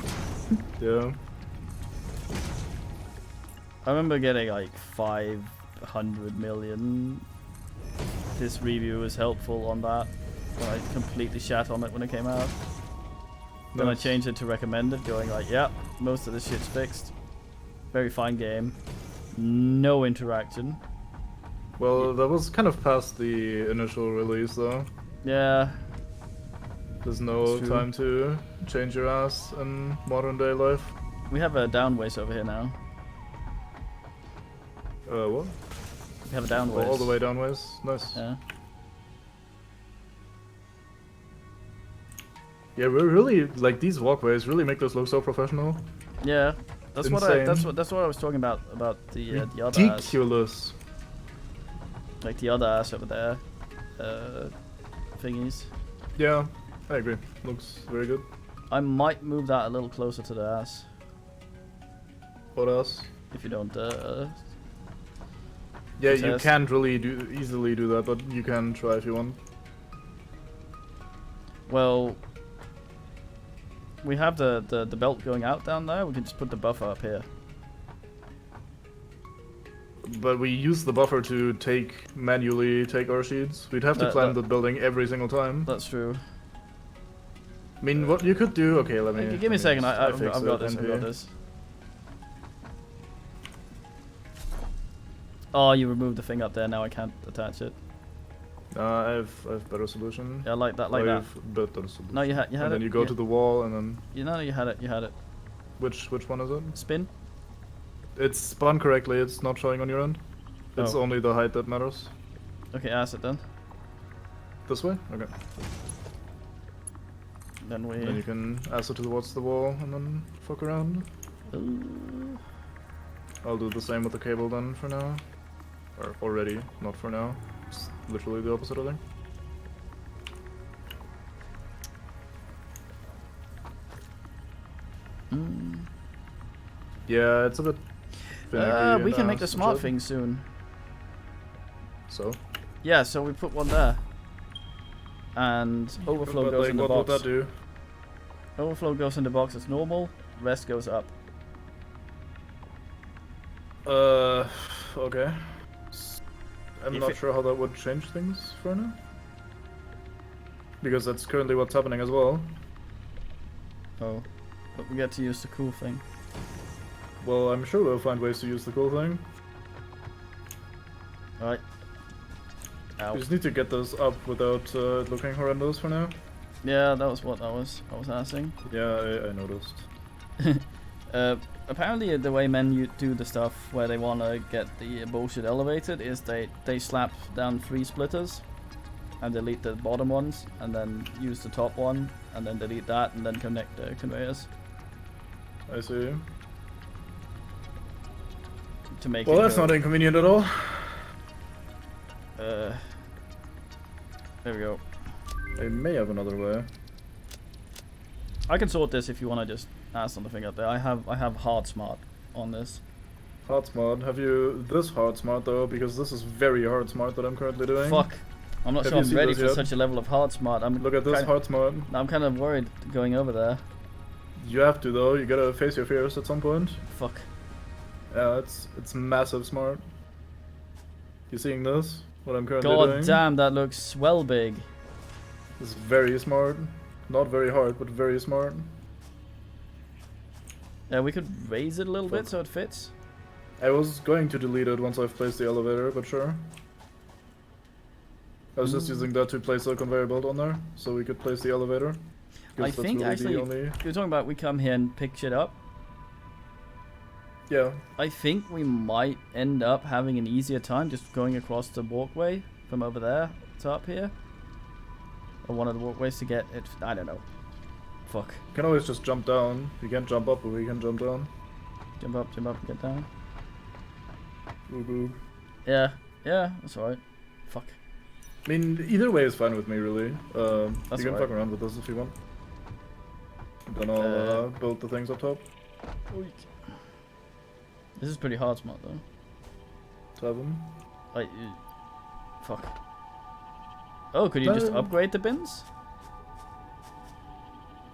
Yeah. I remember getting like 500 million. This review was helpful on that. I completely shat on it when it came out. Then I changed it to recommended, going like, yeah, most of this shit's fixed. Very fine game. No interaction. Well, that was kind of past the initial release, though. Yeah. There's no True. time to change your ass in modern day life. We have a downways over here now. What? We have a downways. All the way downways? Nice. Yeah. Yeah, we're really, like, these walkways really make this look so professional. Yeah. That's Insane. what I was talking about the other ass. Ridiculous. Like the other ass over there. Thingies. Yeah, I agree. Looks very good. I might move that a little closer to the ass. What else? If you don't Yeah, you test. can't really easily do that, but you can try if you want. Well, we have the belt going out down there. We can just put the buffer up here. But we use the buffer to manually take our sheets. We'd have to climb the building every single time. That's true. I mean, what you could do... Okay, let me... Give me a second. I've fix got it this. in I've got here. this. Oh, you removed the thing up there. Now I can't attach it. I have better solution. Yeah, like that. Like that. Better solution. No, you had and it. then you go to the wall, and then... You know, you had it. You had it. Which one is it? Spin. It's spun correctly, it's not showing on your end. It's Oh. only the height that matters. Okay, ask it then. This way? Okay. Then we. Then you can ass it towards the wall, and then fuck around. Ooh. I'll do the same with the cable then for now. Or already, not for now. It's literally the opposite, I think. Yeah, it's a bit finicky We in can make the ass and smart shit. thing soon. So? Yeah, so we put one there. And overflow But goes like, in the what box. would that do? Overflow goes in the box as normal. Rest goes up. Okay. I'm If not it- sure how that would change things for now. Because that's currently what's happening as well. Oh. But we get to use the cool thing. Well, I'm sure we'll find ways to use the cool thing. Alright. Ow. We just need to get this up without it looking horrendous for now. Yeah, that was what I was asking. Yeah, I noticed. Apparently the way men do the stuff where they want to get the bullshit elevated is they slap down 3 splitters and delete the bottom ones and then use the top one and then delete that and then connect the conveyors I see. to make Well, it that's go. not inconvenient at all. There we go. I may have another way. I can sort this if you want to just ask on the thing up there. I have hard smart on this. Hard smart. Have you this hard smart though? Because this is very hard smart that I'm currently doing. Fuck. I'm not Have sure you I'm seen ready this for yet? such a level of hard smart. Look at this hard smart. I'm kind of worried going over there. You have to though. You gotta face your fears at some point. Fuck. Yeah, it's massive smart. You seeing this? What I'm currently God doing? damn, that looks swell big. It's very smart. Not very hard, but very smart. Yeah, we could raise it a little bit Fuck. so it fits. I was going to delete it once I've placed the elevator, but sure. I was just using that to place a conveyor belt on there, so we could place the elevator. I Because that's think really actually, the only... you're talking about we come here and pick shit up. Yeah, I think we might end up having an easier time just going across the walkway from over there to up here. Or one of the walkways to get it. I don't know. Fuck. Can always just jump down. We can't jump up, but we can jump down. Jump up, get down. Oog, oog. Yeah, that's alright. Fuck. I mean, either way is fine with me, really. You That's can right. fuck around with this if you want. Then I'll build the things up top. Oik. This is pretty hard smart though. 7. Like, fuck. Oh, could you just No. upgrade the bins?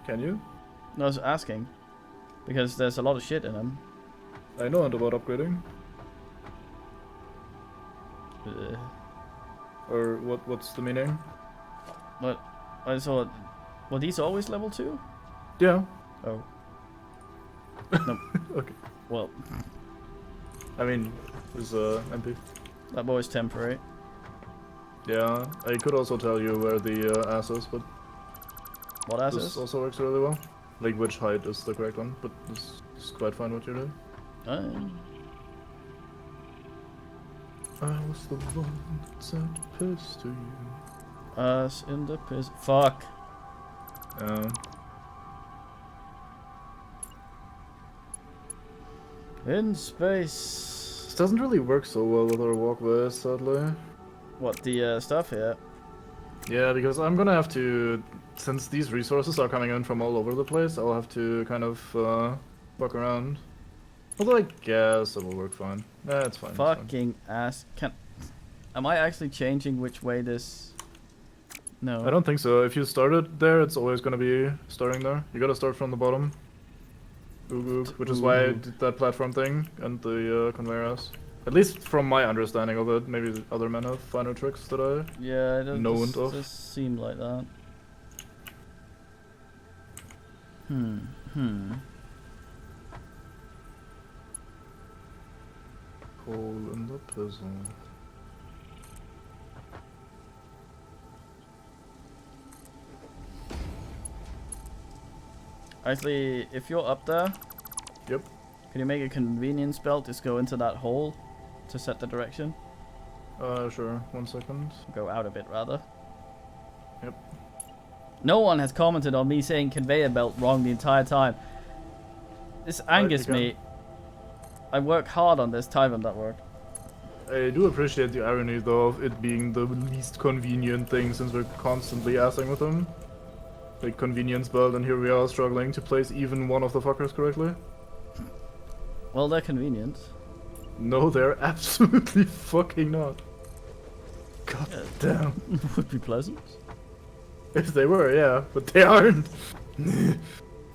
Can you? No, I was asking. Because there's a lot of shit in them. I know about upgrading. Or what's the meaning? What? I saw. Were these always level 2? Yeah. Oh. No. Okay. Well, I mean, it's MP. that boy's temporary. Yeah, I could also tell you where the ass is, but What ass this is? also works really well. Like which height is the correct one, but this is quite fine what you're doing. I was the one that sent piss to you. Ass in the piss. Fuck. In space. This doesn't really work so well with our walkways, sadly. What, the stuff here? Yeah, because I'm gonna have to, since these resources are coming in from all over the place, I'll have to kind of fuck around. Although I guess it'll work fine. Yeah, it's fine. Fucking ass. Am I actually changing which way this... No. I don't think so. If you started there, it's always gonna be starting there. You gotta start from the bottom. Oog, oog, which is why I did that platform thing and the conveyors. At least from my understanding of it. Maybe the other men have finer tricks that I Yeah, it know does, of. does seem like that. Hole in the puzzle. Actually, if you're up there... Yep. Can you make a convenience belt just go into that hole to set the direction? Sure. 1 second. Go out a bit, rather. Yep. No one has commented on me saying conveyor belt wrong the entire time. This angers me. I work hard on this, time on that work. I do appreciate the irony, though, of it being the least convenient thing since we're constantly assing with them. Like, convenience belt, and here we are struggling to place even one of the fuckers correctly. Well, they're convenient. No, they're absolutely fucking not. God damn. Would be pleasant. If they were, yeah, but they aren't.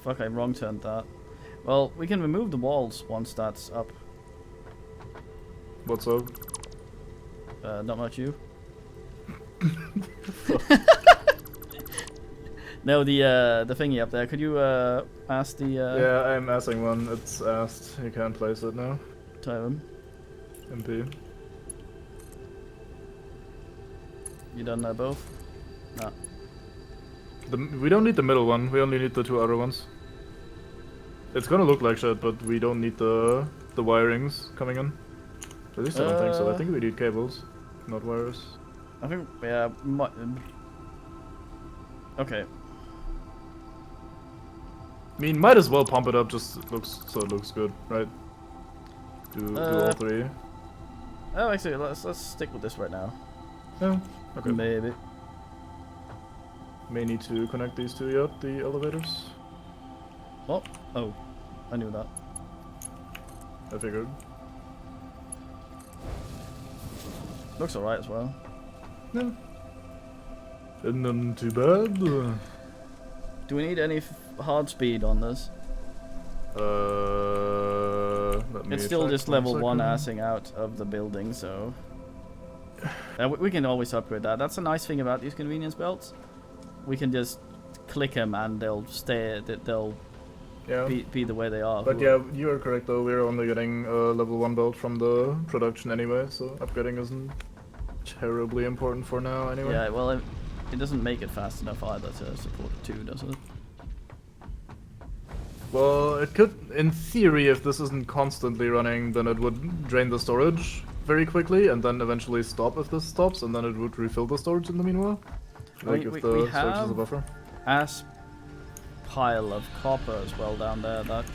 Fuck, I wrong turned that. Well, we can remove the walls once that's up. What's up? Not much you. No, the thingy up there. Could you ask the Yeah, I'm assing one. It's asked. You can't place it now. Tyrone? MP. You done both? No. We don't need the middle one. We only need the 2 other ones. It's gonna look like shit, but we don't need the wirings coming in. At least I don't think so. I think we need cables, not wires. I think, yeah, okay. I mean, might as well pump it up just so it looks good, right? Do all 3. Oh, actually, let's stick with this right now. Yeah, okay. Maybe. May need to connect these 2 yet, the elevators. What? Oh, I knew that. I figured. Looks alright as well. Yeah. And none too bad. Do we need any hard speed on this? Let me It's still check just 1 level 1 second. assing out of the building, so... we can always upgrade that. That's a nice thing about these convenience belts. We can just click them and they'll stay, they'll Yeah. be the way they are. But yeah, you are correct though, we're only getting a level 1 belt from the production anyway, so upgrading isn't terribly important for now anyway. Yeah, well, it doesn't make it fast enough either to support it too, does it? Well, it could, in theory, if this isn't constantly running, then it would drain the storage very quickly, and then eventually stop if this stops, and then it would refill the storage in the meanwhile. Like if the storage is a buffer. As pile of copper as well down there. That,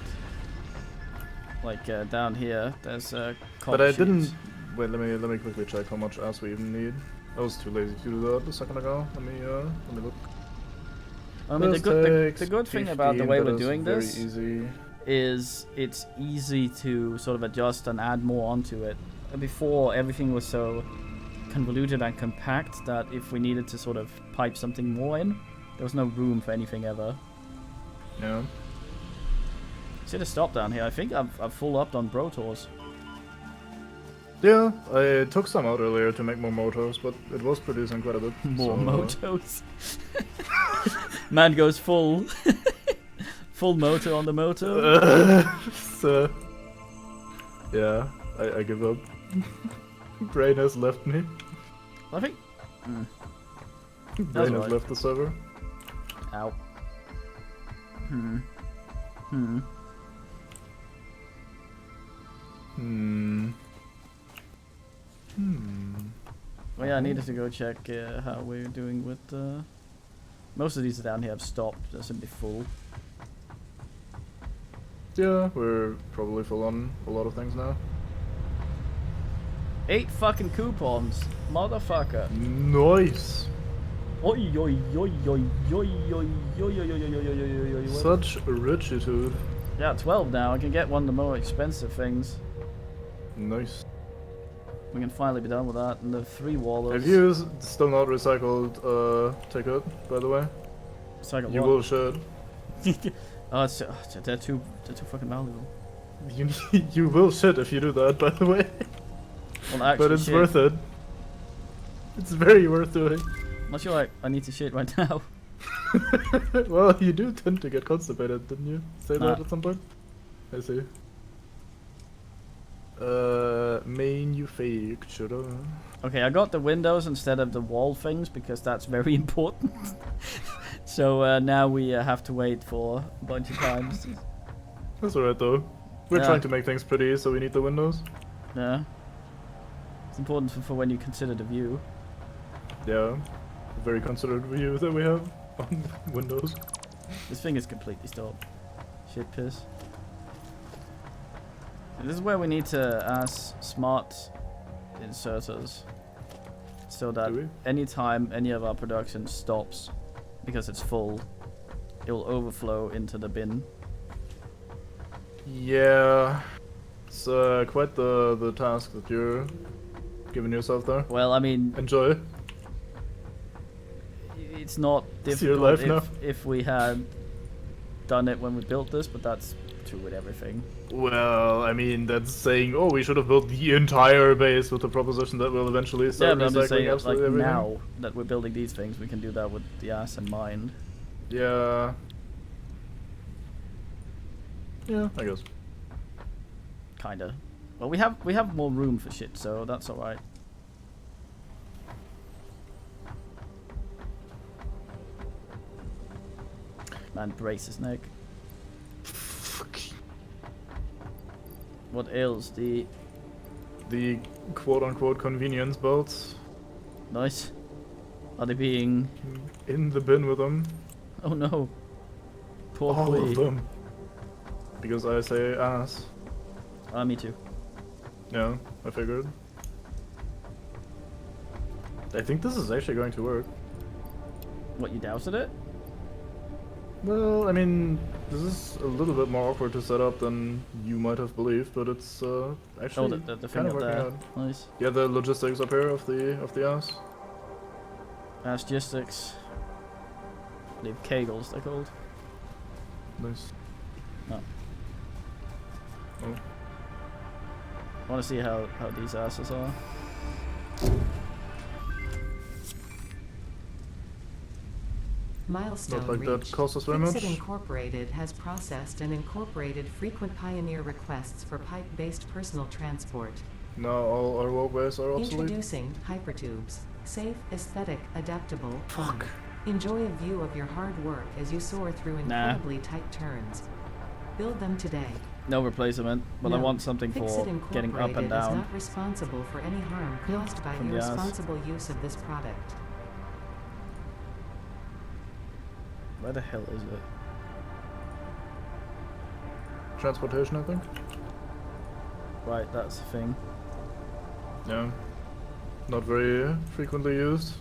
like down here, there's a copper But I sheet. didn't. Wait, let me quickly check how much ass we even need. I was too lazy to do that a second ago. Let me look. I mean, the good thing about the 15, way that we're is doing very this easy. is it's easy to sort of adjust and add more onto it. Before, everything was so convoluted and compact that if we needed to sort of pipe something more in, there was no room for anything ever. Yeah. Should have stopped down here. I think I've full upped on Brotors. Yeah, I took some out earlier to make more motors, but it was producing quite a bit. More so, motos. Man goes full. Full motor on the motor. So, yeah, I give up. Brain has left me. I think. Brain has right. left the server. Ow. Hmm. Well, yeah, I needed to go check how we're doing with. Most of these down here have stopped. They're simply full. Yeah, we're probably full on a lot of things now. 8 fucking coupons, motherfucker. Nice. Oi oi oi oi oi oi oi oi oi oi oi. Such richitude. Yeah, 12 now. I can get one of the more expensive things. Nice. We can finally be done with that. And the 3 wallers. Have you still not recycled ticket, by the way? Second You one. will should. Oh, they're too fucking valuable. You will shit if you do that, by the way. Well, actually, But it's shit. worth it. It's very worth doing. Not sure I need to shit right now. Well, you do tend to get constipated, didn't you? Say Nah. that at some point? I see. Manufacturer. Okay, I got the windows instead of the wall things because that's very important. So now we have to wait for a bunch of times. That's alright though. We're Yeah. trying to make things pretty, so we need the windows. Yeah. It's important for when you consider the view. Yeah. A very considered view that we have on windows. This thing is completely stopped. Shit piss. This is where we need to ask smart inserters. So that Do we? anytime any of our production stops because it's full, it will overflow into the bin. Yeah. It's quite the task that you're giving yourself there. Well, I mean, Enjoy. it's not It's your difficult life if we had done it when we built this, but that's true with everything. Well, I mean, that's saying, oh, we should have built the entire base with the proposition that we'll eventually Yeah, start but I'm just recycling saying, like absolutely everything. now that we're building these things, we can do that with the ass in mind. Yeah. Yeah, I guess. Kinda. Well, we have more room for shit, so that's alright. Man, brace his neck. What ails the... The quote-unquote convenience belts Nice. Are they being... in the bin with them. Oh no. Poor All Quee. of them. Because I say ass. Me too. Yeah, I figured. I think this is actually going to work. What, you doubted it? Well, I mean, this is a little bit more awkward to set up than you might have believed, but it's actually Oh, the kind thing of up working there. out. Nice. Yeah, the logistics up here of the ass. Logistics. I believe kegels, they're called. Nice. No. Oh. I want to see how these asses are. Milestone Not like that reached. costs us very Fixit much. Incorporated has processed and incorporated frequent Pioneer requests for pipe-based personal transport. Now all our walkways are obsolete. Introducing Hypertubes. Safe, aesthetic, adaptable, fun. Enjoy a view of your hard work as you soar through incredibly tight turns. Build them today. No replacement, but I No, want something Fixit for getting up and Incorporated is down. not responsible for any harm caused by From the ass. irresponsible use of this product. Where the hell is it? transportation, I think. Right, that's the thing. Yeah. Not very frequently used.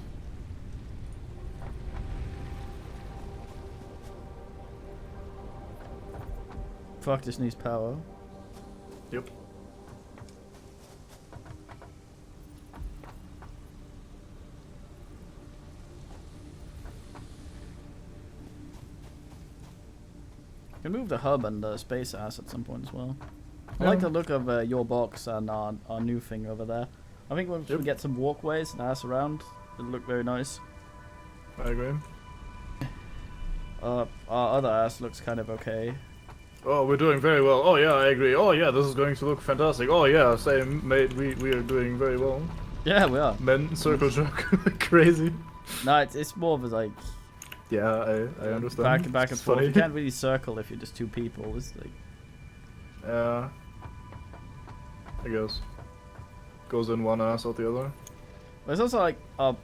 Fuck, this needs power. Yep. Can move the hub and the space ass at some point as well. I Yeah. like the look of your box and our new thing over there. I think once we Yep. get some walkways and ass around, it'll look very nice. I agree. Our other ass looks kind of okay. Oh, we're doing very well. Oh yeah, I agree. Oh yeah, this is going to look fantastic. Oh yeah, same mate. We are doing very well. Yeah, we are. Men circle jerk, crazy. No, it's more of a like Yeah, I understand. back and It's forth. funny. You can't really circle if you're just two people. It's like Yeah. I guess. Goes in one ass out the other. but it's also like our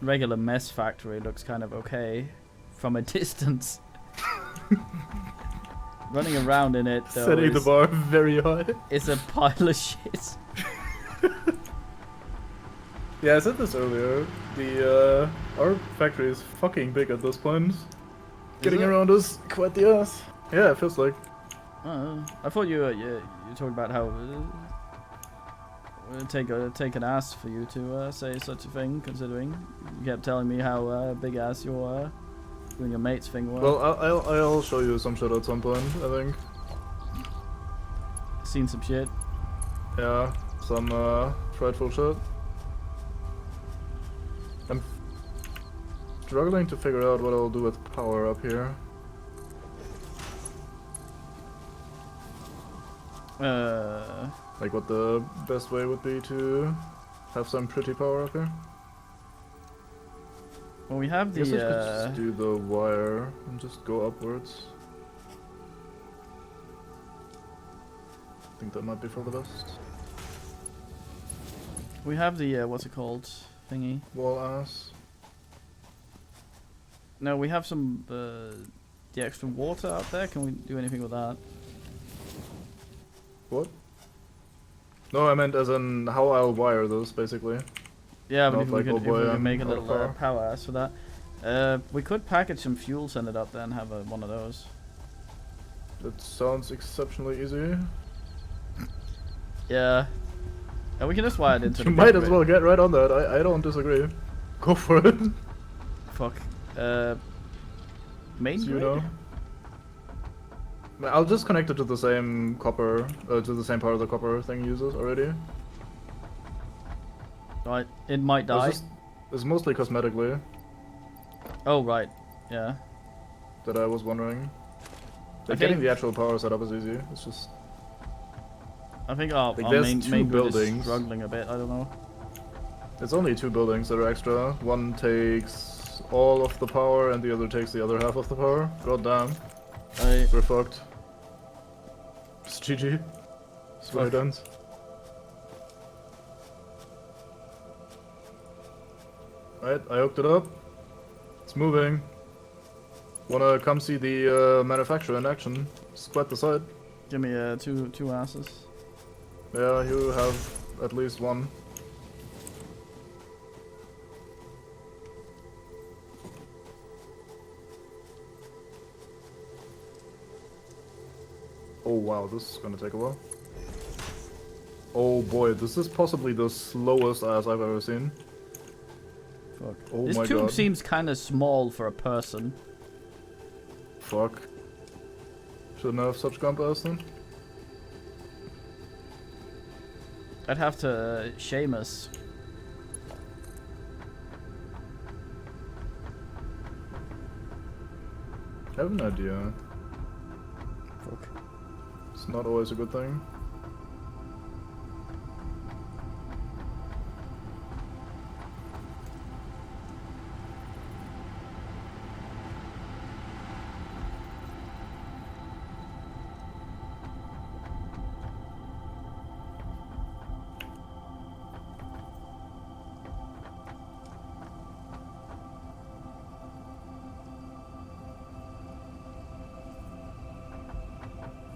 regular mess factory looks kind of okay from a distance. Running around in it though Setting the bar very high. is a pile of shit. Yeah, I said this earlier. The our factory is fucking big at this point. Getting it? around is quite the ass. Yeah, it feels like. I thought you talked about how it'd take an ass for you to say such a thing, considering you kept telling me how big ass your you and your mates thing were. Well, I'll show you some shit at some point. I think. Seen some shit. Yeah, some frightful shit. I'm struggling to figure out what I'll do with power up here. Like what the best way would be to have some pretty power up here. Well, we have I guess I could the just do the wire and just go upwards. I think that might be for the best. what's it called thingy. Wall ass. No, we have some the extra water out there. Can we do anything with that? What? No, I meant as in how I'll wire this, basically. Yeah, but Not if we like, could, oh if we boy, could make a I'm little power. power ass for that. We could package some fuel, send it up there, and have one of those. That sounds exceptionally easy. Yeah. And we can just wire it into You the might big as well get right on that. I don't disagree. Go for it. Fuck. Main So you grid? know. I'll just connect it to the same copper, to the same part of the copper thing uses already. Right. It might die. It's mostly cosmetically Oh, right. Yeah. that I was wondering. Like, think- getting the actual power setup is easy. It's just I think our Like, there's main two grid is buildings. struggling a bit. I don't know. it's only two buildings that are extra. One takes all of the power, and the other takes the other half of the power. God damn, we're fucked. It's GG. It's Fuck. done. Right, I hooked it up. It's moving. Wanna come see the manufacturer in action? Split the site. Give me two asses. Yeah, you have at least one. Oh wow, this is gonna take a while. Oh boy, this is possibly the slowest ass I've ever seen. Fuck. Oh This my tube God. seems kind of small for a person. Fuck. Shouldn't have such compass then. I'd have to Seamus. I have an idea. Fuck. It's not always a good thing.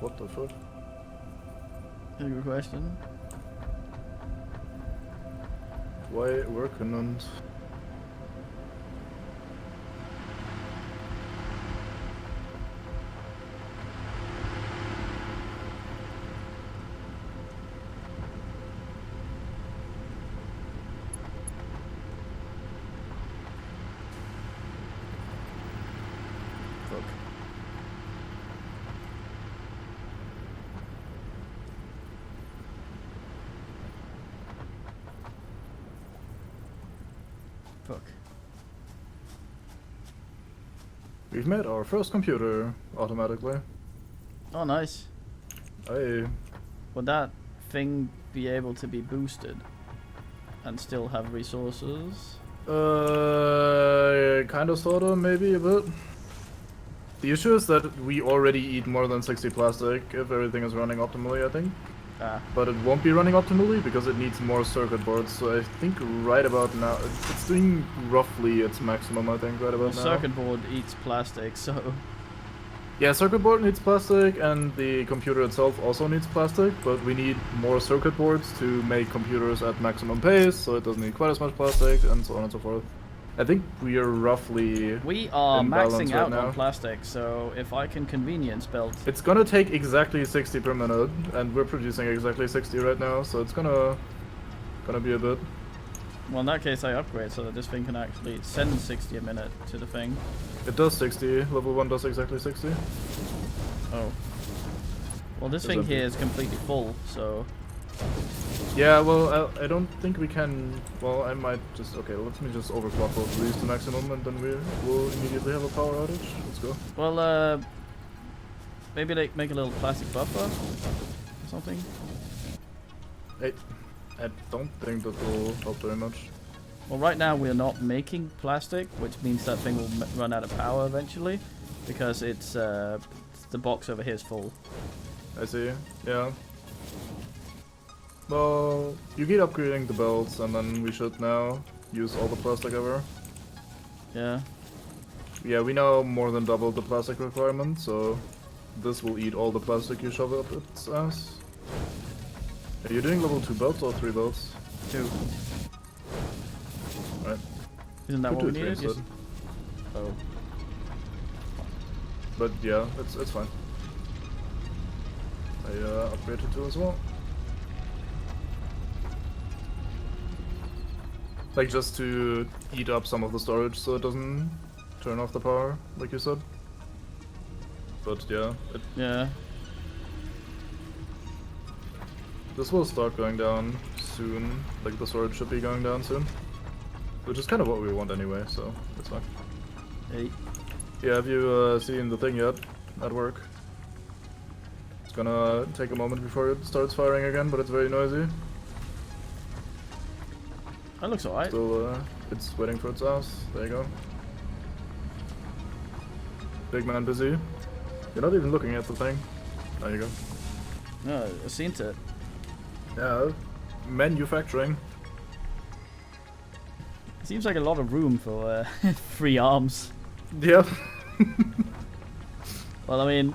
What? The fuck? Good question. Why working on? Fuck. Fuck. We've made our first computer automatically. Oh, nice. Hey. Would that thing be able to be boosted and still have resources? Kinda, sorta, maybe a bit. The issue is that we already eat more than 60 plastic if everything is running optimally, I think. Ah, But it won't be running optimally because it needs more circuit boards. So I think right about now, it's doing roughly its maximum, I think, right well, about now. circuit board eats plastic, so Yeah, circuit board needs plastic and the computer itself also needs plastic, but we need more circuit boards to make computers at maximum pace, so it doesn't need quite as much plastic, and so on and so forth. I think we are roughly we are in balance maxing right out now. on plastic. So if I can convenience belt, It's gonna take exactly 60 per minute, and we're producing exactly 60 right now, so it's gonna be a bit. well, in that case, I upgrade so that this thing can actually send 60 a minute to the thing. It does 60. Level 1 does exactly 60. Oh. Well, this Is thing that here big? is completely full, so Yeah, well, I don't think we can. Well, I might just. Okay, let me just overclock both of these to maximum, and then we'll immediately have a power outage. Let's go. well, maybe like make a little plastic buffer or something. Hey, I don't think that will help very much. Well, right now we're not making plastic, which means that thing will run out of power eventually, because it's the box over here is full. I see. Yeah. Well, you keep upgrading the belts, and then we should now use all the plastic ever. Yeah. Yeah, we now more than doubled the plastic requirement, so this will eat all the plastic you shove up its ass. Are you doing level 2 belts or 3 belts? 2. Right. Isn't that We'll what we do 3 needed? instead. Oh. But yeah, it's fine. I upgraded 2 as well. Like just to eat up some of the storage so it doesn't turn off the power, like you said. But yeah, Yeah. this will start going down soon. Like the storage should be going down soon. Which is kind of what we want anyway, so it's fine. Hey. Yeah, have you seen the thing yet at work? It's gonna take a moment before it starts firing again, but it's very noisy. That looks alright. Still, it's waiting for its ass. There you go. Big man busy. You're not even looking at the thing. There you go. No, I've seen it. Yeah, manufacturing. Seems like a lot of room for 3 arms. Yeah. Well, I mean,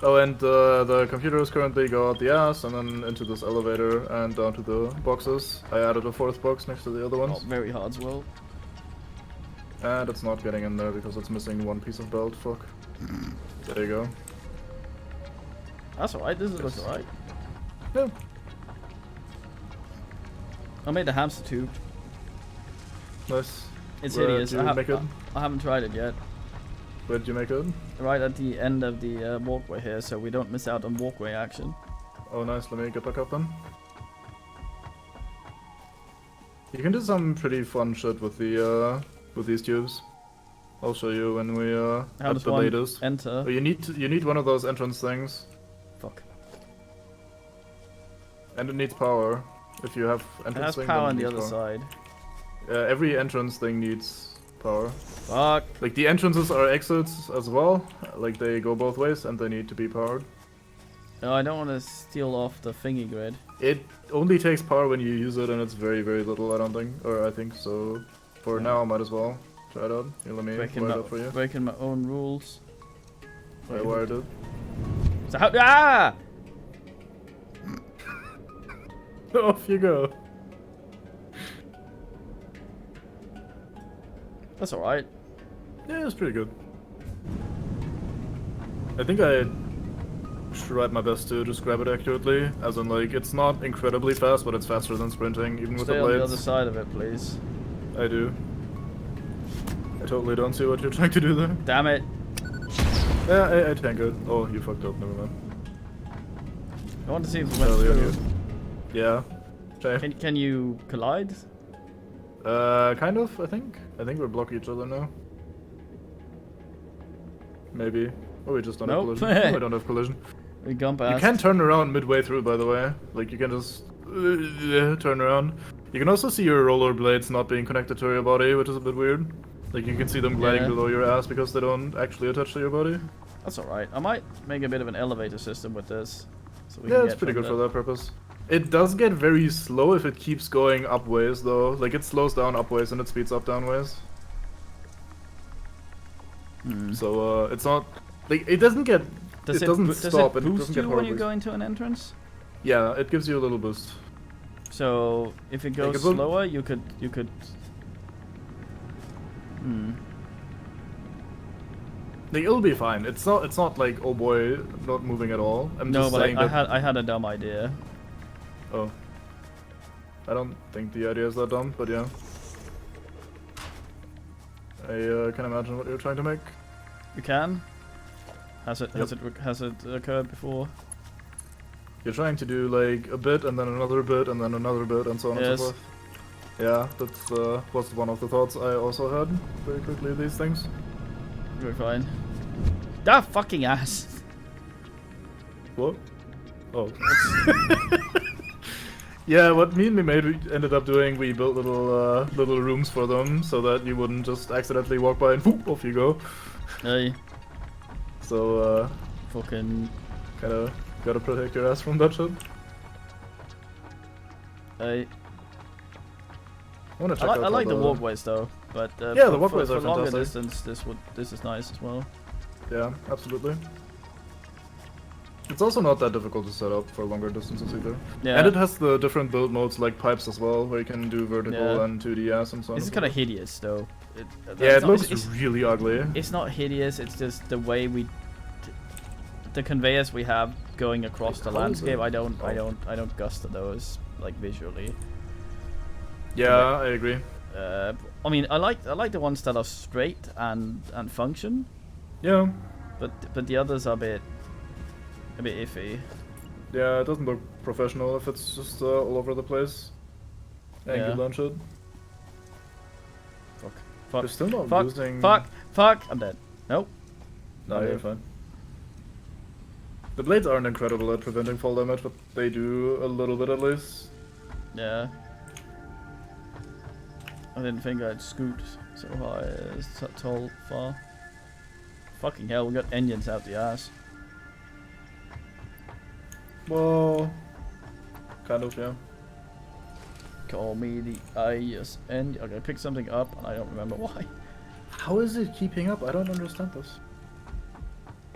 Oh, and the computers currently go out the ass and then into this elevator and down to the boxes. I added a 4th box next to the other ones. not very hard as well. And it's not getting in there because it's missing one piece of belt. Fuck. There you go. That's alright. This looks alright. Yeah. I made the hamster tube. Nice. It's Where hideous. did you make it? I haven't tried it yet. Where did you make it? Right at the end of the walkway here, so we don't miss out on walkway action. Oh, nice. Let me get back up then. You can do some pretty fun shit with the with these tubes. I'll show you when we How at does the one latest. enter? Oh, you need one of those entrance things, Fuck. and it needs power. If you have It entrance has thing, power then on it the needs other power. side. Every entrance thing needs power. Fuck. Like the entrances are exits as well. Like they go both ways, and they need to be powered. No, I don't want to steal off the thingy grid. It only takes power when you use it, and it's very, very little, I don't think. Or I think so. For Yeah. now, I might as well try it out. Here, let me Breaking wire my, it up for you. breaking my own rules. I wired it. So how? Ah! Off you go. That's all right. Yeah, it's pretty good. I think I tried my best to describe it accurately, as in like it's not incredibly fast, but it's faster than sprinting, even with Stay the on blades. the other side of it, please. I do. I totally don't see what you're trying to do there. Damn it! Yeah, I tank it. Oh, you fucked up. Never mind. I want to see if it went Totally on through. you. Yeah. Okay. Can you collide? Kind of. I think. I think we block each other now. Maybe. Oh, we just don't Nope. have collision. Oh, we don't have collision. We gone You past. can turn around midway through, by the way. Like, you can just turn around. You can also see your rollerblades not being connected to your body, which is a bit weird. Like, you can see them gliding Yeah. below your ass because they don't actually attach to your body. That's alright. I might make a bit of an elevator system with this. So we Yeah, can it's get pretty from good for that purpose. It does get very slow if it keeps going upways, though. Like, it slows down upways and it speeds up downways. So, it's not... Like, it doesn't get... Does it doesn't does stop it and it boost doesn't get you when you horribly... go into an entrance? Yeah, it gives you a little boost. So if it goes it will- slower, you could. Like, it'll be fine. It's not like, oh boy, not moving at all. I'm No, just but saying I that... had a dumb idea. Oh. I don't think the idea is that dumb, but yeah. I can imagine what you're trying to make. You can. Has it occurred before? You're trying to do like a bit and then another bit and then another bit and so on and Yes. so forth. Yeah, that's was one of the thoughts I also had very quickly, these things. We're fine. That fucking ass. What? Oh. Yeah, what me and my mate ended up doing, we built little rooms for them so that you wouldn't just accidentally walk by and whoop, off you go. Hey, So, fucking. kinda gotta protect your ass from that shit. Hey. I wanna check I out like how the walkways though, but Yeah, for, the walkways for are longer fantastic. distance, this is nice as well. Yeah, absolutely. It's also not that difficult to set up for longer distances either. Yeah. And it has the different build modes like pipes as well, where you can do vertical Yeah. and 2DS and so on. This is and so kind of forth. hideous though. Yeah, it not- looks it's- really ugly. It's not hideous. It's just the way the conveyors we have going across the How is landscape. it? I don't gust at those like visually. Yeah, I agree. I mean, I like the ones that are straight and function, Yeah. but the others are a bit iffy. Yeah, it doesn't look professional if it's just all over the place. Angled Yeah. and shit. Fuck. You're Fuck. still not Fuck. using... Fuck. I'm dead. Nope. No, I'm you're dead. fine. The blades aren't incredible at preventing fall damage, but they do a little bit at least. Yeah. I didn't think I'd scoot so high, tall, far. Fucking hell, we got engines out the ass. Well... Kind of, yeah. Call me the ISN. Okay, I picked something up and I don't remember why. How is it keeping up? I don't understand this.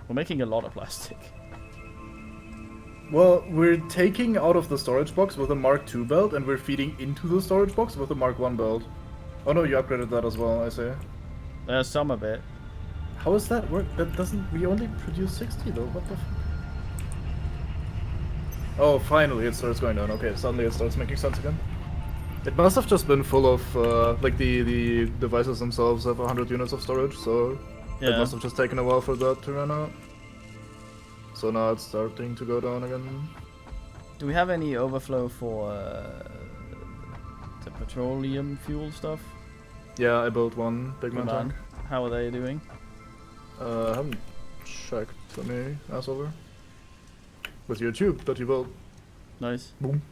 We're making a lot of plastic. Well, we're taking out of the storage box with a Mark II belt, and we're feeding into the storage box with a Mark I belt. Oh no, you upgraded that as well, I see. There's some of it. How does that work? That doesn't... We only produce 60 though, what the f... Oh, finally it starts going down. Okay, suddenly it starts making sense again. It must have just been full of, like the devices themselves have 100 units of storage, so... It Yeah. must have just taken a while for that to run out. So now it's starting to go down again. Do we have any overflow for the petroleum fuel stuff? Yeah, I built one big Good man man. tank. How are they doing? I haven't checked. Let me ask over. With your tube that you built. Nice. Boom.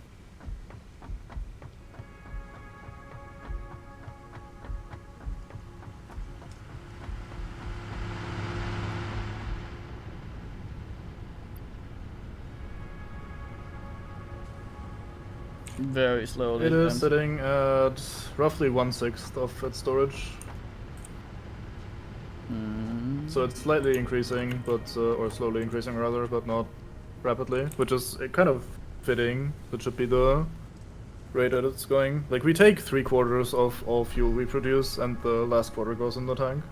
Very slowly. It is and- sitting at roughly 1/6 of its storage. So it's slightly increasing, but or slowly increasing rather, but not rapidly, which is kind of fitting. That should be the rate that it's going. Like we take 3/4 of all fuel we produce, and the last quarter goes in the tank.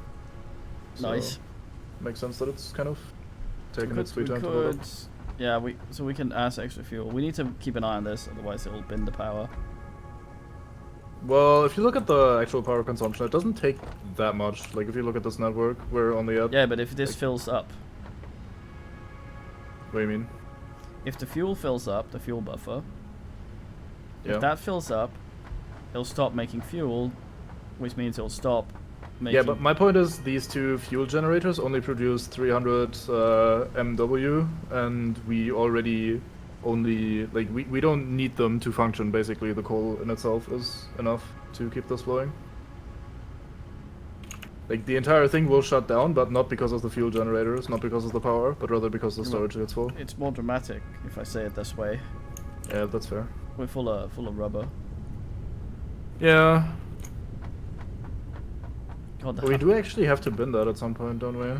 So Nice. makes sense that it's kind of taking We its sweet time to could, load up. yeah, we can add extra fuel. We need to keep an eye on this, otherwise it will bin the power. Well, if you look at the actual power consumption, it doesn't take that much. Like if you look at this network, we're only at. Yeah, but if this fills up, What do you mean? if the fuel fills up, the fuel buffer, Yeah. if that fills up, it'll stop making fuel, which means it'll stop making. Yeah, but my point is these two fuel generators only produce 300 MW, and we already only like we don't need them to function. Basically, the coal in itself is enough to keep this flowing. Like the entire thing will shut down, but not because of the fuel generators, not because of the power, but rather because the storage gets full. It's more dramatic if I say it this way. Yeah, that's fair. We're full of rubber. Yeah, God, but we do actually have to bin that at some point, don't we?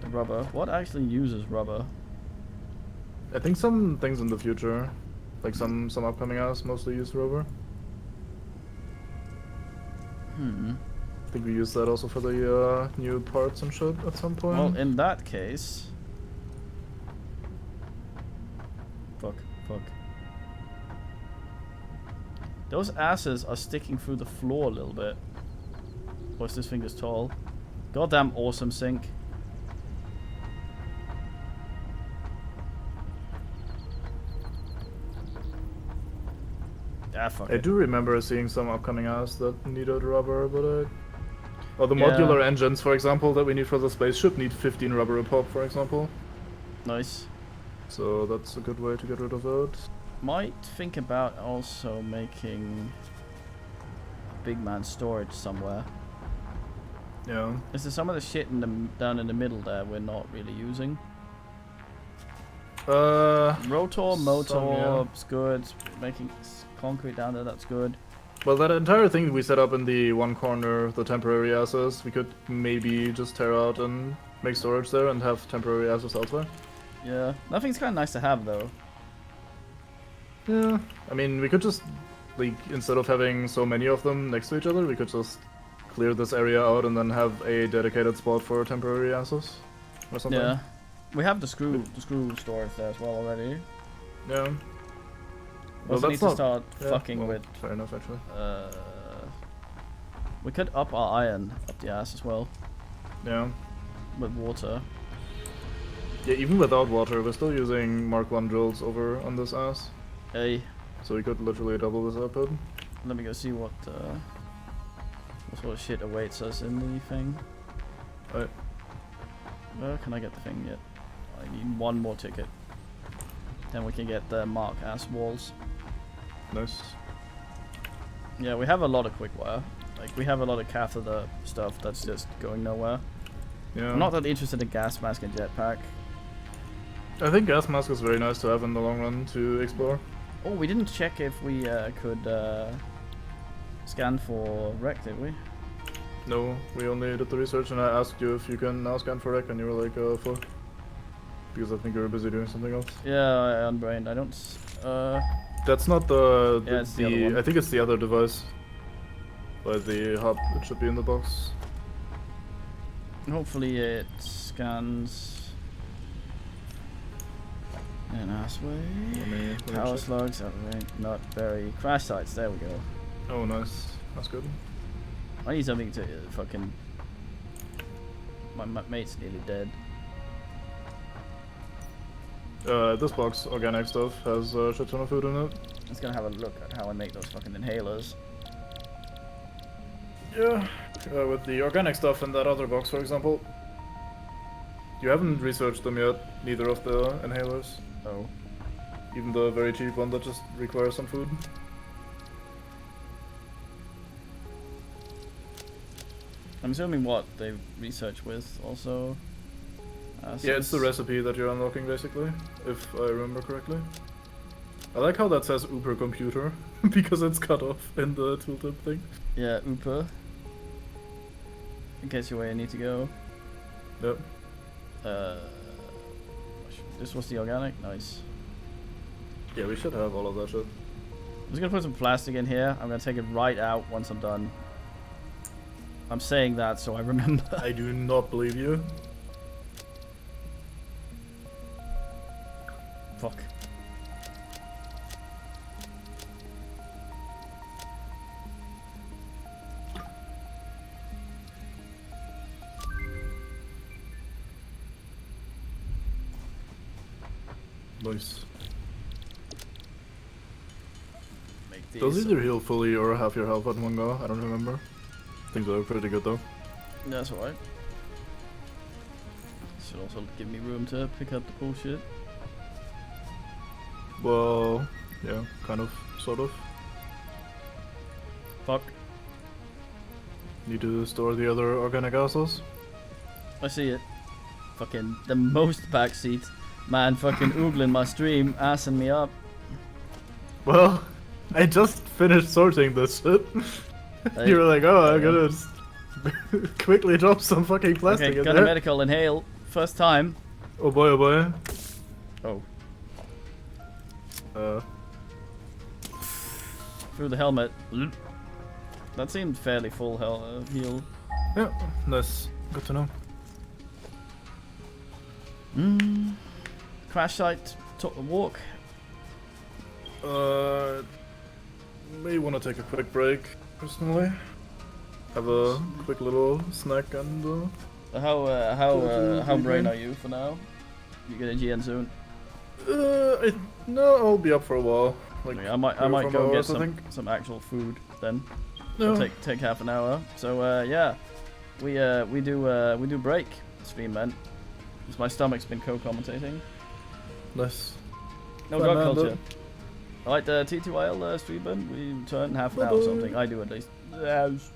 the rubber. What actually uses rubber? I think some things in the future, like some upcoming hours, mostly use rubber. I think we use that also for the new parts and shit at some point. Well, in that case... Fuck. Those asses are sticking through the floor a little bit. Or is this thing just tall? Goddamn awesome sink. Ah, fuck I it. do remember seeing some upcoming hours that needed rubber, but or the Yeah. modular engines, for example, that we need for the spaceship need 15 rubber a pop, for example. Nice. So that's a good way to get rid of it. Might think about also making a big man storage somewhere. Yeah. Is there some of the shit in the down in the middle there we're not really using? Rotor, motor, yeah. it's good. Making concrete down there, that's good. Well, that entire thing we set up in the one corner, the temporary asses, we could maybe just tear out and make storage there and have temporary asses elsewhere. Yeah, nothing's kind of nice to have though. Yeah. I mean, we could just, like, instead of having so many of them next to each other, we could just clear this area out and then have a dedicated spot for temporary asses or something. Yeah, we have the screw storage there as well already. Yeah. We also need to start fucking well, with. Fair enough, actually. We could up our iron up the ass as well Yeah. with water. Yeah, even without water, we're still using Mark 1 drills over on this ass. Hey, So we could literally double this output. let me go see what sort of shit awaits us in the thing. Right. Where can I get the thing yet? I need one more ticket. Then we can get the Mark ass walls. Nice. Yeah, we have a lot of quick wire. Like, we have a lot of catheter stuff that's just going nowhere. Yeah. I'm not that interested in gas mask and jetpack. I think gas mask is very nice to have in the long run to explore. Oh, we didn't check if we could scan for wreck, did we? No, we only did the research and I asked you if you can now scan for wreck and you were like, fuck. Because I think you were busy doing something else. Yeah, I unbrained. I don't... That's not the... Yeah, it's the other one. I think it's the other device. By the hub, it should be in the box. Hopefully it scans... in ass way. Let me Power check. slugs, not very... Crash sites, there we go. Oh, nice. That's good. I need something to fucking... My mate's nearly dead. This box, organic stuff, has a shit ton of food in it. Let's go have a look at how I make those fucking inhalers. Yeah, with the organic stuff in that other box, for example. You haven't researched them yet, neither of the inhalers. Oh. Even the very cheap one that just requires some food. I'm assuming what they research with also. Yeah, it's the recipe that you're unlocking, basically, if I remember correctly. I like how that says Uber computer, because it's cut off in the tooltip thing. Yeah, Uber. In case you're where you need to go. Yep. This was the organic. Nice. Yeah, we should have all of that shit. I'm just gonna put some plastic in here. I'm gonna take it right out once I'm done. I'm saying that so I remember. I do not believe you. Fuck. Nice. Make these. Does either heal fully or half your health at one go? I don't remember. I think they're pretty good though. That's alright. Should also give me room to pick up the bullshit. Well, yeah, kind of, sort of. Fuck. Need to store the other organic assets. I see it. Fucking the most backseat. Man fucking oogling my stream, assing me up. Well, I just finished sorting this shit. Hey, You were like, oh, I'm gonna just quickly drop some fucking plastic okay, in got a there. medical inhale. First time. Oh boy, oh boy. Oh. Uh, Through the helmet. That seemed fairly full heal. yeah, nice. Good to know. Crash site, walk. May want to take a quick break, personally. Have a quick little snack and How brain again. are you for now? You get a GN soon. No, I'll be up for a while. Like, I might 3 or 4 go get hours, I think. some actual food then. No. It'll take half an hour. So yeah, we do break stream man. 'Cause my stomach's been co-commentating. Nice. No Fun, drug man, culture. Alright, TTYL stream man. We turn half an hour or something. I do at least. Yes.